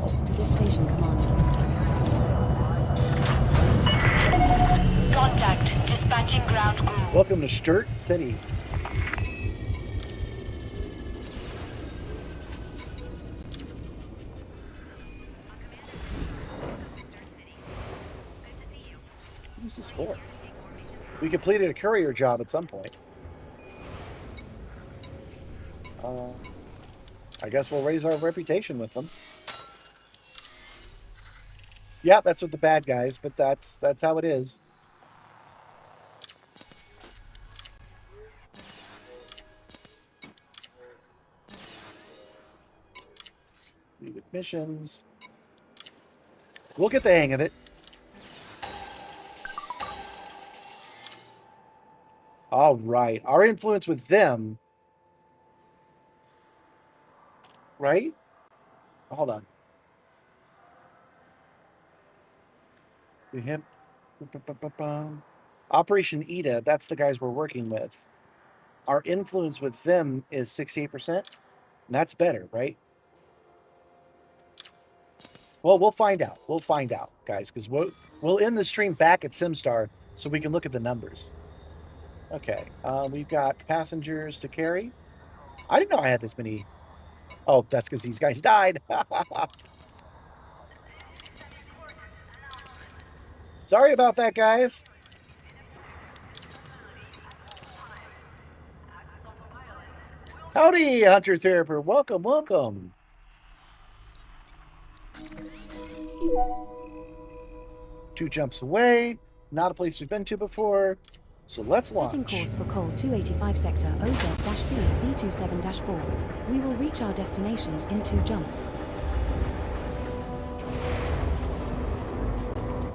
Contact. Dispatching ground crew. Welcome to Sturt City. Who's this for? We completed a courier job at some point. I guess we'll raise our reputation with them. Yeah, that's with the bad guys, but that's how it is. Missions. We'll get the hang of it. All right. Our influence with them. Right? Hold on. Him. Operation Ida. That's the guys we're working with. Our influence with them is 68%. And that's better, right? Well, we'll find out. We'll find out, guys, because we'll end the stream back at Simstarr so we can look at the numbers. Okay, we've got passengers to carry. I didn't know I had this many. Oh, that's because these guys died. Sorry about that, guys. Howdy, Hunter Theraper. Welcome, welcome. Two jumps away. Not a place we've been to before. So let's launch. Setting course for Col 285 sector OZ-C B27-4. We will reach our destination in 2 jumps.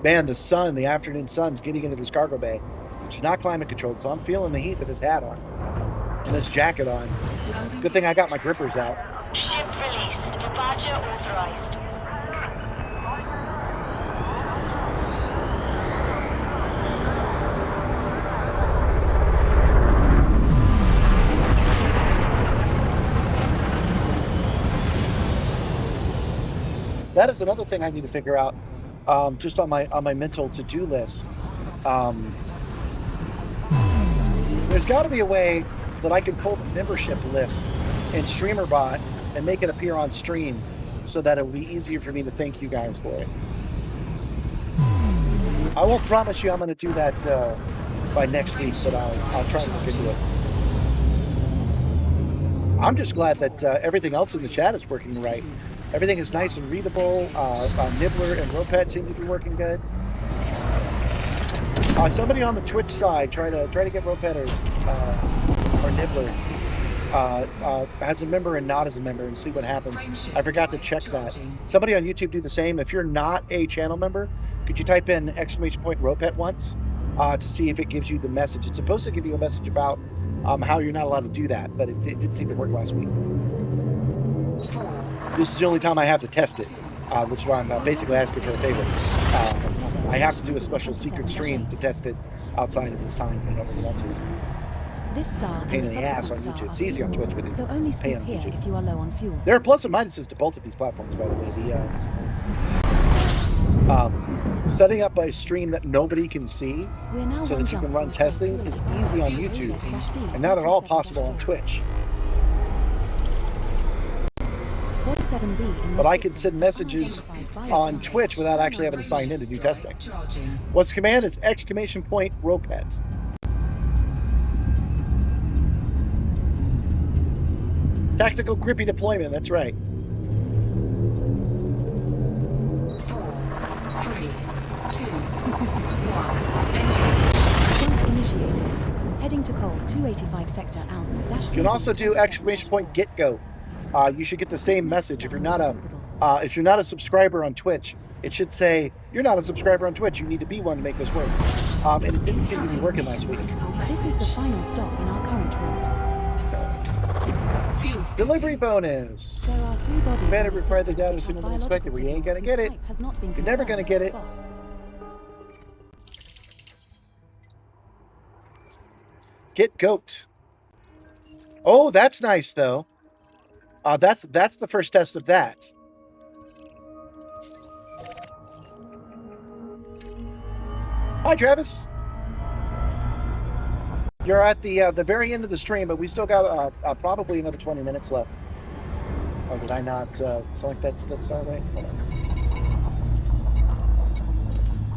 Man, the sun, the afternoon sun's getting into this cargo bay, which is not climate controlled, so I'm feeling the heat with this hat on and this jacket on. Good thing I got my grippers out. Ship released. Departure authorized. That is another thing I need to figure out, just on my mental to-do list. There's got to be a way that I can pull the membership list in StreamerBot and make it appear on stream, so that it will be easier for me to thank you guys for it. I won't promise you I'm going to do that by next week, but I'll try and look into it. I'm just glad that everything else in the chat is working right. Everything is nice and readable. Nibbler and Ropet seem to be working good. Somebody on the Twitch side try to get RollTheRed or Nibbler as a member and not as a member and see what happens. I forgot to check that. Somebody on YouTube do the same. If you're not a channel member, could you type in !RollTheRed once to see if it gives you the message? It's supposed to give you a message about how you're not allowed to do that, but it didn't seem to work last week. This is the only time I have to test it, which is why I'm basically asking for a favor. I have to do a special secret stream to test it outside of this time. I don't really want to. This star It's a pain in the ass on YouTube. It's easy on Twitch, but it's so only a pain scoop on here YouTube. if you are low on fuel. There are plus and minuses to both of these platforms, by the way. Setting up a stream that nobody can see so that you can run testing is easy on YouTube, and now they're all possible on Twitch. But I can send messages on Twitch without actually having to sign in to do testing. What's the command? It's !RollTheRed. Tactical grippy deployment, that's right. 4, 3, 2, 1. Jump initiated. Heading to coal 285 sector ounce dash. You can also do !get go. You should get the same message if you're not a subscriber on Twitch. It should say you're not a subscriber on Twitch. You need to be one to make this work. And it didn't seem to be working last week. This is the final stop in our current route. Delivery bonus. There are 3 bodies. Better require the data sooner than expected. We ain't gonna get it. You're never gonna get it. Get goat. Oh, that's nice though. That's the first test of that. Hi, Travis. You're at the very end of the stream, but we still got probably another 20 minutes left. Oh, did I not select that star right? Hold on.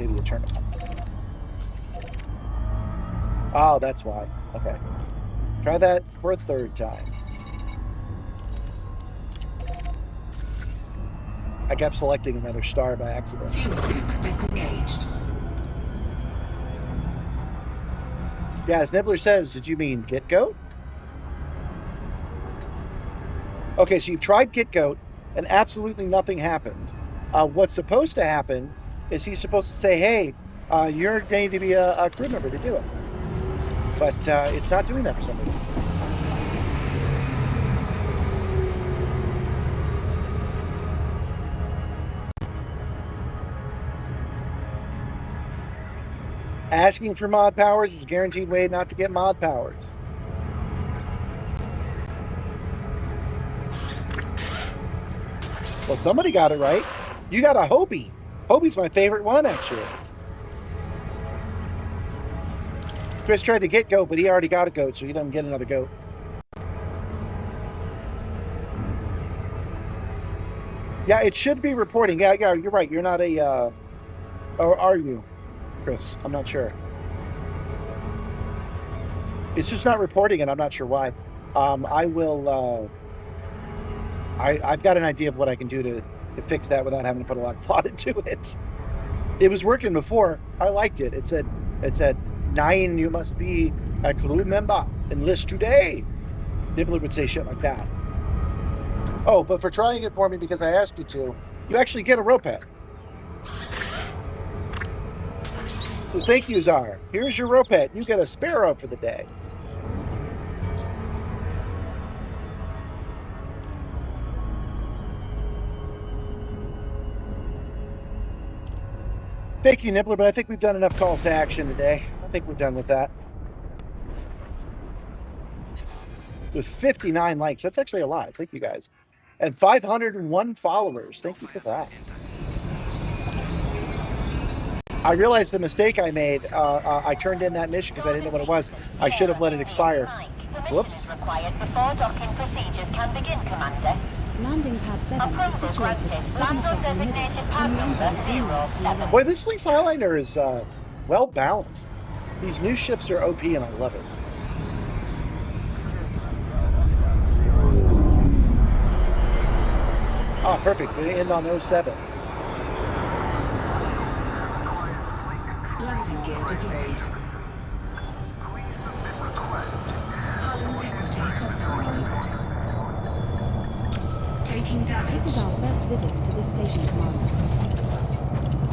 Maybe a turn. Oh, that's why. Okay. Try that for a third time. I kept selecting another star by accident. Fuel scoop disengaged. Yeah, as Nibbler says, did you mean get goat? Okay, so you've tried get goat and absolutely nothing happened. What's supposed to happen is he's supposed to say, hey, you're going to be a crew member to do it. But it's not doing that for some reason. Asking for mod powers is a guaranteed way not to get mod powers. Well, somebody got it right. You got a Hobie. Hobie's my favorite one, actually. Chris tried to get goat, but he already got a goat, so he doesn't get another goat. Yeah, it should be reporting. Yeah, you're right. You're not a... or are you, Chris? I'm not sure. It's just not reporting, and I'm not sure why. I will... I've got an idea of what I can do to fix that without having to put a lot of thought into it. It was working before. I liked it. It said 9, you must be a crew member. Enlist today. Nibbler would say shit like that. Oh, but for trying it for me because I asked you to, you actually get a RollTheRed. So thank you, Czar. Here's your RollTheRed. You get a sparrow for the day. Thank you, Nibbler, but I think we've done enough calls to action today. I think we're done with that. With 59 likes. That's actually a lot. Thank you, guys. And 501 followers. Thank you for that. I realized the mistake I made. I turned in that mission because I didn't know what it was. I should have let it expire. Whoops. Required before docking procedures can begin, Commander. Landing pad 7 is situated at 7 o'clock in the middle, and you enter the green lights to your right. Boy, this Fleece Highliner is well balanced. These new ships are OP and I love it. Oh, perfect. We end on 07. Landing gear deployed. Hull integrity compromised. Taking damage. This is our first visit to this station, Commander.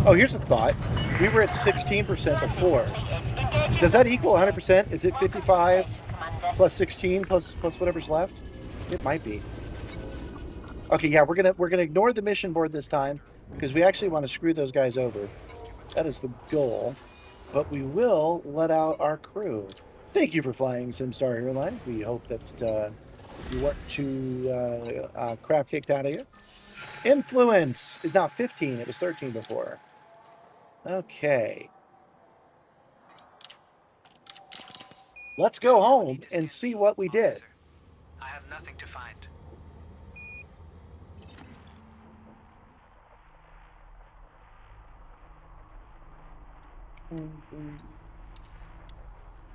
Oh, here's a thought. We were at 16% before. Does that equal 100%? Is it 55 plus 16 plus whatever's left? It might be. Okay, yeah, we're gonna ignore the mission board this time because we actually want to screw those guys over. That is the goal. But we will let out our crew. Thank you for flying Simstarr Airlines. We hope that you weren't too crap kicked out of you. Influence is now 15. It was 13 before. Okay. Let's go home and see what we did. I have nothing to find.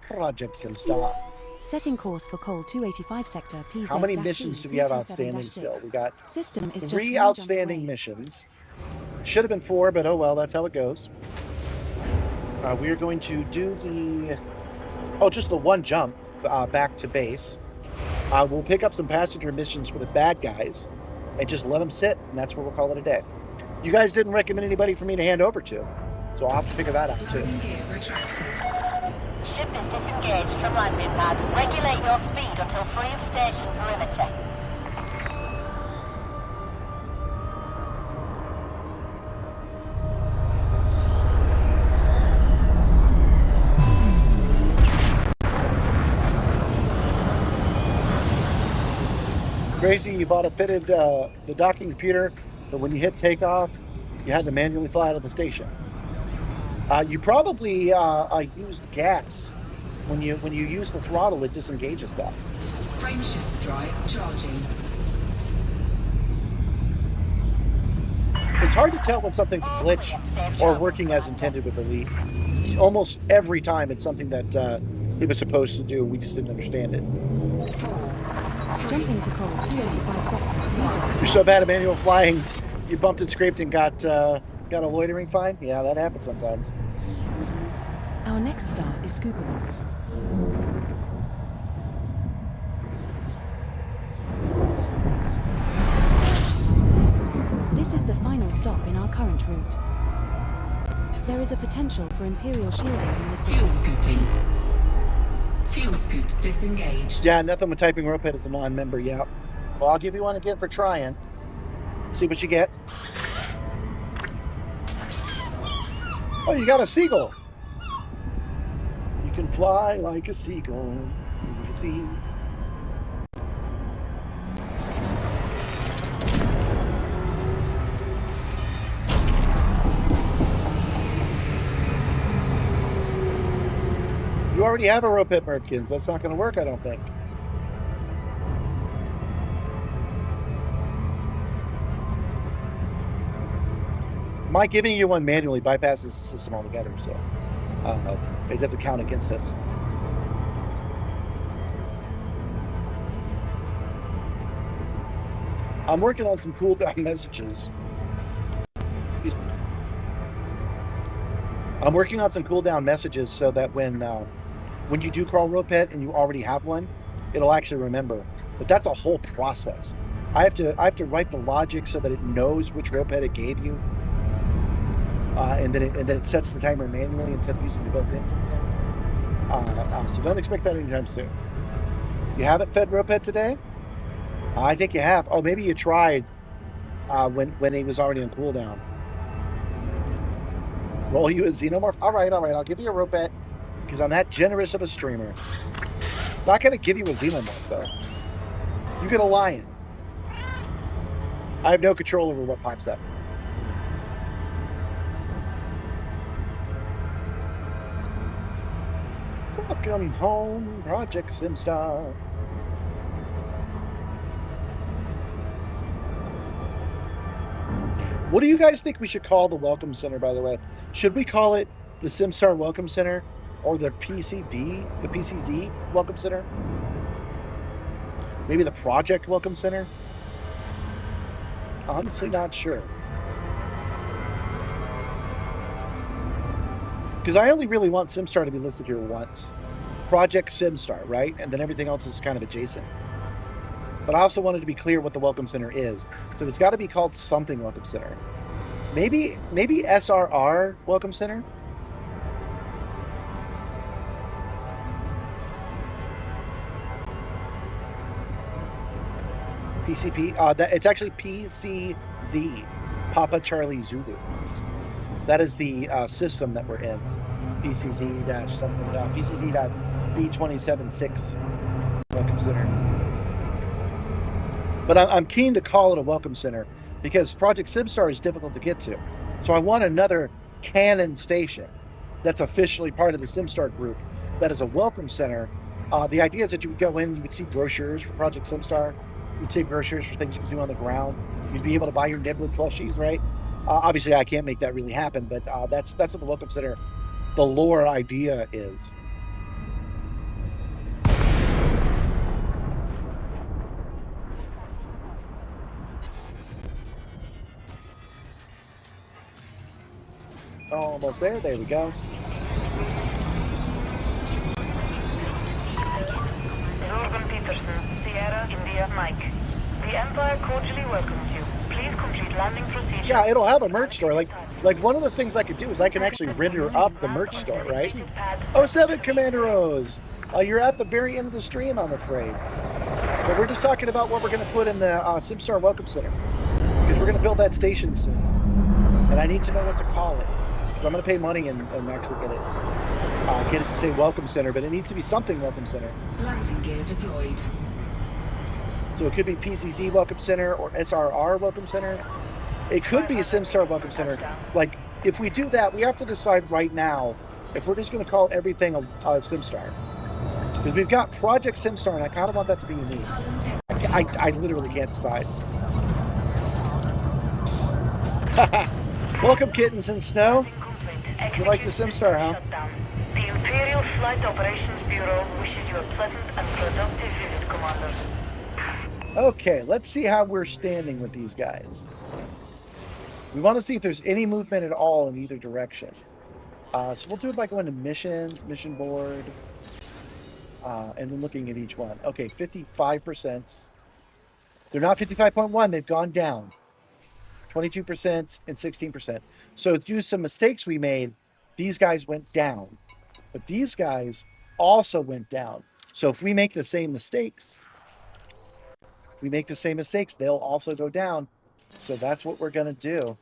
Project Simstarr. Setting course for Col 285 sector PZ. How many missions do we have outstanding still? We got System is 3 just outstanding missions. Should have been 4, but oh well, that's how it goes. We are going to do the... Oh, just the one jump back to base. We'll pick up some passenger missions for the bad guys and just let them sit, and that's where we'll call it a day. You guys didn't recommend anybody for me to hand over to, so I'll have to figure that out too. Landing gear retracted. Ship is disengaged from landing pad. Regulate your speed until free of station perimeter. Crazy, you bought a fitted the docking computer, but when you hit takeoff, you had to manually fly out of the station. You probably used gas. When you use the throttle, it disengages that. Frameshift drive charging. It's hard to tell when something's glitch or working as intended with Elite. Almost every time it's something that it was supposed to do. We just didn't understand it. Jumping to Col 285 sector. You're so bad at manual flying, you bumped and scraped and got a loitering fine? Yeah, that happens sometimes. Our next star is scoopable. This is the final stop in our current route. There is a potential for imperial shielding in this Fuel system. scooping. Fuel scoop disengaged. Yeah, nothing with typing ropehead as a non-member. Yeah. Well, I'll give you one again for trying. See what you get. Oh, you got a seagull. You can fly like a seagull to the sea. You already have a ropehead, Mertkins. That's not going to work, I don't think. My giving you one manually bypasses the system altogether, so it doesn't count against us. I'm working on some cooldown messages. Excuse me. I'm working on some cooldown messages so that when you do crawl ropehead and you already have one, it'll actually remember. But that's a whole process. I have to write the logic so that it knows which ropehead it gave you, and then it sets the timer manually instead of using the built-in system. So don't expect that anytime soon. You haven't fed ropehead today? I think you have. Oh, maybe you tried when he was already on cooldown. Roll you a xenomorph? All right. I'll give you a ropehead because I'm that generous of a streamer. Not going to give you a xenomorph, though. You get a lion. I have no control over what pops up. Welcome home, Project Simstarr. What do you guys think we should call the Welcome Center, by the way? Should we call it the Simstarr Welcome Center or the PCZ Welcome Center? Maybe the Project Welcome Center? Honestly, not sure. Because I only really want Simstarr to be listed here once. Project Simstarr, right? And then everything else is kind of adjacent. But I also wanted to be clear what the Welcome Center is. So it's got to be called something Welcome Center. Maybe SRR Welcome Center? PCP? It's actually PCZ, Papa Charlie Zulu. That is the system that we're in. PCZ-something, PCZ.B276 Welcome Center. But I'm keen to call it a Welcome Center because Project Simstarr is difficult to get to. So I want another canon station that's officially part of the Simstarr group that is a Welcome Center. The idea is that you would go in, you would see brochures for Project Simstarr. You'd see brochures for things you can do on the ground. You'd be able to buy your Nibbler plushies, right? Obviously, I can't make that really happen, but that's what the Welcome Center, the lore idea is. Almost there. There we go. Zorban Peterson, Sierra, India, Mike. The Empire cordially welcomes you. Please complete landing procedure. Yeah, it'll have a merch store. Like one of the things I could do is I can actually render up the merch store, right? 07 Commander Rose. You're at the very end of the stream, I'm afraid. But we're just talking about what we're going to put in the Simstarr Welcome Center. Because we're going to build that station soon. And I need to know what to call it. So I'm going to pay money and actually get it to say Welcome Center, but it needs to be something Welcome Center. Landing gear deployed. So it could be PCZ Welcome Center or SRR Welcome Center. It could be a Simstarr Welcome Center. Like, if we do that, we have to decide right now if we're just going to call everything a Simstarr. Because we've got Project Simstarr, and I kind of want that to be unique. I literally can't decide. Welcome, kittens and snow. You like the Simstarr, huh? The Imperial Flight Operations Bureau wishes you a pleasant and productive visit, Commander. Okay, let's see how we're standing with these guys. We want to see if there's any movement at all in either direction. So we'll do it by going to missions, mission board, and then looking at each one. Okay, 55%. They're not 55.1, they've gone down. 22% and 16%. So due to some mistakes we made, these guys went down. But these guys also went down. So if we make the same mistakes, they'll also go down. So that's what we're going to do.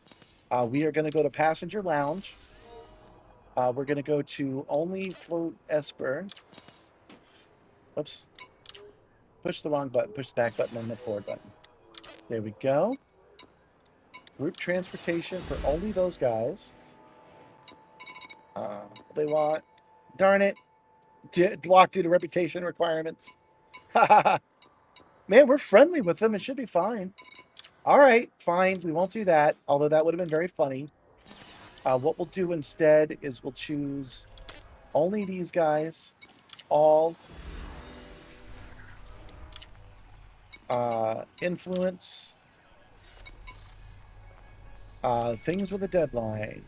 We are going to go to Passenger Lounge. We're going to go to Only Float Esper. Oops. Push the wrong button. Push the back button and the forward button. There we go. Group transportation for only those guys. They want... Darn it. Locked due to reputation requirements. Man, we're friendly with them. It should be fine. All right, fine. We won't do that, although that would have been very funny. What we'll do instead is we'll choose only these guys. All. Influence. Things with a deadline.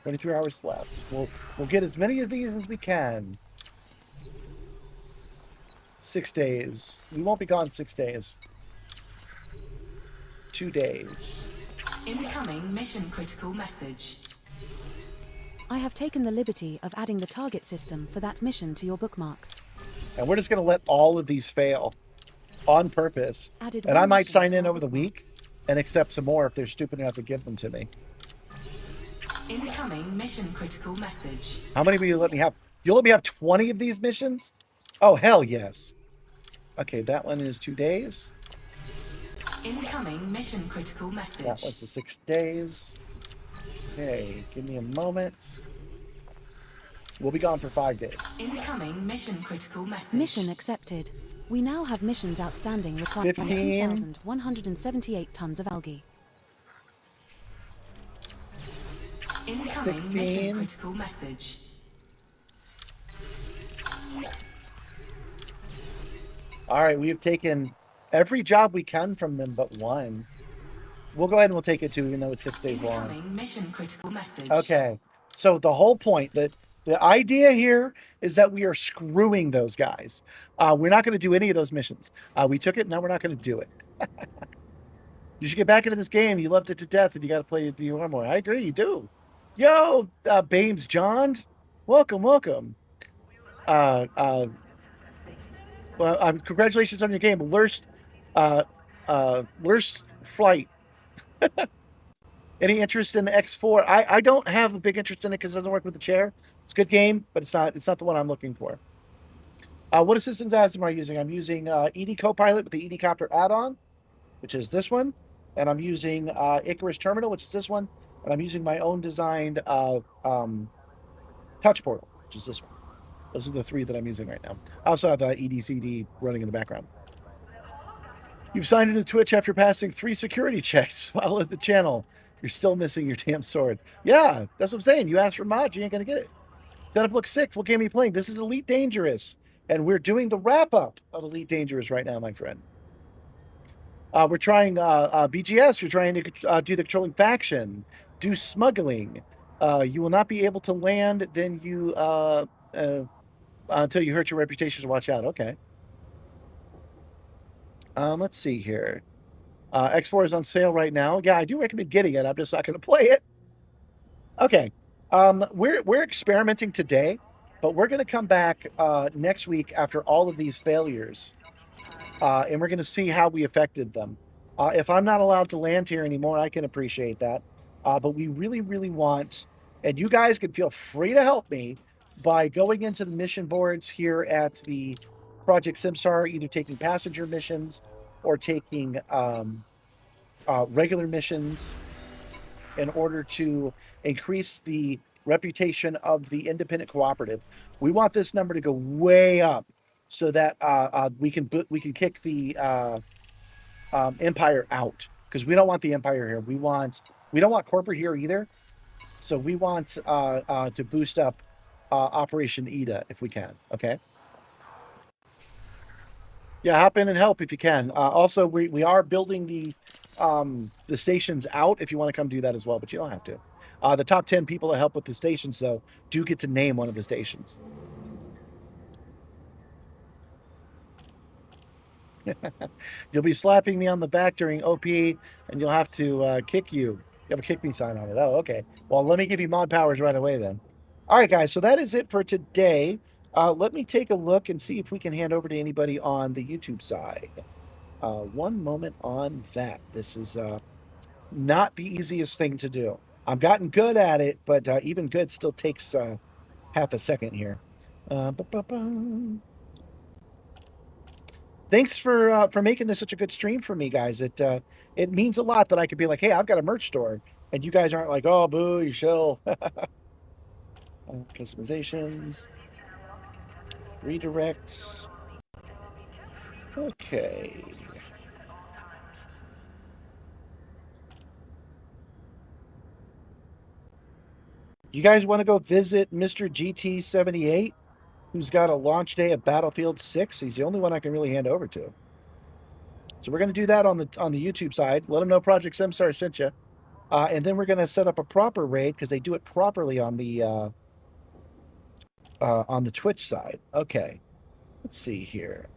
23 hours left. We'll get as many of these as we can. 6 days. We won't be gone 6 days. 2 days. Incoming mission critical message. I have taken the liberty of adding the target system for that mission to your bookmarks. And we're just going to let all of these fail on purpose. And I might sign in over the week and accept some more if they're stupid enough to give them to me. Incoming mission critical message. How many will you let me have? You'll let me have 20 of these missions? Oh, hell yes. Okay, that one is 2 days. Incoming mission critical message. That was the 6 days. Okay, give me a moment. We'll be gone for 5 days. Incoming mission critical message. Mission accepted. We now have missions outstanding requiring 2,178 tons of algae. Incoming 16. mission critical message. All right, we have taken every job we can from them but one. We'll go ahead and we'll take it too, even though it's 6 days long. Incoming mission critical message. Okay, So the whole point, that the idea here is that we are screwing those guys. We're not going to do any of those missions. We took it. Now we're not going to do it. You should get back into this game. You loved it to death, and you got to play the more. I agree. You do. Yo, Bames John, welcome, welcome. Well, congratulations on your game, Lurst Flight. Any interest in X4? I don't have a big interest in it because it doesn't work with the chair. It's a good game, but it's not the one I'm looking for. What assistance am I using? I'm using ED Copilot with the ED Copter add-on, which is this one, and I'm using Icarus Terminal, which is this one, and I'm using my own designed Touch Portal, which is this one. Those are the three that I'm using right now. I also have EDCD running in the background. You've signed into Twitch after passing 3 security checks. Follow the channel. You're still missing your damn sword. Yeah, that's what I'm saying. You asked for mods, you ain't gonna get it. Setup looks sick. What game are you playing? This is Elite Dangerous, and we're doing the wrap-up of Elite Dangerous right now, my friend. We're trying BGS. We're trying to do the controlling faction, do smuggling. You will not be able to land, then you until you hurt your reputation. So watch out. Okay. Let's see here. X4 is on sale right now. Yeah, I do recommend getting it. I'm just not going to play it. Okay. We're experimenting today, but we're going to come back next week after all of these failures, and we're going to see how we affected them. If I'm not allowed to land here anymore, I can appreciate that. But we really, really want, and you guys can feel free to help me by going into the mission boards here at the Project Simstarr, either taking passenger missions or taking regular missions in order to increase the reputation of the independent cooperative. We want this number to go way up so that we can kick the Empire out, because we don't want the Empire here. We don't want corporate here either. So we want to boost up Operation Ida if we can. Okay. Yeah, hop in and help if you can. Also, we are building the stations out if you want to come do that as well, but you don't have to. The top 10 people that help with the stations, though, do get to name one of the stations. You'll be slapping me on the back during OP, and you'll have to kick you. You have a kick me sign on it. Oh, okay. Well, let me give you mod powers right away then. All right, guys. So that is it for today. Let me take a look and see if we can hand over to anybody on the YouTube side. One moment on that. This is not the easiest thing to do. I've gotten good at it, but even good still takes half a second here. Thanks for making this such a good stream for me, guys. It means a lot that I could be like, hey, I've got a merch store, and you guys aren't like, oh, boo, you shill. Customizations, redirects. Okay. You guys want to go visit Mr. GT78, who's got a launch day at Battlefield 6? He's the only one I can really hand over to. So we're going to do that on the YouTube side. Let them know Project Simstarr sent you. And then we're going to set up a proper raid, because they do it properly on the Twitch side. Okay. Let's see here.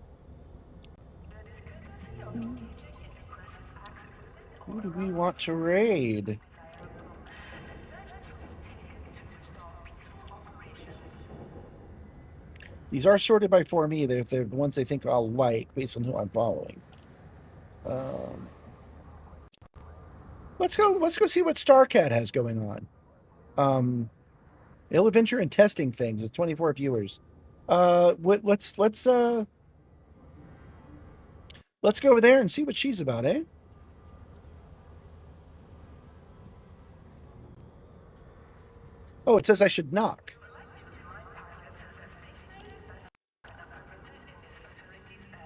Who do we want to raid? These are sorted by for me. They're the ones they think I'll like based on who I'm following. Let's go see what Starcat has going on. Ill Adventure and testing things with 24 viewers. Let's go over there and see what she's about, eh? Oh, it says I should knock.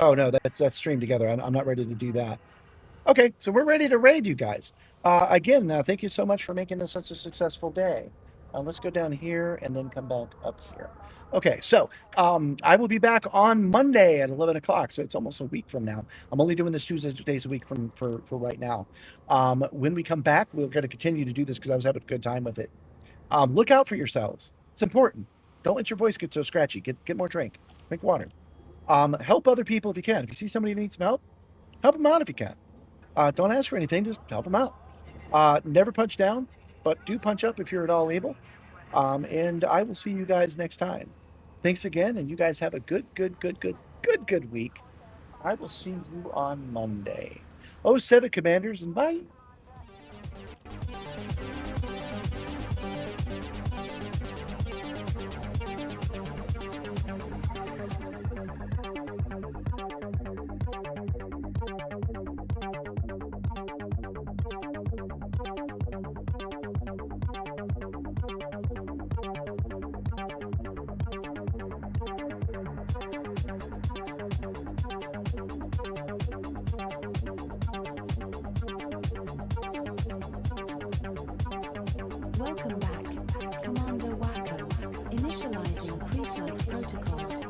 Oh no, that's streamed together. I'm not ready to do that. Okay, so we're ready to raid you guys. Again, thank you so much for making this such a successful day. Let's go down here and then come back up here. Okay, so I will be back on Monday at 11 o'clock, so it's almost a week from now. I'm only doing this 2 days a week for right now. When we come back, we're going to continue to do this because I was having a good time with it. Look out for yourselves. It's important. Don't let your voice get so scratchy. Get more drink. Drink water. Help other people if you can. If you see somebody that needs some help them out if you can. Don't ask for anything. Just help them out. Never punch down, but do punch up if you're at all able. And I will see you guys next time. Thanks again, and you guys have a good week. I will see you on Monday. 07 Commanders, and bye. Welcome back, Commander Wacko. Initializing pre-flight protocols.